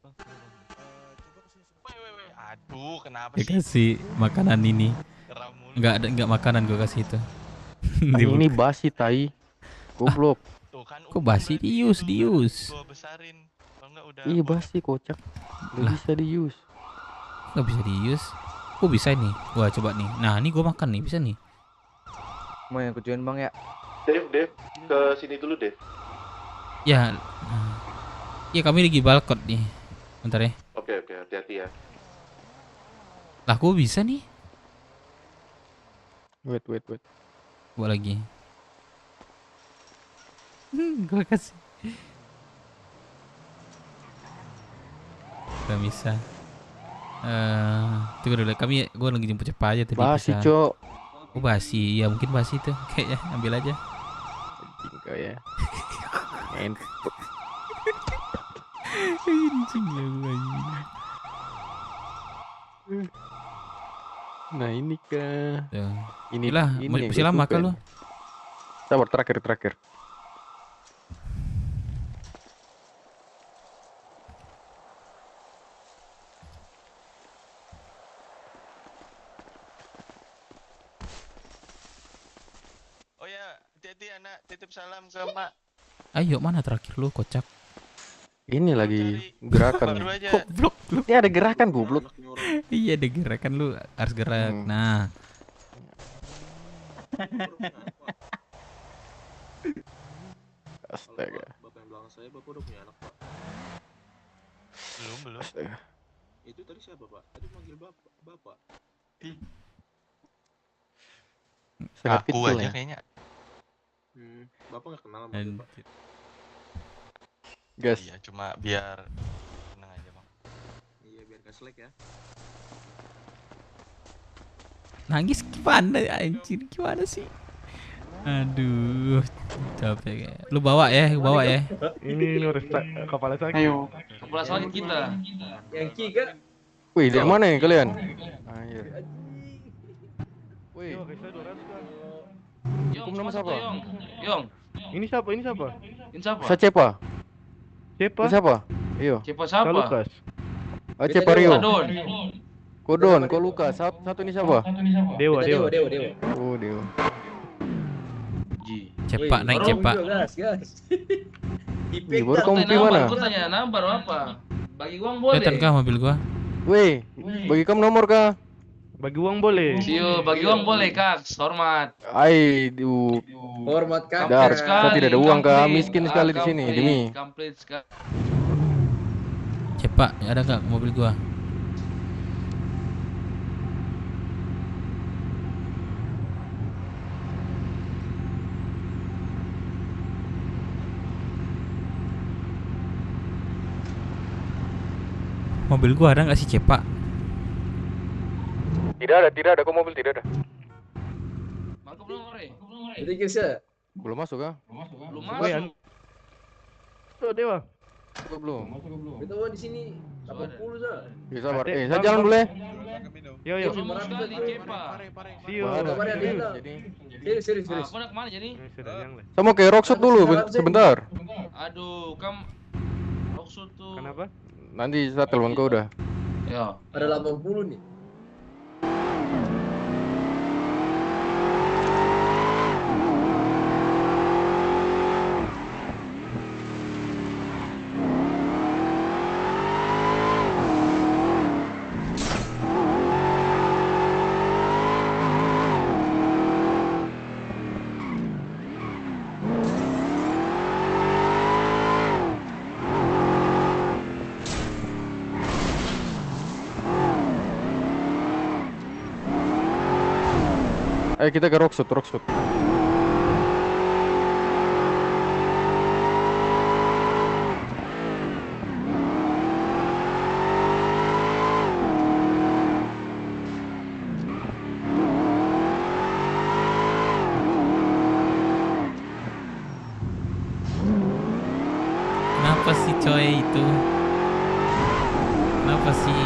Aduh, kenapa Ya sih? kasih makanan ini. Enggak makanan gua kasih itu. Ini basi tai. Goblok. Kok basi dius? Gua besarin. Kalau enggak udah Iya basi kocak. Gak bisa dius. Nggak bisa dius. Kok bisa nih? Gua coba nih. Nah, ini gua makan nih, bisa nih. Mau yang kucuin bang ya? Dev, ke sini dulu Dev. Ya. Ya kami lagi balkot nih. Bentar ya. Oke, hati-hati ya. Lah kok bisa nih? Wait. Gua lagi. Gua kasih. Gak bisa. Tunggu dulu. Gua lagi jemput cepat aja tadi. Basi, bisa. Cok. Oh basi, ya mungkin basi tuh. Kayaknya ambil aja. Enggak ya. Ngentot. Anjing lah gua anjing. Nah ini kah? Tuh. Ini lah, yang masih gua lama suka kah lu? nih. Sabar, terakhir. Oh ya, hati-hati anak, titip salam ke Mak. Ayo mana terakhir lu kocak? Ini lagi gerakan. Baru aja. Goblok lu. Ini ada gerakan goblok. Iya ada gerakan lu harus gerak. Nah. Astaga. Bapak yang belakang saya, Bapak udah punya anak, Pak. Belum. Astaga. Itu tadi siapa, Pak? Tadi manggil Bapak. Sangat Aku kecil aja ya. kayaknya. Bapak nggak kenal sama dia, Pak. Gas. Iya, cuma biar tenang aja, Bang. Iya, biar gak selek ya. Nangis gimana anjir? Gimana sih? Aduh, capek kayak. Lu bawa ya, bawa ya. Ini harus kepala sakit. Ayo. Kepala sakit kita. Yang Kiga. Wih, dari mana nih kalian? Anjir. Wih. Yong, nama masuk siapa? tuh, Yong. Ini siapa? Ini siapa? Ini siapa? Saya Cepa. Cepa? Siapa? Iyo. Cepa siapa? Lukas. Ah, Cepa Rio. Adon. Kodon, kok Lukas. Satu ini siapa? Dewa. Oh, Dewa. Cepak naik cepak. Gas. Ih, baru kamu pilih mana? Aku tanya nama baru apa? Bagi uang boleh. Kelihatan kah mobil gua? Weh, bagi kamu nomor kah? Bagi uang boleh. Sio, bagi uang boleh, Kak. Hormat. Hormat Kak. Dar, saya tidak ada uang kak, miskin sekali di sini, demi. Komplit sekali. Cepak, ada nggak mobil gua? Mobil gua ada nggak sih Cepak? Tidak ada, kok mobil tidak ada. Mangkuk belum, Ore? Jadi kisah. Belum masuk kah? Belum masuk. Tuh Dewa. Belum. Kita di sini 80 dah. Ya sabar, saya jalan dulu ya. Yo. Belum sekali, Cepa. Sio. Serius. Aku nak kemana jadi? Saya mau ke Rockshot dulu, sebentar. Aduh, Rockshot tuh. Kenapa? Nanti saya telepon kau udah. Ya. Ada 80 nih. Ayo kita ke Rockshot. Kenapa sih coy itu? Kenapa sih?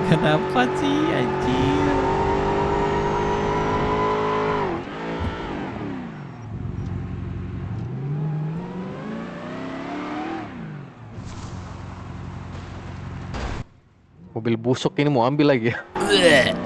Kenapa sih anjir? Mobil busuk ini mau ambil lagi ya.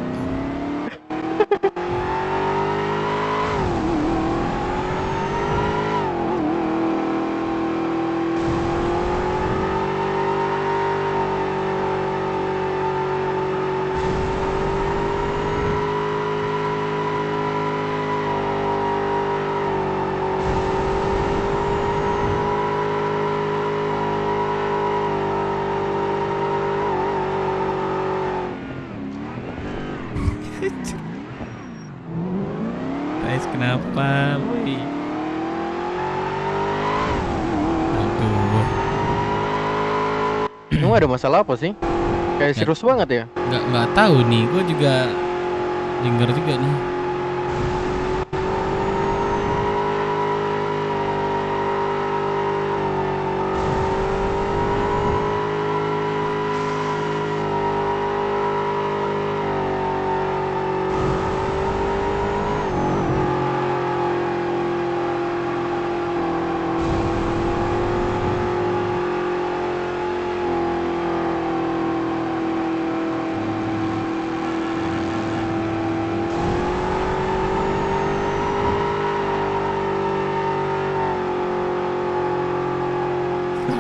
Guys, kenapa? Woi. Aduh. Emang ada masalah apa sih? Kayak serius banget ya? Nggak tahu nih, gue juga denger juga nih.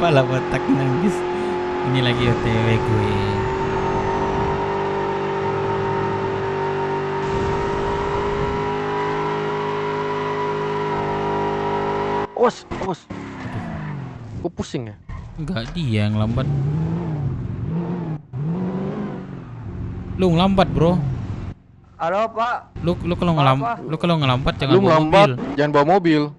Kepala botak nangis. Ini lagi OTW gue. Awas. Gue pusing ya. Enggak, dia yang lambat. Lu ngelambat, Bro. Halo, Pak. Lu kalau ngelambat jangan Lu bawa melambat, mobil. jangan bawa mobil.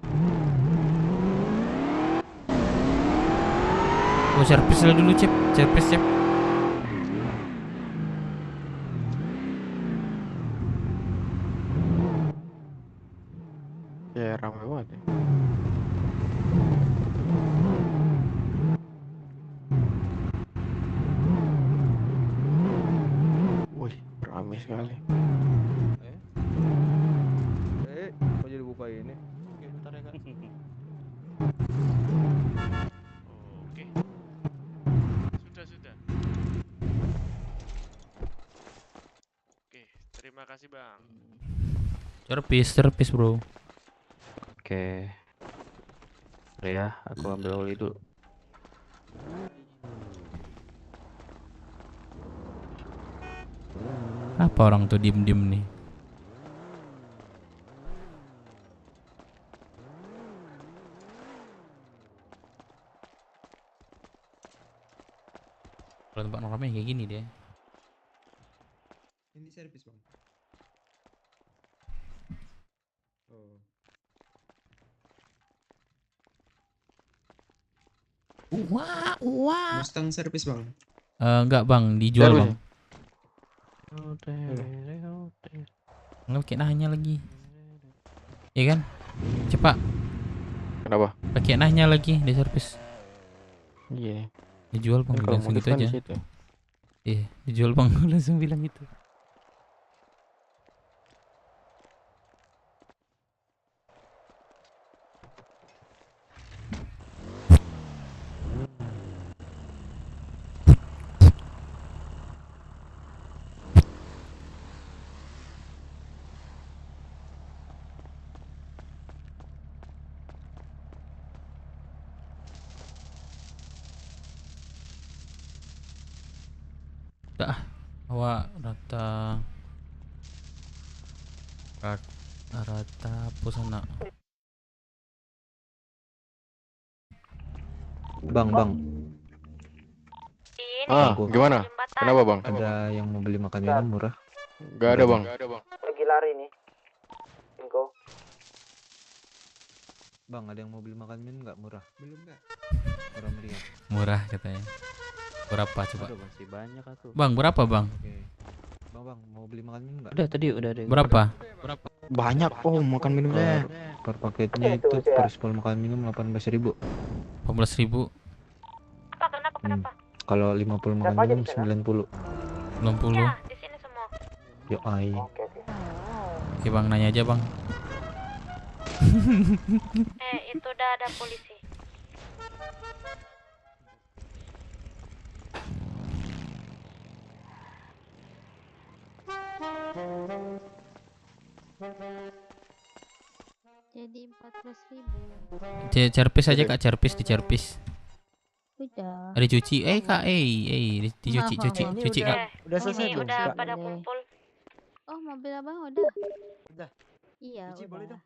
Oh, servis dulu, Cep. Servis, Cep. Ya ramai banget ya. Wih, ramai sekali. Kok jadi buka ini? Oke, bentar ya, Kak. Oke. Sudah. Oke, terima kasih, Bang. Servis, Bro. Oke. Udah ya, aku ambil oli dulu. Apa orang tuh diem-diem nih? Kalau tempat nongkrongnya kayak gini dia. Ini servis, Bang. Oh. Wah. Mustang servis, Bang. Enggak, Bang, dijual, Servis. Bang. Enggak pakai nahnya lagi. Iya kan? Cepat. Kenapa? Pakai nahnya lagi di servis. Iya. Dijual, Bang, Kalau langsung gitu modif kan aja. di situ. Iya, dijual, Bang, langsung bilang gitu. Dah, awak rata pusana. Bang. Gimana? Kenapa, Bang? Ada yang mau beli makan minum murah? Gak ada, Bang. Pergi lari nih. Bingo. Bang, ada yang mau beli makan minum nggak murah? Belum, Kak. Murah meriah. Murah katanya. Berapa coba? Aduh, masih banyak aku. Bang, berapa, Bang? Oke. Bang, mau beli makan minum nggak? Udah ada. Berapa? Banyak. Oh, makan minumnya. Per paketnya itu per 10 makan minum 18.000. 14.000. Kenapa? Kalau 50 makan minum 90. 90. Ya, di sini semua. Yo ai. Oke, Bang, nanya aja, Bang. Itu udah ada polisi. Jadi 14.000. Cerpis aja, Kak, cerpis di cerpis. Udah. Ada cuci, Kak, cuci, Kak. Udah selesai belum? Udah Kak? pada kumpul. Oh, mobil abang udah. Udah. Iya, Cuci udah. boleh dong?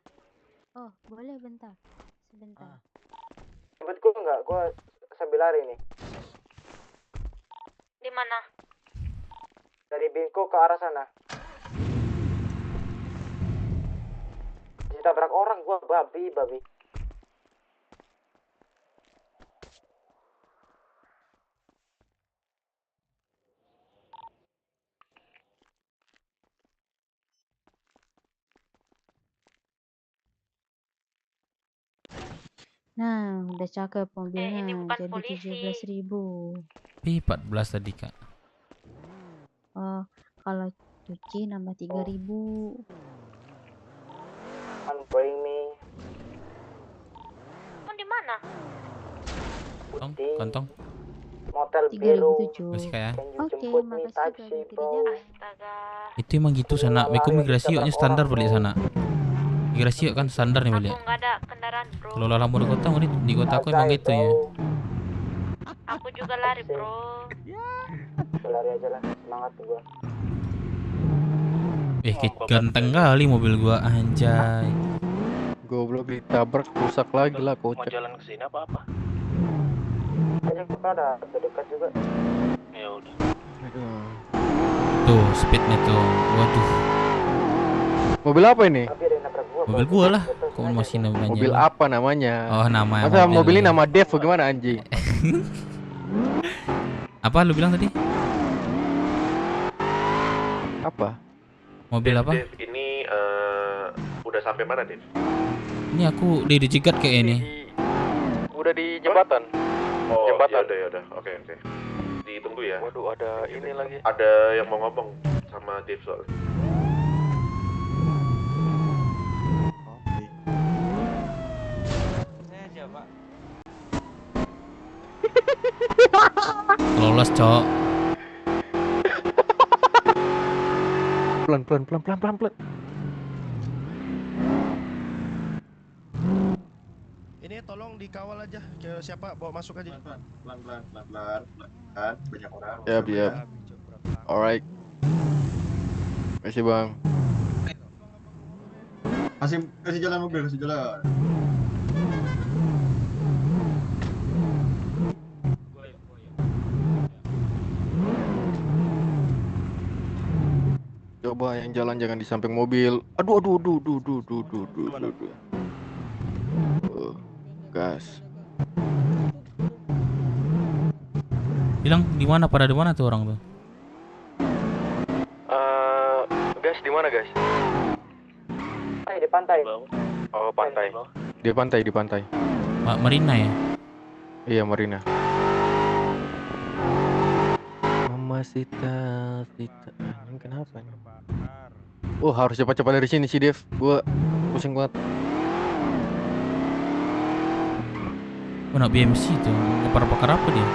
Oh, boleh bentar. Sebentar. Jemput gue enggak? Gue sambil lari nih. Di mana? Dari Bingko ke arah sana. Ditabrak orang, gua babi. Nah, udah cakep mobilnya. ini bukan Jadi polisi. 17.000. 14 tadi, Kak. Oh, kalau cuci nambah 3.000. Bring me. Kamu di mana? Kantong. Motel biru. 3.007. Masih kayak. Oke, makasih juga. Astaga. Itu emang gitu sana. Meku migrasi yuknya standar balik sana. Migrasi yuk kan standar nih balik. Aku nggak ada kendaraan, bro. Kalau lampu di kota, di kota aku emang gitu ya. Aku juga lari, bro. Lari aja lah, semangat gua. Ganteng kali mobil gua, anjay. Goblok ditabrak rusak lagi lah Mau kocak. jalan ke sini apa? Aja kita ada dekat juga. Ya udah. Tuh, speednya tuh. Waduh. Mobil apa ini? Mobil gua lah. Kok masih namanya? Mobil apa namanya? Oh, nama Masa mobil ini nama Dev bagaimana anjing? Apa lu bilang tadi? Apa? Mobil apa? Dev, ini udah sampai mana, Dev? Ini aku di Jegat kayak ini. Udah di jembatan. Oh, Jembatan. Yaudah. Oke. Ditunggu ya. Waduh, ada ini lagi. Ada yang mau ngomong sama Dev soalnya. Lolos, Cok. Pelan. Ini tolong dikawal aja ke siapa bawa masuk aja. Pelan-pelan. Banyak orang. Siap. Alright. Makasih bang. Kasih jalan mobil, kasih jalan. Coba yang jalan jangan di samping mobil. Aduh. Gas. Bilang di mana, pada di mana tuh orang tuh? Gas di mana guys? Di pantai. Oh pantai. Di pantai. Marina ya? Iya Marina. Mama Sita. Ini kenapa nih? Oh harus cepat-cepat dari sini sih Dev. Gua pusing banget. Nak BMC tuh, bakar apa dia?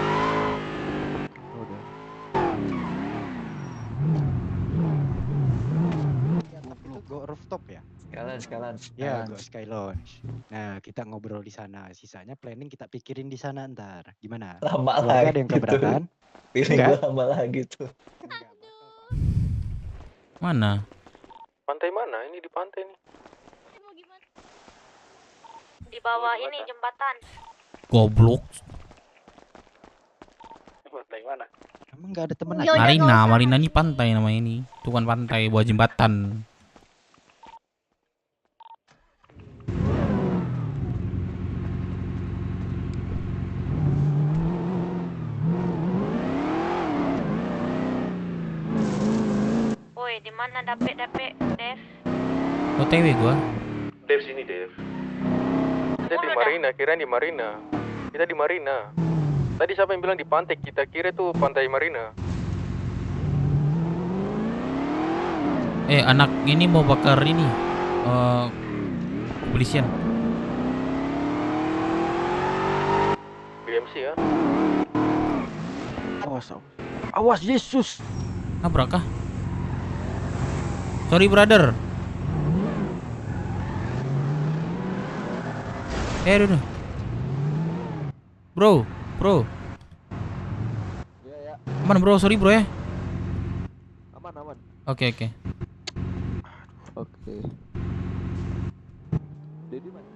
Go rooftop ya? Sekalian. Ya, go Sky Lounge. Nah, kita ngobrol di sana. Sisanya planning kita pikirin di sana ntar. Gimana? Lama Keluarga lagi ada yang keberatan? Feeling Enggak? gue lama lagi tuh. Mana? Pantai mana? Ini di pantai nih. Di bawah ini jembatan. Goblok. Pantai mana? Emang nggak ada temen Marina nih pantai namanya ini. Itu kan pantai, bawah jembatan. Woi, di mana Dev? OTW gua. Dev sini, Dev. Kita di Marina, kirain di Marina. Kita di Marina. Tadi siapa yang bilang di pantai? Kita kira itu pantai Marina. Anak ini mau bakar ini. Kepolisian. BMC ya. Awas Yesus. Nabrak kah? Sorry brother. Aduh. Bro. Aman bro, sorry bro ya. Aman. Oke. Dedi mana?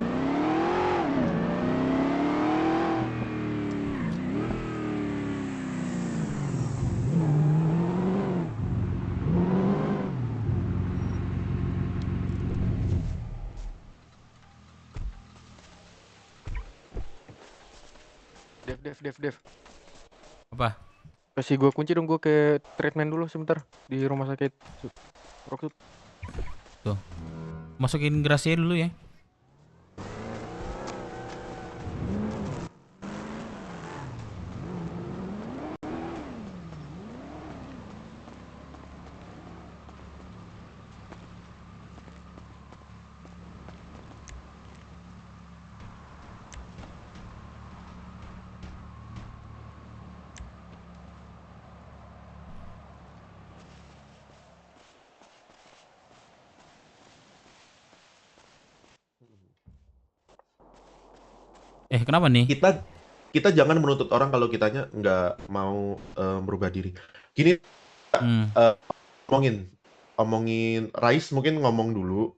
Dev. Apa? Kasih gua kunci dong, gua ke treatment dulu sebentar di rumah sakit Roksut. Tuh. Masukin gerasinya dulu ya. Kenapa nih? Kita kita jangan menuntut orang kalau kitanya nggak mau merubah diri. Gini, ngomongin Rais mungkin ngomong dulu.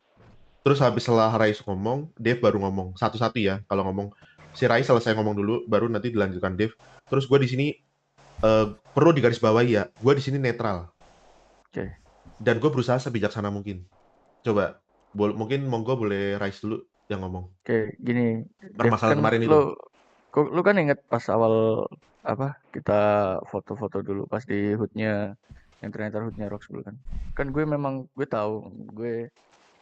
Terus habis setelah Rais ngomong, Dev baru ngomong satu-satu ya. Kalau ngomong si Rais selesai ngomong dulu, baru nanti dilanjutkan Dev. Terus gue di sini perlu digarisbawahi ya, gue di sini netral. Oke. Dan gue berusaha sebijaksana mungkin. Coba, mungkin monggo boleh Rais dulu yang ngomong. Oke, gini. Permasalahan Kan kemarin itu. Lu kan inget pas awal apa kita foto-foto dulu pas di hoodnya yang ternyata hoodnya Roxbull kan. Kan gue memang gue tahu gue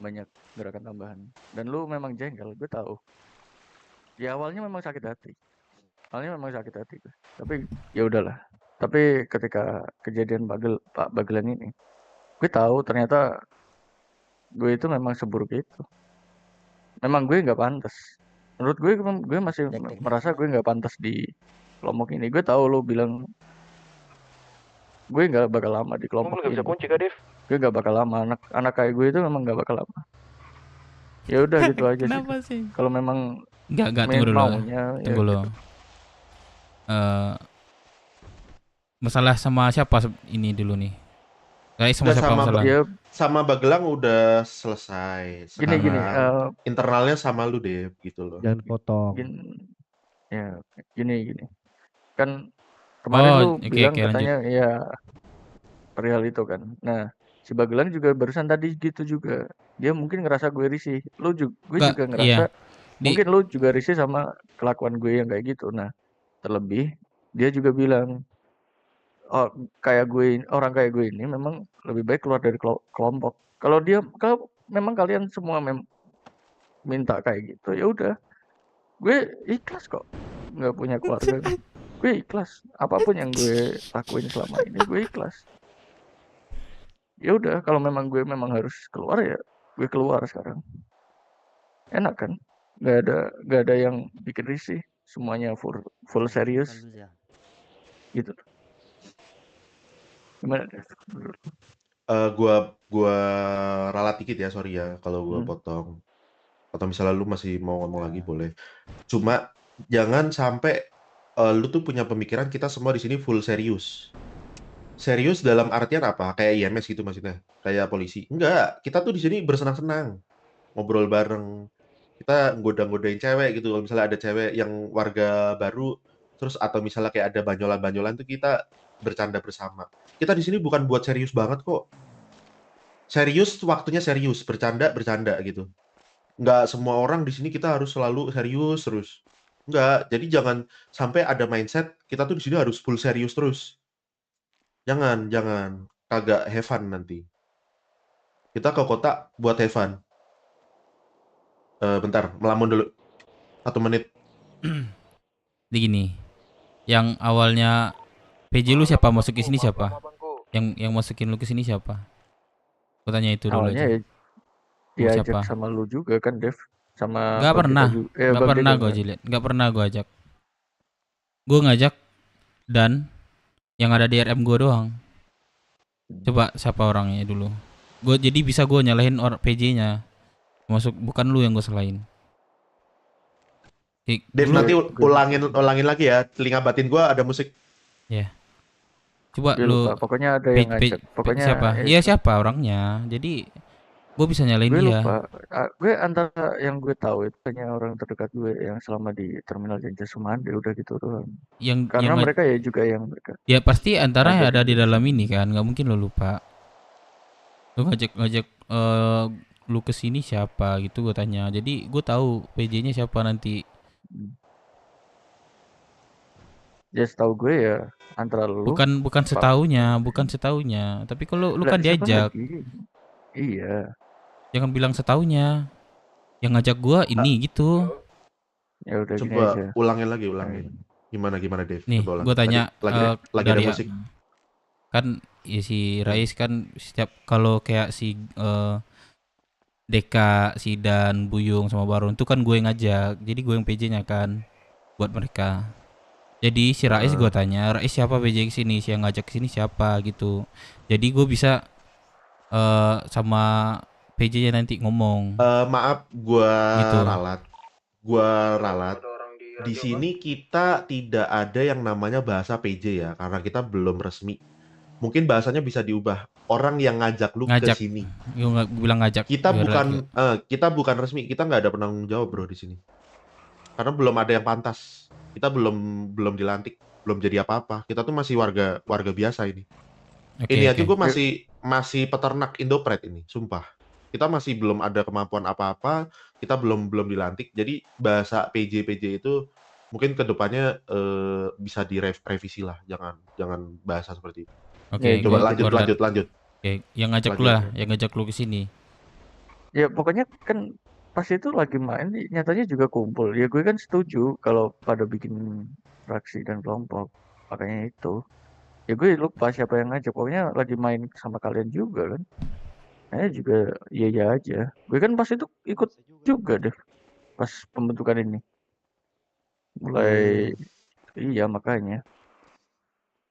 banyak gerakan tambahan dan lu memang jengkel, gue tahu. Di awalnya memang sakit hati. Gue. Tapi ya udahlah. Tapi ketika kejadian Pak Bagelan ini, gue tahu ternyata gue itu memang seburuk itu. Memang gue nggak pantas. Menurut gue masih merasa gue nggak pantas di kelompok ini. Gue tahu lo bilang gue nggak bakal lama di kelompok ini. Bisa kunci Dev? Gue nggak bakal lama. Anak kayak gue itu memang nggak bakal lama. Ya udah gitu aja Kenapa sih? Kalau memang Enggak tunggu dulu. Tunggu dulu. Gitu. Masalah sama siapa ini dulu nih? Guys, sama siapa masalah? Sama Bagelang udah selesai. Sekarang Gini, internalnya sama lu Dev gitu loh. Jangan potong. Gini. Kan kemarin lu bilang katanya lanjut. ya perihal itu kan. Nah, si Bagelang juga barusan tadi gitu juga. Dia mungkin ngerasa gue risih. Gue juga ngerasa mungkin lu juga risih sama kelakuan gue yang kayak gitu. Nah, terlebih dia juga bilang orang kayak gue ini memang lebih baik keluar dari kelompok. Kalau memang kalian semua minta kayak gitu, ya udah. Gue ikhlas kok. Nggak punya keluarga. Gue ikhlas. Apapun yang gue lakuin selama ini, gue ikhlas. Ya udah, kalau memang gue harus keluar ya, gue keluar sekarang. Enak kan? Nggak ada yang bikin risih. Semuanya full serius. Gitu. Gimana deh? Gua ralat dikit ya, sorry ya kalau gua potong. Atau misalnya lu masih mau ngomong lagi boleh. Cuma jangan sampai lu tuh punya pemikiran kita semua di sini full serius. Serius dalam artian apa? Kayak IMS gitu maksudnya. Kayak polisi. Enggak, kita tuh di sini bersenang-senang. Ngobrol bareng. Kita goda-godain cewek gitu. Kalau misalnya ada cewek yang warga baru terus atau misalnya kayak ada banyolan-banyolan tuh kita bercanda bersama. Kita di sini bukan buat serius banget kok. Serius waktunya serius, bercanda gitu. Nggak semua orang di sini kita harus selalu serius terus. Nggak, jadi jangan sampai ada mindset kita tuh di sini harus full serius terus. Jangan. Kagak have fun nanti. Kita ke kota buat have fun. Bentar, melamun dulu. 1 menit. Jadi gini. Yang awalnya PJ lu siapa? Masuk ke sini siapa? Yang masukin lu ke sini siapa? Gua tanya itu dulu aja. Awalnya diajak sama lu juga kan, Dev? Sama Gak pernah Gak pernah gue ajak. Gue ngajak dan yang ada di RM gue doang. Coba siapa orangnya dulu. Jadi bisa gue nyalahin PJ-nya. Masuk bukan lu yang gue salahin. Dev nanti ulangin lagi ya. Telinga batin gue ada musik. Ya. Coba lu pokoknya ada yang ngajak. Pokoknya siapa? Iya siapa orangnya. Jadi gue bisa nyalain gue dia. Lupa. Gue antara yang gue tahu itu hanya orang terdekat gue yang selama di terminal Janja Sumande udah gitu doang. Karena mereka ya juga yang mereka. Ya pasti antara yang ada di dalam ini kan, nggak mungkin lo lupa. Lu ngajak lu kesini siapa gitu gue tanya. Jadi gue tahu PJ-nya siapa nanti. Ya setahu gue ya antara lu. Bukan setaunya, tapi kalau lu kan diajak. Iya. Jangan bilang setaunya. Yang ngajak gua ini gitu. Ya udah coba ulangin lagi. Gimana Dev? Nih, gua tanya lagi ada musik. Kan ya si Rais kan setiap kalau kayak si Deka, si Dan, Buyung sama Barun itu kan gue yang ngajak. Jadi gue yang PJ-nya kan buat mereka. Jadi si Rais gue tanya, Rais siapa PJ kesini, si yang ngajak kesini siapa gitu. Jadi gue bisa sama PJ-nya nanti ngomong. Maaf, gue gitu. ralat. di sini kita tidak ada yang namanya bahasa PJ ya, karena kita belum resmi. Mungkin bahasanya bisa diubah. Orang yang ngajak lu ke Ngajak. sini. Gue bilang ngajak. Kita Biar kita bukan resmi, kita nggak ada penanggung jawab bro di sini. Karena belum ada yang pantas. Kita belum dilantik, belum jadi apa-apa. Kita tuh masih warga biasa ini. Oke, Ini aja oke. gue masih peternak Indopret ini, sumpah. Kita masih belum ada kemampuan apa-apa, kita belum dilantik. Jadi bahasa PJ itu mungkin kedepannya bisa direvisi lah, jangan bahasa seperti itu. Oke, Coba gua lanjut. Oke, yang ngajak lu lah, yang ngajak lu ke sini. Ya pokoknya kan pas itu lagi main nyatanya juga kumpul. Ya gue kan setuju kalau pada bikin fraksi dan kelompok. Makanya itu. Ya gue lupa siapa yang ngajak. Pokoknya lagi main sama kalian juga kan. Kayaknya juga iya aja. Gue kan pas itu ikut juga deh. Pas pembentukan ini. Mulai iya makanya.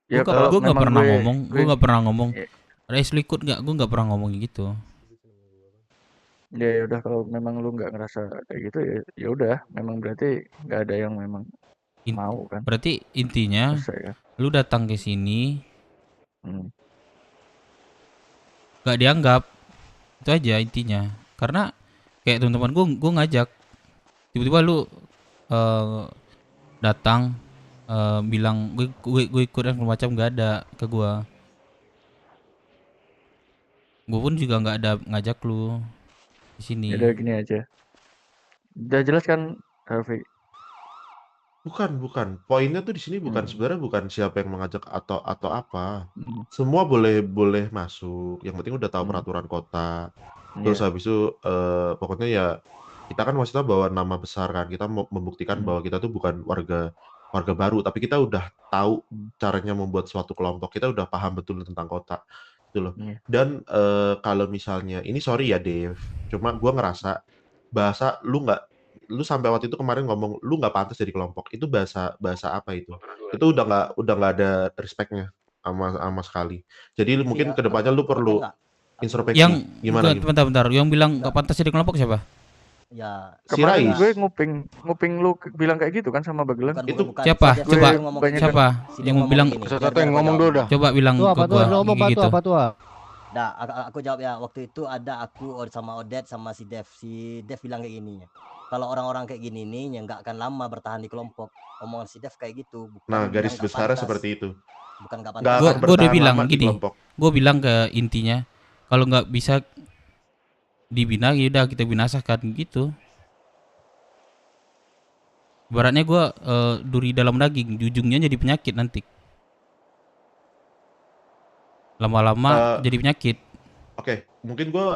Gue nggak pernah ngomong, gue nggak pernah ngomong. Ya, Rais lu ikut nggak? Gue nggak pernah ngomong gitu. ya udah kalau memang lu nggak ngerasa kayak gitu ya udah. Memang berarti nggak ada yang memang mau kan. Berarti intinya Selesai, kan? lu datang ke sini nggak dianggap, itu aja intinya. Karena kayak teman-teman gue ngajak, tiba-tiba lu datang bilang gue ikut dan macam nggak ada ke gue pun juga nggak ada ngajak lu di sini. Udah gini aja. Udah jelas kan, Harvey? Bukan. Poinnya tuh di sini sebenarnya bukan siapa yang mengajak atau apa. Semua boleh masuk. Yang penting udah tahu peraturan kota. Terus habis itu pokoknya ya kita kan maksudnya bawa nama besar kan. Kita mau membuktikan bahwa kita tuh bukan warga baru, tapi kita udah tahu caranya membuat suatu kelompok. Kita udah paham betul tentang kota. Gitu loh. Dan kalau misalnya ini sorry ya Dave, cuma gua ngerasa bahasa lu sampai waktu itu kemarin ngomong lu nggak pantas jadi kelompok, itu bahasa apa itu udah nggak ada respectnya sama sekali. Jadi mungkin kedepannya lu perlu introspeksi. Yang Gimana? bentar yang bilang nggak pantas jadi kelompok siapa? Ya kemarin gue nguping lu bilang kayak gitu kan sama Bagelang. Itu siapa? Coba siapa yang bilang? Satu yang ngomong dulu dah. Coba bilang ke gua gitu. Nah, aku jawab ya. Waktu itu ada aku sama Odet sama si Dev. Si Dev bilang kayak gini. Kalau orang-orang kayak gini nih yang nggak akan lama bertahan di kelompok. Omongan si Dev kayak gitu. Nah, garis besarnya seperti itu. Bukan nggak pantas. Gue udah bilang gini. Gue bilang ke intinya kalau nggak bisa dibina, ya udah kita binasakan gitu. Ibaratnya gue duri dalam daging, ujungnya jadi penyakit nanti. Lama-lama jadi penyakit. Oke, mungkin gue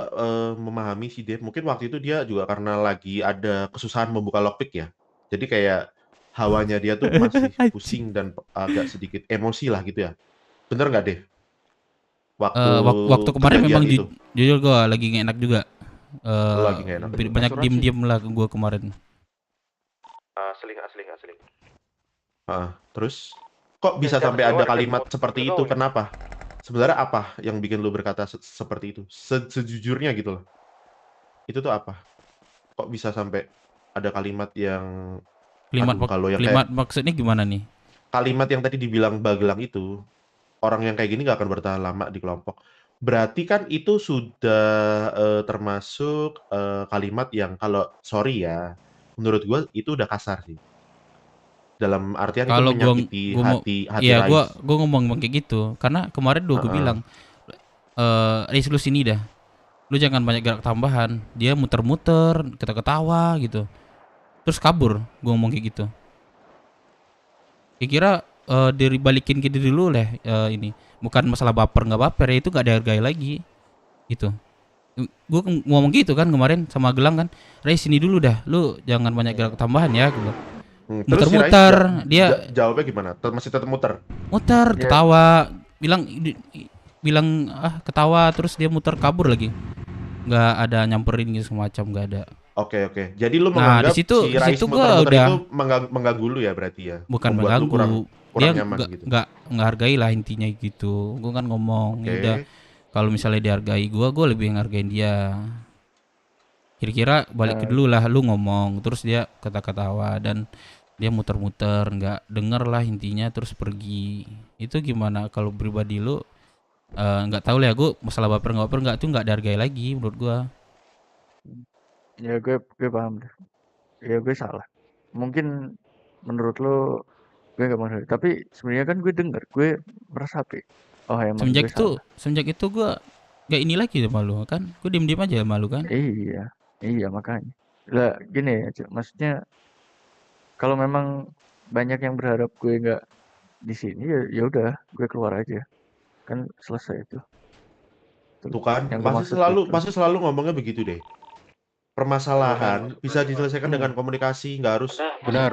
memahami si Dave. Mungkin waktu itu dia juga karena lagi ada kesusahan membuka lockpick ya. Jadi kayak hawanya dia tuh masih pusing dan agak sedikit emosi lah gitu ya. Bener nggak Dave? Waktu kemarin memang jujur gue lagi nggak enak juga. Lagi nggak enak. Banyak diem lah gue kemarin. Asli. Terus kok bisa sampai ada kalimat seperti itu? Kenapa? Sebenarnya apa yang bikin lu berkata seperti itu? Sejujurnya gitu loh. Itu tuh apa? Kok bisa sampai ada kalimat yang Kalimat maksudnya gimana nih? Kalimat yang tadi dibilang Bagelang itu, orang yang kayak gini nggak akan bertahan lama di kelompok. Berarti kan itu sudah termasuk kalimat yang kalau sorry ya, menurut gue itu udah kasar sih. Dalam artian kalau itu menyakiti hati iya, Rais. gue ngomong kayak gitu karena kemarin gue bilang Rais lu sini dah, lu jangan banyak gerak tambahan. Dia muter-muter, ketawa gitu, terus kabur. Gue ngomong kayak gitu. Kira dibalikin ke diri lu lah. Ini bukan masalah baper nggak baper ya, itu nggak dihargai lagi gitu. Gue ngomong gitu kan kemarin sama Gelang kan, Rais sini dulu dah, lu jangan banyak gerak tambahan ya gitu. Muter-muter, dia jawabnya gimana? Masih tetap muter? Muter, ketawa, bilang ketawa, terus dia muter kabur lagi. Nggak ada nyamperin gitu semacam, nggak ada. Oke. Jadi lu menganggap si Rais muter-muter itu mengganggu lu ya berarti ya? Bukan mengganggu, dia gitu. nggak hargai lah intinya gitu. Gue kan ngomong, udah kalau misalnya dihargai gue lebih ngehargain dia. Kira-kira balik ke dulu lah, lu ngomong, terus dia ketawa dan dia muter-muter, nggak denger lah intinya terus pergi. Itu gimana kalau pribadi lu? Nggak tahu lah ya, gue masalah baper nggak tuh nggak dihargai lagi menurut gua. Ya gue paham deh. Ya gue salah. Mungkin menurut lo gue nggak menghargai. Tapi sebenarnya kan gue dengar, gue merasa apa? Oh emang gue salah. Semenjak itu gua nggak ini lagi sama lu kan, gue diem aja sama lu kan. Iya makanya. Lah gini ya, maksudnya kalau memang banyak yang berharap gue nggak di sini ya udah gue keluar aja, kan selesai itu. Tuh kan, Yang pasti selalu ngomongnya begitu deh. Permasalahan bisa diselesaikan dengan komunikasi, nggak harus Benar.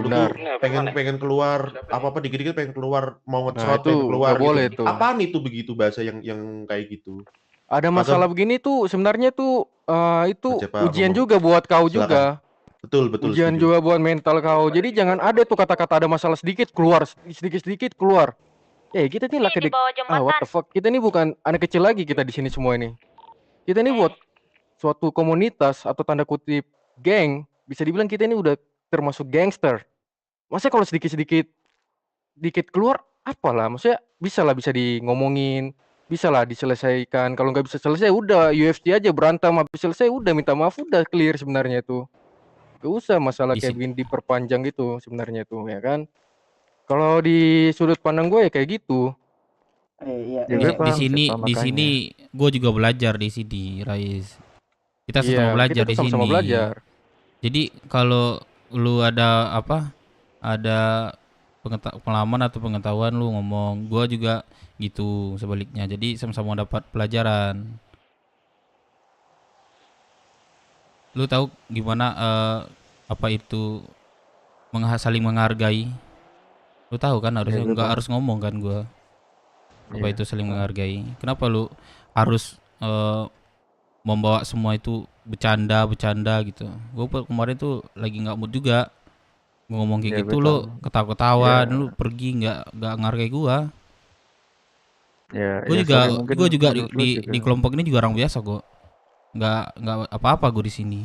pengen keluar apa dikit-dikit pengen keluar mau ngecot itu pengen keluar nggak boleh gitu. tuh. Apaan itu begitu bahasa yang kayak gitu? Ada masalah begini tuh sebenarnya tuh itu Pak, ujian ngomong. juga buat kau Silakan. juga. Betul Ujian setuju. juga buat mental kau. Jadi jangan ada tuh kata-kata ada masalah sedikit keluar, sedikit keluar. Kita nih laki what the fuck? Kita nih bukan anak kecil lagi kita di sini semua ini. Kita nih buat suatu komunitas atau tanda kutip geng, bisa dibilang kita ini udah termasuk gangster. Masa kalau sedikit keluar apalah, maksudnya bisa di ngomongin, bisa lah diselesaikan. Kalau nggak bisa selesai udah UFC aja berantem, habis selesai udah minta maaf udah clear sebenarnya itu. Gak usah masalah kayak begini diperpanjang gitu sebenarnya tuh ya kan. Kalau di sudut pandang gue ya kayak gitu. Di sini gue juga belajar di sini, Rais. Kita sama belajar di sini. Belajar. Jadi kalau lu ada pengalaman atau pengetahuan lu ngomong, gue juga gitu sebaliknya. Jadi sama-sama dapat pelajaran. Lu tahu gimana apa itu saling menghargai? Lu tahu kan harusnya nggak harus ngomong kan gue. Apa itu saling menghargai? Kenapa lu harus membawa semua itu bercanda gitu? Gue kemarin tuh lagi nggak mood juga. Gue ngomong kayak gitu lu ketawa-ketawa, lu pergi nggak ngargai gue. Gue juga di kelompok ini juga orang biasa kok. Nggak apa-apa gue di sini.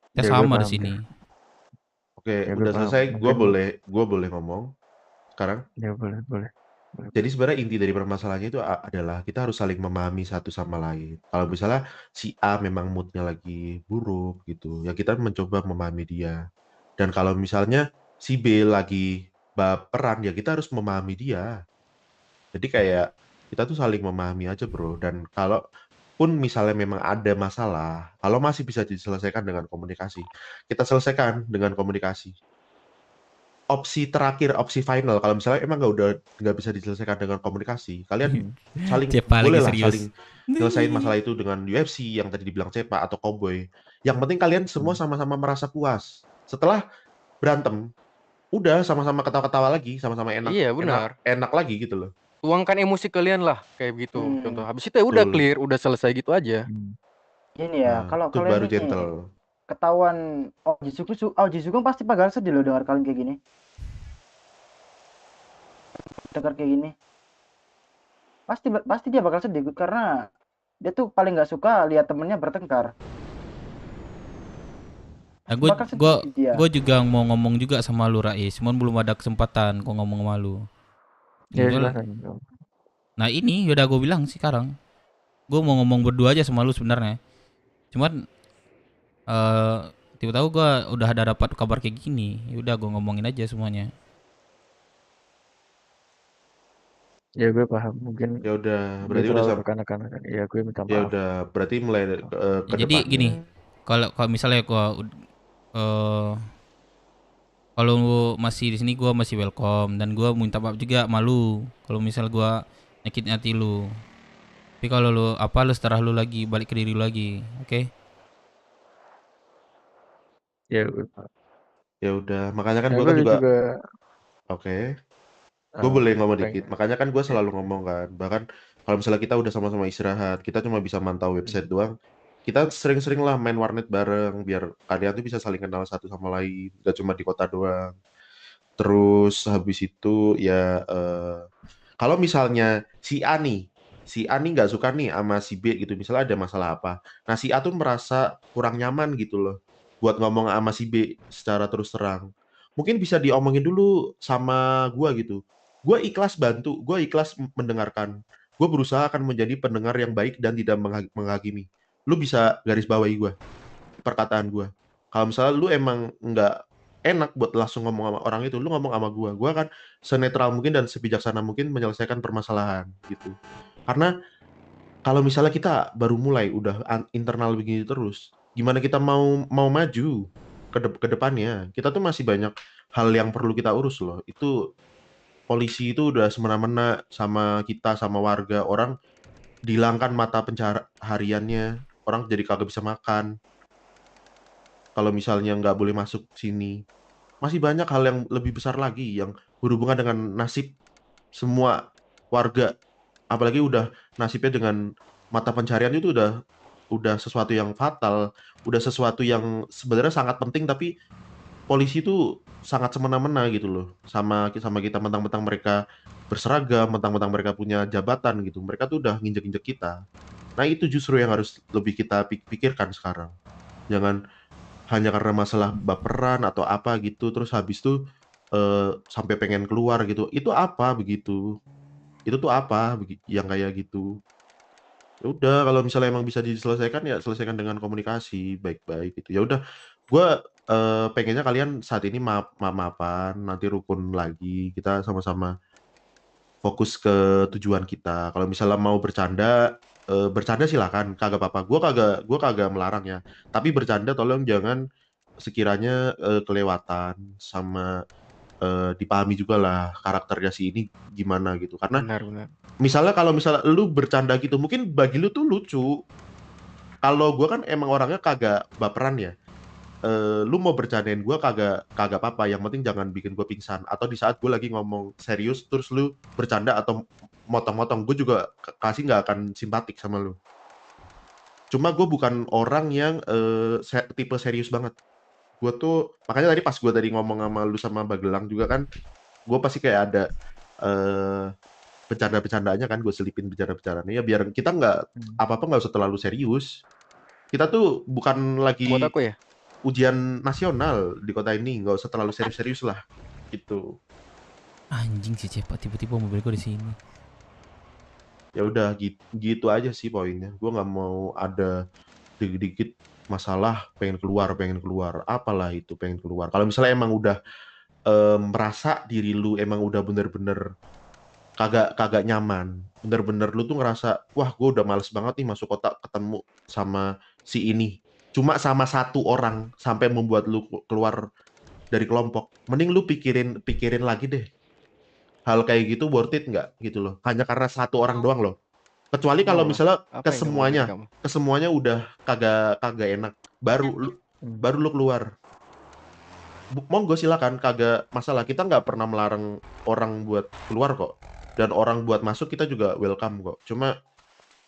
Kita sama di sini. Oke, udah selesai. Gue boleh ngomong sekarang? Ya boleh. Jadi sebenarnya inti dari permasalahannya itu adalah kita harus saling memahami satu sama lain. Kalau misalnya si A memang moodnya lagi buruk gitu, ya kita mencoba memahami dia. Dan kalau misalnya si B lagi baperan, ya kita harus memahami dia. Jadi kayak kita tuh saling memahami aja bro. Dan kalau pun misalnya memang ada masalah, kalau masih bisa diselesaikan dengan komunikasi, kita selesaikan dengan komunikasi. Opsi terakhir, opsi final, kalau misalnya emang nggak bisa diselesaikan dengan komunikasi, kalian saling nyelesain masalah itu dengan UFC yang tadi dibilang Cepa atau Cowboy. Yang penting kalian semua sama-sama merasa puas. Setelah berantem, udah sama-sama ketawa-ketawa lagi, sama-sama enak. Iya benar. Enak lagi gitu loh. Tuangkan emosi kalian lah kayak gitu. Contoh habis itu ya udah clear, udah selesai gitu aja. Ini ya, kalau itu kalian baru ini gentle. Ketahuan Oji Sugeng pasti bakal sedih loh dengar kalian kayak gini. Dengar kayak gini. Pasti dia bakal sedih karena dia tuh paling nggak suka lihat temennya bertengkar. Nah, gue juga mau ngomong juga sama lu Rais, cuman belum ada kesempatan gue ngomong sama lu. Nah ini udah gue bilang sih sekarang. Gue mau ngomong berdua aja sama lu sebenarnya. Cuman tiba-tiba gue udah ada dapat kabar kayak gini. Yaudah gue ngomongin aja semuanya. Ya gue paham, mungkin ya udah berarti udah sampai kanak-kanak. Ya gue minta maaf. Ya udah berarti mulai ke jadi depannya. gini, kalau misalnya gue kalau masih di sini gue masih welcome dan gue minta maaf juga malu kalau misal gue nyakitin hati lu. Tapi kalau lu setelah lu lagi balik ke diri lu lagi, oke? Ya udah, makanya kan gue kan juga oke. Gue boleh ngomong dikit. Makanya kan gue selalu ngomong kan, bahkan kalau misalnya kita udah sama-sama istirahat, kita cuma bisa mantau website doang. Kita sering-sering lah main warnet bareng biar kalian tuh bisa saling kenal satu sama lain, gak cuma di kota doang. Terus habis itu ya kalau misalnya si A nih nggak suka nih sama si B gitu, misalnya ada masalah apa, nah si A tuh merasa kurang nyaman gitu loh buat ngomong sama si B secara terus terang. mungkin bisa diomongin dulu sama gua gitu. Gua ikhlas bantu, gua ikhlas mendengarkan. Gue berusaha akan menjadi pendengar yang baik dan tidak menghakimi. Lu bisa garis bawahi gue, perkataan gue. Kalau misalnya lu emang nggak enak buat langsung ngomong sama orang itu, lu ngomong sama gue. Gue akan senetral mungkin dan sebijaksana mungkin menyelesaikan permasalahan gitu. Karena kalau misalnya kita baru mulai udah internal begini terus, gimana kita mau maju ke depannya? Kita tuh masih banyak hal yang perlu kita urus loh. Itu polisi itu udah semena-mena sama kita, sama warga. Orang dihilangkan mata pencahariannya, orang jadi kagak bisa makan. Kalau misalnya nggak boleh masuk sini. Masih banyak hal yang lebih besar lagi yang berhubungan dengan nasib semua warga. Apalagi udah nasibnya dengan mata pencarian itu udah sesuatu yang fatal, udah sesuatu yang sebenarnya sangat penting, tapi polisi itu sangat semena-mena gitu loh sama kita, mentang-mentang mereka berseragam, mentang-mentang mereka punya jabatan gitu, mereka tuh udah nginjek-injek kita. Nah itu justru yang harus lebih kita pikirkan sekarang. Jangan hanya karena masalah baperan atau apa gitu terus habis tuh sampai pengen keluar gitu. Itu apa begitu? Itu tuh apa yang kayak gitu? Ya udah, kalau misalnya emang bisa diselesaikan ya selesaikan dengan komunikasi baik-baik gitu. Ya udah, gue pengennya kalian saat ini maaf-maafan, nanti rukun lagi, kita sama-sama fokus ke tujuan kita. Kalau misalnya mau bercanda, bercanda silakan, kagak apa-apa. Gue kagak melarang ya. Tapi bercanda tolong jangan sekiranya kelewatan sama dipahami juga lah karakternya si ini gimana gitu. Karena Benar. misalnya kalau misalnya lu bercanda gitu, mungkin bagi lu tuh lucu. Kalau gue kan emang orangnya kagak baperan ya. Lu mau bercandain gue kagak apa-apa. Yang penting jangan bikin gue pingsan. Atau di saat gue lagi ngomong serius, terus lu bercanda atau motong-motong, gue juga kasih nggak akan simpatik sama lu. Cuma gue bukan orang yang tipe serius banget. Gue tuh, makanya tadi pas gue tadi ngomong sama lu sama Bagelang juga kan, gue pasti kayak ada bercanda-bercandaannya kan, gue selipin bercanda-bercandanya ya biar kita apa-apa nggak usah terlalu serius. Kita tuh bukan lagi Buat aku ya? ujian nasional di kota ini, nggak usah terlalu serius-serius lah gitu. Anjing sih cepat tiba-tiba mobil gue di sini. Ya udah gitu aja sih poinnya. Gue nggak mau ada dikit-dikit masalah pengen keluar, apalah itu pengen keluar. Kalau misalnya emang udah merasa diri lu emang udah bener-bener kagak nyaman, bener-bener lu tuh ngerasa wah gue udah males banget nih masuk kota ketemu sama si ini, cuma sama satu orang sampai membuat lu keluar dari kelompok, mending lu pikirin lagi deh, hal kayak gitu worth it nggak gitu loh, hanya karena satu orang doang loh. Kecuali kalau misalnya ke semuanya udah kagak enak, baru lu keluar. Monggo silakan, kagak masalah, kita nggak pernah melarang orang buat keluar kok, dan orang buat masuk kita juga welcome kok. Cuma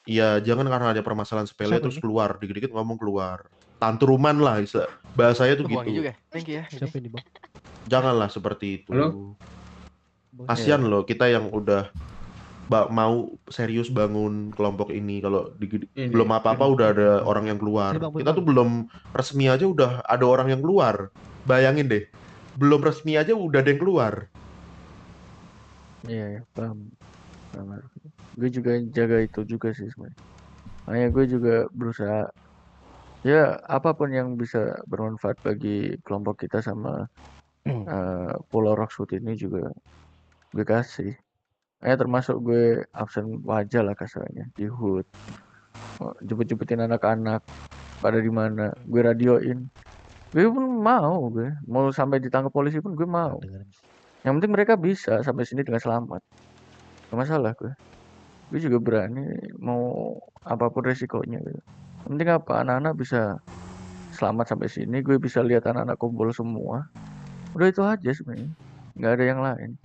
ya jangan karena ada permasalahan sepele terus keluar, dikit-dikit ngomong keluar, tantruman lah bahasanya tuh gitu. Thank you ya. Janganlah seperti itu. Kasian loh kita yang udah mau serius bangun kelompok ini, kalau belum apa-apa udah ada orang yang keluar. Kita tuh belum resmi aja udah ada orang yang keluar. Bayangin deh, belum resmi aja udah ada yang keluar. Iya, paham. Gue juga jaga itu juga sih sebenarnya. Makanya gue juga berusaha ya apapun yang bisa bermanfaat bagi kelompok kita sama Pulau Rockswood ini juga gue kasih. Termasuk gue absen wajah lah kasarnya di HUT, jemput-jemputin anak-anak pada di mana, gue radioin, gue pun mau sampai ditangkap polisi pun gue mau. Yang penting mereka bisa sampai sini dengan selamat, gak masalah gue juga berani mau apapun resikonya gitu. Yang penting apa, anak-anak bisa selamat sampai sini, gue bisa lihat anak-anak kumpul semua, udah itu aja sebenarnya, nggak ada yang lain.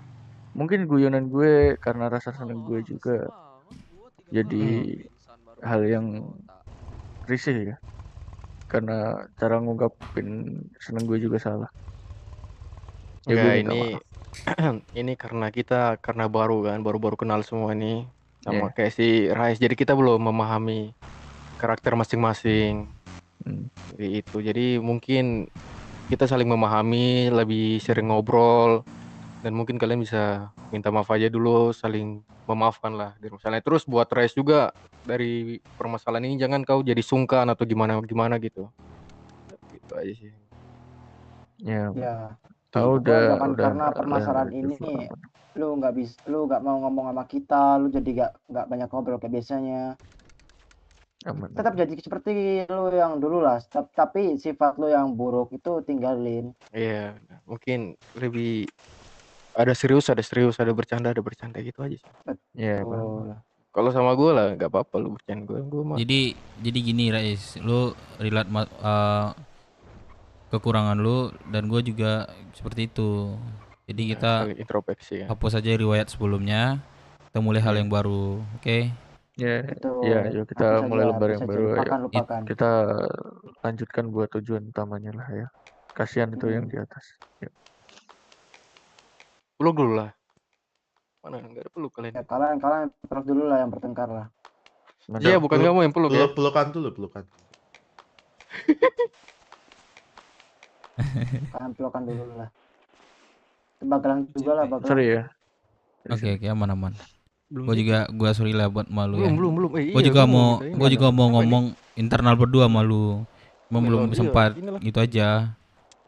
Mungkin guyonan gue karena rasa seneng gue juga jadi hal yang risih ya, karena cara ngungkapin seneng gue juga salah. Ya ini karena kita baru kenal semua nih sama kayak si Rais, jadi kita belum memahami karakter masing-masing. Itu jadi mungkin kita saling memahami, lebih sering ngobrol, dan mungkin kalian bisa minta maaf aja dulu, saling memaafkan lah dari masalah. Terus buat Res juga dari permasalahan ini jangan kau jadi sungkan atau gimana gitu. Gitu aja sih. Ya, Ya, tahu gua jangan udah karena permasalahan ini lu nggak mau ngomong sama kita, lu jadi nggak banyak ngobrol kayak biasanya. aman. Tetap jadi seperti lu yang dulu lah, tapi sifat lu yang buruk itu tinggalin. Iya, mungkin lebih ada serius, ada bercanda gitu aja sih. Iya, Kalau sama gue lah nggak apa-apa lu bercanda gue mah. Jadi gini Rais, lu relate kekurangan lu dan gue juga seperti itu. Jadi kita saling introspeksi ya. hapus aja riwayat sebelumnya, kita mulai hal yang baru, oke? Ya, Betul. ya, yuk kita Hapus mulai aja, lembar hapus yang aja. baru. Lupakan. Kita lanjutkan buat tujuan utamanya lah ya. Kasihan itu yang di atas. Yuk. Peluk dulu lah. Mana nggak ada peluk kalian? Ya, kalian peluk dulu lah yang bertengkar lah. Iya, bukan kamu yang peluk ya. Pelukan dulu, pelukan. Kalian pelukan dulu lah. Bakalan juga lah, bakalan. Sorry ya. Oke, aman. Gue sorry lah buat malu ya. Belum. Gue juga mau ngomong internal berdua malu. Cuma belum sempat gitu aja.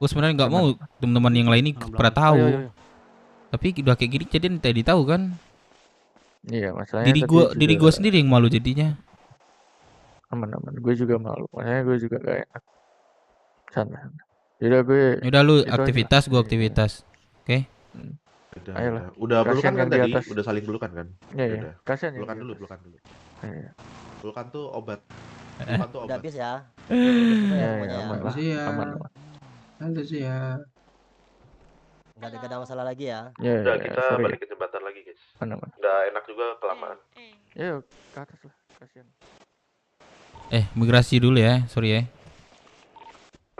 Gue sebenarnya nggak mau teman-teman yang lain ini pada tahu. Tapi udah kayak gini jadi tadi tahu kan. Iya, masalahnya diri gue sendiri yang malu jadinya. Aman. Gue juga malu. Makanya gue juga gak enak. Sana. Udah lu aktivitas, gue aktivitas. Oke? Ayolah. Udah pelukan kan tadi? Atas. Udah saling pelukan kan? Iya. Kasihan ya. Pelukan dulu. Iya. Pelukan tuh obat. Pelukan tuh Udah obat. habis ya. Aman lah. Aman. Santai sih ya. Nggak ada masalah lagi ya. Udah kita balik ke jembatan lagi guys. Aman. Udah enak juga kelamaan. Yuk ke atas lah. Kasihan. Migrasi dulu ya, sorry ya.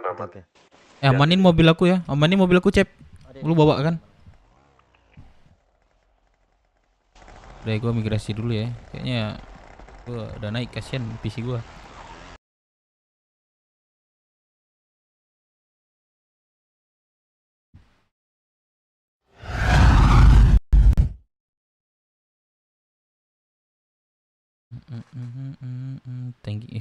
Oke. Amanin mobil aku ya, Cep. Lu bawa kan? Udah gue migrasi dulu ya. Kayaknya gue udah naik, kasihan PC gue. Thank you.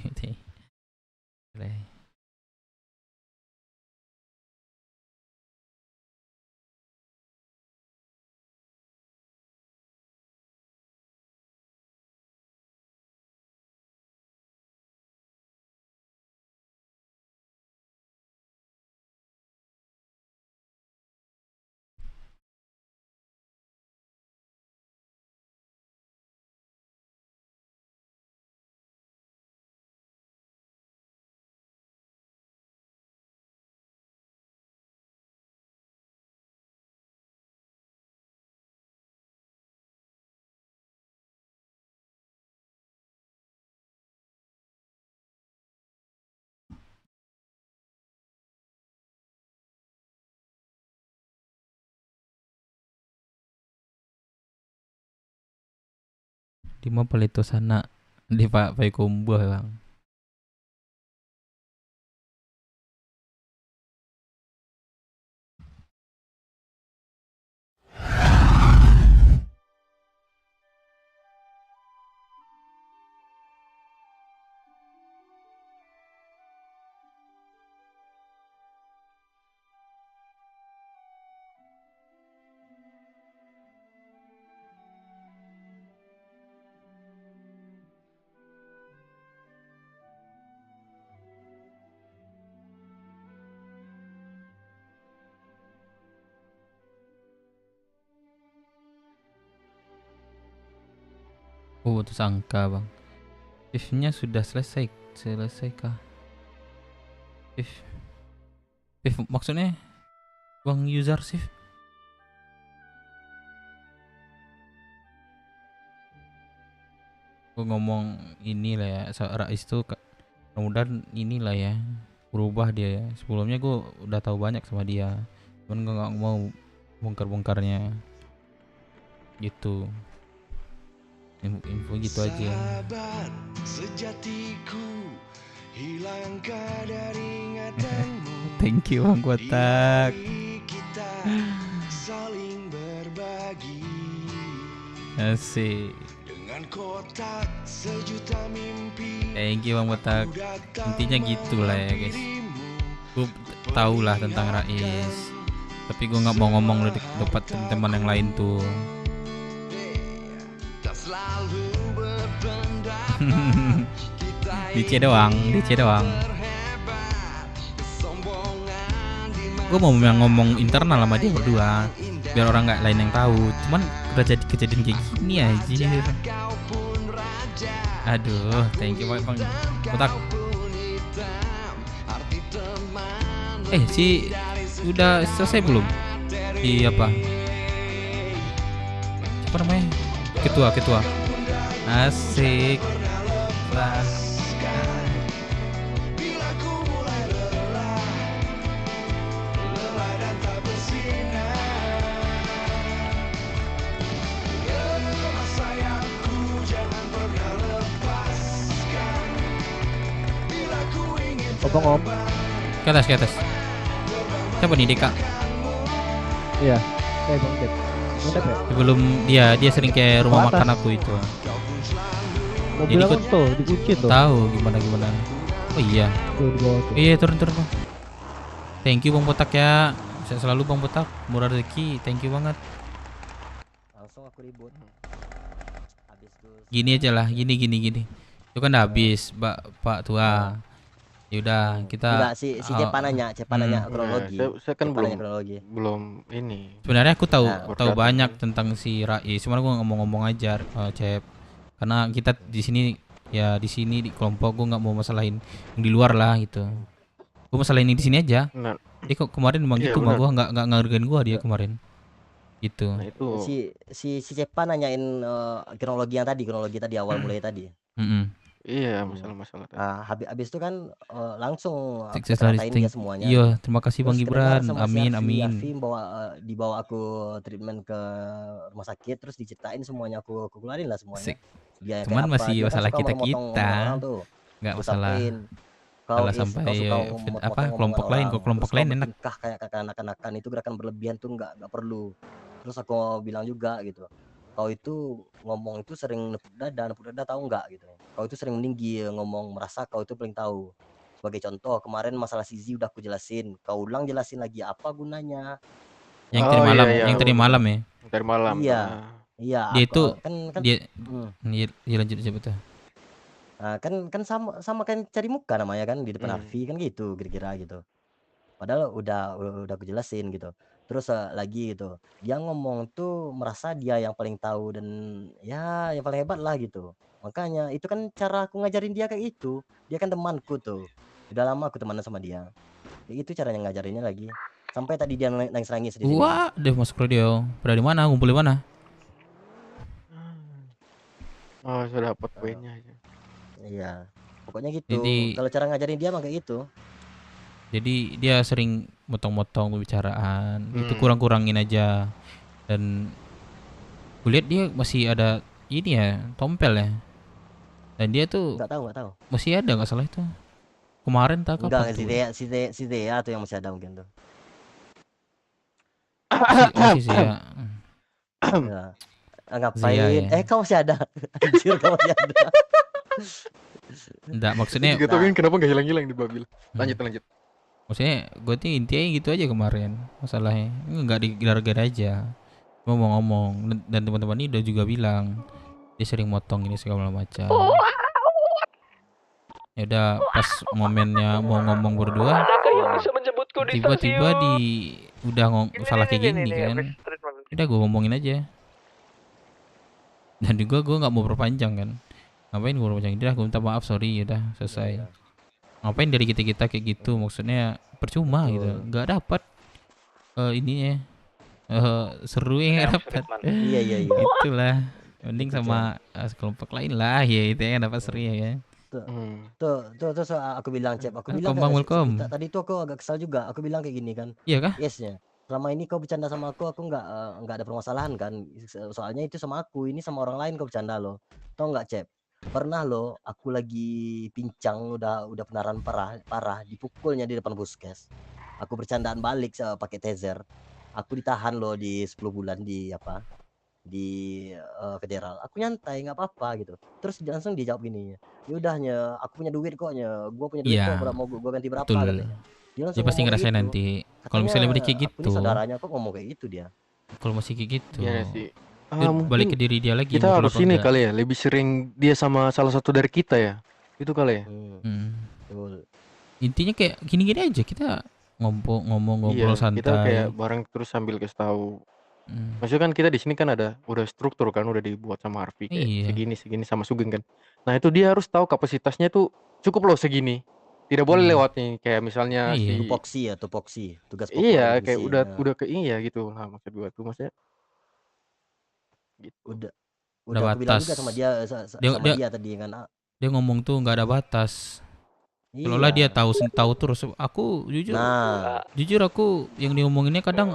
Di mana Palito sana di Pak Kumbuh bang. Oh, tersangka bang. Shiftnya sudah selesai kah? Shift maksudnya bang user shift? Gue ngomong inilah ya, Rais tuh mudah-mudahan inilah ya berubah dia ya. Sebelumnya gue udah tahu banyak sama dia, cuman gue nggak mau bongkar-bongkarnya gitu. Info gitu aja. Sahabat sejatiku Thank you Bang Botak. Asik. Thank you Bang Botak. Intinya gitulah ya guys. Gue tau lah tentang Rais, tapi gue nggak mau ngomong di depan teman yang lain tuh. DC doang. Gue mau ngomong internal sama dia berdua, biar orang nggak lain yang tahu. Cuman udah jadi kejadian kayak gini aja. Aduh, thank you Bang Botak. Si udah selesai belum? Di apa namanya? Ketua. Asik lah. Om. Ke atas. Siapa nih Deka? Iya. Bang Dek. Sebelum dia sering kayak rumah makan aku itu. Mobil aku tuh dikunci tuh. Tahu gimana. Oh iya. Tuh di bawah tuh. Iya, turun. Thank you Bang Botak ya. Saya selalu Bang Botak, murah rezeki. Thank you banget. Langsung aku ribut. Habis tuh. Gini aja lah, gini. Itu kan udah habis, Pak Tua. Yaudah kita. Enggak, si Cepa nanya kronologi. Saya kan belum ini. Sebenarnya aku tahu banyak tentang si Rais. Cuma aku ngomong-ngomong aja, Cep. Karena kita di sini di kelompok gue nggak mau masalahin yang di luar lah gitu. Gue masalahin yang di sini aja. Nah. Dia kok kemarin memang gitu, gue nggak ngargain gue dia kemarin. Gitu. Nah, itu. Si Cepa nanyain kronologi tadi awal mulai tadi. Iya, masalah. Habis itu kan langsung ceritain dia semuanya. Iya, terima kasih Bang Terus Gibran. sama Amin. Si dibawa aku treatment ke rumah sakit, terus diceritain semuanya, aku keluarin lah semuanya. Dia Cuman masih masalah kita. Nggak masalah. Kalau sampai kelompok lain enak. Kayak anak-anakan itu gerakan berlebihan tuh nggak perlu. Terus aku bilang juga gitu. Kau itu ngomong itu sering nepuk dada tahu nggak gitu. Kau itu sering meninggi ngomong, merasa kau itu paling tahu. Sebagai contoh, kemarin masalah Sizi udah aku jelasin. Kau ulang jelasin lagi, apa gunanya? Yang tadi malam, yang tadi malam ya. Tadi malam. Iya. Dia itu dia lanjut aja betul. Kan sama kan cari muka namanya kan di depan Arfi kan gitu kira-kira gitu. Padahal udah aku jelasin gitu. Terus lagi gitu, dia ngomong tuh merasa dia yang paling tahu dan ya yang paling hebat lah gitu. Makanya itu kan cara aku ngajarin dia kayak gitu. Dia kan temanku tuh, udah lama aku temenan sama dia. Itu caranya ngajarinnya lagi. Sampai tadi dia nangis di sini. Wah, dia masuk radio. Berada di mana? Ngumpul di mana? Oh, sudah dapat poinnya. Iya, pokoknya gitu. Kalau cara ngajarin dia mah kayak gitu. Jadi dia sering motong-motong pembicaraan, itu kurang-kurangin aja. Dan gue lihat dia masih ada ini ya, tompel ya. Dan dia tuh nggak tahu. Masih ada nggak salah itu. Kemarin tak kapan? Enggak, si Dea tuh yang masih ada mungkin tuh. Si ya. Ngapain? Ya. Kau masih ada. Anjir, kau masih ada. Enggak, maksudnya kenapa nggak hilang-hilang di Babil? Lanjut. Maksudnya gue tuh intinya gitu aja kemarin masalahnya, nggak digelar-gelar aja, mau ngomong. Dan teman-teman ini udah juga bilang dia sering motong ini segala macam. Ya udah pas momennya mau ngomong berdua, tiba-tiba udah salah kayak gini kan. Udah gue ngomongin aja. Dan juga gue nggak mau perpanjang kan. Ngapain gue perpanjang? Udah gue minta maaf, sorry, udah selesai. Ngapain dari kita kayak gitu, maksudnya percuma gitu, nggak dapat ininya seru yang dapat. Iya. Itulah mending sama kelompok lain lah ya, itu yang dapat seru ya. Tuh aku bilang Cep, welcome. Tadi tuh aku agak kesal juga, aku bilang kayak gini kan. Iya kah? Yesnya. Selama ini kau bercanda sama aku nggak ada permasalahan kan. Soalnya itu sama aku, ini sama orang lain kau bercanda loh. Tau nggak Cep? Pernah loh, aku lagi pincang udah pendarahan parah dipukulnya di depan puskes. Aku bercandaan balik pakai taser. Aku ditahan loh di 10 bulan di federal. Aku nyantai nggak apa-apa gitu. Terus langsung dia jawab gini, ya udahnya aku punya duit kok, gua punya duit kok, Iya. mau gua ganti berapa Betul. katanya. Dia langsung Dia pasti ngomong ngerasain gitu. nanti. Kalau Katanya, misalnya udah kayak aku gitu. nih saudaranya kok ngomong kayak gitu dia. Kalau masih kayak gitu. Iya sih. Dia balik ke Mungkin diri dia lagi. kita mau harus keluar apa ini enggak. kali ya, lebih sering dia sama salah satu dari kita ya. Itu kali ya. Betul. Intinya kayak gini-gini aja, kita ngomong-ngobrol Iya, santai. kita kayak bareng terus sambil kasih tahu. Maksudnya kan kita di sini kan udah struktur kan, udah dibuat sama Harvey kayak Iya. segini sama Sugeng kan. Nah itu dia harus tahu kapasitasnya tuh cukup loh segini. Tidak boleh lewat nih kayak misalnya si Tupoksi, tugas pokok iya misi, kayak ya. udah ke iya gitu. Nah maksud gua tuh maksudnya gitu. Udah Udah aku bilang batas. juga sama dia dia tadi kan. Dia ngomong tuh nggak ada batas. Kalau lah dia tahu terus. Aku jujur, Nah. jujur aku yang diomonginnya kadang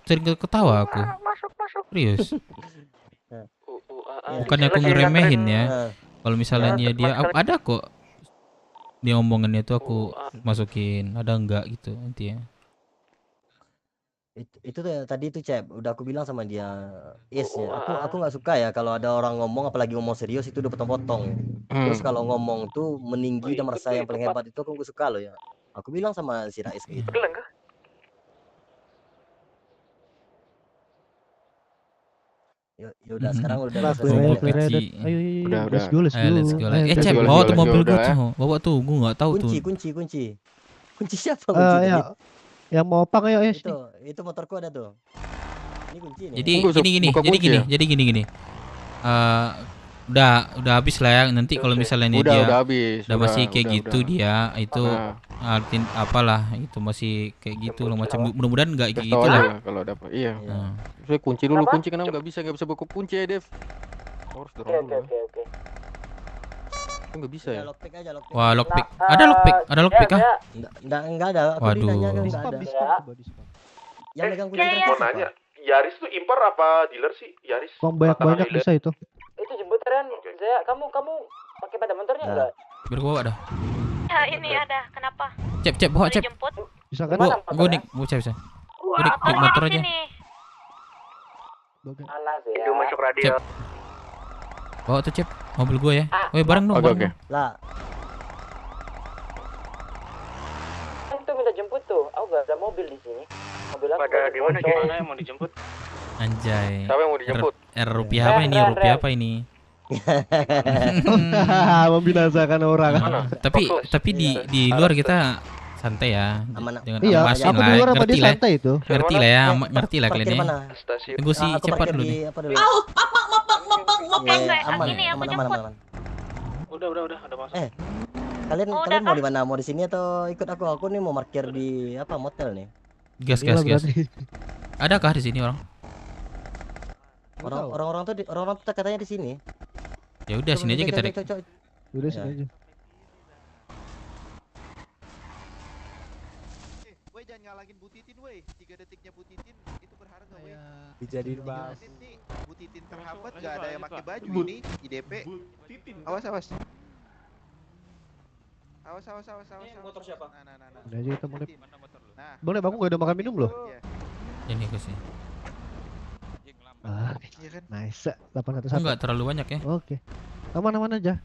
sering ketawa aku. Serius. Bukannya aku ngeremehin ya. Kalau misalnya dia ada kok dia omongannya tuh aku masukin, ada enggak gitu intinya. Itu tadi itu Cep, udah aku bilang sama dia, ya aku nggak suka ya kalau ada orang ngomong, apalagi ngomong serius itu udah potong-potong. Terus kalau ngomong tuh meninggi dan merasa yang paling hebat itu aku nggak suka loh ya. Aku bilang sama si Rais gitu. Ya udah sekarang udah selesai. Udah. Let's go. Let's go. Cep, go, bawa let's tuh go, mobil udah gua ya. tuh. Bawa tuh, gua nggak tahu tuh. Kunci siapa kunci tadi? Ya, yang mau opang ayo sini. Itu motorku ada tuh. Ini kunci nih. Jadi Buka kunci ya? jadi gini. Udah habis lah ya, nanti kalau misalnya ini dia udah habis. udah masih kayak udah, gitu dia itu artin apalah itu masih kayak gitu loh, macam mudah-mudahan nggak kayak gitu lah. Kalau ada apa iya. Saya kunci dulu, kunci kenapa nggak bisa buka kunci ya Dev. Harus dorong dulu. Oke. Nggak bisa ya. Wah, lockpick. Ada lockpick kah? Enggak ada. Aku Waduh. ditanya enggak ada. Yang megang kunci Mau terakhir nanya, Yaris tuh impor apa dealer sih? Yaris? Kok banyak bisa itu? Itu jemputan Zaya, kamu pakai pada motornya enggak? Biar gua bawa dah. Ya, ini ada. Kenapa? Cep, bawa Cep. Dijemput? Bisa kan? Gua nik bisa. Gua nik motor aja. Panas ya. Itu masuk radio. Cep. Bawa tuh Cep, mobil gua ya. Woi, bareng dong. Oke. Lah. Kan tuh minta jemput tuh. Aku enggak ada mobil di sini. Mobil aku Pada di mana gimana yang mau dijemput? Anjay. Siapa yang mau dijemput? Rupiah apa ini? Rupiah apa ini? Membinasakan orang. Tapi di luar kita santai ya. Jangan Iya, amasin aku di lah. luar apa Ngerti dia lah. santai itu. Ngerti lah ya, ngerti lah Parkir kalian ya. mana? Tunggu si Aku cepat parkir dulu di nih. apa dulu? Enggak, Aman, ini aku aman, jemput. aman. Udah masuk. Kalian Oh, kalian udah mau di mana? Mau di sini atau ikut aku? Aku nih mau parkir di apa motel nih. Gas. Adakah di sini orang? Orang-orang tuh katanya di sini. Ya udah sini aja kita dek. Udah sini aja. Woi jangan ngalangin Bu Titin woi. 3 detiknya Bu Titin itu berharga woi. Dijadiin bahas. Nih, Bu Titin terhambat enggak ada yang pakai baju ini IDP. Awas. Awas. Motor siapa? Nah. Udah aja kita mulai. Nah. Bang, aku nggak ada makan minum loh. Ini gue sih. Iya kan? Nice. 801. Enggak terlalu banyak ya. Oke. Aman aja.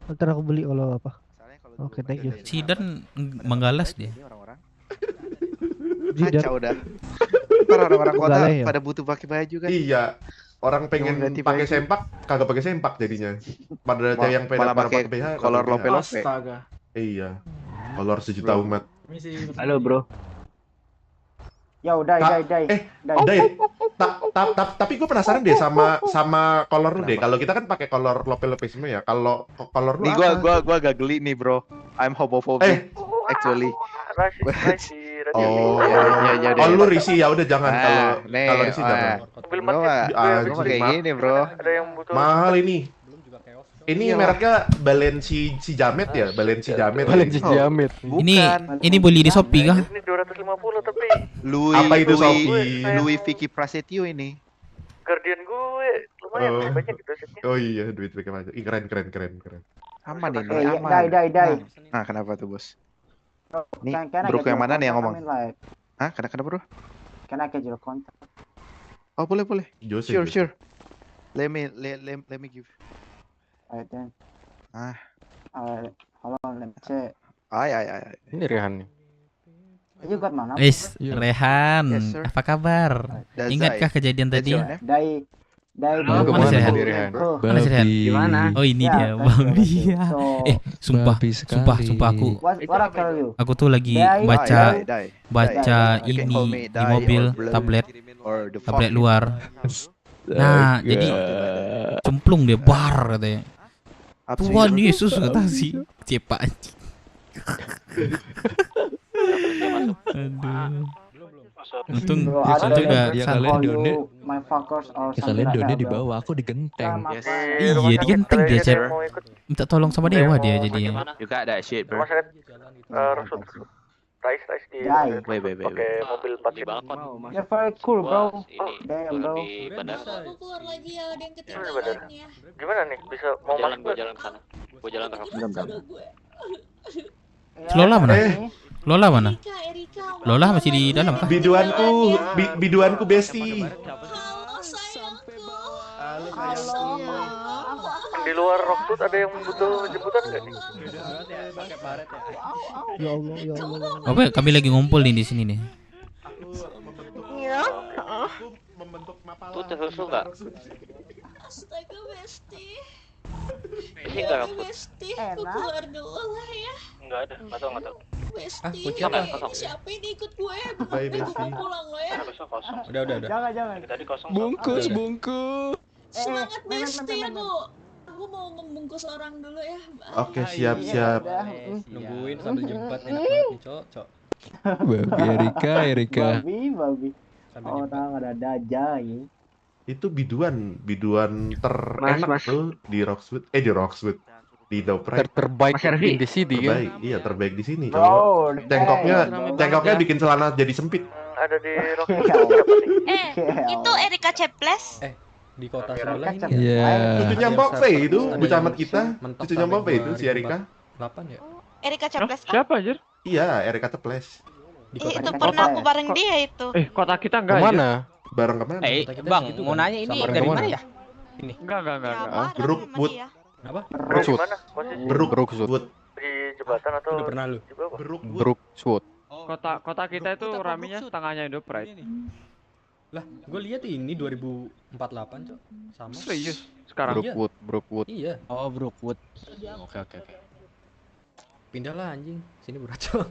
Ntar aku beli kalau apa. Oke, thank you. Sidan menggalas dia. Kacau dah. Orang-orang kota Galeh ya? pada butuh pakai baju kan. Iya. Orang pengen ganti pakai baju. sempak, kagak pakai sempak jadinya. Pada Malah- yang malah pakai kolor lope-lope. Iya. Kolor sejuta umat. Halo bro. Ya udah, Tapi gue penasaran deh sama kolor lu deh. Kalau kita kan pakai kolor lope-lope semua ya. Kalau kolor lu Nih apa? gua agak geli nih bro. I'm homophobic actually. Oh, ya oh lu risi ya udah jangan kalau risi jangan. Gua kayak gini bro. Mahal ini. Ini mereknya Balenci Jamet ya, Balenci Jamet. Balenci Jamet. Ini beli di Shopee kah? Ini 250 tapi Louis Apa itu Shopee? Louis Vicky Prasetyo ini. Guardian gue lumayan Oh. banyak gitu setnya. Oh iya, duit mereka banyak. Ih, keren. Aman ini, Iya, aman. Dai. Nah, kenapa tuh, Bos? Nih, Can I bro get yang your mana nih yang contact? ngomong? I mean, like, Hah? Kenapa, Bro? can I get your contact? Oh, boleh. Jose, Sure, Jose. sure. Let me give. Alright then. Ah. Alright, hold on, let me check. Ay. Ini Rehan nih. You got mana? Wis, Rehan, Yes, sir. apa kabar? Dazai. Ingatkah kejadian That's tadi? your name? Dai. Mana si Rehan? Mana si Rehan? Gimana? Oh ini Ya, dia, Bang thank you. dia. So, Sumpah aku what I tell you? aku tuh lagi Dai, baca Dai. baca You can ini call me di Dai mobil or Blue tablet or the tablet fuck luar. Nah, jadi cemplung dia bar katanya. Up to Tuhan you. Yesus kata si Cepa anjing. Aduh. Untung Bro, I don't udah think santai. call you my fuckers or something like that, bro. aku digenteng. Yes. Iya, digenteng dia, Cep. Minta tolong sama dewa dia jadi. You got that shit, bro. Rais di Dai. Wait. pakai mobil 4 di balkon. You're very cool, bro. Damn, bro. Aku keluar lagi ya, ada yang ketinggalan ya. Gimana nih? Bisa mau masuk Gua jalan ke sana. Gua jalan ke Lola mana? Lola mana? Erika. Lola masih di dalam kah? Biduanku Besti. Halo sayangku. Di luar Rockwood ada yang butuh jemputan nggak nih? Ya Allah. Oke, kami lagi ngumpul nih di sini nih. Iya. Tuh susu enggak? Astaga, Besti. Ini enggak aku. Besti, aku keluar dulu lah ya. Enggak ada, enggak tahu. Besti, kunci apa? Kosong. siapa ini ikut gue? Bye, Besti. Aku pulang lo ya. Kosong. Udah. Jangan. Tadi kosong. Bungkus. Semangat Besti aku mau membungkus orang dulu ya. Oke, siap. Nungguin sambil jembat enak banget nih, Cok. Babi Erika. Babi. Orang ada aja ya. Itu biduan terenak Mas. tuh di Roxwood. Di Dopre. Terbaik in the city kan. Terbaik, iya terbaik di sini. Bro, Cowok. Tengkoknya bikin celana jadi sempit. Ada di Rockwood. Itu Erika Ceples. Di kota sebelah ini. Iya. Cucunya Mbak Fe itu, bucamat kita. Cucunya Mbak Fe itu si Erika. 8 ya. Erika Ceples kan? Siapa anjir? Iya, Erika Teples. Itu pernah aku bareng dia itu. Kota kita enggak Kemana? Bareng kemana? Bang, mau nanya ini dari mana ya? Ini. Enggak. Brookwood. Apa? Brookwood. Di jembatan atau Udah pernah lu? di bawah? Brookswood. Kota kita itu raminya setengahnya Indopride. Lah, gue lihat ini 2048, Cok. Sama. Serius? Sekarang? Brookwood. Iya. Oh, Brookwood. Oke. Pindahlah anjing. Sini berat, Cok.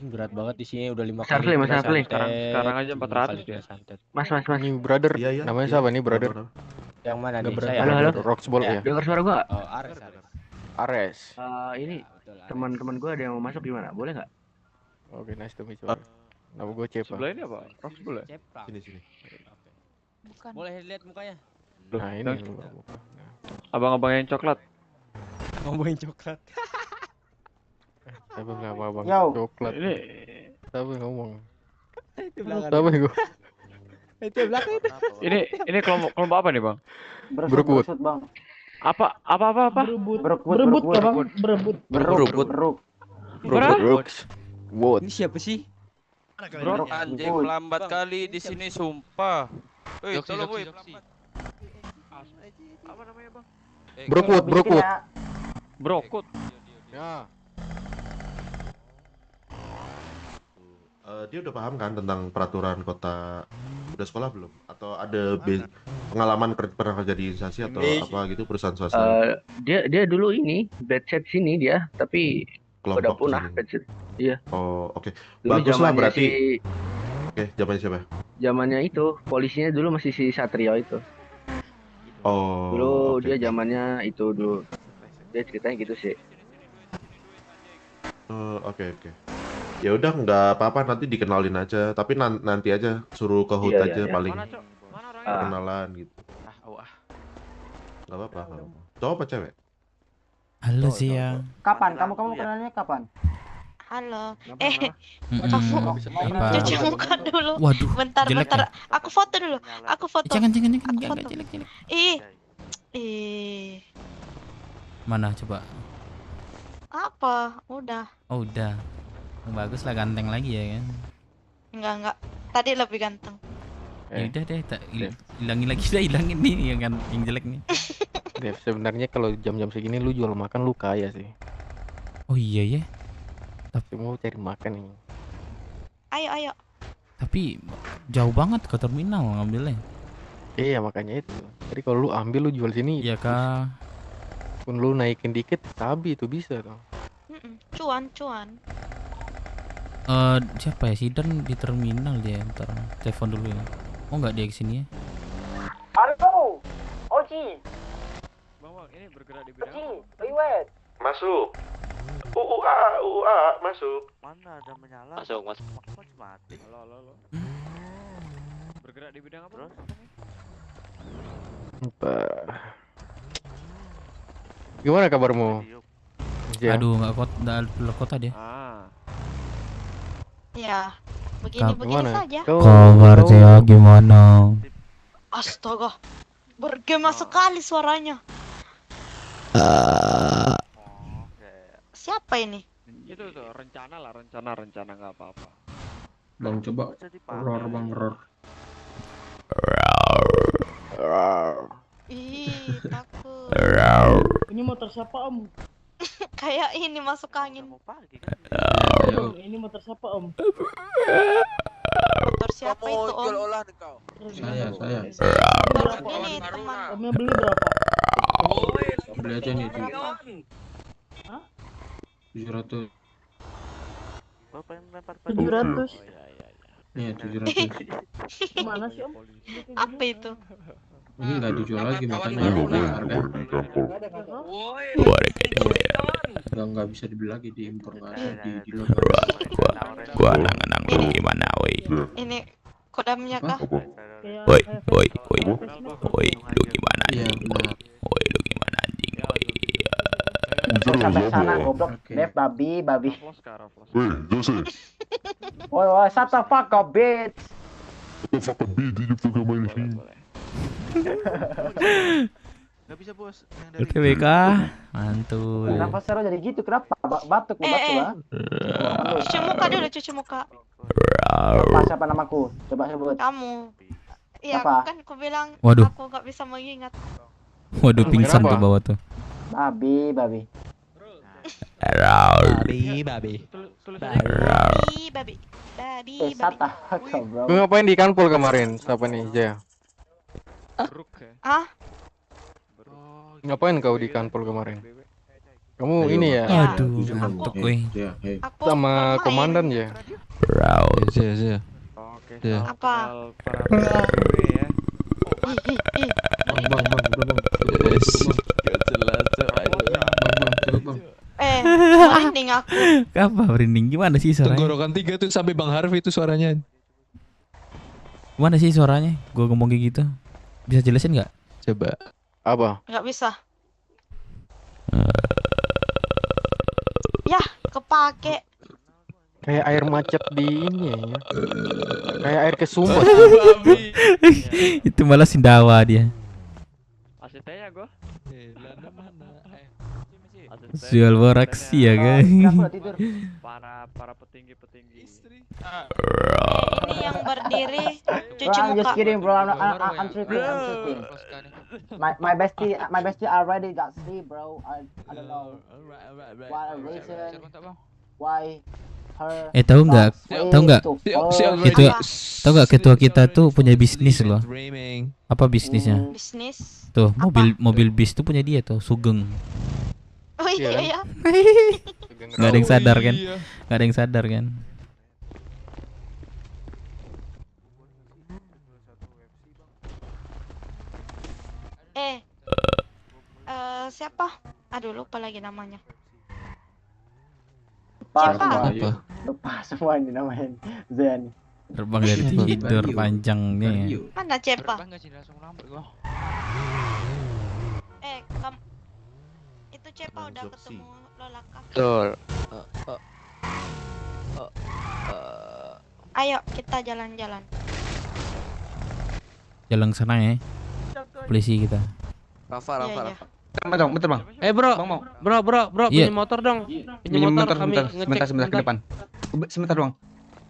Berat banget di sini udah 5 Mas kali. Arli. Sekarang aja 400 dia. Mas. Ini brother. Iya. Namanya siapa nih, brother? Yang mana Nggak nih? berat. Saya. Halo. Roxball ya. Dengar suara gua? Oh, Ares. Ini teman-teman gua ada yang mau masuk gimana? Boleh nggak? Oke, nice to meet you. Nama gue Cepa. Sebelah ini apa? Roxball ya? Sini. Bukan. Boleh lihat mukanya? Nah, ini. Abang-abang yang coklat. Ngomongin coklat. Siapa bilang abang Yo. coklat? Ini Siapa yang ngomong? itu Siapa yang gue? Itu belakang itu. Ini kelompok apa nih, Bang? Brookwood. Bang. Apa? Brookwood. Ini siapa sih? Bro, anjing lambat kali di sini sumpah. Woi, tolong woi. Apa namanya, Bang? Brookwood. Ya. Dia udah paham kan tentang peraturan kota? Udah sekolah belum? Atau ada pengalaman pernah kerja di instansi atau apa gitu perusahaan swasta? Dia dulu ini bedset sini dia, tapi udah Kelompok punah sini. bedset. Iya. Oh, oke. Dulu Bagus lah zamannya berarti. si- Oke, zamannya siapa? Zamannya itu polisinya dulu masih si Satrio itu. Oh. Dulu oke. dia zamannya itu dulu. Dia ceritanya gitu sih. Oke. Ya udah nggak apa-apa nanti dikenalin aja. Tapi nanti aja suruh ke HUT Iya, aja iya. paling Ah. kenalan gitu. Nggak apa-apa. Cowok apa cewek? Halo siang. Kapan? Kamu kenalnya kapan? Halo. Mm-mm. Kamu Apa? cuci muka dulu. Waduh, Bentar, jelek bentar. Aku foto dulu. Aku foto. Jangan, Aku enggak foto. jelek. Ih. Mana coba? Apa? Udah. Oh, udah. Bagus lah, ganteng lagi ya kan. Enggak. Tadi lebih ganteng. Ya udah deh, hilangin nih yang jelek nih. Dev, sebenarnya kalau jam-jam segini lu jual makan lu kaya sih. Oh iya ya. Tapi mau cari makan nih. Ayo. Tapi jauh banget ke terminal ngambilnya. Iya makanya itu. Jadi kalau lu ambil lu jual sini. Iya kah? Pun lu naikin dikit, tapi itu bisa tuh. Cuan. Siapa ya? Sidan di terminal dia. Ntar telepon dulu ya. Oh enggak dia kesini ya? Halo, Oji. Bang, ini bergerak di bidang Oji, Riwet. Masuk. Masuk. Mana ada menyala? Masuk. Mati. Halo. Bergerak di bidang apa? Gimana kabarmu? Aduh, enggak keluar kota dia. Ya. Begini saja. Kabar saya gimana? Astaga. Bergema sekali suaranya. Siapa ini? Itu tuh rencana nggak apa-apa. Bang coba roar bang roar. Ih, takut. Ini motor siapa om? Kayak ini masuk angin. Ini motor siapa om? Motor siapa itu om? Saya. Ini teman. Omnya beli berapa? Beli aja nih. 700. 700. Nih 700. Mana sih om? Apa itu? Ini nggak dijual lagi makanya harga. Nggak bisa dibeli lagi, diimpor nggak ada di luar. Gua nang gimana woi? Ini kodamnya kah? Woi, lu gimana? Iya benar. Woi, lu gimana anjing? Sampai sana goblok. Dev babi. Woi, Jose. Woi, shut the fuck up, bitch. Fuck a beat di YouTube main sini. Gak bisa bos. OTW mantul. Kenapa seru jadi gitu? Kenapa batuk lah? Cuci muka. Siapa namaku? Coba sebut. Kamu. Iya, Apa? kan aku bilang Waduh. aku gak bisa mengingat. Waduh, pingsan tuh bawah tuh. Babi. Babi. Sata, bro. Lu ngapain di kanpol kemarin? Siapa nih, Jaya? Ah? Ngapain kau di kanpol kemarin? Kamu ini ya? Aduh, ngantuk gue. Sama komandan ya? Iya. Apa? Merinding aku. Apa merinding? Gimana sih suaranya? Tenggorokan 3 tuh sampai Bang Harvey itu suaranya. Gimana sih suaranya? Gue ngomong kayak gitu. Bisa jelasin nggak? Coba. Apa? Nggak bisa. Yah, kepake. Kayak air macet di ini ya. Kayak air ke sumur. Itu malah Sindawa dia. Asitnya gua. Jual boraksi ya guys. Para petinggi. Ini yang berdiri cuci I'm muka. just kidding, bro. I'm tripping. My bestie already got sleep, bro. I don't know what reason. Why her? Tahu nggak? Tahu nggak ketua kita tuh punya bisnis loh. Apa bisnisnya? Bisnis. Tuh mobil bis tuh punya dia tuh, Sugeng. Oh iya ya. Gak ada yang sadar kan? Gak ada yang sadar kan? Siapa? Aduh lupa lagi namanya. Lupa semua ini namanya Zen. Terbang dari tidur panjang nih. Mana Cepa? Itu Cepa udah ketemu Lolaka. Betul. Ayo kita jalan-jalan. Jalan ke sana ya. Polisi kita. Rafa, Iya, iya. Bentar bang, bentar bang. Bro, Bang mau. bro, Iya. pinjam motor dong. Pinjam Minjem motor, bentar, kami sebentar, ngecek sebentar, sebentar ke depan. Sebentar doang.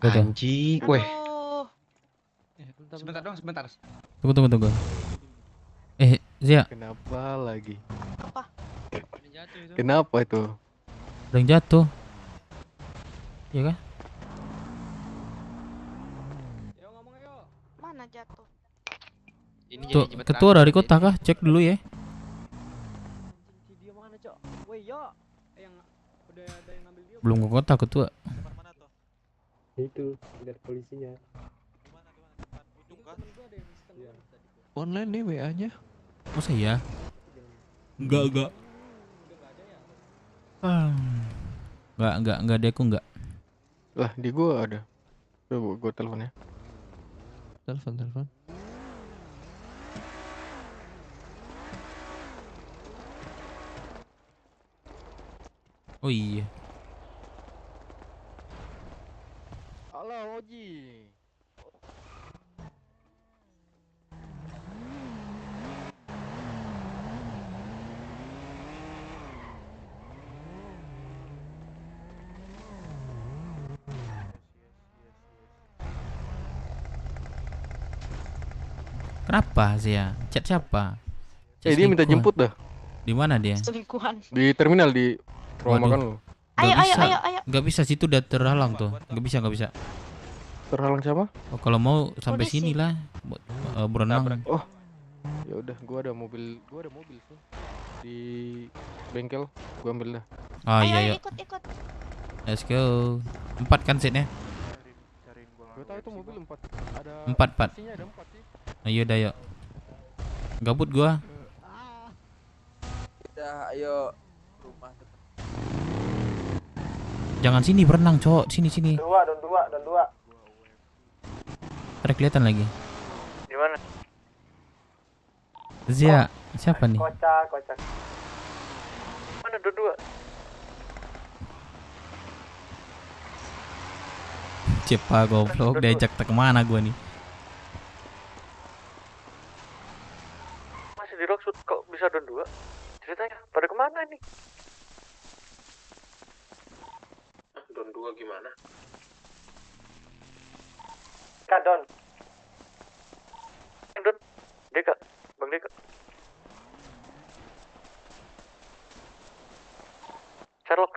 Betul. Anjing, weh. Aduh. Sebentar doang, sebentar. Tunggu. Zia, Kenapa lagi? Apa? Kenapa itu? ada yang jatuh. Iya kan? Mana jatuh? Tuh, ketua dari kota kah? Cek dulu ya. Belum ke kota ketua. Itu lihat polisinya. Online nih WA-nya. Masa ya? Enggak. Enggak deh aku enggak. Lah, di gua ada. Coba gua telepon ya. Telepon. Oh iya. Halo, Oji. Kenapa Zia? Chat siapa? Dia minta jemput dah. Di mana dia? Selingkuhan. Di terminal di rumah makan lu. Ayo. Nggak bisa, situ udah terhalang tuh. Nggak bisa. Terhalang siapa? Oh, kalau mau sampai Polisi. sini lah. Berenang. Oh. Ya udah, gua ada mobil sih. Di bengkel, gua ambil dah. Oh Ayo, iya. ikut. Let's go. 4 kan seatnya? Gua tahu itu mobil 4. Ada 4. isinya ada 4 sih. Ayo dah yuk. Gabut gua. Udah, ayo rumah. Jangan sini berenang, cowok. Sini. Don dua. Ntar kelihatan lagi. Di mana? Zia, siapa nih? Kocak. Mana dua? Cepa goblok, diajak kemana gua nih? Masih di Rockwood kok bisa don 2? Ceritanya pada kemana ini? Don 2 gimana? Kak Don. Deka, Bang Deka. Sherlock.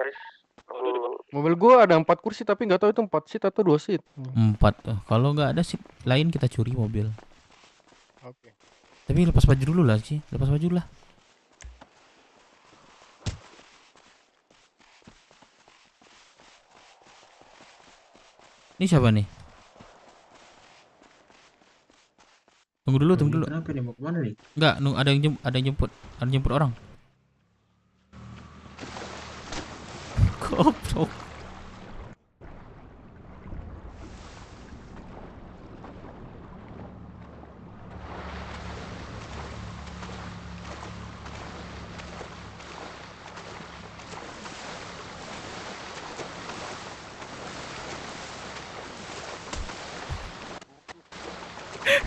Aris. Mobil gua ada 4 kursi tapi nggak tahu itu 4 seat atau 2 seat. 4. Kalau nggak ada seat lain kita curi mobil. Oke. Tapi lepas baju dulu lah sih. Lepas baju lah. Ini siapa nih? Tunggu dulu. Kenapa nih, mau kemana nih? Enggak, ada yang jemput orang. Goblok.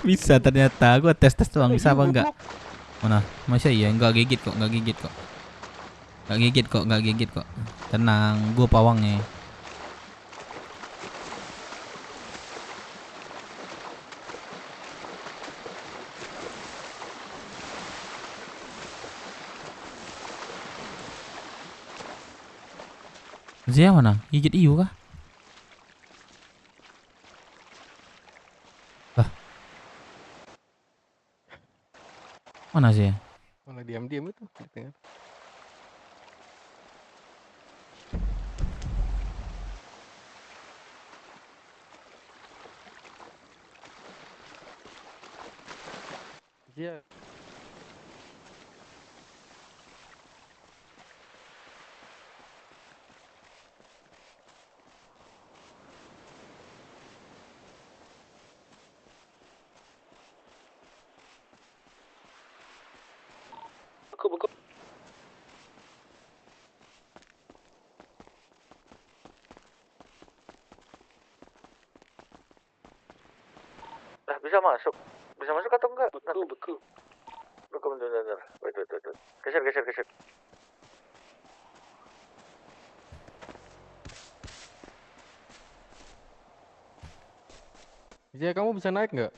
Bisa ternyata, gua tes doang bisa apa enggak? Mana? Masa iya enggak gigit kok. Enggak gigit kok. Tenang, gua pawangnya. Zia mana? Gigit Iu kah? Mana sih? Malah diam-diam itu. Iya. Buku. Bisa masuk. Bisa masuk atau enggak? Beku. Bentar. Wait. Geser. Zia, kamu bisa naik nggak?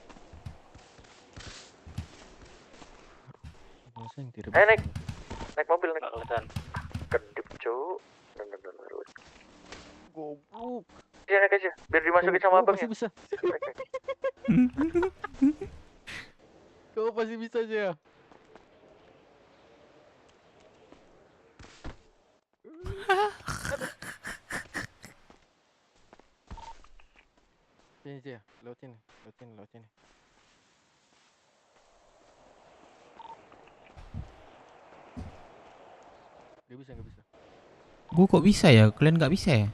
Naik mobil naik. Kedip cu. Bentar. Goblok. Dia naik aja, biar dimasukin sama abangnya. Pasti bisa. Kau pasti bisa aja. Sini aja, lewat sini. Gak bisa. Gua kok bisa ya? Kalian nggak bisa ya?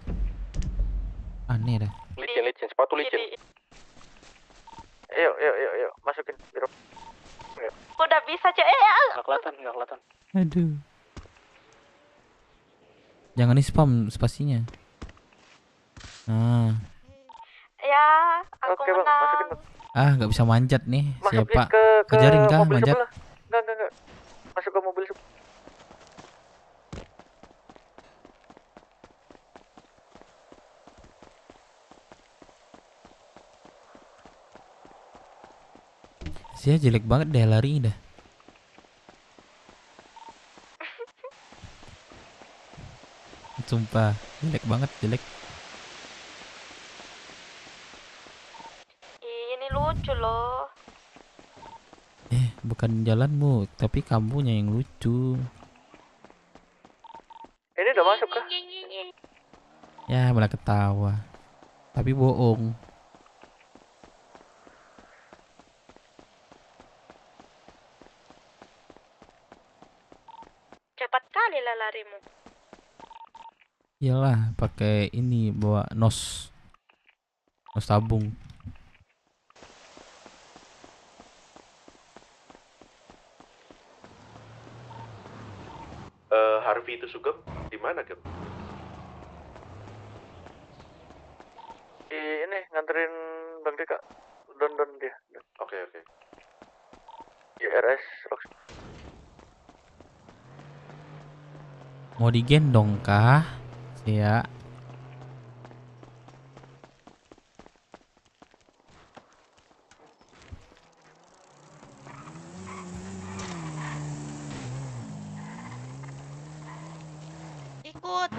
Aneh dah. Licin, sepatu licin. Ayo, masukin. Udah bisa, Cek. Nggak kelihatan. Aduh. Jangan di-spam spasinya. Nah. Ya, aku Oke, Bang, masukin, menang. Bang. Nggak bisa manjat nih. Masukin Siapa? ke Kejarin kah mobil manjat? sebelah. Enggak. Masuk ke mobil sebelah. Sia jelek banget deh lari dah. Sumpah, jelek. Ini lucu loh. Bukan jalanmu, tapi kamunya yang lucu. Ini udah masuk kah? Ya, malah ketawa. Tapi bohong. Cepat kali lah larimu. Iyalah, pakai ini bawa nos tabung. Harvey itu Sugeng di mana, Gem? Ini nganterin Bang Deka. Don dia. Oke. RS Rox. Mau digendong kah? Ya. Ikut.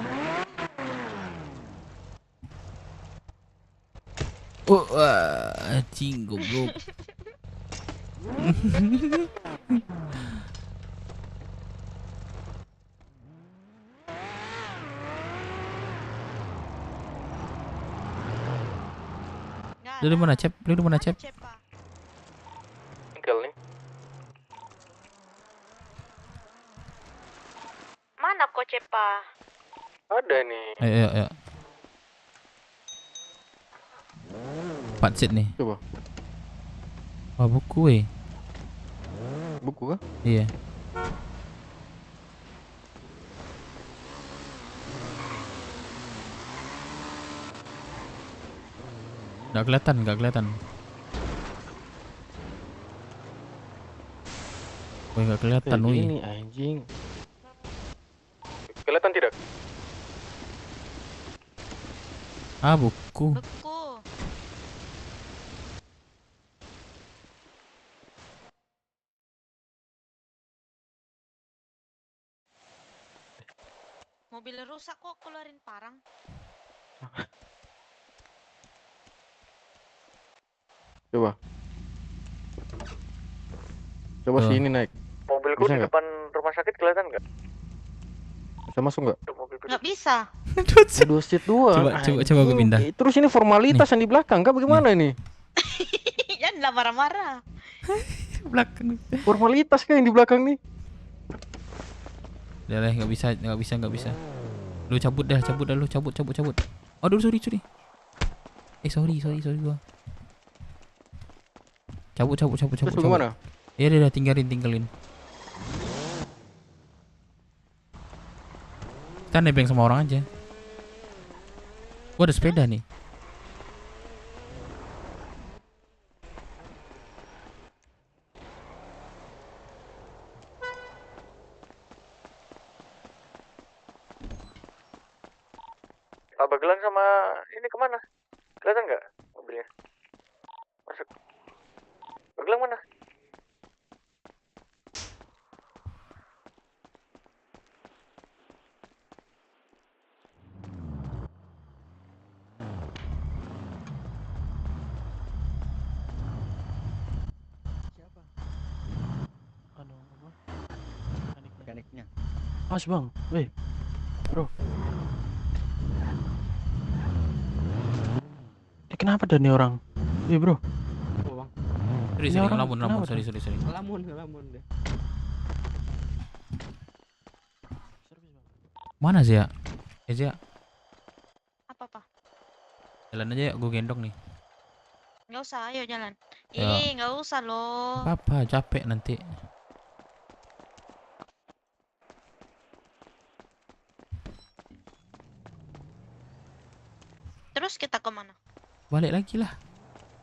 Anjing goblok. Lu di mana, Cep? Tinggal nih. Mana kok Cepa? Ada nih. Ayo. 4 set nih. Coba. Wah, buku Buku kah? Iya. Nggak kelihatan. Woi, nggak kelihatan, woi. Ini anjing. Kelihatan tidak? Buku. Mobil rusak kok keluarin parang. Coba sini naik. Mobilku Bisa di nggak? depan rumah sakit kelihatan nggak? Bisa masuk nggak? Nggak bisa. Dua seat doang. Coba gue pindah. Terus ini formalitas yang di belakang, kah bagaimana ini? Janganlah marah-marah. Belakang. Formalitas kah yang di belakang nih? Udah lah, nggak bisa. Lu cabut dah lu, cabut. Aduh, sorry. Sorry gua. Cabut. Terus bagaimana? Ya udah tinggalin. Kita nebeng sama orang aja. Gua ada sepeda nih. Bagelan sama ini kemana? Kelihatan nggak mobilnya? Masuk. Bagelan mana? Mekaniknya. Mas bang, weh, bro. Kenapa ada nih orang? Weh bro. Sorry, Ini orang ngelamun, kenapa sorry. tuh? Ngelamun deh. Mana sih ya? Ya, Apa? jalan aja ya, gue gendong nih. Nggak usah, ayo jalan. Ya. Nggak usah loh. Apa, capek nanti. Terus kita kemana? Balik lagi lah.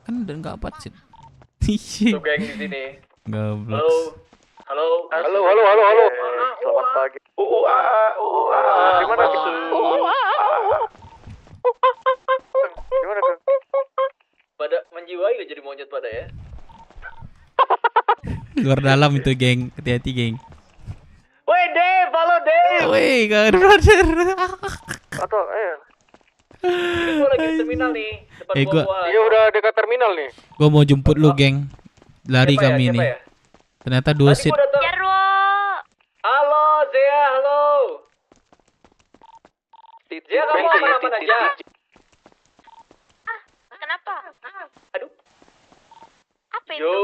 Kan udah nggak apa sih. Tuh geng di sini. Goblok. Halo. Selamat pagi. Gimana gitu? Gimana kan? Pada menjiwai gak jadi monyet pada ya? Luar dalam itu, geng. Hati-hati, geng. Woi Dave, halo Dave. Woi, kawan brother. Atau ini gua lagi di terminal nih, depan gua. Iya udah dekat terminal nih. Gua mau jemput lu, geng. Lari Siapa ya? kami Siapa nih. ya? Ternyata 2 Tadi seat. gua datang. Jarwo. Halo Zea, halo. Zea kamu aman-aman aja? Kenapa? Aduh. Apa itu? Yo,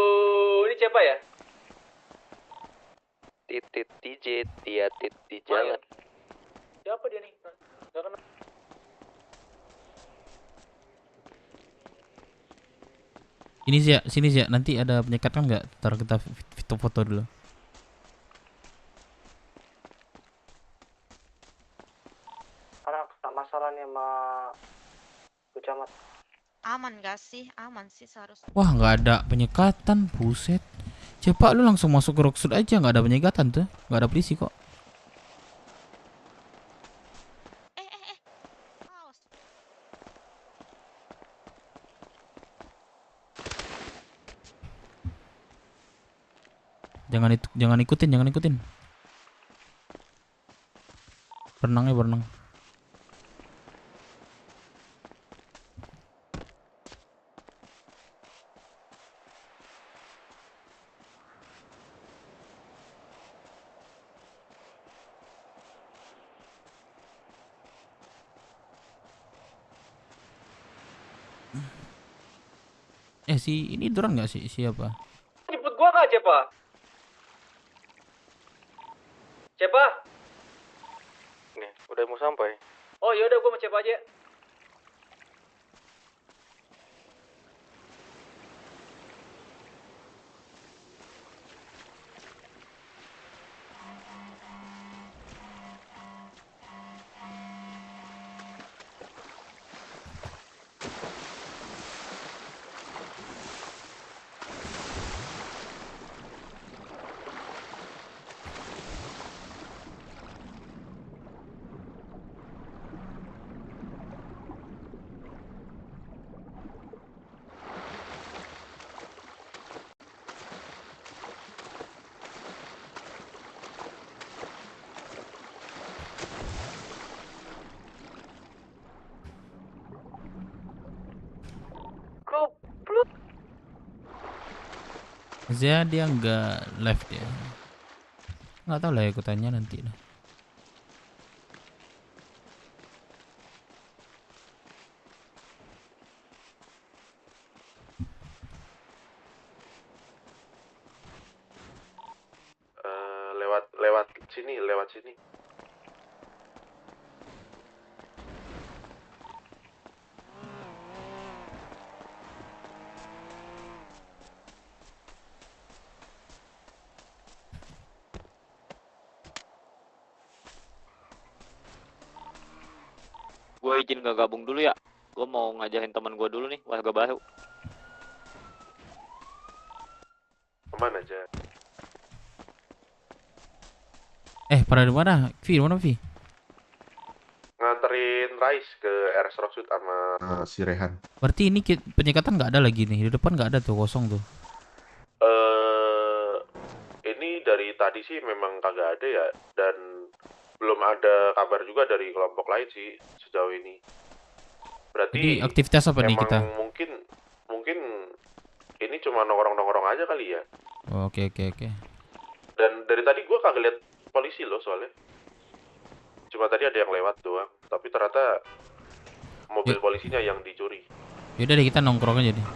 ini siapa ya? Titit DJ, tiatit di jalan. Siapa dia nih? Gak kenal. Sini sih ya. Nanti ada penyekat kan nggak? Ntar kita foto dulu. Karena tak masalah nih sama Kucamat. Aman gak sih? Aman sih seharusnya. Wah, nggak ada penyekatan, buset. Cepat lu langsung masuk ke Rocksuit aja, nggak ada penyekatan tuh, nggak ada polisi kok. Jangan ikutin. Berenang. Si ini drone nggak sih? Siapa? Jemput gua kah, Cepa? Nih, udah mau sampai. Oh ya udah gua mau Cepa aja. Zia dia nggak live dia. Nggak tahu lah ya, aku tanya nanti lah. Lewat sini. Gue izin gak gabung dulu ya. Gue mau ngajakin teman gue dulu nih, warga baru. Aman aja. Pada di mana? Vi, mana Vi? Nganterin Rise ke RS Rocksuit sama si Rehan. Berarti ini penyekatan nggak ada lagi nih. Di depan nggak ada tuh, kosong tuh. Ini dari tadi sih memang kagak ada ya, dan belum ada kabar juga dari kelompok lain sih sejauh ini. Berarti Jadi aktivitas apa nih emang kita? mungkin ini cuma nongkrong-nongkrong aja kali ya. Oh, oke. Dan dari tadi gua kagak lihat polisi loh soalnya. Cuma tadi ada yang lewat doang, tapi ternyata mobil polisinya yang dicuri. Yaudah deh, kita nongkrong aja deh.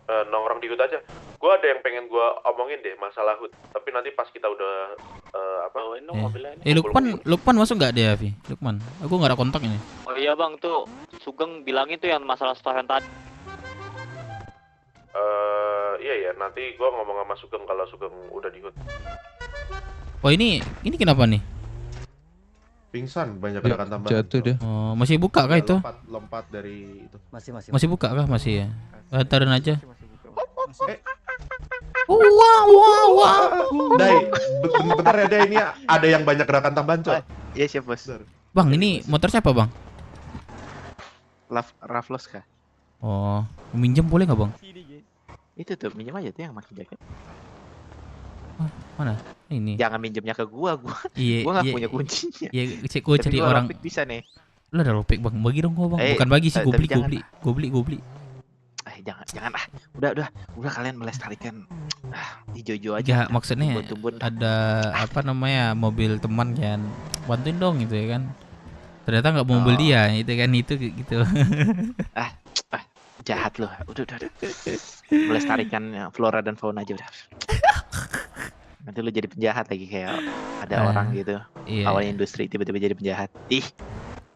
Nongkrong di HUT aja. Gua ada yang pengen gua omongin deh masalah HUT, tapi nanti pas kita udah Lukman masuk nggak dia, Vi? Lukman, aku nggak ada kontak ini. Oh iya bang, tuh Sugeng bilangin tuh yang masalah staff yang tadi. Iya ya, nanti gua ngomong sama Sugeng kalau Sugeng udah di HUT. Oh ini kenapa nih? Pingsan, banyak gerakan tambahan. Jatuh deh. Oh, masih buka kah itu? Lompat dari itu. Masih buka kah? Masih ya. Taruhin aja. Dai, bentar ya Dai, ini ada yang banyak gerakan tambahan, Cok. Iya siap bos. Bang, ini motor siapa bang? Raflos kah? Oh, minjem boleh nggak bang? Itu tuh minjem aja tuh yang pakai jaket. Mana? Ini. Jangan minjemnya ke gua Iya, gua nggak iya, punya kuncinya. Iya, cek gua Tapi cari gua orang. lockpick bisa nih. Lu ada lopek bang, bagi dong gua bang. Bukan bagi sih, tapi jangan. gobli. Jangan ah. Udah kalian melestarikan hijau-hijau aja. Ya, maksudnya Tumbuh-tumbuh. ada apa namanya mobil teman kan, bantuin dong gitu ya kan. Ternyata nggak mobil dia, itu kan itu gitu. Jahat loh. Udah. Melestarikan flora dan fauna aja udah. Nanti lu jadi penjahat lagi kayak ada orang gitu. Iya. Awalnya industri tiba-tiba jadi penjahat. Ih.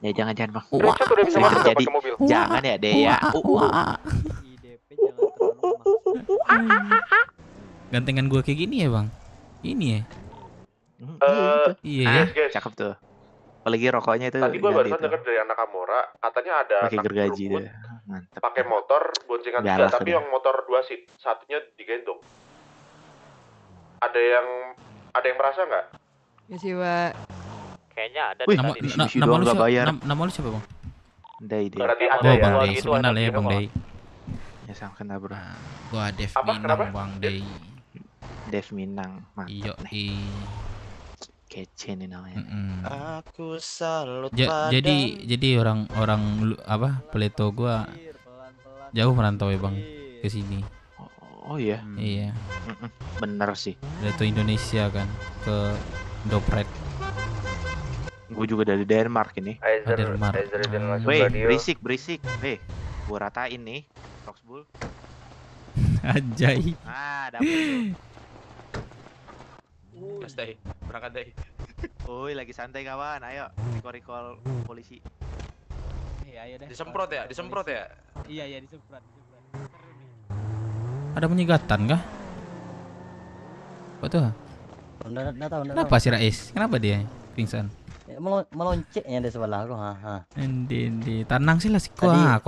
Ya jangan bang. Udah bisa masuk nggak Jadi pakai mobil? jangan ya deh ya. Gantengan gua kayak gini ya bang. Ini ya. Iya. guys. Cakep tuh. Apalagi rokoknya itu. Tadi gua ganti barusan tuh. denger dari anak Kamora, katanya ada Pakai anak gergaji grup tuh. Mantap. pakai motor boncengan tiga, Galak tapi tuh. yang motor 2 seat, satunya digendong. Ada yang merasa nggak? Ya sih, Pak. Kayaknya ada Wih, Nama di nama lu nggak siapa? bayar. Nama lu siapa bang? Dai. Berarti ada Oh ya. bang Dei, gitu kenal ada ya juga, bang Bang. Dei. Ya sama kena bro. Gua Dev Apa? Minang Kenapa? bang Dei. Dev Minang. Iyo Mantap nih. Kece nih namanya. Aku salut Jadi orang apa Pleto gua jauh merantau ya bang ke sini. Oh iya. Iya. Bener sih. Pleto Indonesia kan ke Dopret. Gue juga dari Denmark ini. Denmark. Weh, berisik. Gua ratain nih. Roxbull. Anjay. Dapet. Gas Dai, berangkat Dai. Woi, lagi santai kawan. Ayo, recall polisi. Ayo deh. Disemprot ya? Iya, disemprot. Ada penyegatan kah? Apa tuh? Nggak tahu. Kenapa si Rais? Kenapa dia pingsan? Melonceknya di sebelah aku. Endi tanang sih lah si kuah.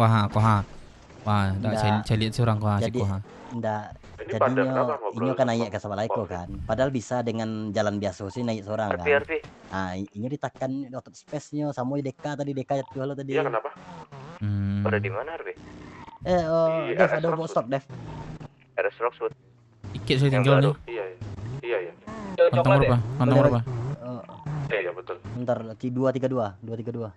Wah, saya lihat seorang kuah si Jadi kuah. ndak Ini pada jadinya kenapa ngobrol inyo kan sama naik ke sebelah eko kan. Padahal bisa dengan jalan biasa sih naik seorang kan. Ah, inyo ditekan otot space-nya sama Deka itu halo tadi. Iya, kenapa? Pada di mana Arbi? Di Dev RS ada Rockwood. stop Dev. RS Rockwood. Dikit saya tinggal nih. Iya. Kantong berapa? Kantong berapa? Iya, betul. Bentar, 232.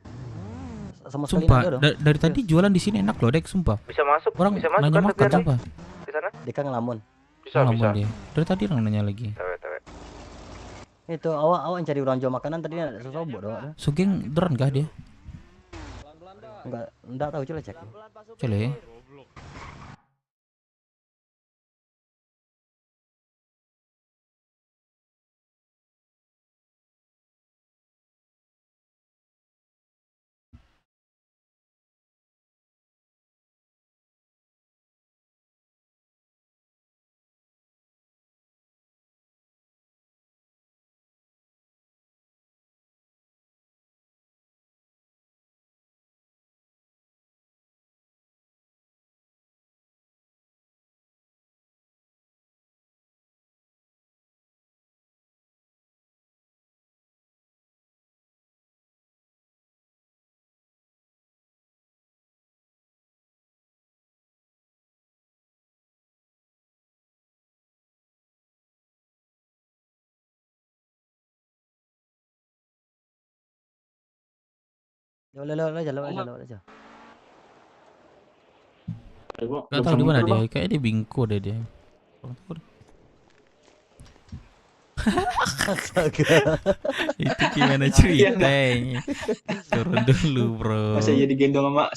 Sama sekali Sumpah, nggak ada dong. dari tadi jualan di sini enak loh, Dek, sumpah. Bisa masuk. Orang nanya kan, makan tapi sumpah. di sana. Deka ngelamun. Bisa. Dia. Dari tadi orang nanya lagi. Itu awak yang cari orang jual makanan tadi ada sesobok doang. Sugeng beneran kah dia? Enggak tahu coba cek. Coba ya. Lewat aja. Gak tahu di mana dia, kayak di Bingko deh dia. Astaga. Itu gimana ceritanya? Turun dulu bro. Masa jadi gendong sama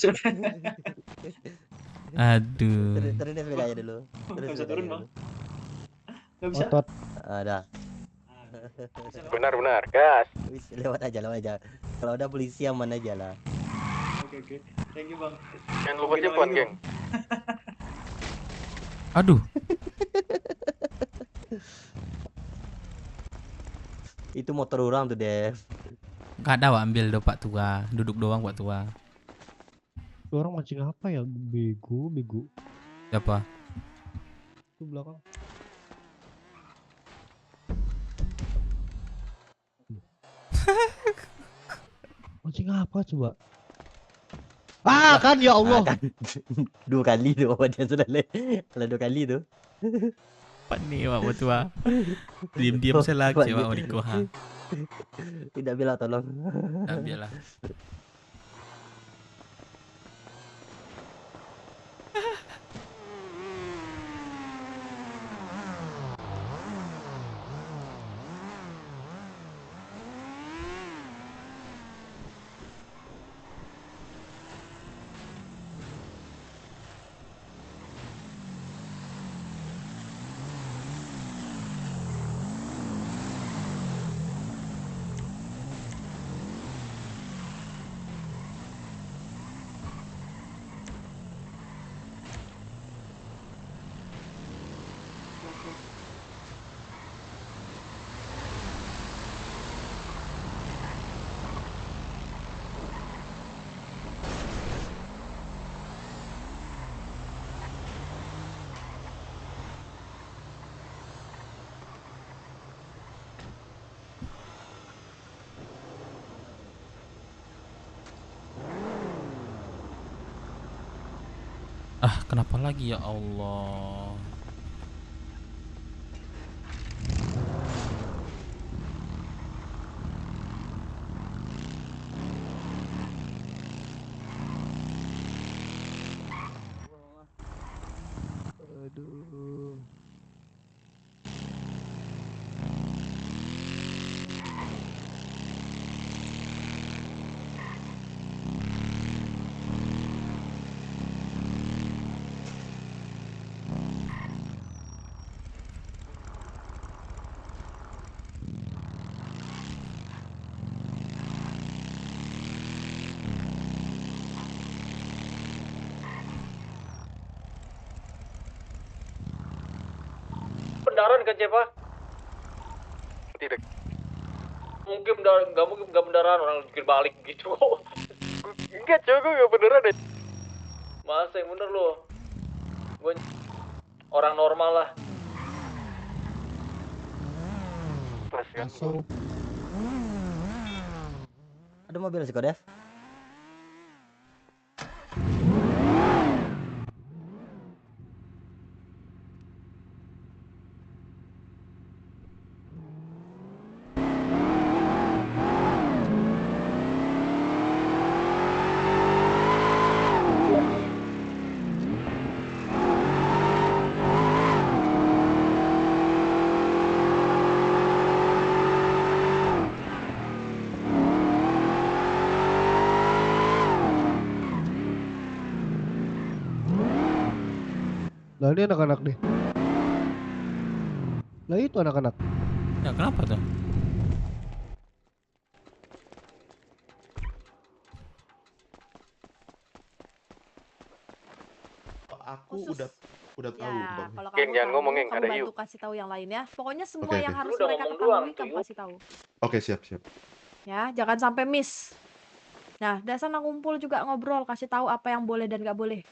Aduh. Turun sepedanya dulu. Nggak bisa turun bang. Nggak bisa. Otot. Ada. Benar, gas. Lewat aja. Kalau ada polisi aman aja lah. Oke. Thank you bang. Jangan lupa cepat, geng. Aduh. Itu motor orang tuh, Dev. Gak ada, Wak, ambil do Pak Tua. Duduk doang Pak Tua. Itu orang mancing apa ya? Bego. Siapa? Itu belakang. Mancing apa coba? Kan ya Allah. Kan. 2 kali tuh dia sudah kalau 2 kali tuh. Apa nih Pak Tua? Diam-diam saya lagi Pak Riko ha. Tidak bila tolong. Tak biarlah. Kenapa lagi ya Allah? Aduh. Beneran kan Cepa? Tidak. Nggak mungkin nggak beneran orang bikin balik gitu. Enggak, coba gue nggak beneran deh. Masa yang bener lo? Gue orang normal lah. Masuk. Ada mobil sih kok, Dev. Lah ini anak-anak deh. Lah itu anak-anak. Ya kenapa tuh? Aku udah tahu, Ya, Bang. kalau Geng, kamu jangan tahu, ngomong, geng, kamu ada bantu Yu. kasih tahu yang lain ya. Pokoknya semua Oke, yang oke. harus Lu udah mereka ngomong ketahui, doang, kamu Yu. kasih tahu. Oke, siap. Ya, jangan sampai miss. Nah, udah sana ngumpul juga ngobrol, kasih tahu apa yang boleh dan nggak boleh.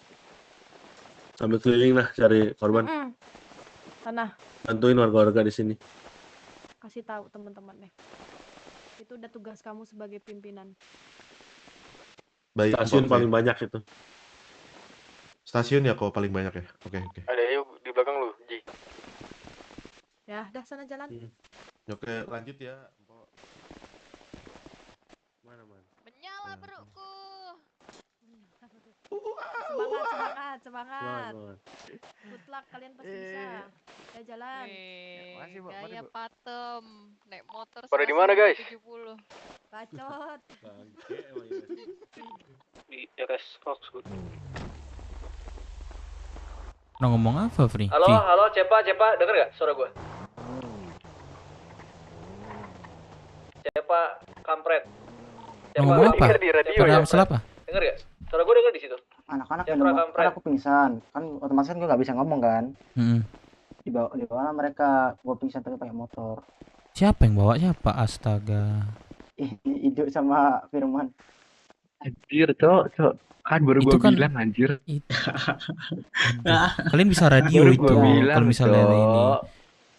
Sambil keliling lah cari korban. Sana, Bantuin warga-warga di sini. kasih tahu teman-teman nih. Itu udah tugas kamu sebagai pimpinan. Baik, Stasiun Mbak paling Fe. banyak itu. Stasiun ya kok paling banyak ya. Oke. Ada Yu di belakang lu, Ji. Ya, udah sana jalan. Oke, lanjut ya. Mana? Menyala perutku. Semangat, semangat. Semangat. Good luck, kalian pasti bisa. Ya jalan. Wih, gaya patem. Naik motor Pada di 100 mana, guys? 70. Bacot. Bangke emang ini. Di RS Foxwood. Nah, ngomong apa, Fri? Halo, Fi. halo, Cepa, denger gak suara gua? Cepa, kampret. Ngomong apa? Denger di radio Pada ya. masalah apa? Denger gak? Suara gua denger di situ. Anak-anak Ya, minum, kampret. kan aku pingsan, kan otomatis kan gue nggak bisa ngomong kan. Di bawah mereka, gue pingsan tapi pakai motor. Siapa yang bawa siapa? Astaga. Hidup sama Firman. Anjir, cok. Kan baru Itu gua kan- bilang anjir. Kalian bisa radio Baru itu gua bilang, kalau misalnya Cok. ini.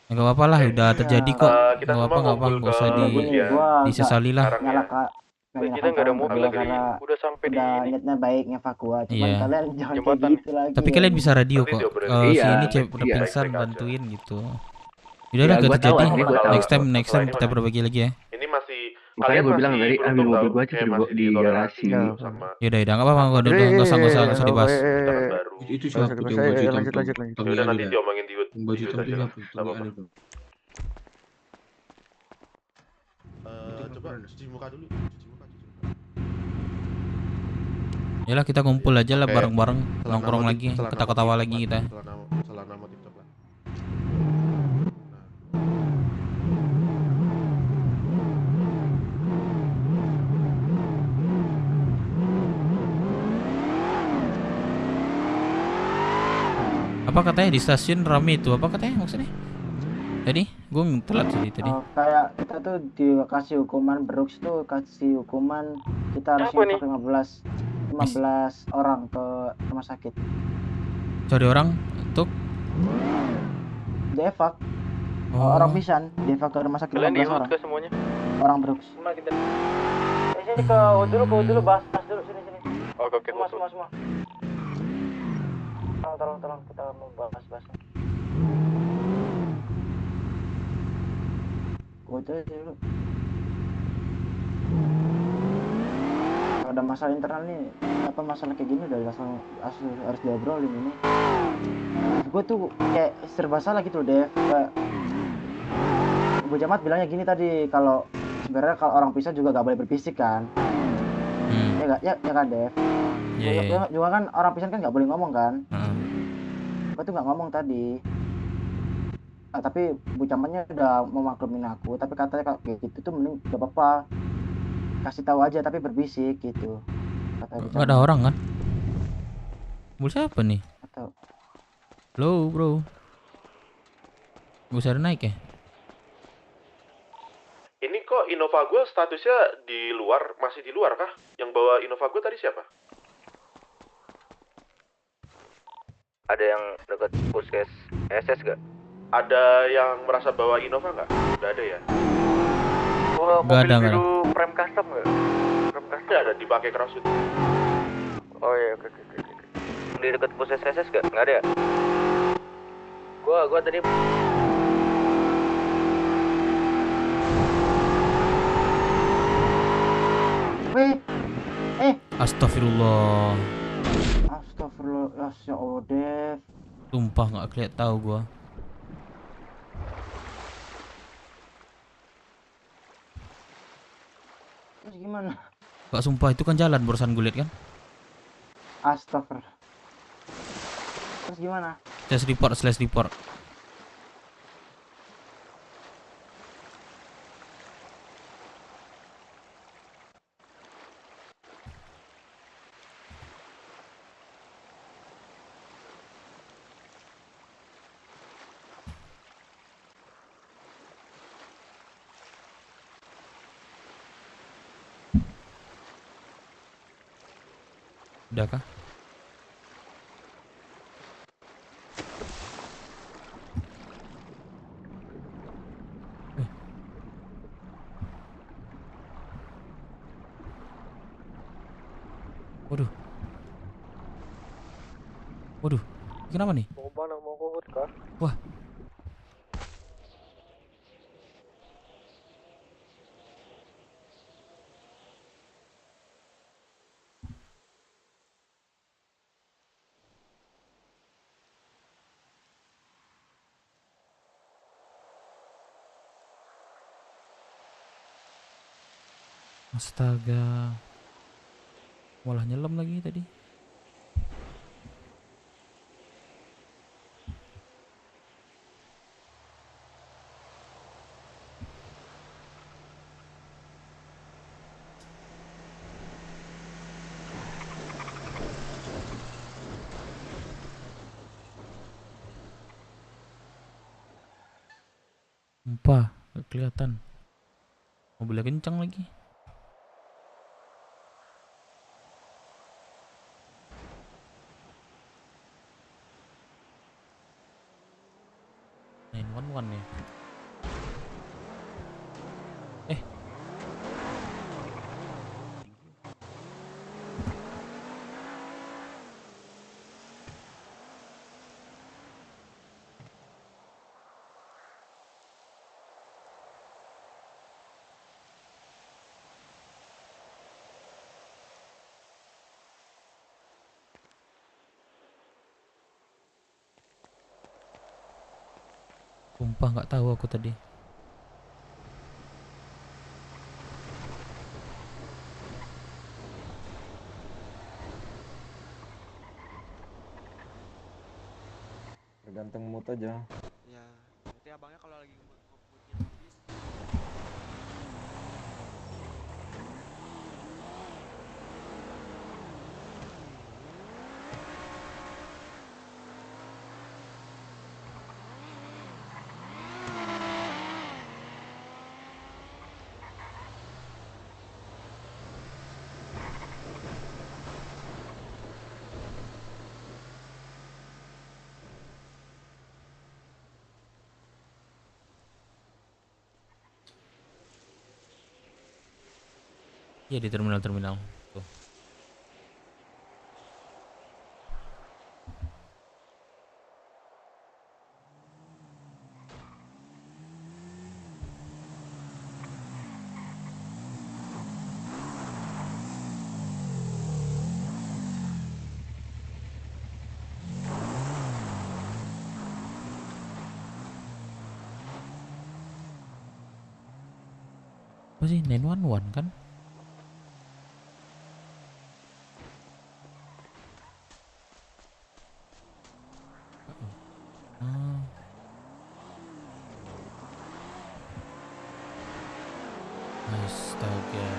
Ya, nggak apa-apa lah, udah terjadi kok. kita Nggak semua apa, nggak ngumpul nggak usah ke booth ya. disesali lah. Sekarang ya. Kita nggak ada mobil lagi. Udah sampai di Udah ini. niatnya baik ngevakuat, cuman Iya. kalian jangan kayak Jembatan. gitu lagi. Tapi kalian bisa radio Nanti kok. diobrolin. Si Iya, ini cewek udah iya, pingsan baik-baik aja. bantuin gitu. Iya, Udah gua gak tahu, terjadi. ini gua tahu. Next time Masalah ini kita masih- berbagi lagi ya. Ini masih Makanya kalian gua bilang masih tadi, ambil beruntung mobil tau, gua aja kayak di masih di ditoleransi garasi. sama Yaudah, nggak apa-apa, nggak usah dibahas. kendaraan baru. Itu Nggak usah siapa tuh dibahas, yang baju ayo, hitam lanjut, tuh? lanjut. Ya Tanggal udah nanti ada. diomongin di Yang baju di hitam aja tuh lah. siapa? Nggak Tanggal apa-apa. ada tuh. Coba cuci muka dulu. Yalah, kita kumpul aja lah Oke. bareng-bareng, Celana nongkrong motif- lagi, celana ketawa-ketawa motif lagi coklat. kita. Celana motif coklat. Apa katanya di stasiun rame itu? Apa katanya maksudnya? Tadi gue telat sih tadi. Kayak kita tuh dikasih hukuman Brooks tuh kasih hukuman kita harus Apa nih? infak 15 orang ke rumah sakit. Cari orang untuk Dievak. Oh. Orang pisan dievak ke rumah sakit Kalian 15 di orang. ke semuanya? Orang Brooks. Semua kita. Sini ke dulu bahas dulu sini. Oke, Semua. Tolong kita mau bahas. Udah dulu. Kalau ada masalah internal nih, apa masalah kayak gini udah langsung harus diobrolin ini. Gue tuh kayak serba salah gitu loh, Dev. Kayak Bu Jamat bilangnya gini tadi, kalau sebenarnya kalau orang pisah juga gak boleh berbisik kan. Ya kan, Dev. Juga kan orang pisah kan gak boleh ngomong kan. Gue tuh gak ngomong tadi. Tapi Bu Camatnya udah memaklumin aku, tapi katanya kayak gitu tuh mending gak apa-apa, kasih tahu aja tapi berbisik gitu, kata Bu Gak ada Camat. orang kan? Bul siapa nih? Atau Halo bro, gue bisa naik ya? Ini kok Innova gue statusnya di luar, masih di luar kah? Yang bawa Innova gue tadi siapa? Ada yang dekat puskes SS gak? Ada yang merasa bawa Innova nggak? Udah ada ya? Gak ada, nggak ada. Prem custom gak? Ya ada dipakai kerasut. Oh iya, oke. Di dekat puskes SS gak? Nggak ada ya? Gua tadi Astagfirullah. Astagfirullah, ya Allah, Dev. Sumpah nggak kelihatan tahu gua. Terus gimana? Gak sumpah itu kan jalan barusan gue liat kan. Astagfirullah. Terus gimana? Slash report. Udah kah? Waduh, kenapa nih? Mau mana? Mau kohut kah? Wah. Astaga. Malah nyelam lagi tadi. Sumpah, gak kelihatan. Mobilnya kencang lagi. One ya. Sumpah nggak tahu aku tadi. Tergantung mood aja. Ya, nanti abangnya kalau lagi moodnya habis. Iya di terminal-terminal. Tuh. Apa sih 911 kan? Ah. Astaga.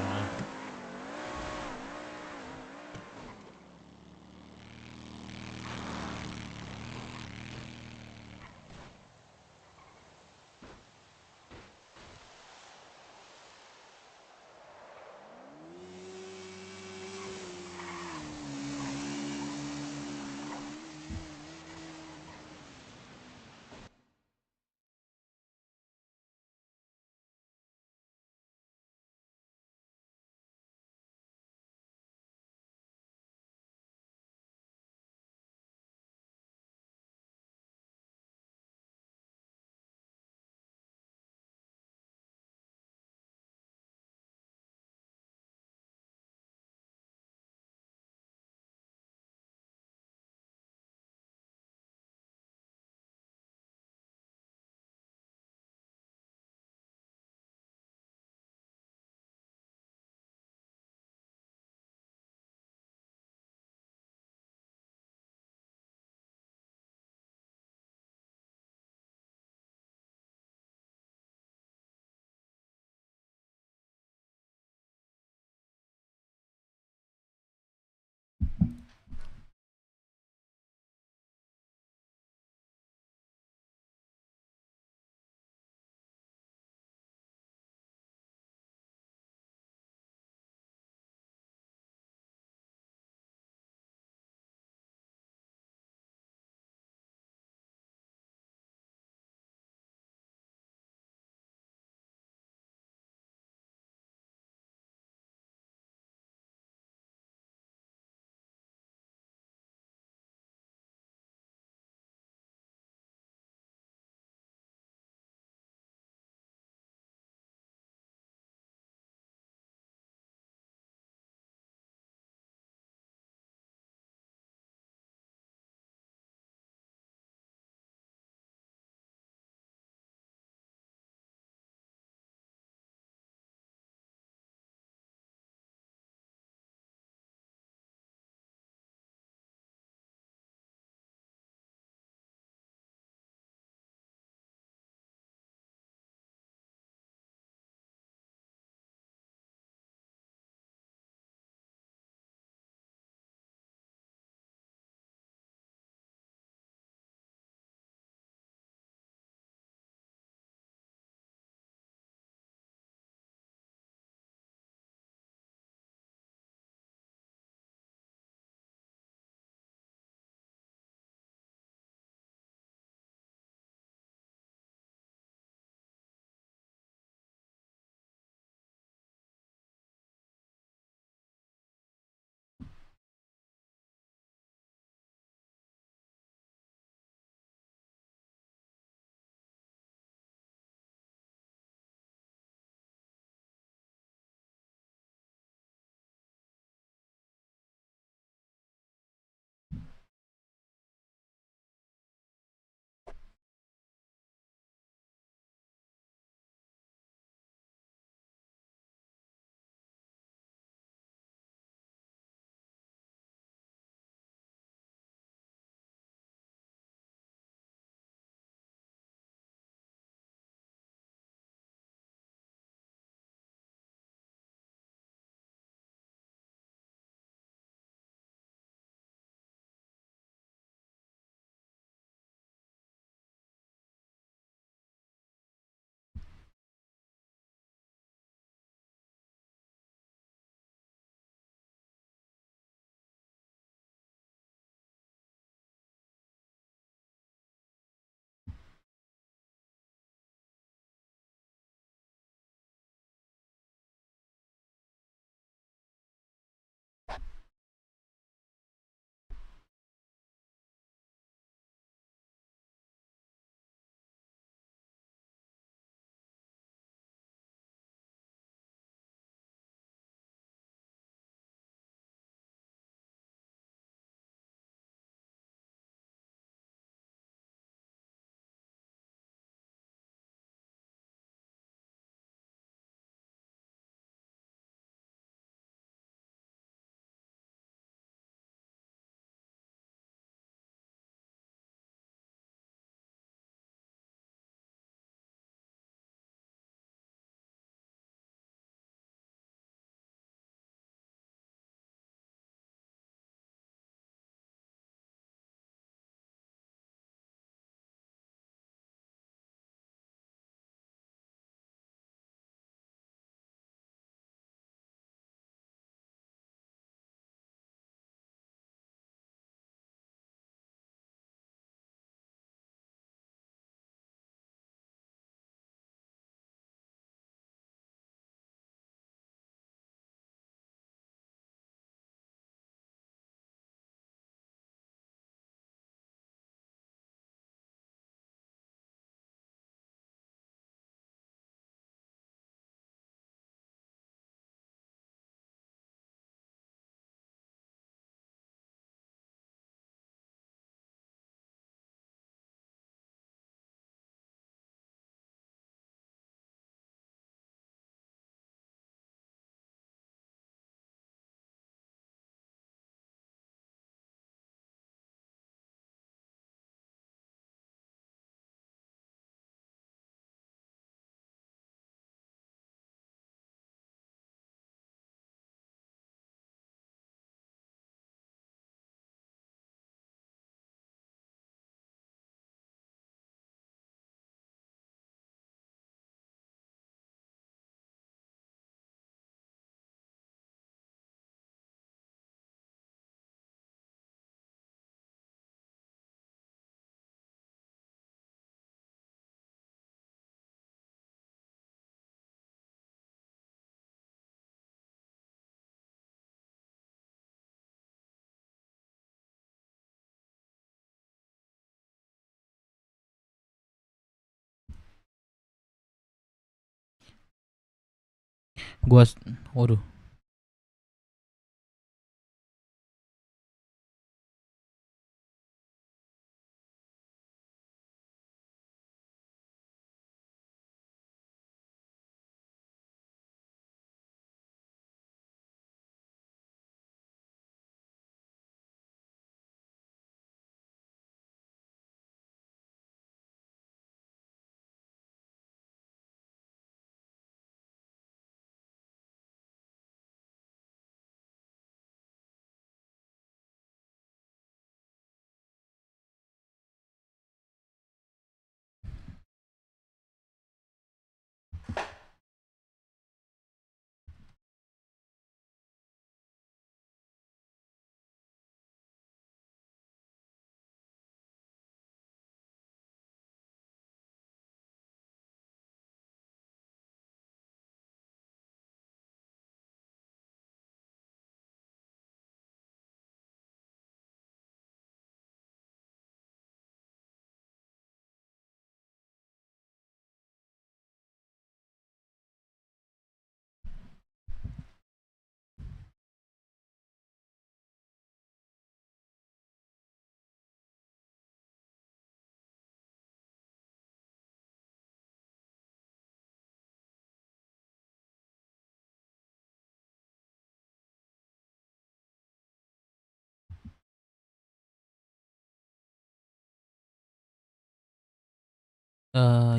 Waduh.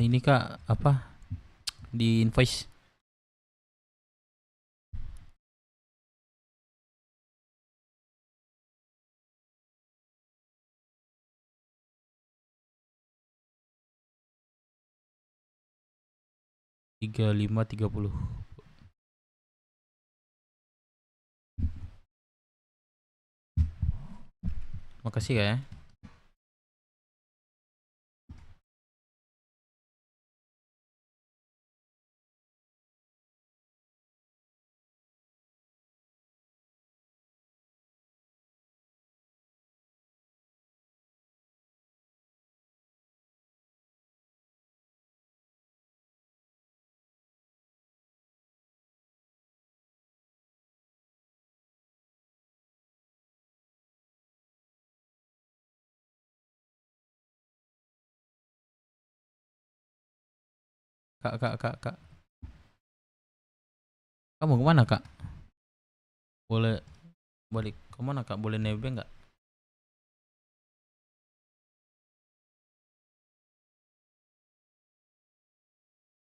Ini Kak, apa? Di invoice. Tiga 3530. Makasih Kak ya. Kak. Kamu kemana Kak? Boleh balik kemana Kak? Boleh nebeng nggak?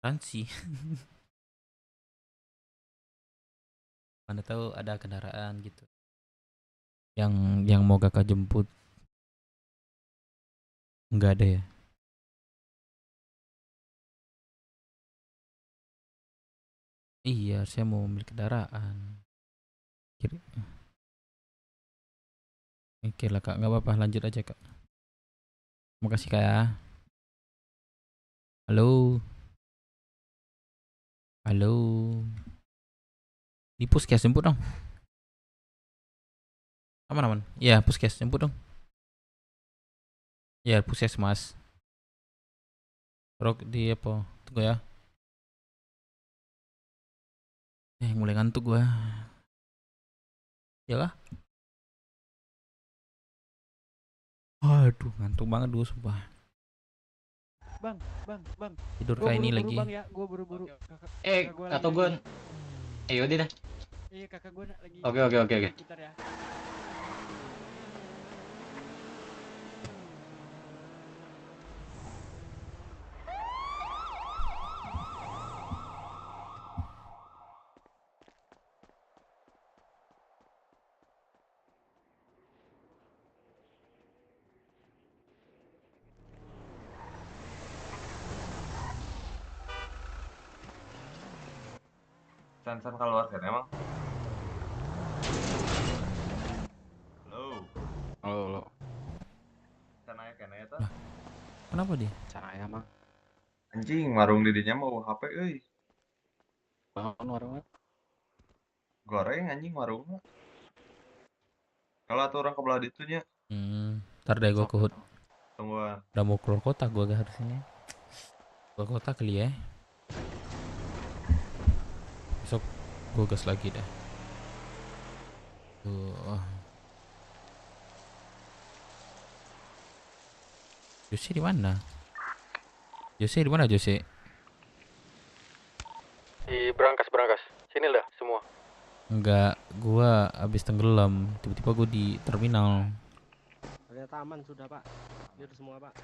Ransi. Mana tahu ada kendaraan gitu. Yang mau Kakak jemput. Enggak ada ya? Iya, saya mau ambil kendaraan. Mikir lah Kak, nggak apa-apa, lanjut aja Kak. Makasih Kak ya. Halo. Halo. Di puskes jemput dong. Aman. Iya, puskes jemput dong. Ya, puskes Mas. Rok di apa? Tunggu ya. Mulai ngantuk gua. Yalah. Aduh, ngantuk banget dulu sumpah. Bang. Tidur kayak ini lagi. Bang ya, gua buru-buru. Atau gue yaudah dah. Iya, kakak gua lagi. Oke. Bentar ya. San keluar kan emang? Halo. Sana ya kena eta. Kenapa dia? Saya mah. Anjing, warung didinya mau HP euy. Bangun warungnya. Goreng anjing warungnya. Kalau atuh orang kebelah ditunya. Ntar deh gua ke HUT. Tungguan. Udah mau keluar kota gua gak harusnya. Keluar kota kali ya. Gue gas lagi dah. Tuh. Jose di mana? Jose di mana Jose? Di berangkas. Sini dah semua. Enggak, gua abis tenggelam. Tiba-tiba gua di terminal. Ada taman sudah Pak. Biar semua Pak.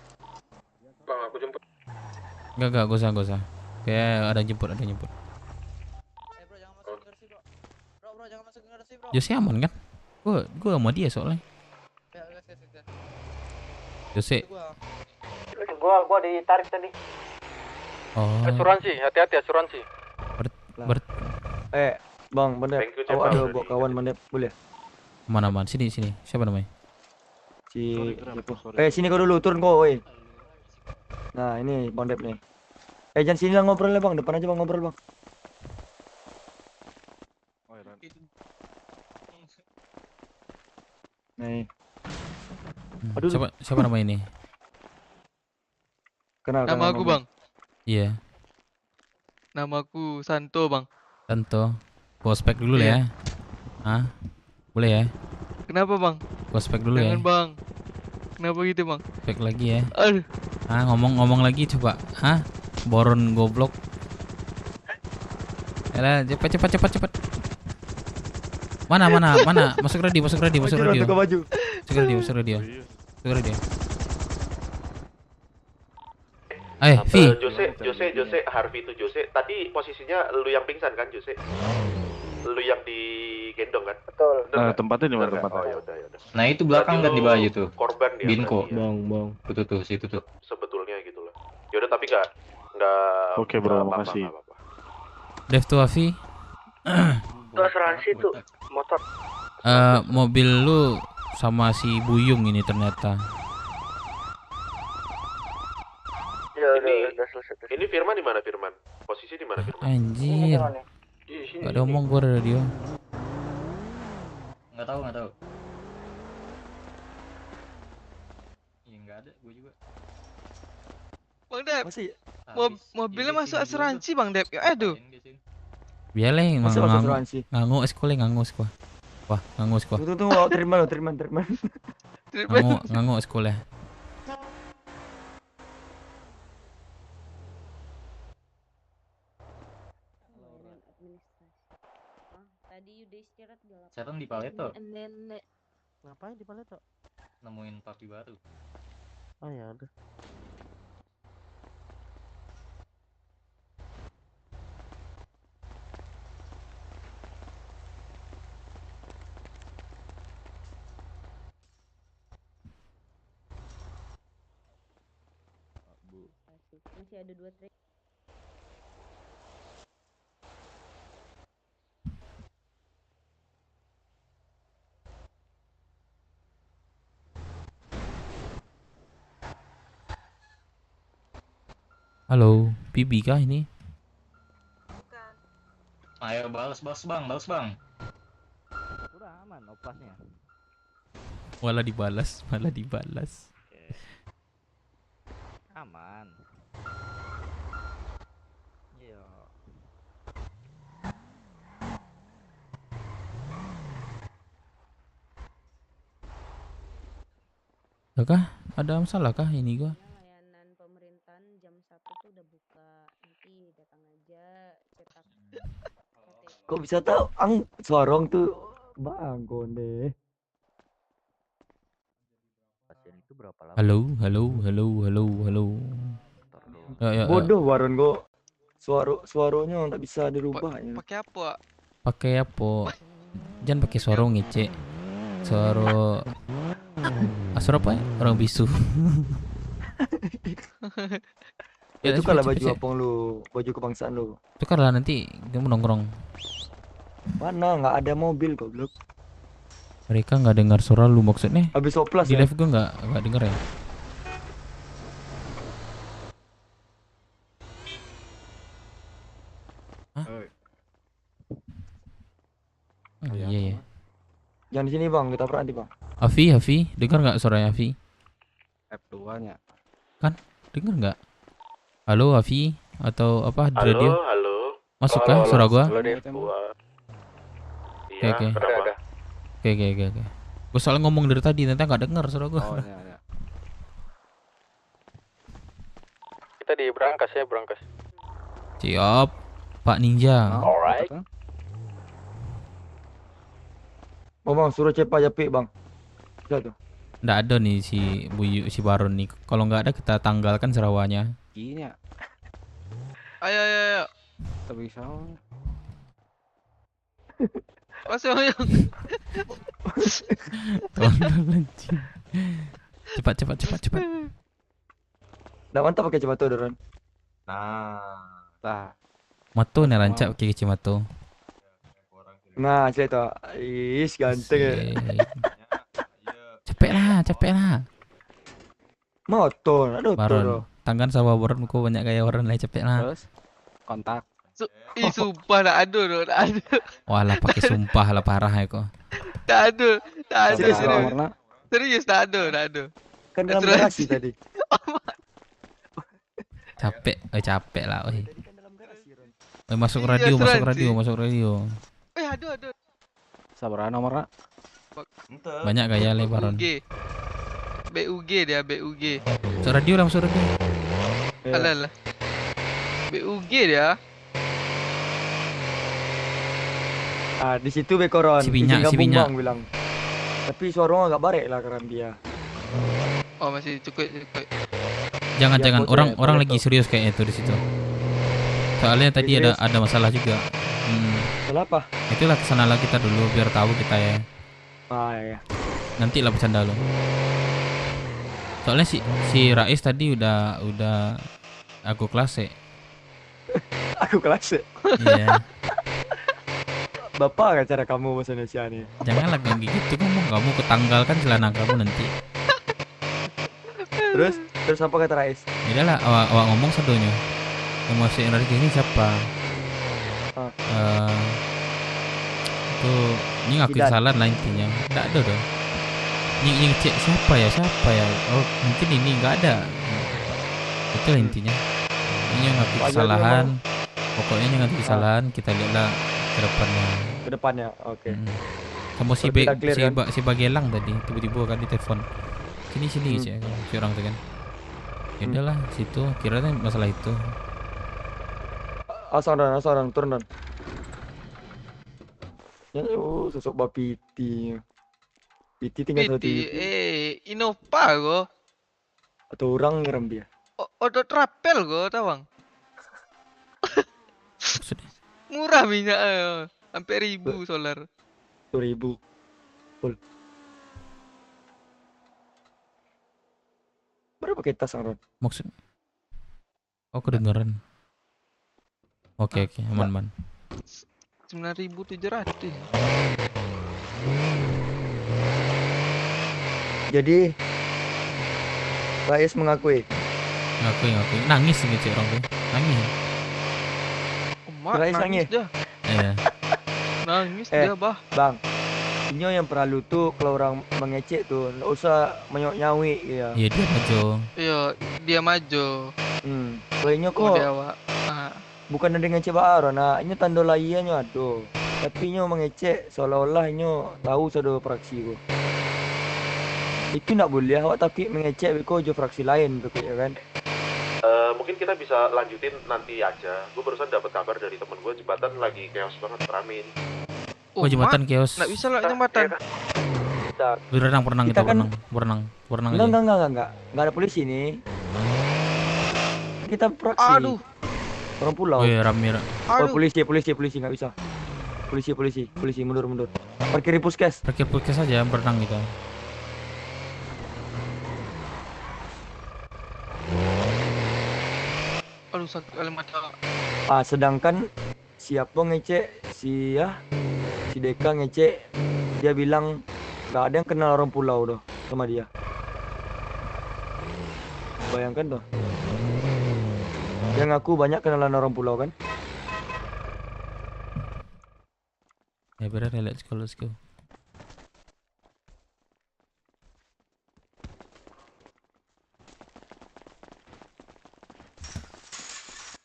Bang, aku jemput. Enggak, gak usah. Kayak ada jemput. Bro, jangan masuk ke garasi, bro. Jose aman kan? Gua sama dia soalnya. Jose. Gua ditarik tadi. Oh. Asuransi, hati-hati asuransi. Bang, bener. Thank you, Awak Cepat. ada bawa kawan bener, boleh? Mana? Sini. Siapa namanya? Sini kau dulu, turun kau, woi. Nah, ini Bang Dep nih. Jangan sini lah ngobrol lah Bang, depan aja Bang ngobrol Bang. Nih. Aduh. Siapa nama ini? Kenal. Nama aku Bang. Iya. Nama aku Santo Bang. Santo. Gua spek dulu ya. Hah? Boleh ya? Kenapa Bang? Gua spek dulu ya. Jangan Bang. Kenapa gitu Bang? Spek lagi ya. Aduh. Ngomong lagi coba. Hah? Boron goblok. Yalah, cepat. Mana? Masuk radio. Masuk radio. Masuk radio. Vi. Jose, Harvey itu Jose. Tadi posisinya lu yang pingsan kan, Jose? Lu yang digendong kan? Betul. Tempatnya di mana tempatnya? Oh, ya udah. Nah, itu belakang kan di baju tuh. Korban dia. Binko. Bang. Tuh, situ tuh. Sebetulnya gitu loh. Ya udah tapi enggak. Oke, bro, makasih. Dev tuh Avi. Itu asuransi tuh motor. Mobil lu sama si Buyung ini ternyata. Ini Firman di mana Firman? Posisi di mana Firman? Anjir. Gak ada omong gua radio. Nggak tahu. Iya nggak ada, gua juga. Bang Dep. Mobilnya masuk asuransi Bang Dep. Ya aduh. Biarlah Masuk asuransi. nganggu sekolah. Wah, nganggu sekolah. Tunggu, terima. Nganggu sekolah. Tadi udah istirahat gelap. Setan di Paleto. Ngapain di Paleto? Nemuin papi baru. Oh ya udah. Masih ada 2 trek. Halo, Bibi kah ini? Ayo balas bang. Udah aman opasnya. Malah dibalas. Aman. Iya. Kah? Ada masalah kah ini gua? Layanan pemerintahan jam 1 tuh udah buka. Nanti datang aja cetak KTP. Kok bisa tahu suarong tuh Bang Konde. Pasien itu berapa lama? Halo. Ya. Bodoh Waron kok. Suaranya nggak bisa dirubah ya. Pakai apa? Jangan pakai suara ngece. Suara apa ya? Orang bisu. Ya, itu kalau baju apong lu, baju kebangsaan lu. Tukarlah nanti kamu nongkrong. Mana nggak ada mobil goblok. Mereka nggak dengar suara lu maksudnya? Habis oplas di ya? live gue nggak denger ya? Hah? Iya. Jangan di sini Bang, kita nanti Bang. Avi, dengar nggak suaranya Avi? F2-nya. Kan, dengar nggak? Halo Avi atau apa di radio? Halo. Masuk kah suara gua? Iya, Oke. kenapa? Oke. Gue soalnya ngomong dari tadi, ternyata nggak denger suara gue. Oh, iya. Kita di Brankas ya, Brankas. Siap, Pak Ninja. Alright. Oh bang, suruh cepat Japik bang. Bisa tuh. Nggak ada nih si Buyu, si Baron nih. Kalau nggak ada kita tanggalkan serawanya. Gini ya. Ayo. Tak bisa. Masuk ayo. Tolong anjing. Cepat. Dah mantap pakai cepat tuh Doron. Nah. Mato nih rancak pakai kacamata. Nah, saya tuh. Is ganteng ya. Capek lah. Motor, aduh tuh. Baron, tangan sama Baron kok banyak kayak orang lain, capek lah. Terus kontak. Sumpah tak ada. Walah pakai sumpah lah parah ya kok. Tak ada. Serius. Serius tak ada. Kan dalam garasi tadi. Capek lah, oi. Masuk radio. Ada. Sabar nomornya. Banyak gaya le Baron. BUG dia, BUG. Masuk radio. Alah. BUG dia. Ah, di situ Bekoron. Si Binyak. Bilang. Tapi suaranya agak barek lah karena dia. Oh, masih cukup. Jangan foto orang ya, lagi serius kayaknya itu di situ. Soalnya tadi ada masalah juga. Masalah apa? Itulah kesana lah kita dulu biar tahu kita ya. Ah ya. Nanti lah bercanda lo. Soalnya si Rais tadi udah aku kelas ya. Aku kelas ya. Iya. Bapak kan cara kamu bahasa Indonesia nih. Janganlah kayak gitu kamu ketanggalkan celana kamu nanti. Terus apa kata Rais? Ya lah awak ngomong sedonya. Yang masuk energi ini siapa? Itu ini ngaku kesalahan lah intinya. Enggak ada dong. Ini cek siapa ya? Oh, mungkin ini enggak ada. Itu intinya. Ini yang ngaku kesalahan. Pokoknya yang ngaku kesalahan kita lihatlah ke depannya. Oke. Sama si Bagelang tadi tiba-tiba kan ditelepon. Sini sih si orang tuh kan. Ya udahlah situ kira-kira masalah itu. Asal turun. Ya, sosok Bapiti. Piti tinggal satu TV. Innova go. Atau orang ngerem dia. Auto trapel go, tawang. Murah minyak sampai 1000 solar. 1000. Full. Berapa kita Ron? Maksud? Oh kedengeran. Oke, aman. 9.700. Jadi Rais mengakui. Nangis nih cek orang tuh. Nangis. Rais nangis dia. Iya. Nangis dia, Bang. Inyo yang perlu tuh kalau orang mengecek tuh enggak usah menyok-nyawi ya. Iya, dia maju. Iya, dia maju. Kalau inyo kok bukan ada ngecek baru, nah inyo tanda layannya aduh. Tapi inyo mengecek seolah-olah inyo tahu sudah fraksi kok. Itu nak boleh awak tapi mengecek beko jo fraksi lain tuh ya kan. Mungkin kita bisa lanjutin nanti aja. Gue barusan dapat kabar dari temen gue jembatan lagi chaos banget rame ini. Oh, jembatan chaos. Nggak bisa lah jembatan. Berenang kita kan berenang enggak ada polisi nih. Kita fraksi. Aduh. Orang pulau. Oh iya, rame. Oh, polisi nggak bisa. Polisi mundur. Parkir puskes aja berenang kita. Aduh, sakit kali mata. Sedangkan siapa ngecek si Deka ngecek, dia bilang nggak ada yang kenal orang pulau doh sama dia. Bayangkan tuh. Dia ngaku banyak kenalan orang pulau kan? Ya benar ya, let's go.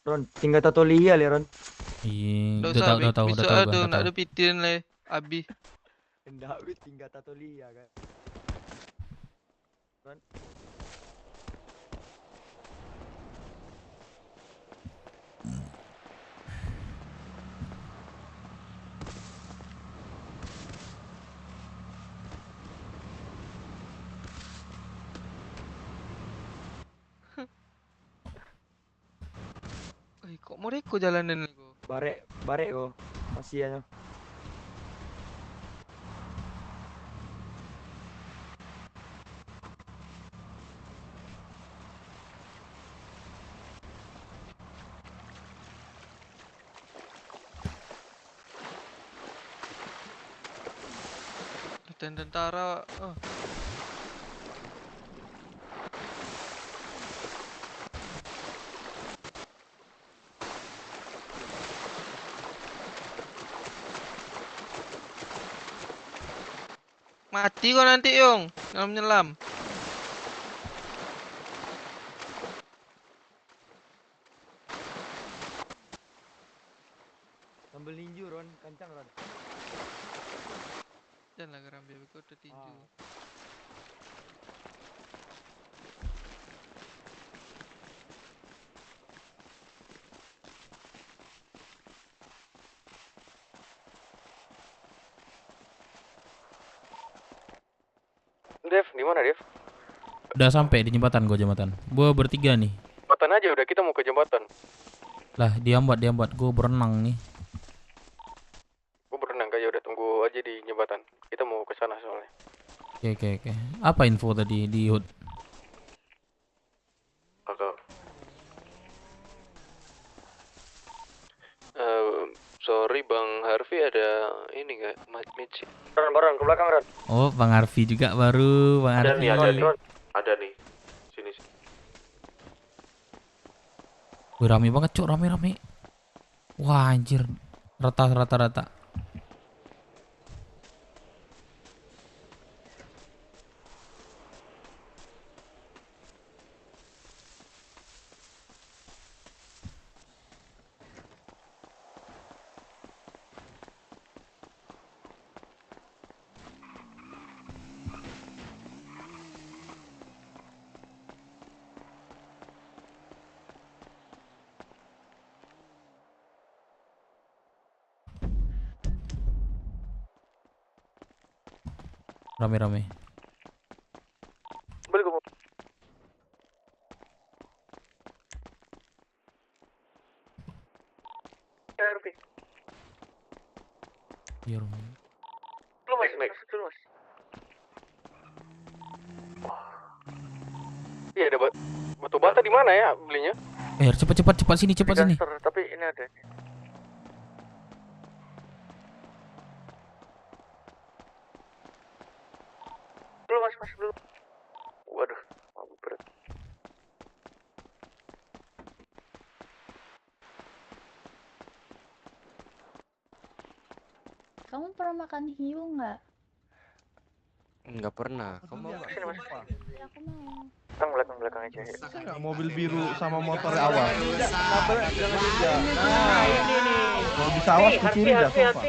Ron, tinggal tato lihat ya Ron. Iya, udah tahu. Nak ada pitin le. Abi. Hendak wit tinggal tato lia kan. Kan? Kok mereka jalanan ni? Barek kok. Masih aja. Tentara. Mati kau nanti Yung, dalam menyelam. Sambil ninju Ron, kancang Ron. Janganlah geram biar kau tertinju. Dev, di mana Dev? Udah sampai di jembatan jembatan. Gua bertiga nih. Jembatan aja udah, kita mau ke jembatan. Lah, diambat. Gua berenang nih. Gua berenang kayak udah tunggu aja di jembatan. Kita mau ke sana soalnya. Oke. Apa info tadi di HUD? Sorry Bang Harvey, ada ini nggak match? Ron, ke belakang Ron. Oh, Bang Arfi juga baru, Bang Arfi. Ada nih. Sini. Wih, rame banget, Cuk, rame. Wah, anjir. Rata. Rame. Boleh gua. Harvey. Iya, Rom. Lu masuk dulu Mas. Iya, ada batu bata di mana ya belinya? Cepat sini. Tapi ini ada. Masuk dulu. Waduh, berat. Kamu pernah makan hiu nggak? Enggak pernah. Kamu mau nggak? Aku mau. Kan belakang aja. Enggak, mobil biru sama motor awal. Nah, ini nih. Kalau bisa awas ke kiri dah, sumpah.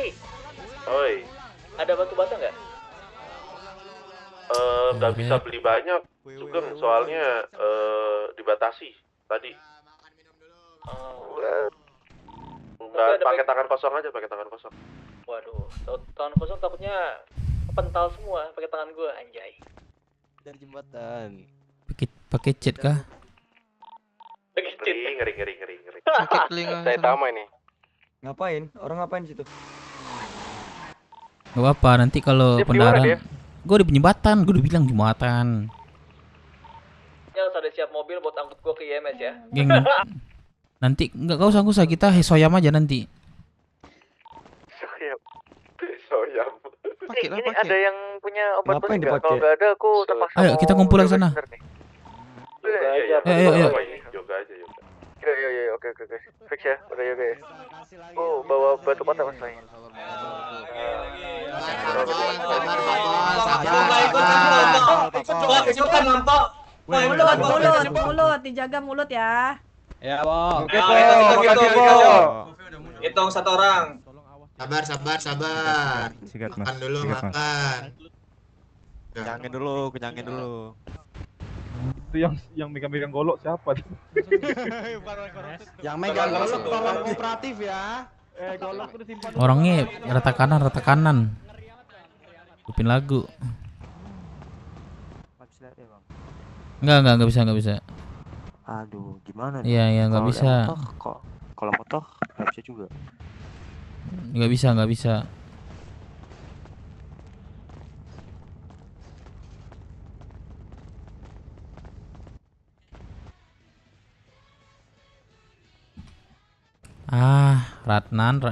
Oi, Ada batu bata nggak? nggak bisa beli banyak. Sugeng, soalnya dibatasi tadi. Nggak, pakai tangan kosong aja, pakai tangan kosong. Waduh, tangan kosong takutnya pental semua pakai tangan gua, anjay. Dari jembatan. Pakai cat kah? Ngeri. Sakit telinga. Saya tama ini. Ngapain? Orang ngapain di situ? Gak apa-apa, nanti kalau pendaran. Gue di jembatan, gue udah bilang jembatan. Ya harus ada siap mobil buat angkut gua ke IMS ya. Geng, nanti nggak usah kita soyam aja nanti. Soyam. Ini ada yang punya obat Ngapain nggak? Kalau dipakai? nggak ada, aku terpaksa. Ayo kita kumpul ke sana. Ayo. Yoga aja. Iya, oke. Fix ya, udah yoga ya. Oh, bawa batu bata mas saya. Mulut, dijaga mulut ya. Ya, Bang. Oke, Bang. Hitung 1 orang. Sabar. Sikat, Mas. Makan dulu, Sikat, Mas. makan. Kenyangin dulu. Itu yang megang golok siapa? Yang megang golok tolong kooperatif ya. Golok udah simpan. Orangnya rata kanan. Upin lagu. Enggak bisa. Aduh, gimana? Iya, nggak bisa. Kalau motor nggak bisa juga. Nggak bisa. Ratnan.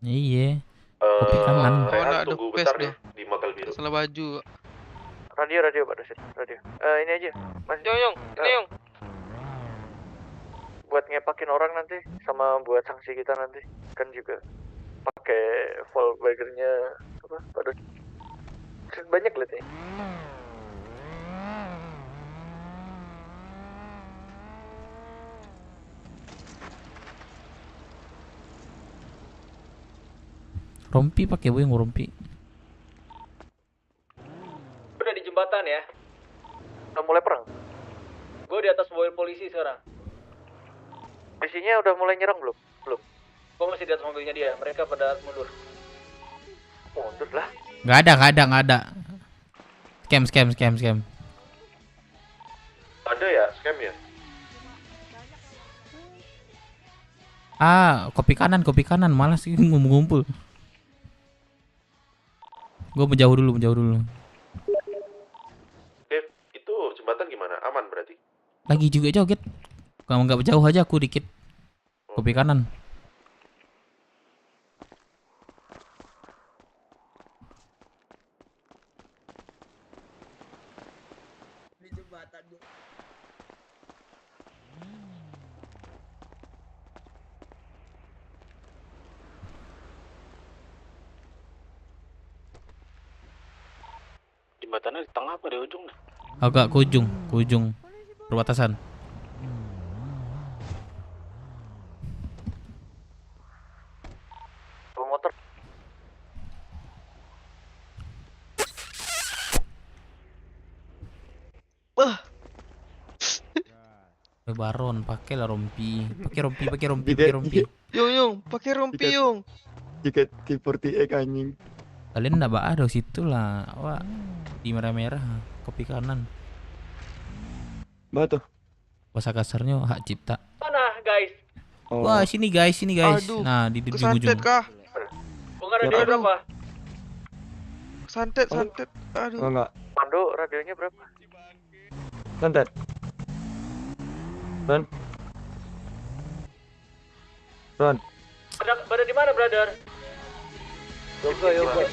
Iya. Kopi kanan. Rehan tunggu bentar deh di motel biru. Salah baju. Radio Pak Dosen, radio. Ini aja, Mas. Yung, ini Yung. Buat ngepakin orang nanti, sama buat sanksi kita nanti, kan juga pakai Volkswagen-nya apa, Pak Dosen. Banyak lihat nih. Rompi pakai yang rompi. Udah di jembatan ya. Udah mulai perang. Gue di atas mobil polisi sekarang. Polisinya udah mulai nyerang belum? Gue masih di atas mobilnya dia. Mereka pada mundur. Mundur lah. Nggak ada. Scam. Ada ya scam ya? Kopi kanan. Malas sih ngumpul. Gue menjauh dulu. Dev, itu jembatan gimana? Aman berarti? Lagi juga joget. Kalau nggak jauh aja aku dikit. Kopi kanan. Jembatannya di tengah apa di ujung? Agak ke ujung perbatasan. Motor. Baron, pakailah rompi. Pakai rompi. Yung, pakai rompi Yung. Jika T40 anjing. Kalian enggak ada situ lah. Wah, di merah-merah kopi kanan. Batu. Bahasa kasarnya hak cipta. Mana guys? Wah, sini guys. Aduh, Nah, di ujung. kesantet kah? Bunga radio berapa? Santet. Aduh. Enggak. Pando radionya berapa? Santet. Ron. Berada di mana, brother? Yoga.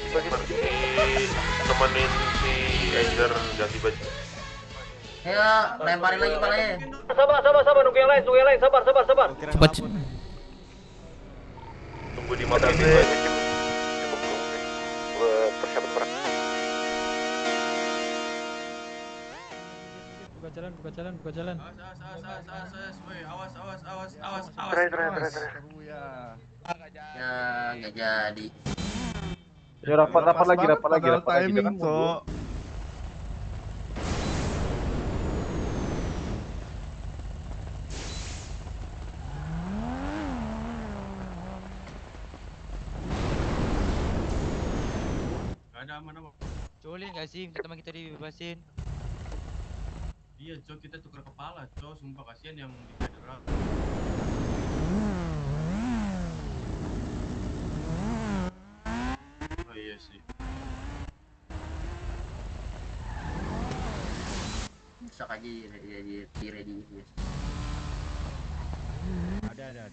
Temenin si Aizer ganti baju. Ayo, lemparin lagi palanya. Sabar, nunggu yang lain, sabar. Cepat. Tunggu di motel biru aja. Buat persiapan perang. Buka jalan. Awas. Terakhir. Ya, nggak jadi. Ya rapat lagi. Timing, So. Aman. Colin nggak sih teman kita dibebasin? Iya, Cok, kita tukar kepala, Cok. Sumpah kasihan yang di federal. Oh iya sih. Bisa aja jadi ready. Ada.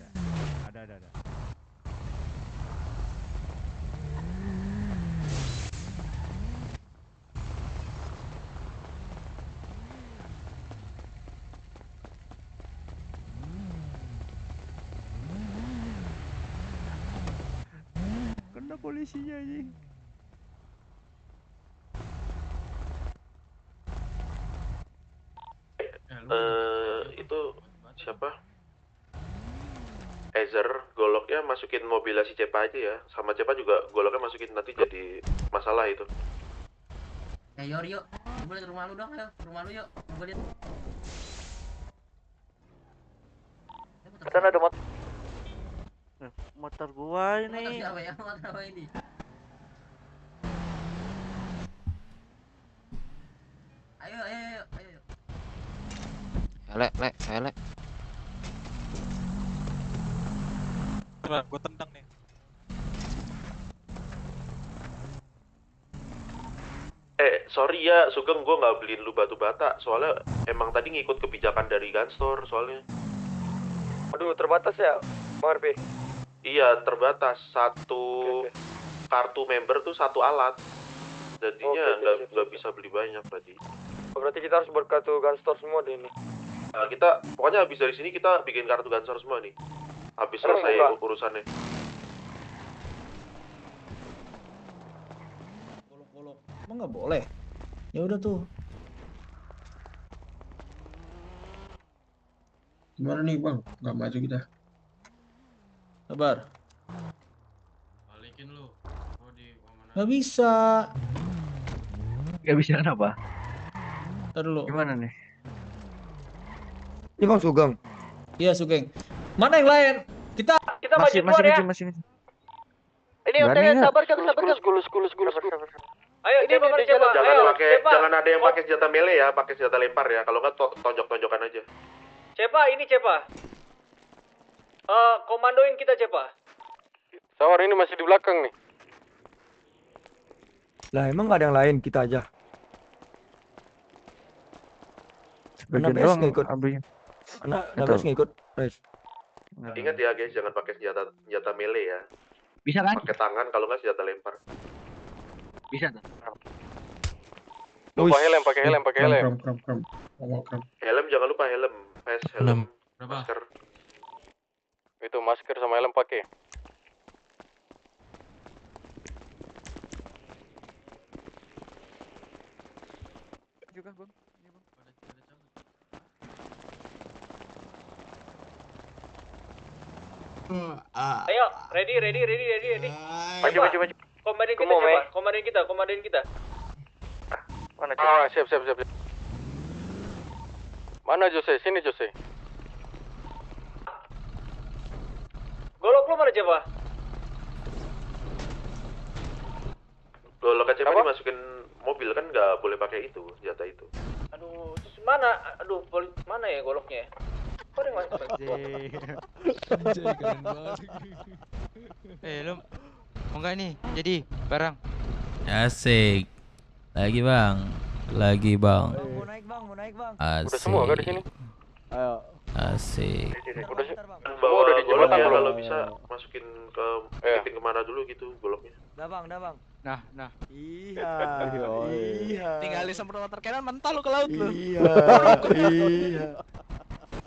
Kena polisinya anjing. Itu siapa? Laser, goloknya masukin mobilnya si Cepa aja ya. Sama Cepa juga goloknya masukin, nanti jadi masalah itu. Yor yuk, gue liat rumah lu dong, ayo. Rumah lu yuk, gue liat. Sana ada motor. Motor gua ini. Motor siapa ya? Motor apa ini? Ayo. Elek. Gua tendang nih. Sorry ya, Sugeng, gue nggak beliin lu batu bata. Soalnya emang tadi ngikut kebijakan dari Gunstore soalnya. Aduh, terbatas ya, Bang RP? Iya, terbatas. Satu kartu member tuh satu alat. Jadinya nggak bisa beli banyak tadi. Berarti kita harus buat kartu Gunstore semua deh ini. Nah, kita pokoknya habis dari sini kita bikin kartu Gunstore semua nih. Habis selesai urusannya. Emang nggak boleh? Ya udah tuh. Gimana nih bang? Nggak maju kita. Sabar. Balikin lu. Nggak bisa. Nggak bisa kenapa? Ntar dulu. Gimana nih? Ini Bang Sugeng. Iya Sugeng. Mana yang lain? Kita maju keluar ya. Masih. Ini udah sabar kan. Ayo ini Cepa. Jangan ada yang pakai senjata melee ya, pakai senjata lempar ya. Kalau nggak tonjok-tonjokan aja. Cepa. Komandoin kita Cepa. Sawar ini masih di belakang nih. Lah emang nggak ada yang lain, kita aja. Sebagian Anak doang ngikut. ambilnya. Anak BS ngikut. Guys. Ingat ya guys, jangan pakai senjata melee ya. Bisa kan? Pakai tangan, kalau nggak senjata lempar. Bisa tuh. Lupa helm, pakai helm. Kram. Helm jangan lupa helm. Helm. Masker. Itu masker sama helm pakai. Juga bang. Ayo, ready. Maju. Komandoin kita. Mana siap. Mana Jose? Sini Jose. Golok lu mana Cepa? Golok Cepa dimasukin mobil kan nggak boleh pakai itu, senjata itu. Aduh, terus mana? Mana ya goloknya? Kok ada yang masuk? Anjay, keren banget. Lu mau nggak nih? Jadi barang. Asik. Lagi bang. Mau naik bang. Asik. Udah semua kan di sini? Ayo. Asik. Bawa golok ya, kalau bisa masukin ke kemana dulu gitu goloknya. Dah bang. Nah. Iya. Tinggal disemprot water cannon mental lu ke laut lu.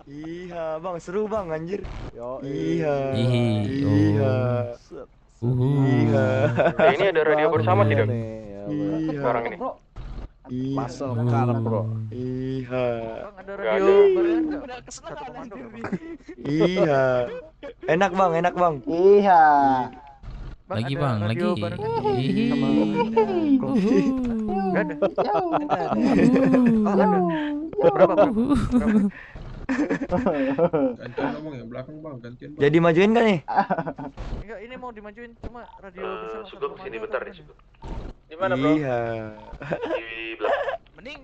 Iya, bang, seru bang, anjir. Iya. Ini ada radio bersama tidak? Iya. Sekarang ini. Masuk ke kanan, bro. Iya. Bang ada radio barengan nggak? Udah kesenangan Satu komando nggak, Bang? Iya. Enak bang. Iya. Lagi ada bang, radio lagi. barengan sama nggak ada. Oh, ada. Berapa? Gantian ngomong yang belakang bang, gantian bang. Jadi majuin kan nih? Enggak, ini mau dimajuin cuma radio bersama. Sugeng sini bentar nih Sugeng. Di mana bro? Iya. Di belakang. Mending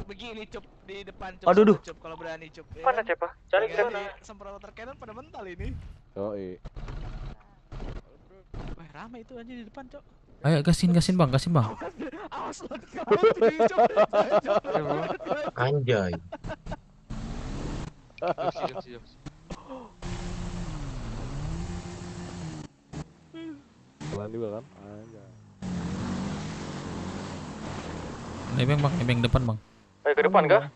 begini cup di depan cup. Aduh, Cup kalau berani cup. Mana Cepa? Cari di mana? Semprot water cannon pada mental ini. Wah, ramai itu aja di depan, Cok. Ayo gasin bang. Awas lo di Cok. Anjay. Siap. Pelan juga kan? Anjay. Nebeng bang, nebeng depan bang. Ayo ke depan kah?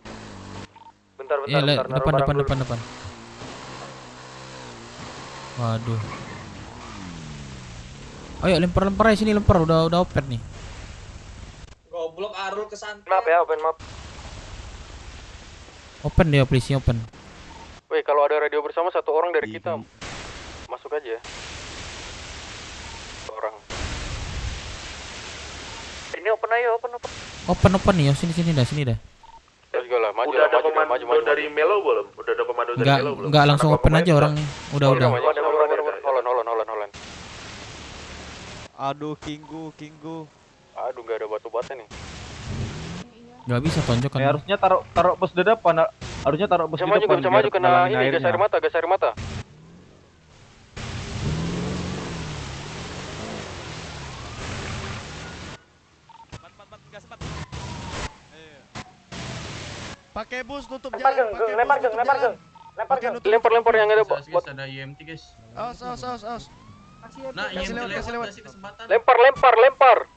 Bentar. Iya, naruh barang dulu. depan. Waduh. Ayo lempar aja sini, lempar udah open nih. Goblok Arul kesantet. Maaf ya, maaf. Open dia, polisi open. Woi, kalau ada radio bersama satu orang dari kita. Masuk aja. Orang. Ini open aja, open. Open nih, sini dah. Let's go lah, maju Udah lah, ada maju lah, komando maju. dari Melo belum? Udah ada komando dari Melo belum? Enggak langsung open aja orangnya. Udah. Holland. Aduh, Kinggu. Aduh, nggak ada batu-bata nih. Nggak bisa tonjokan. Harusnya taruh pos di depan. Harusnya taruh pos di depan. Bisa maju kena ini gas air mata. Pakai bus tutup Lempar jalan. lempar geng. Lempar yang ada Guys, ada IMT guys. Awas. Nah, Kasih IMT lewat. lewat kasih kesempatan. Lempar.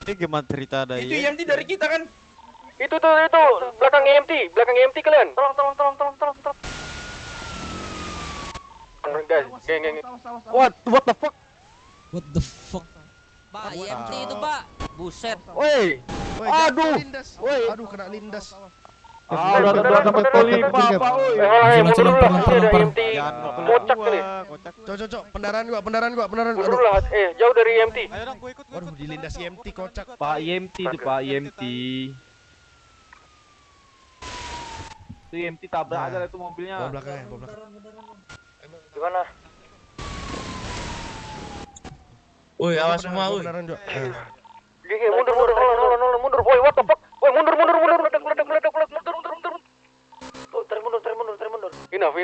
Ini gimana cerita dari Itu IMT dari kita kan? Itu belakang EMT kalian. Tolong. Guys, geng. What the fuck? What the fuck? Pak, IMT itu pak. Buset. Woi. Aduh. Aduh, kena lindas. Udah sampai poli apa, oi. Lempar. Kocak kali. Cok, pendaraan gua. Mundur lah, jauh dari EMT. Ayo dong, gua ikut. Waduh, dilindas IMT kocak. Pak IMT itu Pak IMT. Itu IMT tabrak aja itu mobilnya. Bawa belakangnya. Gimana? Woi, awas semua, woi. Mundur. Woi, what the fuck? Woi, mundur. Meledak. Oh, tarik mundur. Enough.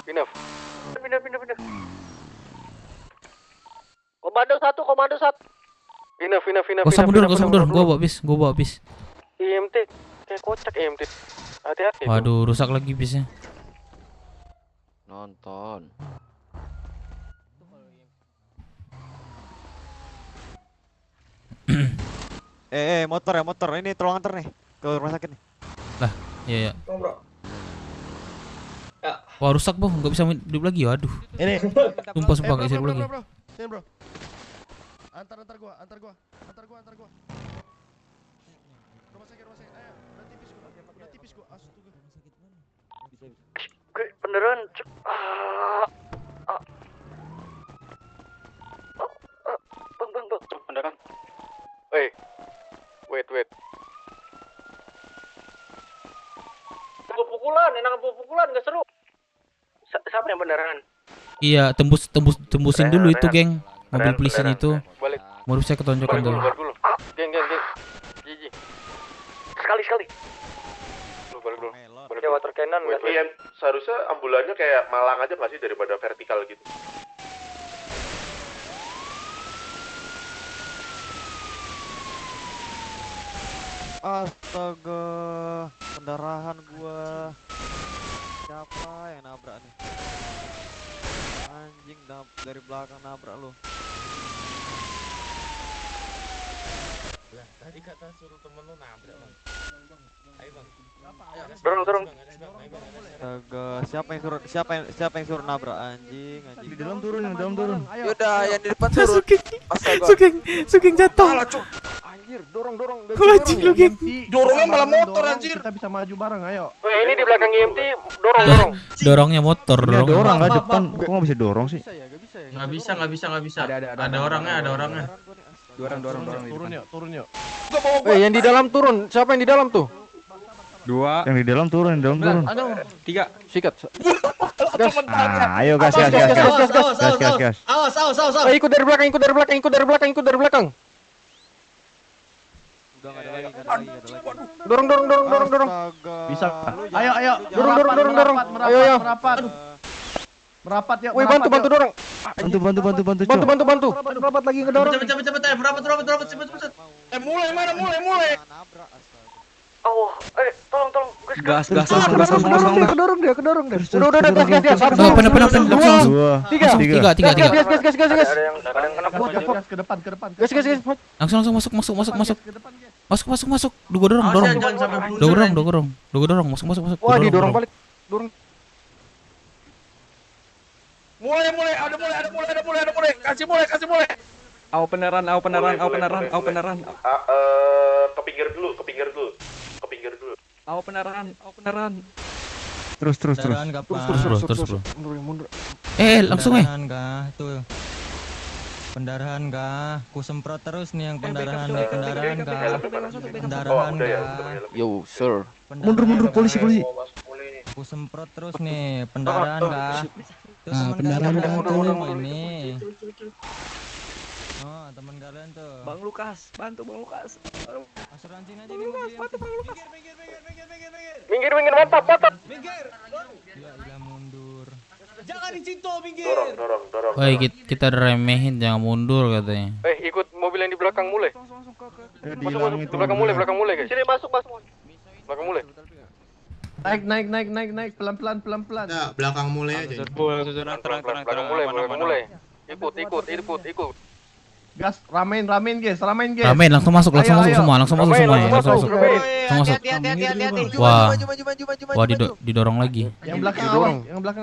Pindah. Komando satu. Enough. Gak usah mundur. Gua bawa bis. EMT kayak kocak EMT. Hati-hati. Waduh, rusak lagi bisnya. Nonton. Motor. Ini tolong antar nih ke rumah sakit nih. Lah, iya. Wah, rusak, Bang. Enggak bisa hidup lagi. Waduh. Ini. Sumpah enggak bisa hidup lagi. Sini, Bro. Antar gua. Rumah sakit. Ayo, udah tipis gua. Astaga. Gue beneran. Bang. Beneran. Wait. Enak pukulan, nggak seru. Siapa yang beneran? Iya, tembusin dulu itu, geng. Mobil polisi itu. Balik. Baru saya ketonjokan dulu. Geng. Gigi. Sekali. Balik dulu. Ya water cannon nggak sih? Iya, seharusnya ambulannya kayak malang aja nggak sih daripada vertikal gitu. Astaga, pendarahan gua. Siapa yang nabrak nih? Anjing dari belakang nabrak lu. Lah, tadi kata suruh temen lu nabrak, Bang. Ayo, Bang. Dorong. Astaga, siapa yang suruh nabrak anjing. Di dalam turun. Yaudah, yang di depan turun. Sugeng jatuh. Anjir, dorong. Anjing lu, geng. Dorongnya malah motor anjir. Kita bisa maju bareng, ayo. Woi, ini di belakang EMT, dorong. Dorongnya motor, dorong. Dorong enggak depan. Kok enggak bisa dorong sih? Nggak bisa. Ada orangnya. Turun yuk. Yang di dalam turun. Siapa yang di dalam tuh? 2. Yang di dalam turun. 3. Sikat. Ayo gas. Awas. Ikut dari belakang. Udah enggak ada lagi. Dorong. Bisa. Ayo. Dorong. Ayo. Merapat ya. Woi, bantu dorong. Bantu. Merapat lagi ngedorong. Cepet. Merapat, cepet. Mulai. Oh, tolong. Gas. Kedorong dia. Udah, gas. Tiga. Gas. Ada yang kena Gas ke depan. Gas. Langsung masuk. Gua dorong. Jangan sampai blunder. Gua dorong. Masuk. Wah, didorong balik. Dorong. Mulai. Ada mulai. Kasih mulai. Au peneran. Ke pinggir dulu. Au peneran. Terus. Kendaraan kah, Pak? Terus bro. Mundur. Langsung Pendarahan kah? Tuh. Pendarahan kah? Ku semprot terus nih yang pendarahan nih. Pendarahan kah? Pendarahan kah? Yo, sir. Mundur, polisi. Ku semprot terus nih. Pendarahan kah? Tuh Nah, teman pendarahan kalian kah? tolong ini. Oh, teman kalian tuh. Bang Lukas, bantu Bang Lukas. Asuransi aja nih mobil. Minggir, mantap. Ya ilah mundur. Jangan di situ, minggir. Dorong. Woi, kita remehin, jangan mundur katanya. Ikut mobil yang di belakang mulai. Masuk. Belakang mulai, guys. Sini masuk. Belakang mulai. Naik, pelan-pelan. Ya, belakang mulai aja. Belakang mulai. Ikut. Gas, ramein guys. Ramein, langsung masuk semua. Langsung masuk. Hati-hati. Wah. Maju. Wah, didorong lagi. Yang belakang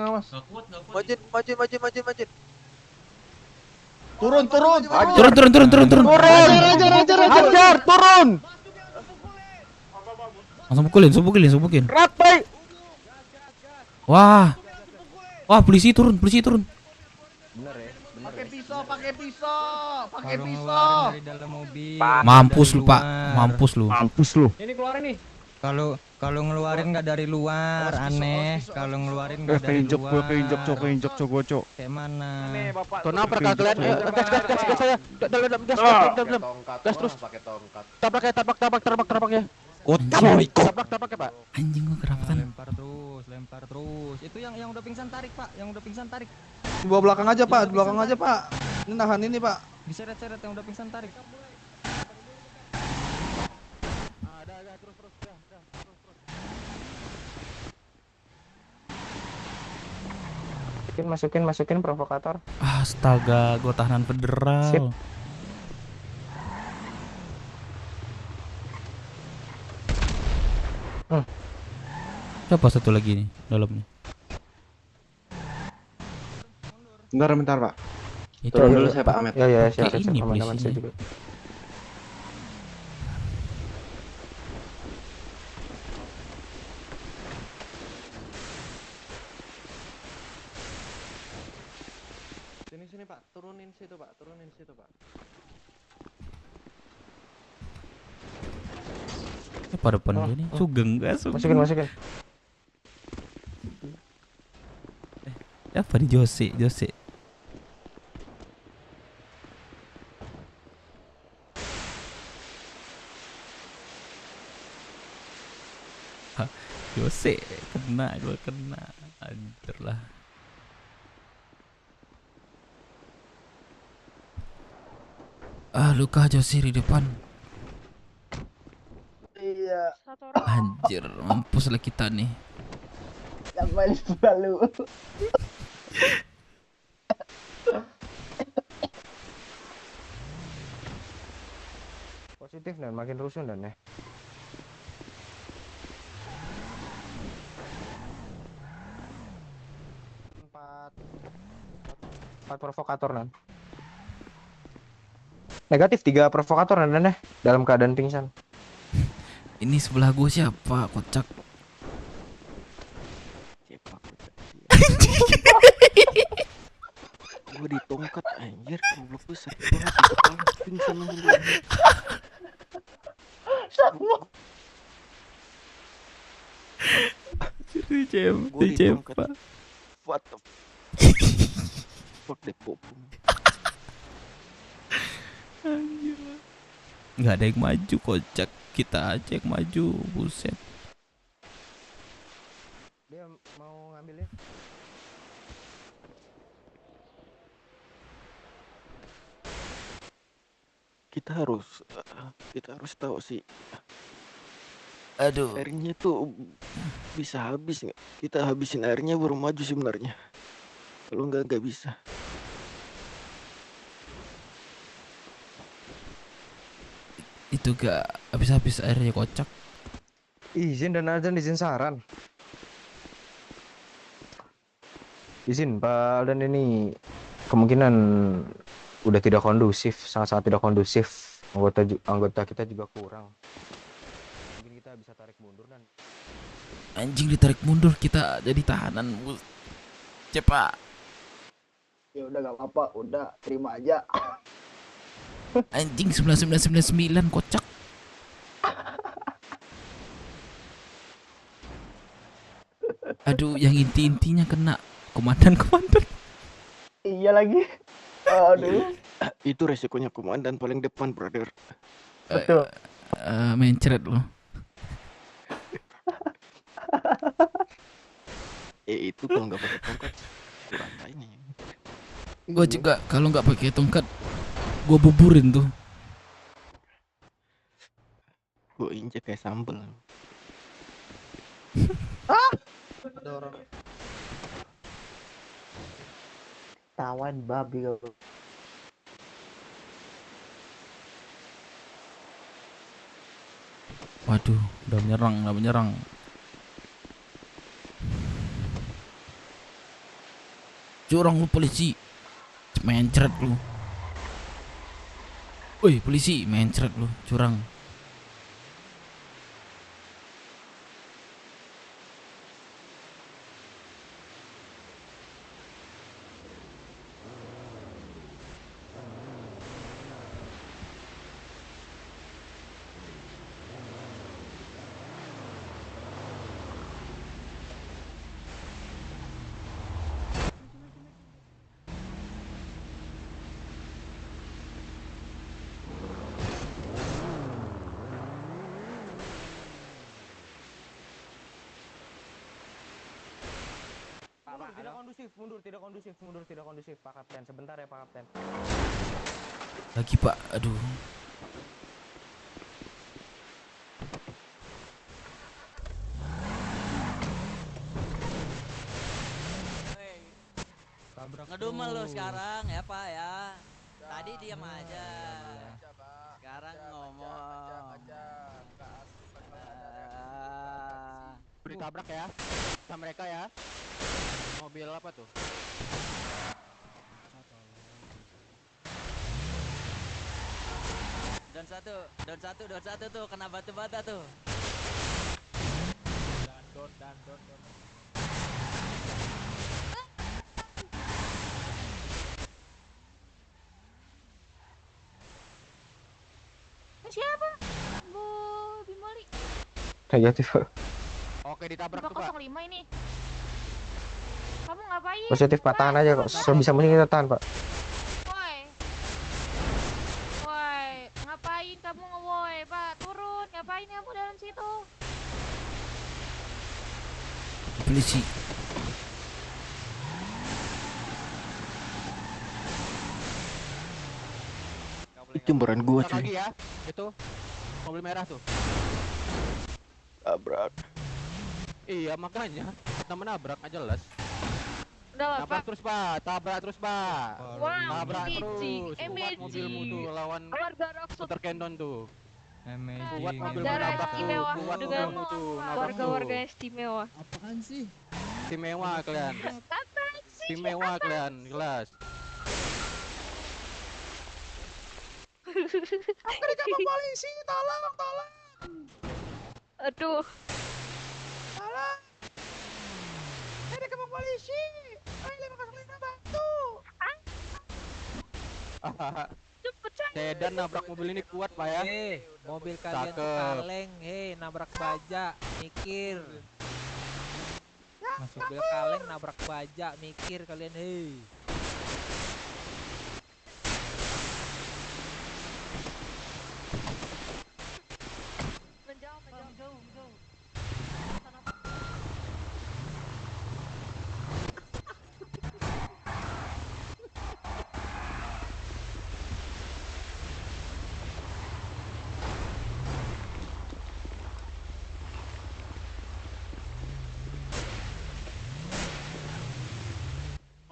awas. Maju. Turun. Turun. Hajar, turun. Langsung pukulin. Rapai. Wah, polisi turun. Pakai pisau. Dari dalam mobil. Mampus lu, Pak. Mampus lu. Ini keluarin nih. Kalau ngeluarin nggak dari luar, aneh. Kalau ngeluarin nggak dari luar. Keinjek, cok. Kayak mana? Tuh nabrak kalian. Gas saya. Gas terus. Pakai tongkat. Tabrak ya. Tabrak ya, Pak. Anjing gua kerapatan. Lempar terus. Itu yang udah pingsan tarik, Pak. Di bawah belakang aja, Pak. Ini nahan ini, Pak. Diseret-seret yang udah pingsan tarik. Masukin provokator. Astaga, gua tahanan federal. Sip. Siapa satu lagi nih dalamnya? Bentar, Pak. Itu Turun dulu saya, Pak Ahmed. Ya, siap. Ini Aman saya polisinya. juga. Sini, Pak. Turunin situ, Pak. Siapa depan gua nih? Sugeng gak? Masukin. Siapa nih? Jose. Jose gua kena. Anjir lah. Luka Jose di depan. Iya. Anjir, mampus lah kita nih. Yang main selalu. Positif dan makin rusuh dan ya. Empat provokator nan. Negatif 3 provokator dan dalam keadaan pingsan. Ini sebelah gua siapa? Kocak. Gue ditongkat anjir, goblok besar banget pingsan dulu. Ditembak. What the fuck deh popung. Nggak ada yang maju, kocak. Kita aja yang maju, buset. Dia mau ngambilnya. Kita harus tahu sih. Aduh. Airnya tuh bisa habis nggak? Kita habisin airnya baru maju sebenarnya. Kalau nggak bisa. Itu gak habis-habis airnya, kocak. Izin dan azan, izin saran. Izin Pak Aldan, ini kemungkinan udah tidak kondusif, sangat-sangat tidak kondusif. Anggota kita juga kurang. Mungkin kita bisa tarik mundur dan Anjing ditarik mundur, kita jadi tahanan. Cepat. Ya udah gak apa-apa, udah terima aja. Anjing 9999 kocak. Aduh, yang inti-intinya kena komandan. Iya lagi. Aduh. Itu resikonya komandan paling depan, brother. Betul. Mencret loh. Itu kalau nggak pakai tongkat ini. Gua juga kalau nggak pakai tongkat, gua buburin tuh. Gua injek kayak sambel. Ada orang. Tawan babi kau. Waduh, udah menyerang. Curang lu polisi. Mencret lu. Woi, polisi, mencret lu, curang. Mundur tidak kondusif, Pak Kapten. Sebentar ya, Pak Kapten. Lagi, Pak. Aduh. Ngedumel lu sekarang ya, Pak ya. Tadi diam aja. Sekarang ngomong. Ditabrak ya sama mereka ya. Mobil apa tuh? Don satu tuh kena batu bata tuh. Don. Siapa? Bu Bimoli. Negatif. Oke, ditabrak tuh, Pak. 5 ini. Kamu ngapain? Positif, Pak. Tahan aja kok. Sebisa mungkin kita tahan, Pak. Woi, ngapain kamu ngewoi, Pak? Turun, ngapain kamu dalam situ? Polisi. Itu jembaran gua, cuy. Lagi ya. Itu mobil merah tuh. Tabrak. Iya, makanya kita menabrak aja jelas. Udah, Tabrak Pak. terus, Pak. Tabrak terus, Pak. Wah, Tabrak amazing, terus. Kuat amazing. mobilmu tuh lawan Warga Rocksud. Puter Kendon tuh. Kuat mobil Darah menabrak tuh. istimewa Kuat dengan mobilmu tuh. Nabrak warga-warga tuh. istimewa. Apaan sih? Istimewa kalian. Apaan sih? Istimewa kalian, jelas. Aku dicabut polisi, tolong. Aduh. Tolong. Saya dikepung polisi. Ayo 505 bantu. Sedan nabrak mobil ini kuat, Pak ya. Mobil kalian tuh kaleng, nabrak baja, mikir. Mobil kaleng nabrak baja, mikir kalian, Menjauh.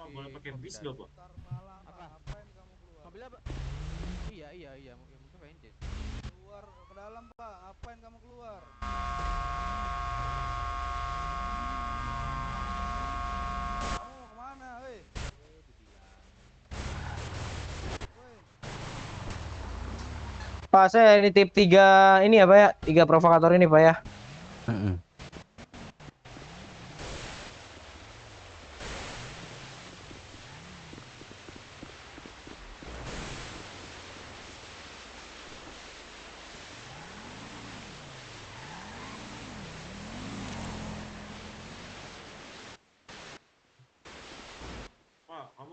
Boleh pakai bis gak, Pak? Apa? Mobil apa? Iya, mungkin PNJ. Keluar ke dalam, Pak. Ngapain kamu keluar? Kamu mau kemana, hei? Pak, saya nitip 3 ini ya, Pak ya. 3 provokator ini, Pak ya.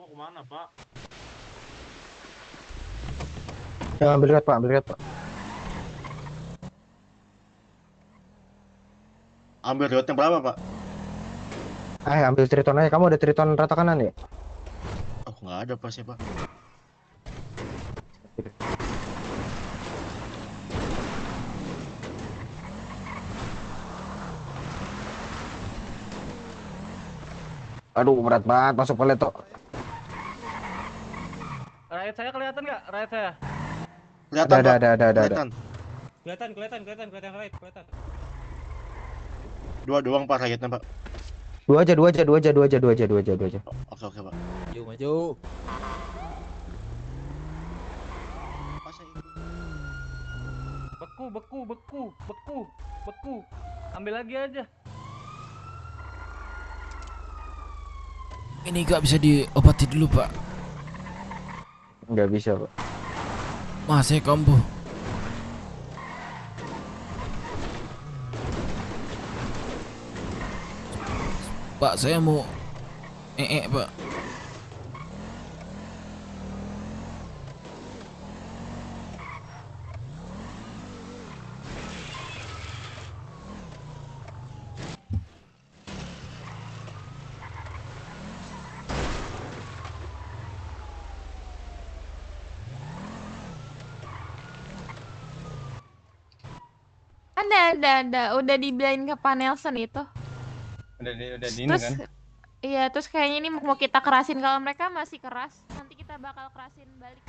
mau kemana, Pak? Ya, ambil lihat Pak, ambil lihat Pak. Ambil riotnya berapa, Pak? Ambil Triton aja. Kamu ada Triton rata kanan ya? Oh, nggak ada pasnya, Pak. Aduh, berat banget masuk peleto. Rakyat saya kelihatan nggak? Rakyat saya. Kelihatan, Pak. Ada. Kelihatan. Kelihatan rakyat, kelihatan. Dua doang, Pak, rakyatnya, Pak. Dua aja. Oke, Pak. Maju. Beku. Ambil lagi aja. Ini gak bisa diobati dulu, Pak. Nggak bisa, Pak. Masih kambuh. Pak, saya mau Pak. Ada. Udah dibilangin ke Pak Nelson itu. Udah di ini Terus, kan? iya, terus kayaknya ini mau kita kerasin. Kalau mereka masih keras, nanti kita bakal kerasin balik.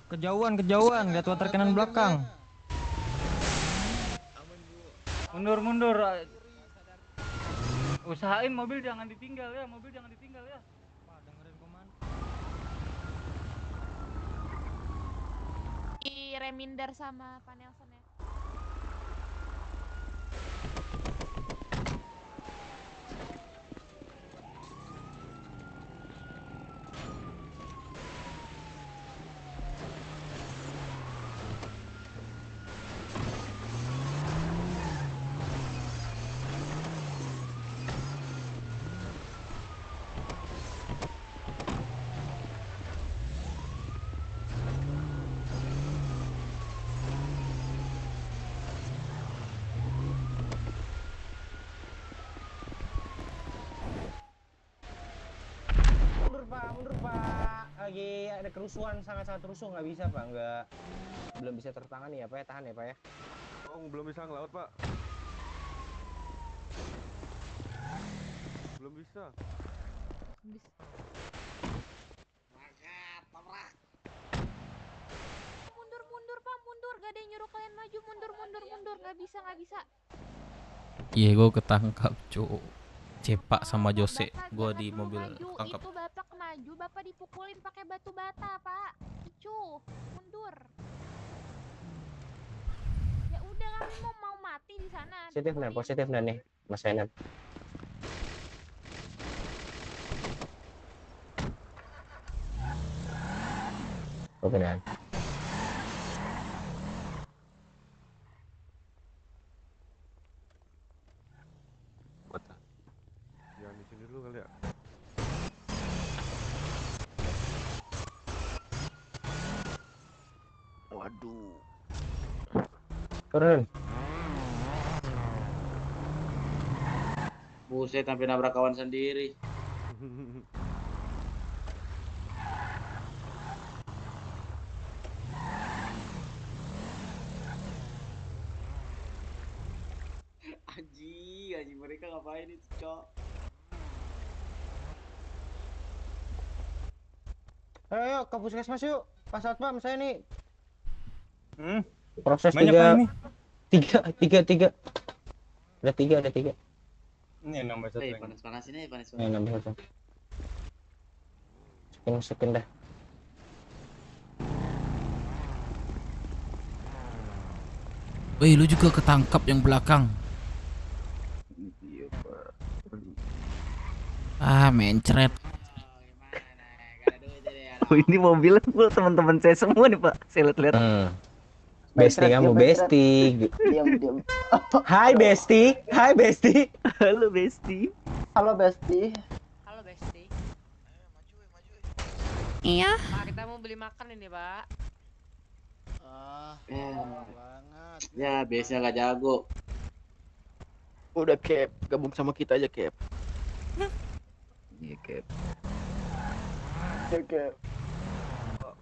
Kejauhan, lihat water kanan belakang. Mundur. Usahain mobil jangan ditinggal ya. Di reminder sama Pak Nelson ya. Mundur Pak. Lagi ada kerusuhan, sangat rusuh, nggak bisa Pak, belum bisa tertangani ya Pak ya, tahan ya Pak ya. Oh, belum bisa ngelaut, Pak. Belum bisa. Mundur Pak, mundur. Gak ada yang nyuruh kalian maju. Mundur. Nggak bisa. Iya, gue ketangkap, cu. Cepak sama Jose, gue di mobil ketangkap. Itu bapak maju, bapak dipukulin pakai batu bata, Pak. Icu, mundur. Ya udah, kami mau mati di sana. Positif nih, Mas Enan. Oke, Nan. Jangan di sini dulu kali ya. Waduh. Turun. Buset, sampai nabrak kawan sendiri. Anjing mereka ngapain itu, Cok? Ayo ke puskesmas yuk, Pak Satpam, saya nih. Proses Banyak tiga. Tiga. Ada tiga. Ini nomor satu. Panas-panasin aja, Ini nomor satu. Masukin dah. Wih, lu juga ketangkap yang belakang. Mencret. Oh, ini mobilnya full teman-teman saya semua nih Pak. Saya lihat-lihat. Besti kamu Besti. Diam. Hai Besti. Hai Besti. Halo Besti. Halo Besti. Halo Besti. Iya. Pak, kita mau beli makan ini, Pak. Ya, biasa gak jago. Udah Cap, gabung sama kita aja Cap. Iya Cap. Oke.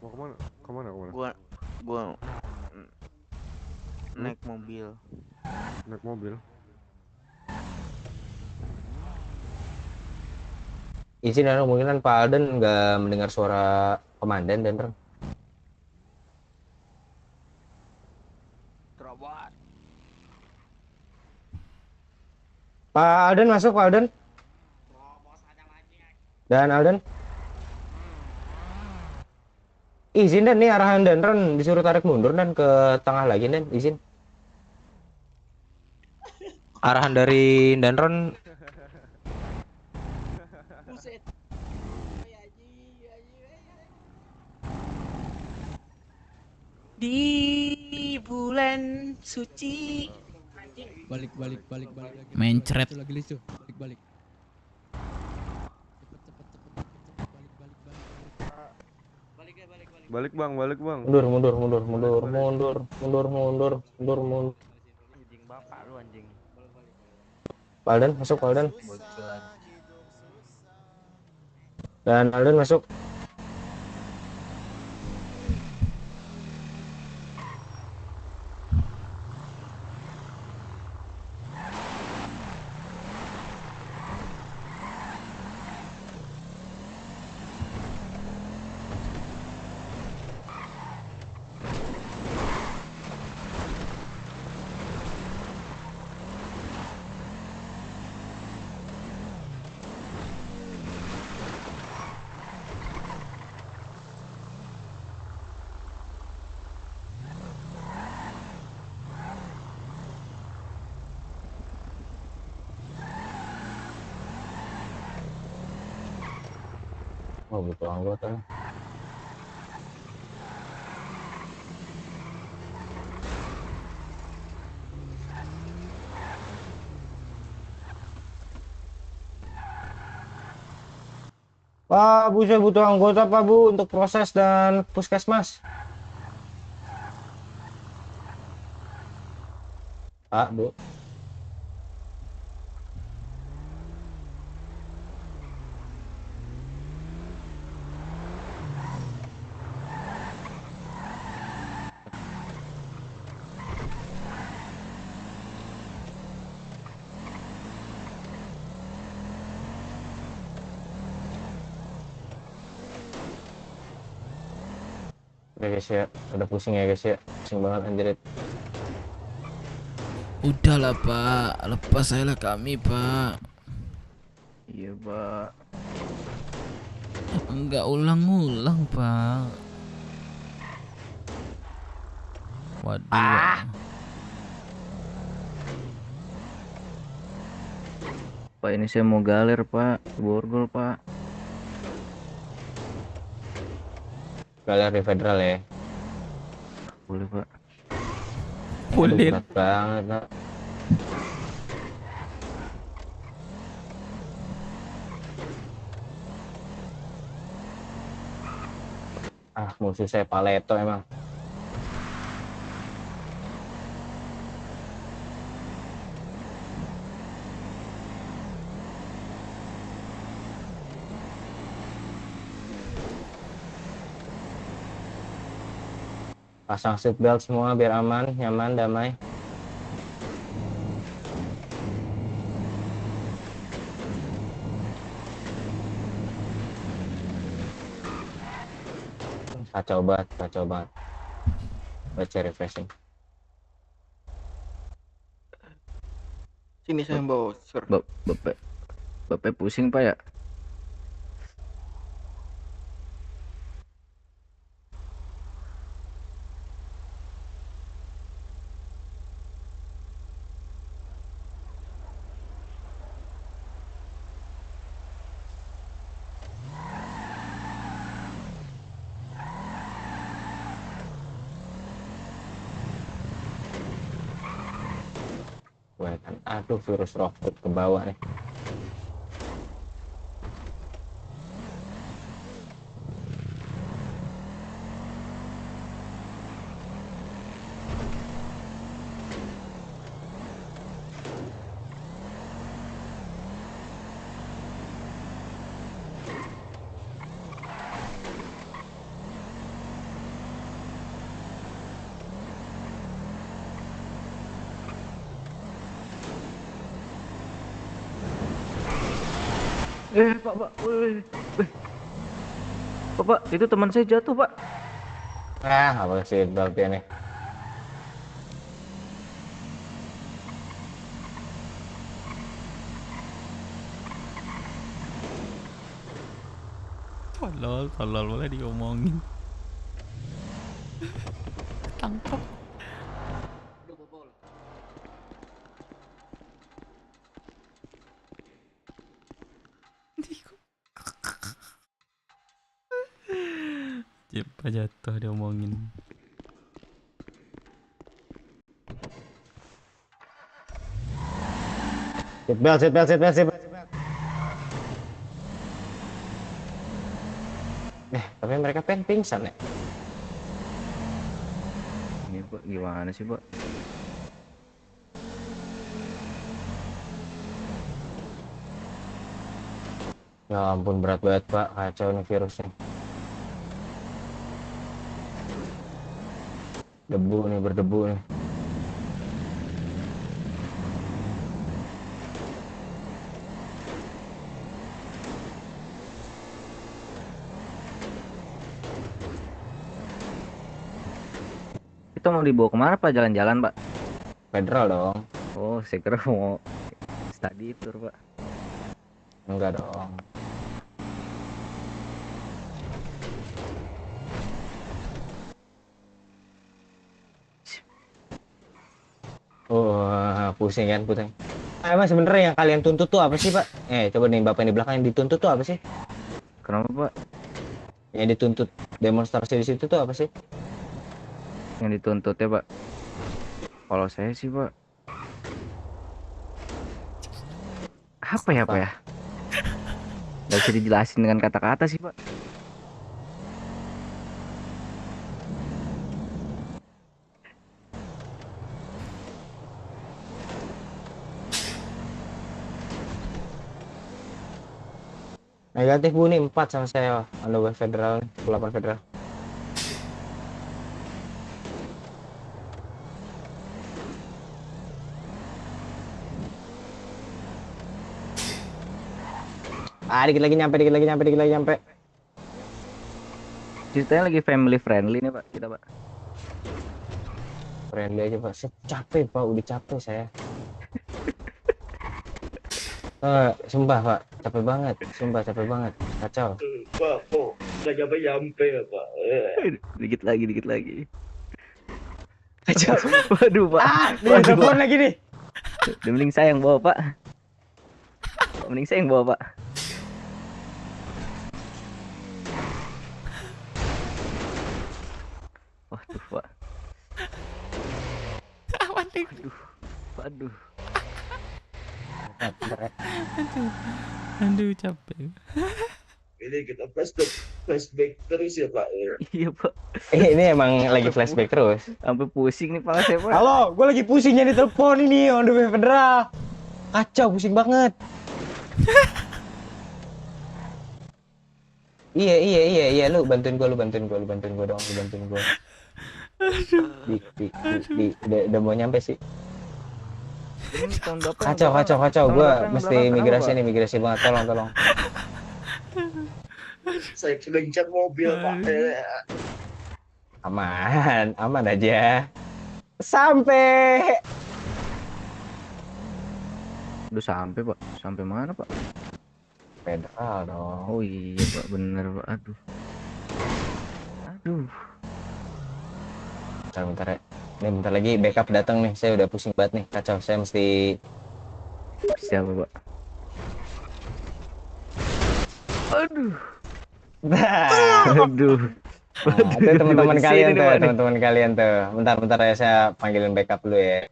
Mau kemana? Kemana? Gua naik mobil. Naik mobil. Izin ada kemungkinan Pak Alden nggak mendengar suara komandan dan Pak Alden masuk Pak Alden. Dan Alden. Izin dan nih arahan Danron disuruh tarik mundur dan ke tengah lagi dan izin. Arahan dari Danron. Di bulan suci. Balik lagi. Mencret. Lagi lisu. Balik. Balik bang. Mundur. Anjing bapak lu anjing. Pak Alden masuk Pak Alden. Dan Alden masuk. Oh, butuh anggota. Pak, Bu, saya butuh anggota Pak Bu untuk proses dan puskesmas. Pak, Bu. Oke guys ya, udah pusing ya guys ya, pusing banget anjir. Udahlah Pak, lepas saya lah kami Pak. Iya Pak. Enggak ulang-ulang Pak. Waduh. Pak ini saya mau galer Pak, borgol Pak. Galer di federal ya. Boleh Pak. Boleh. Berat banget Pak. Musuh saya Paleto emang. Pasang seatbelt semua biar aman, nyaman, damai. Kacau banget. Baca refreshing. Sini saya bawa sir. Bapak pusing Pak ya? Aduh, virus rocket ke bawah nih. Pak, wih. Pak, itu teman saya jatuh, Pak. Apa sih berarti nih? Tolol boleh diomongin. Tangkap. Cepat jatuh diomongin. Seatbelt. Tapi mereka pingsan ya. Ini Pak, gimana sih Pak? Ya ampun, berat banget Pak, kacau nih virusnya. Berdebu nih. Kita mau dibawa kemana Pak? Jalan-jalan Pak? Federal dong. Oh, saya kira mau study tour Pak. Enggak dong. Pusing. Emang sebenarnya yang kalian tuntut tuh apa sih Pak? Coba nih Bapak yang di belakang yang dituntut tuh apa sih? Kenapa Pak? Yang dituntut demonstrasi di situ tuh apa sih? Yang dituntut ya Pak? Kalau saya sih Pak, apa ya? Gak bisa dijelasin dengan kata-kata sih Pak. Negatif Bu nih 4 sama saya. Underway federal, 8 federal. Dikit lagi nyampe. Ceritanya lagi family friendly nih Pak, kita Pak. Friendly aja Pak, saya capek Pak, udah capek saya. Sumpah Pak, capek banget, kacau. Pak, kok nggak nyampe ya Pak? Dikit lagi. Kacau. Waduh Pak. Dia telepon lagi nih. Mending saya yang bawa Pak. Pak. Waduh Pak. Waduh. Aduh capek. Ini kita flashback terus ya Pak. Iya Pak. Ini emang lagi flashback terus. Sampai pusing nih Pak saya Pak. Halo, gue lagi pusingnya di telepon ini on the way federal. Kacau, pusing banget. Iya, lu bantuin gue dong. Udah mau nyampe sih. Kacau, gue mesti migrasi banget, tolong. Saya kencang mobil Pak. Aman aja. Sampai. Udah sampai Pak. Sampai mana Pak? Federal dong. Oh iya Pak, bener Pak. Aduh. Bentar ya. Ini bentar lagi backup datang nih. Saya udah pusing banget nih. Kacau. Saya mesti. Siapa Pak? Aduh. Itu teman-teman kalian tuh. Bentar ya, saya panggilin backup dulu ya.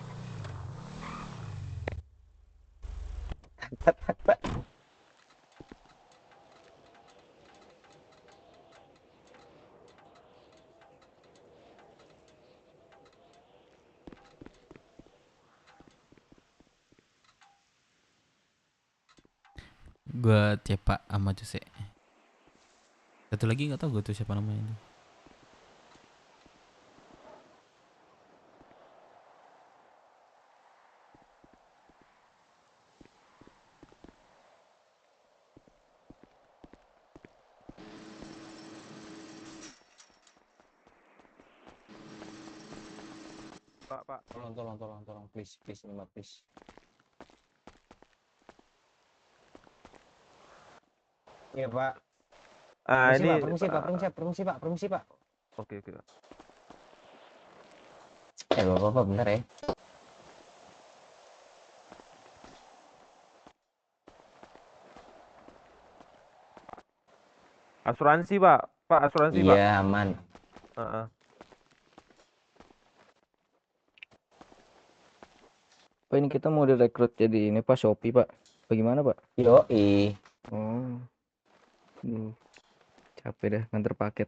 Gua Cepa sama Jose. Satu lagi nggak tahu gue tuh siapa namanya itu. Pak. Tolong, please, ini Mbak, please. Iya, Pak. Permisi, Pak. Oke, Pak. Bapak, bentar ya. Asuransi, Pak. Pak, asuransi, Pak. Iya, aman. Pak, ini kita mau direkrut jadi ini Pak Shopee Pak. Bagaimana Pak? Yoi. Oh. Capek dah nganter paket.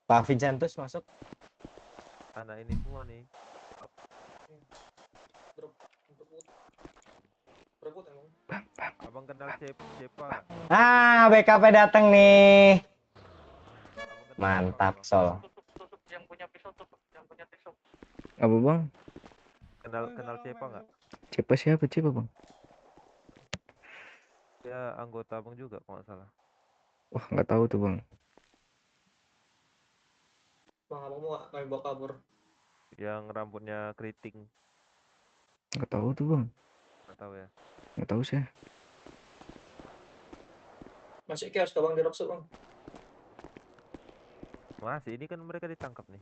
Pak Vincentus masuk. Anak ini semua nih. Abang kenal Cepa. BKP datang nih. Mantap, Sol. Yang punya pisau tuh, yang punya pisau. Apa Bang? Kenal Cepa nggak? Cepa siapa Cepa Bang? Dia anggota Abang juga kalau nggak salah. Wah nggak tahu tuh Bang. Bang, kamu mau kami bawa kabur? Yang rambutnya keriting. Nggak tahu tuh Bang. Nggak tahu ya? Nggak tahu saya. Masih chaos ke Bang di Rocksu, Bang. Masih, ini kan mereka ditangkap nih.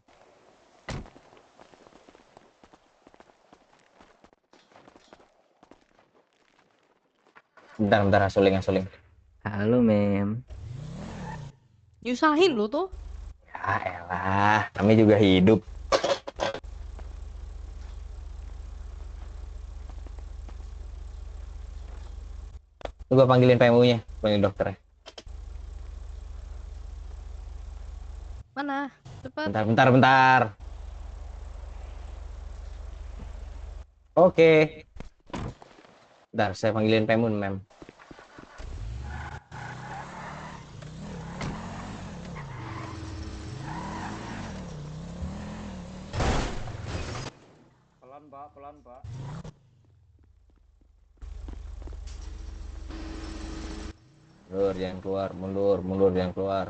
Bentar, asuling. Halo Mem. Nyusahin lu tuh. Ya elah, kami juga hidup. Lu gua panggilin PMU-nya, panggil dokternya. Mana? Cepat. Bentar. Oke. Bentar, saya panggilin PMU, Mem. Pelan, Pak. Mundur, jangan keluar. Mundur, jangan keluar.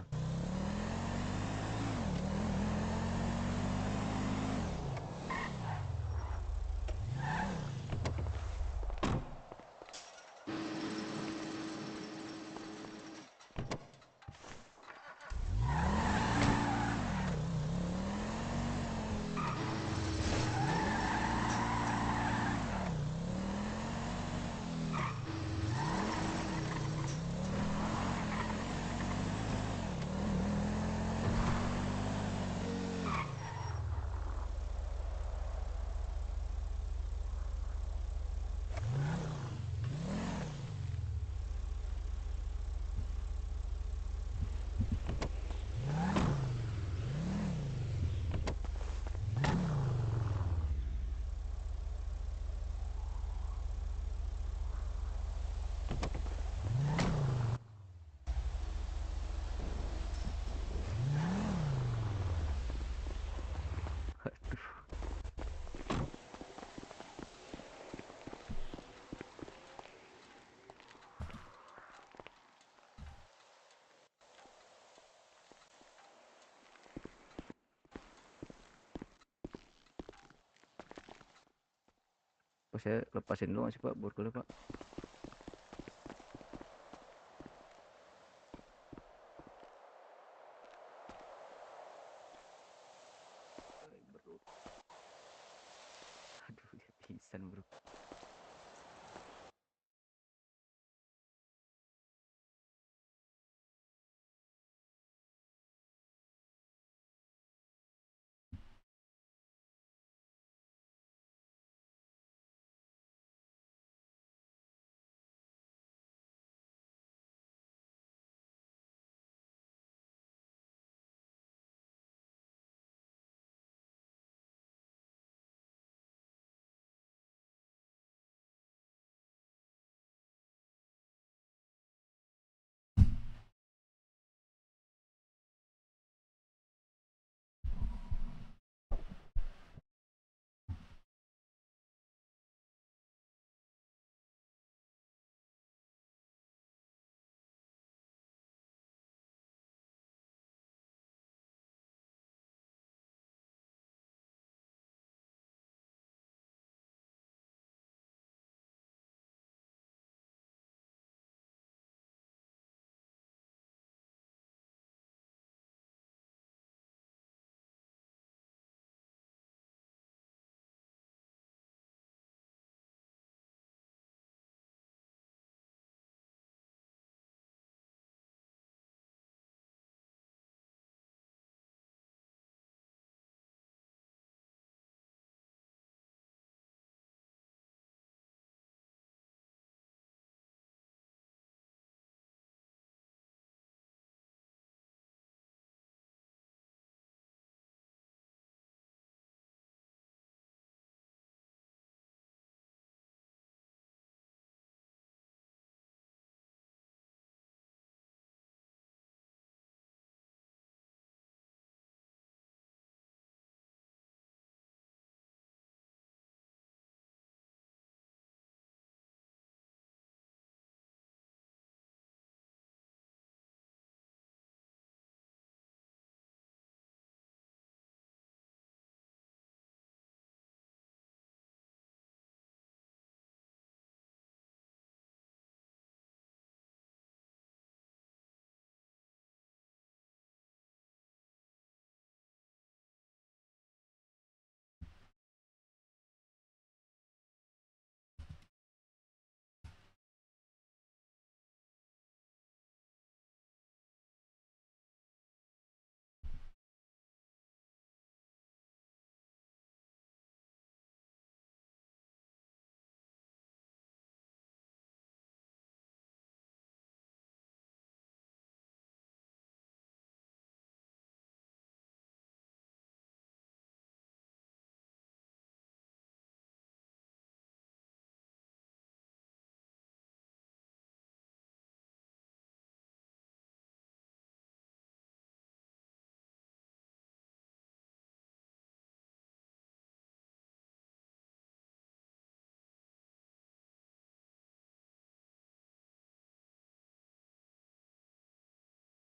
Pak saya lepasin dulu sih Pak borgolnya Pak. Aduh, pisan bro.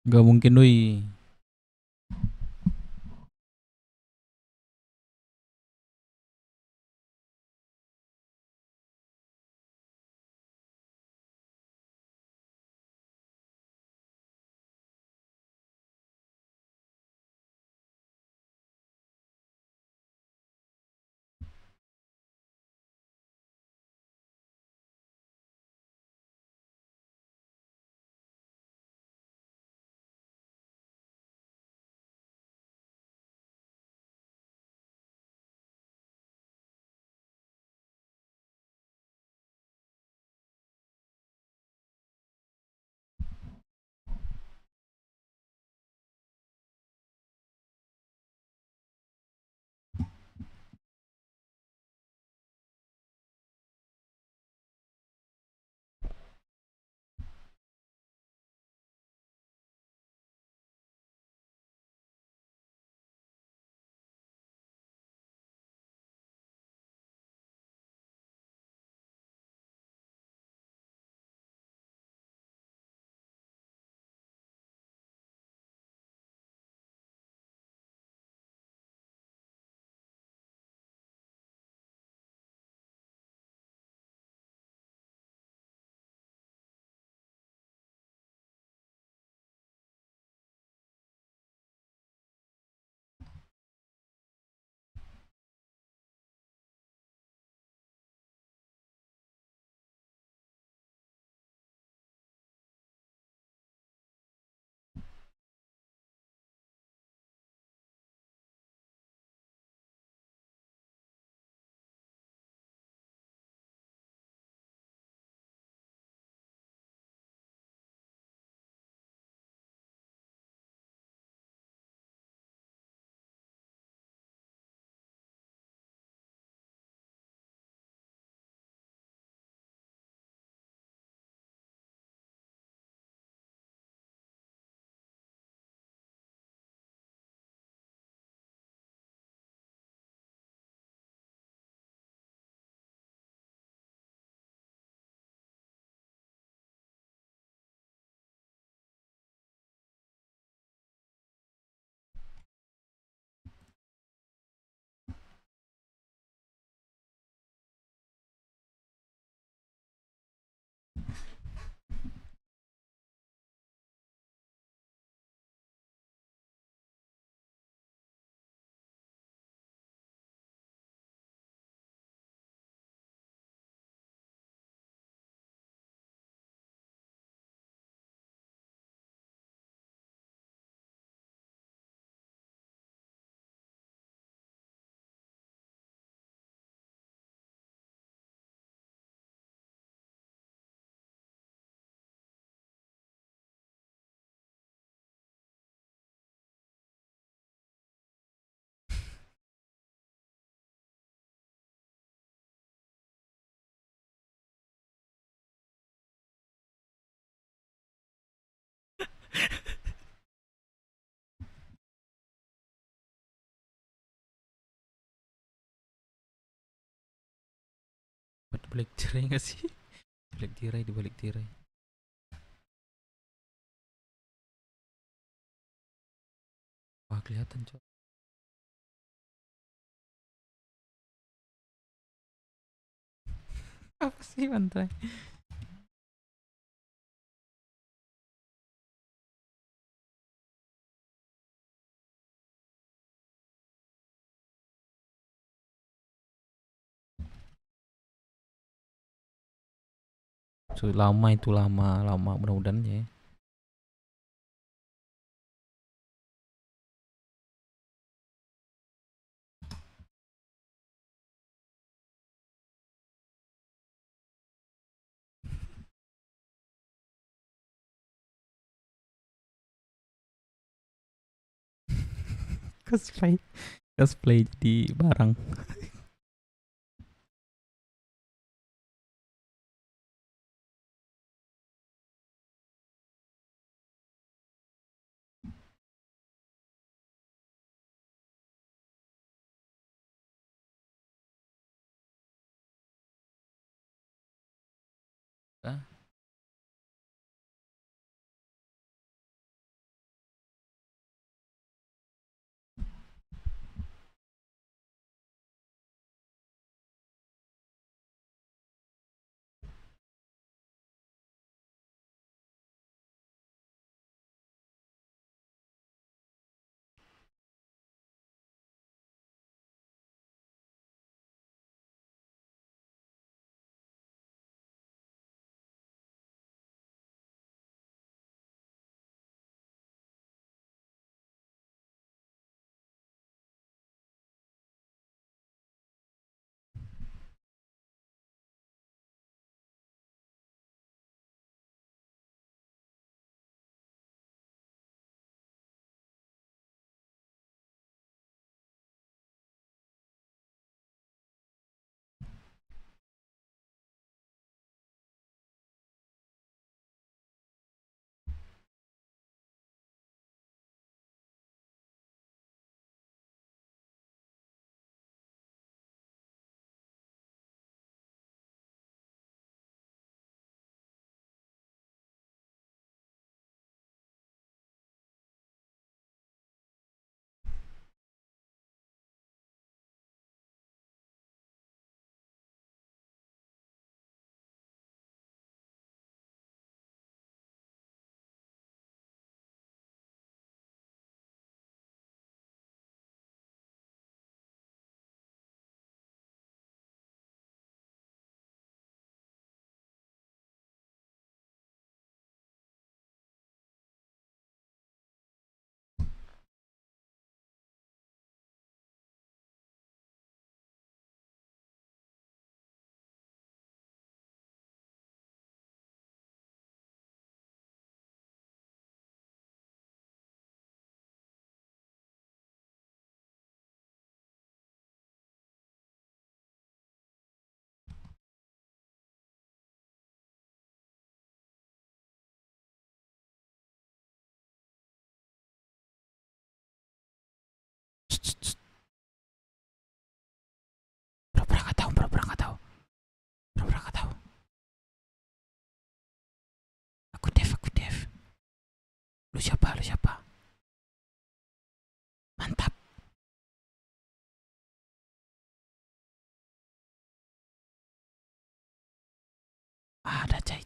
Gak mungkin doi. Balik tirai gak sih? Balik tirai, di balik tirai. Wah kelihatan cok. Apa sih pantai? So, lama itu lama mudah-mudahan ya. Cosplay jadi barang. Hah? siapa? Lu siapa? Mantap. Ada Cai.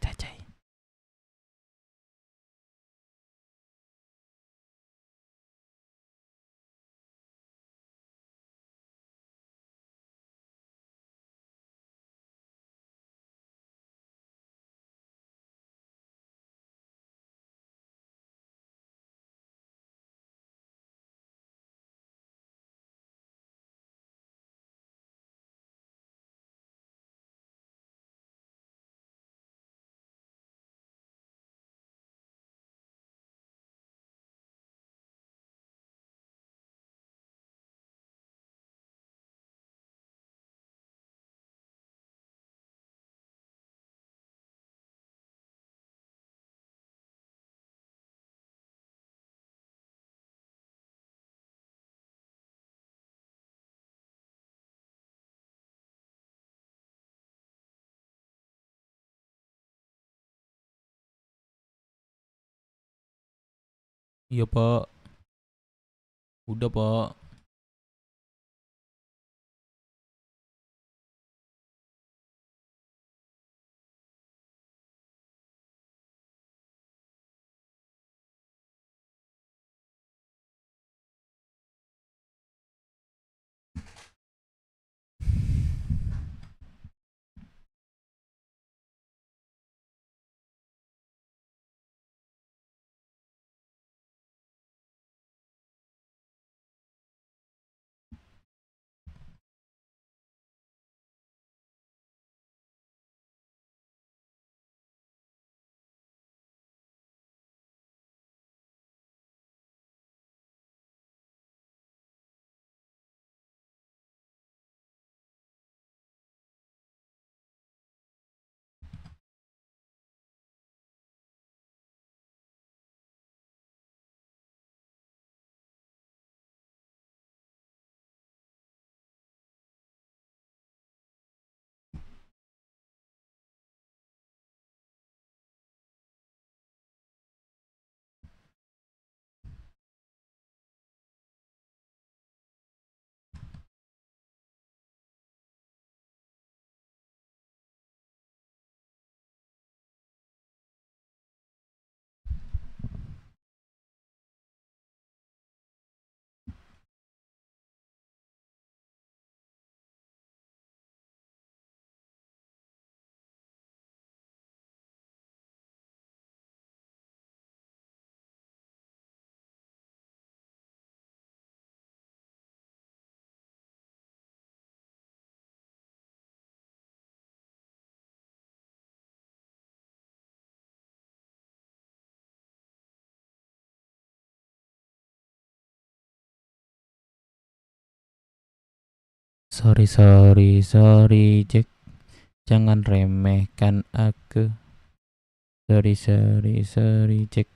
Iya Pak. Udah Pak. Sorry Jack. Jangan remehkan aku. Sorry Jack.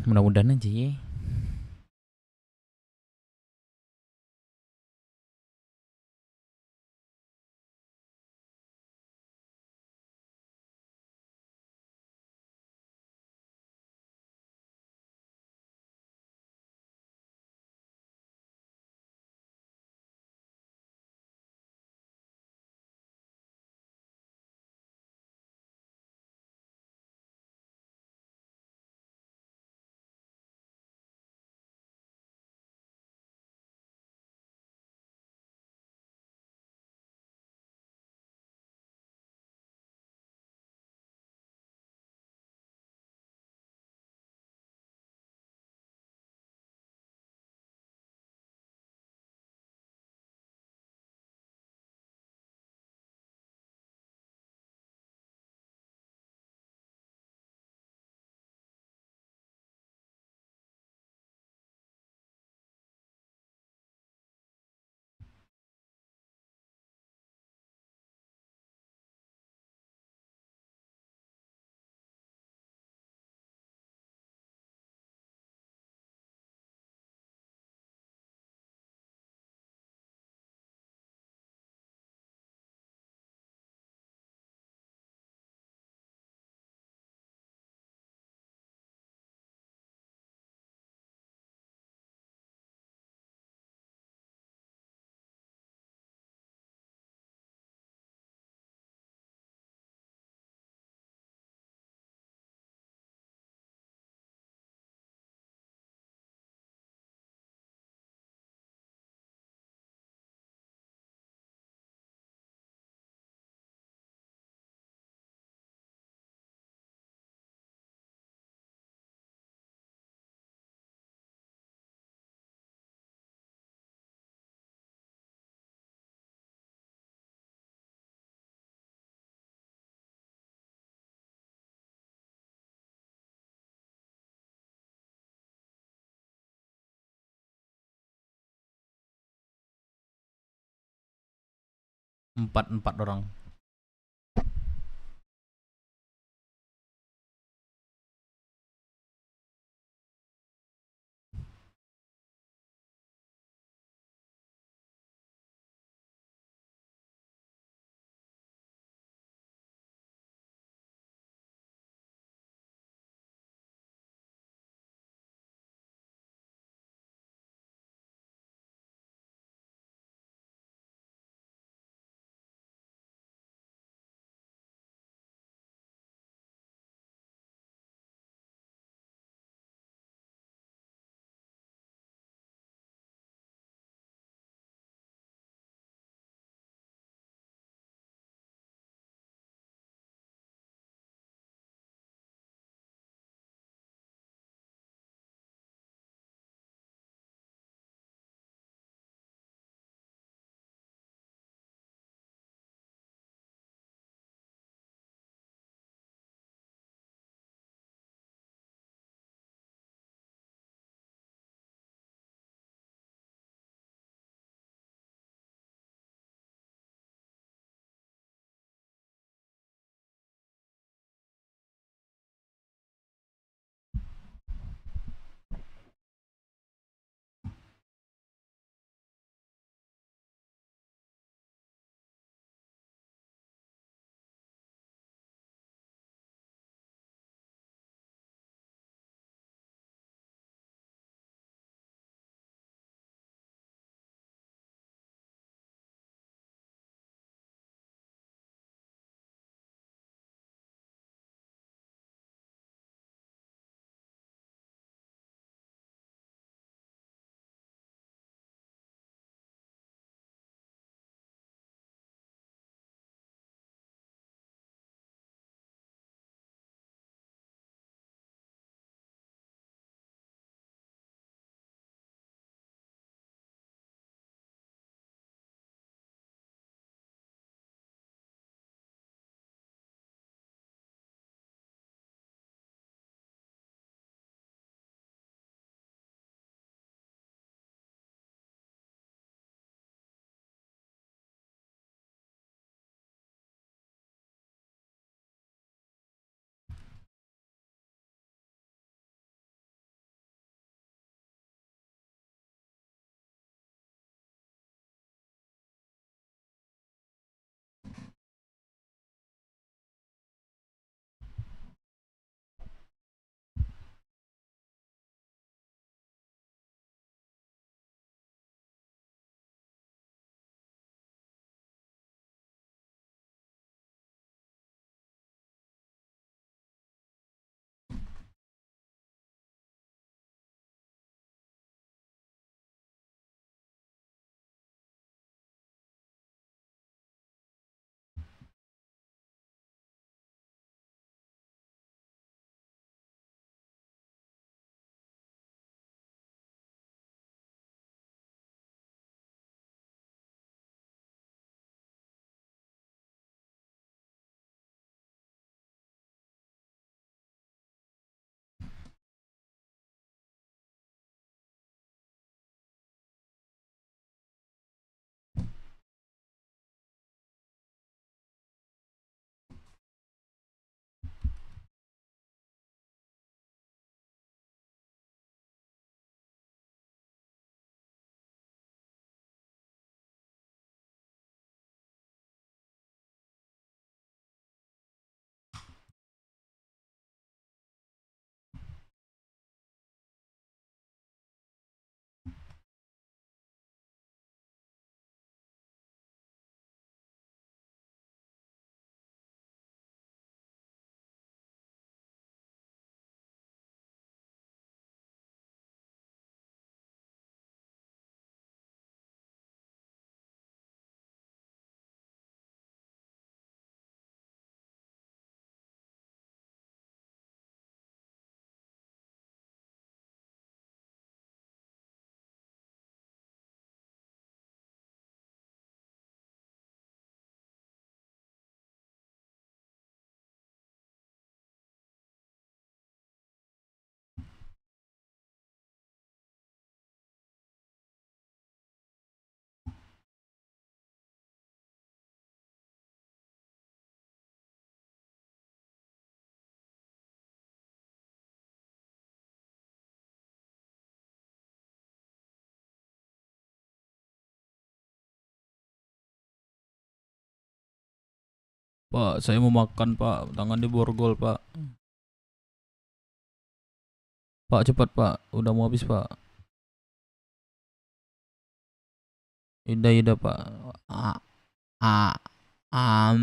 Mudah-mudahan aja ya. Empat orang. Pak, saya mau makan, Pak. Tangan di borgol, Pak. Pak, cepat, Pak. Udah mau habis, Pak. Ida, Pak. Ah, ah, am.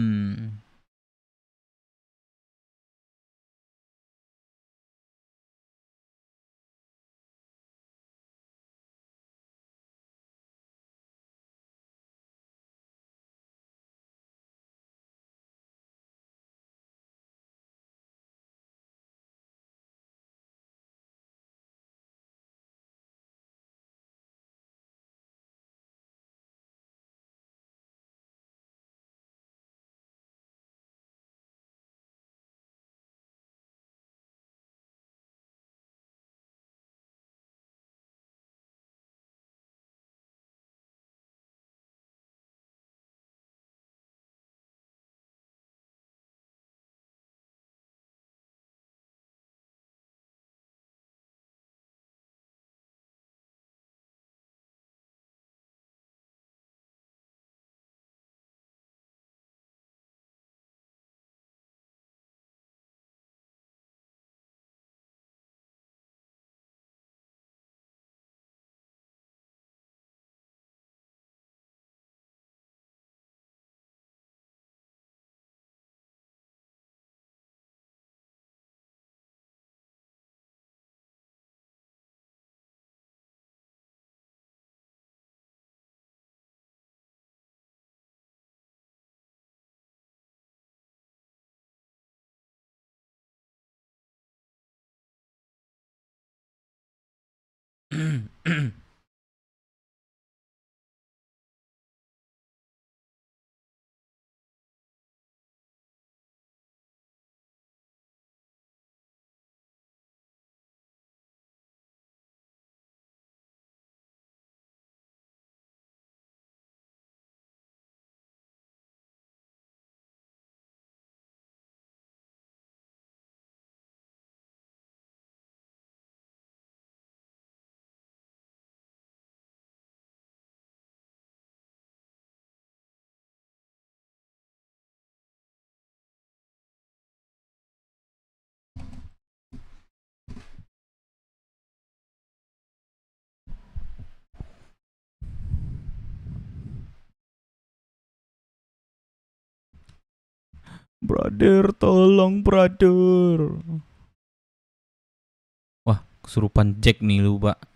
Brother, tolong, brother. Wah, kesurupan Jack nih lu, Pak.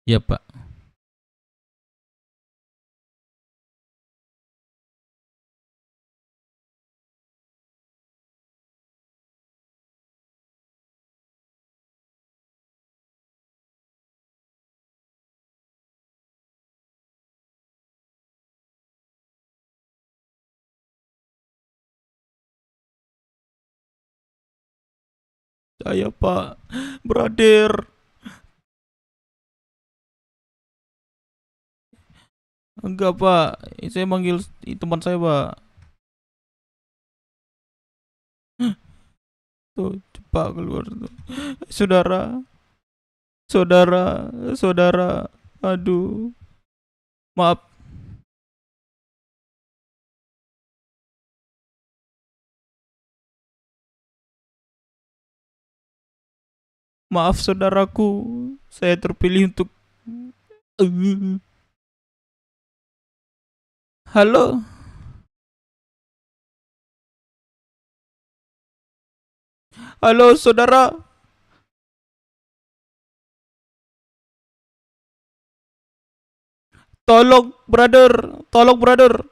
Ya, Pak. Saya, Pak. Brother. Enggak, Pak. Saya manggil teman saya, Pak. tuh, cepat keluar tuh. Saudara, saudara, aduh, maaf. Maaf saudaraku, saya terpilih untuk halo. Halo saudara. Tolong brother.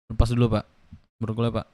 Lepas dulu pak, bergula pak.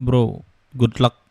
Bro, good luck.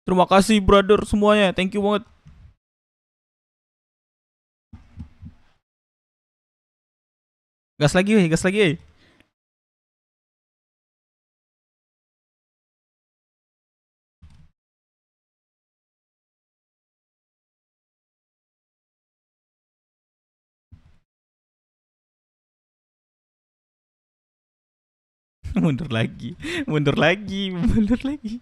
Terima kasih brother semuanya. Thank you banget. Gas lagi weh, gas lagi weh. Mundur lagi, mundur lagi, mundur lagi.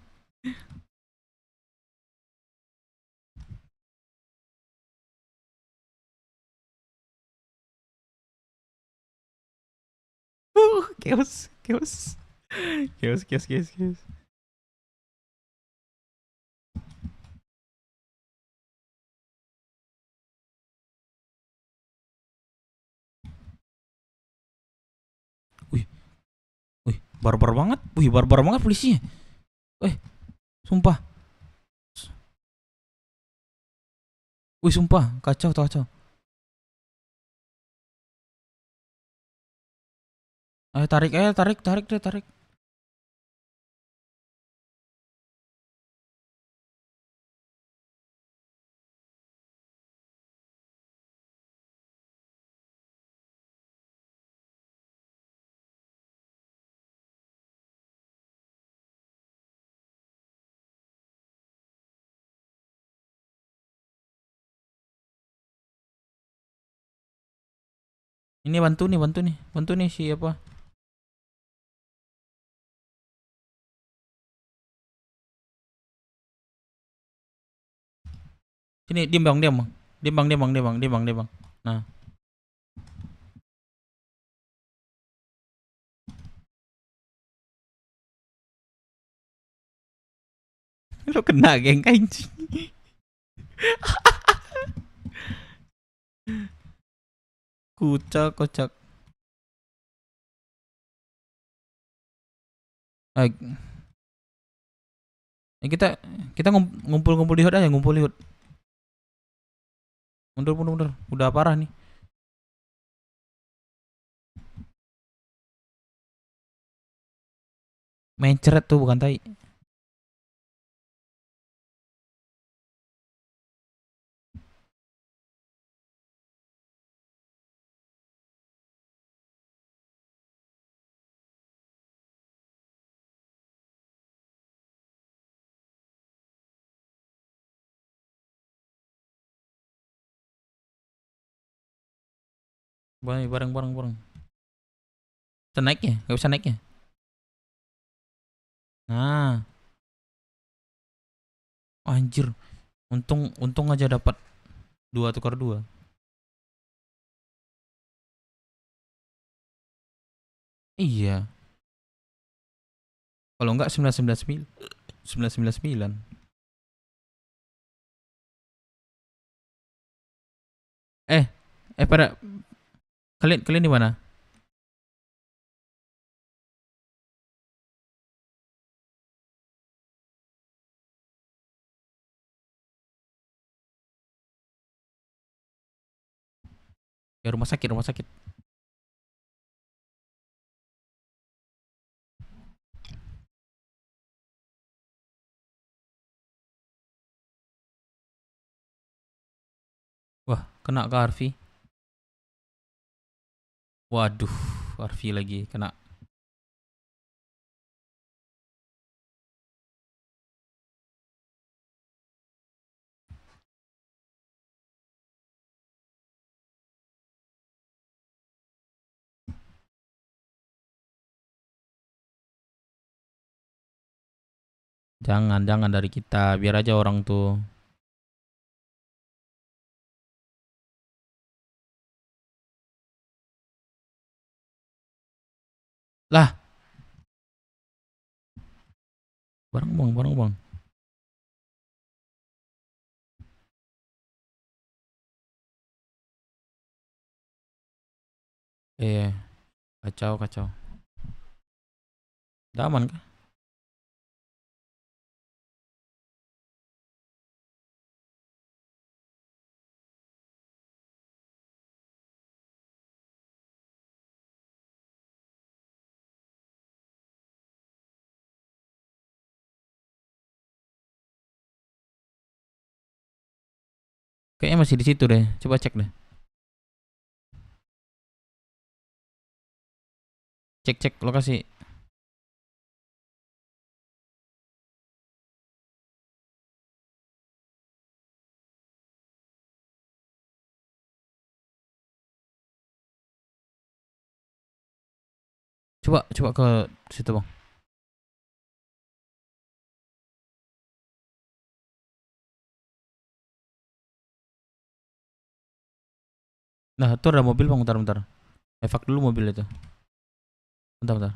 Chaos, chaos. Chaos, chaos, chaos, chaos. Wih, wih, barbar banget. Wih, barbar banget polisinya. Sumpah. Wih, sumpah, kacau, kacau. Ayo tarik, tarik, tarik deh, tarik. Ini bantu nih, bantu nih siapa? Sini, diam bang, diam bang, diam bang, diam bang, diam bang, diam bang, diam bang. Nah, lu kena geng anjing. Kocak, kocak. Kita ngumpul-ngumpul di hut aja, ngumpul di hut. Mundur, mundur, mundur. Udah parah nih. Main ceret tuh bukan tai. Bareng, bareng, bareng. Bisa naik ya? Gak bisa naik ya? Nah, anjir. Untung aja dapat 2 tukar 2. Iya. Kalau enggak 999. 999. Pada kalian di mana? Ya rumah sakit, rumah sakit. Wah, kena ke Harvey. Waduh, Harvey lagi kena. Jangan dari kita, biar aja orang tuh. Lah. Bareng bang. Kacau. Udah aman kah? Kayaknya masih di situ deh. Coba cek deh. Cek lokasi. Coba ke situ, Bang. Nah, itu ada mobil, Bang. Bentar. Evak dulu mobil itu. Bentar.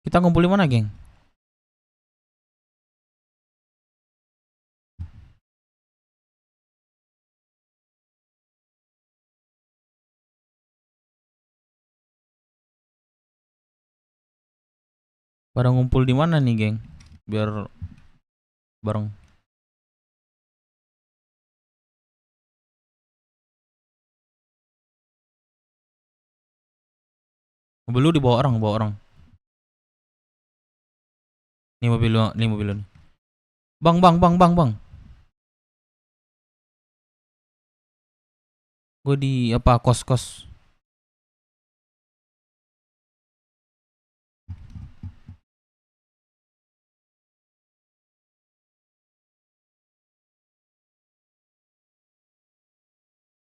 Kita ngumpul di mana, geng? Pada ngumpul di mana nih, geng? Biar bareng. Mobil lu dibawa orang. Ini mobil lu nih. Bang. Gue di apa kos.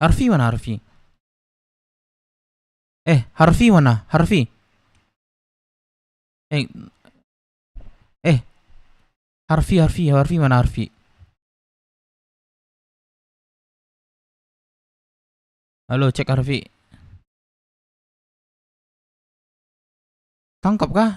Harvey mana Harvey? Harvey mana? Harvey mana Harvey? Halo, cek Harvey. Tangkap kah?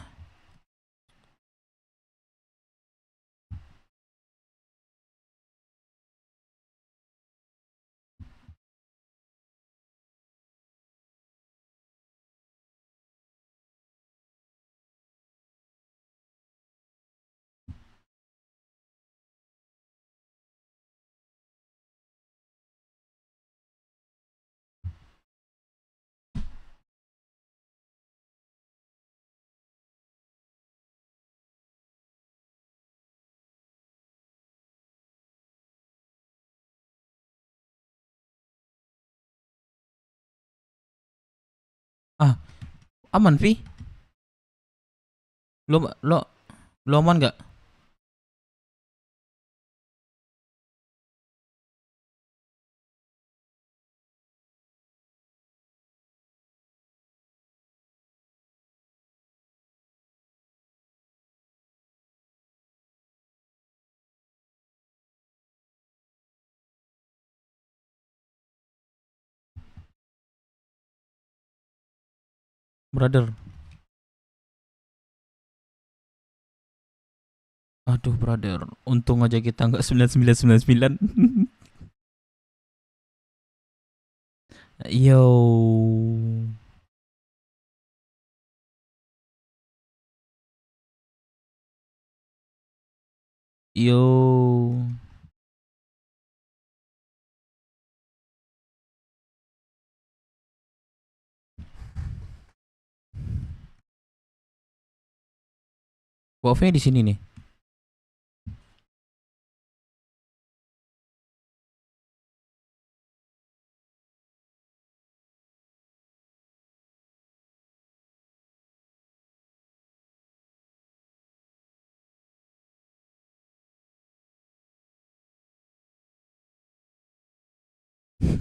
Aman, Vi? Lo aman gak? Brother. Aduh, brother. Untung aja kita nggak 9999. Yo. Buffnya di sini nih.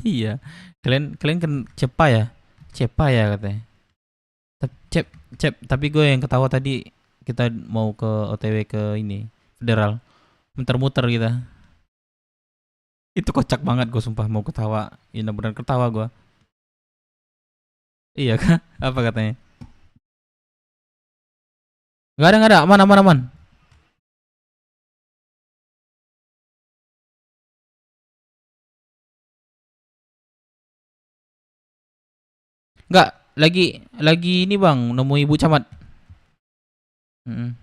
Iya. Kalian kan cepa ya katanya. Tapi gue yang ketawa tadi kita mau ke OTW ke ini federal. Muter-muter kita. Itu kocak banget, gue sumpah mau ketawa. Ini beneran ketawa gue. Iya kah? Apa katanya? Nggak ada, aman, aman, aman. Nggak, lagi ini bang, nemu ibu camat. Mm-mm.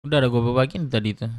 Udah ada gue bagiin tadi tuh.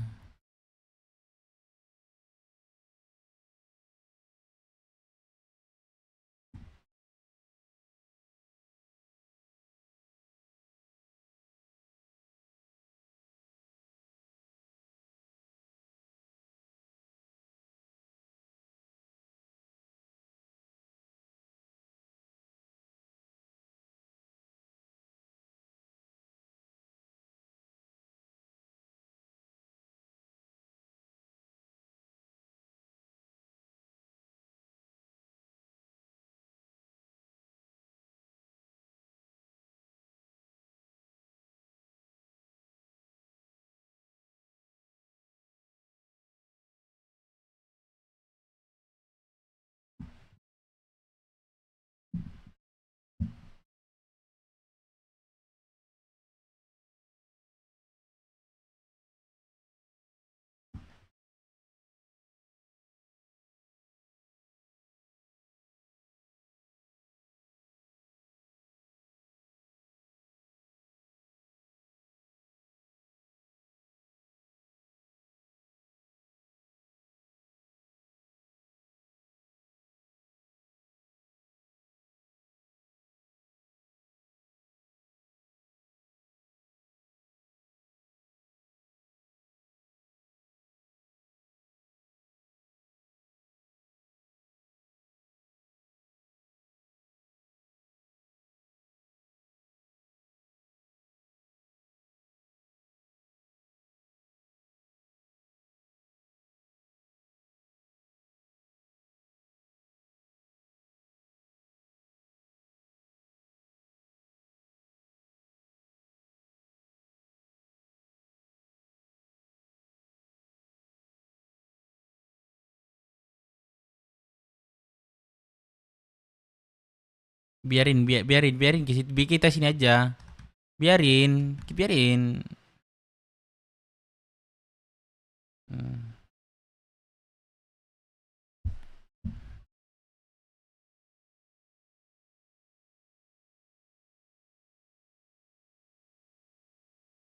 Biarin kita sini aja. Biarin.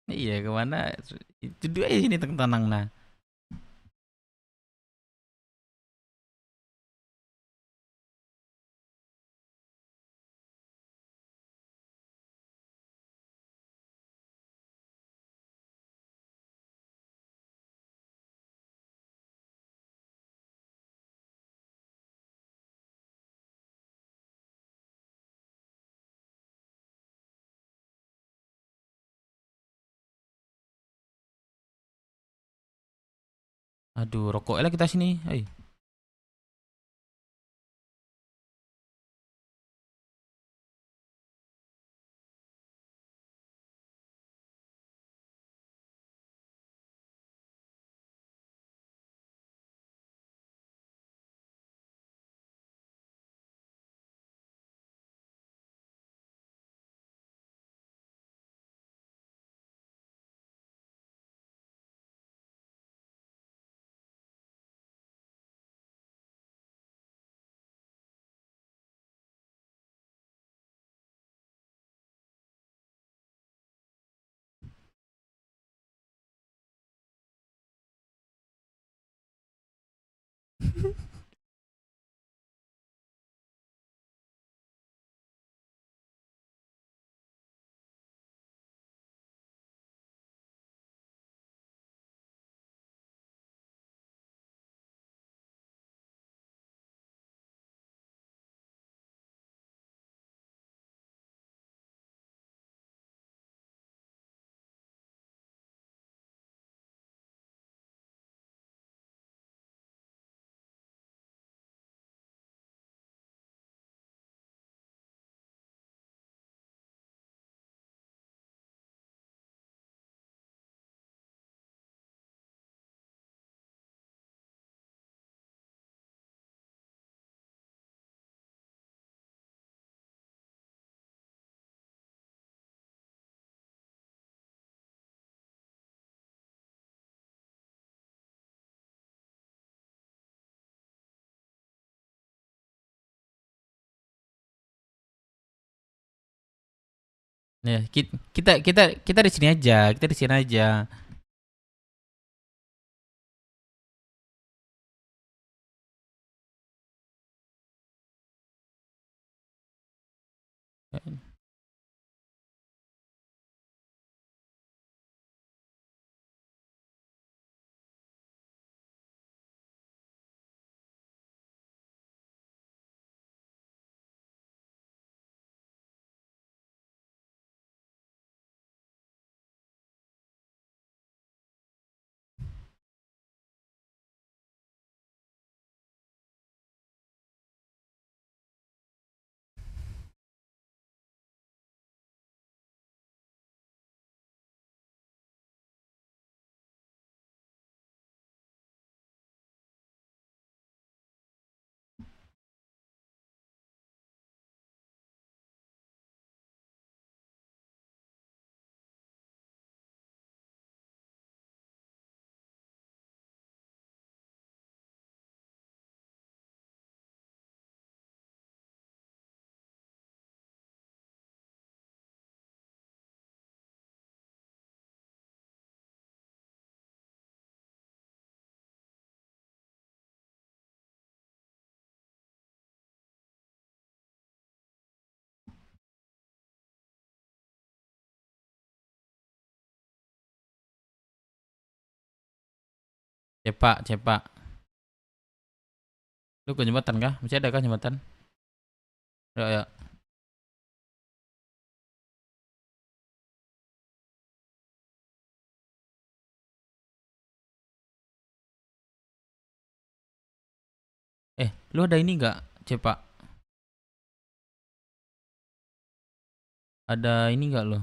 Iya, kemana? Duduk aja sini tenang nah. Aduh, rokok lah kita sini. Ayo. Ya, kita di sini aja. Cepak. Lu ke jembatan kah? Masih ada kah jembatan? Ya. Lu ada ini nggak, Cepak? Ada ini nggak lo?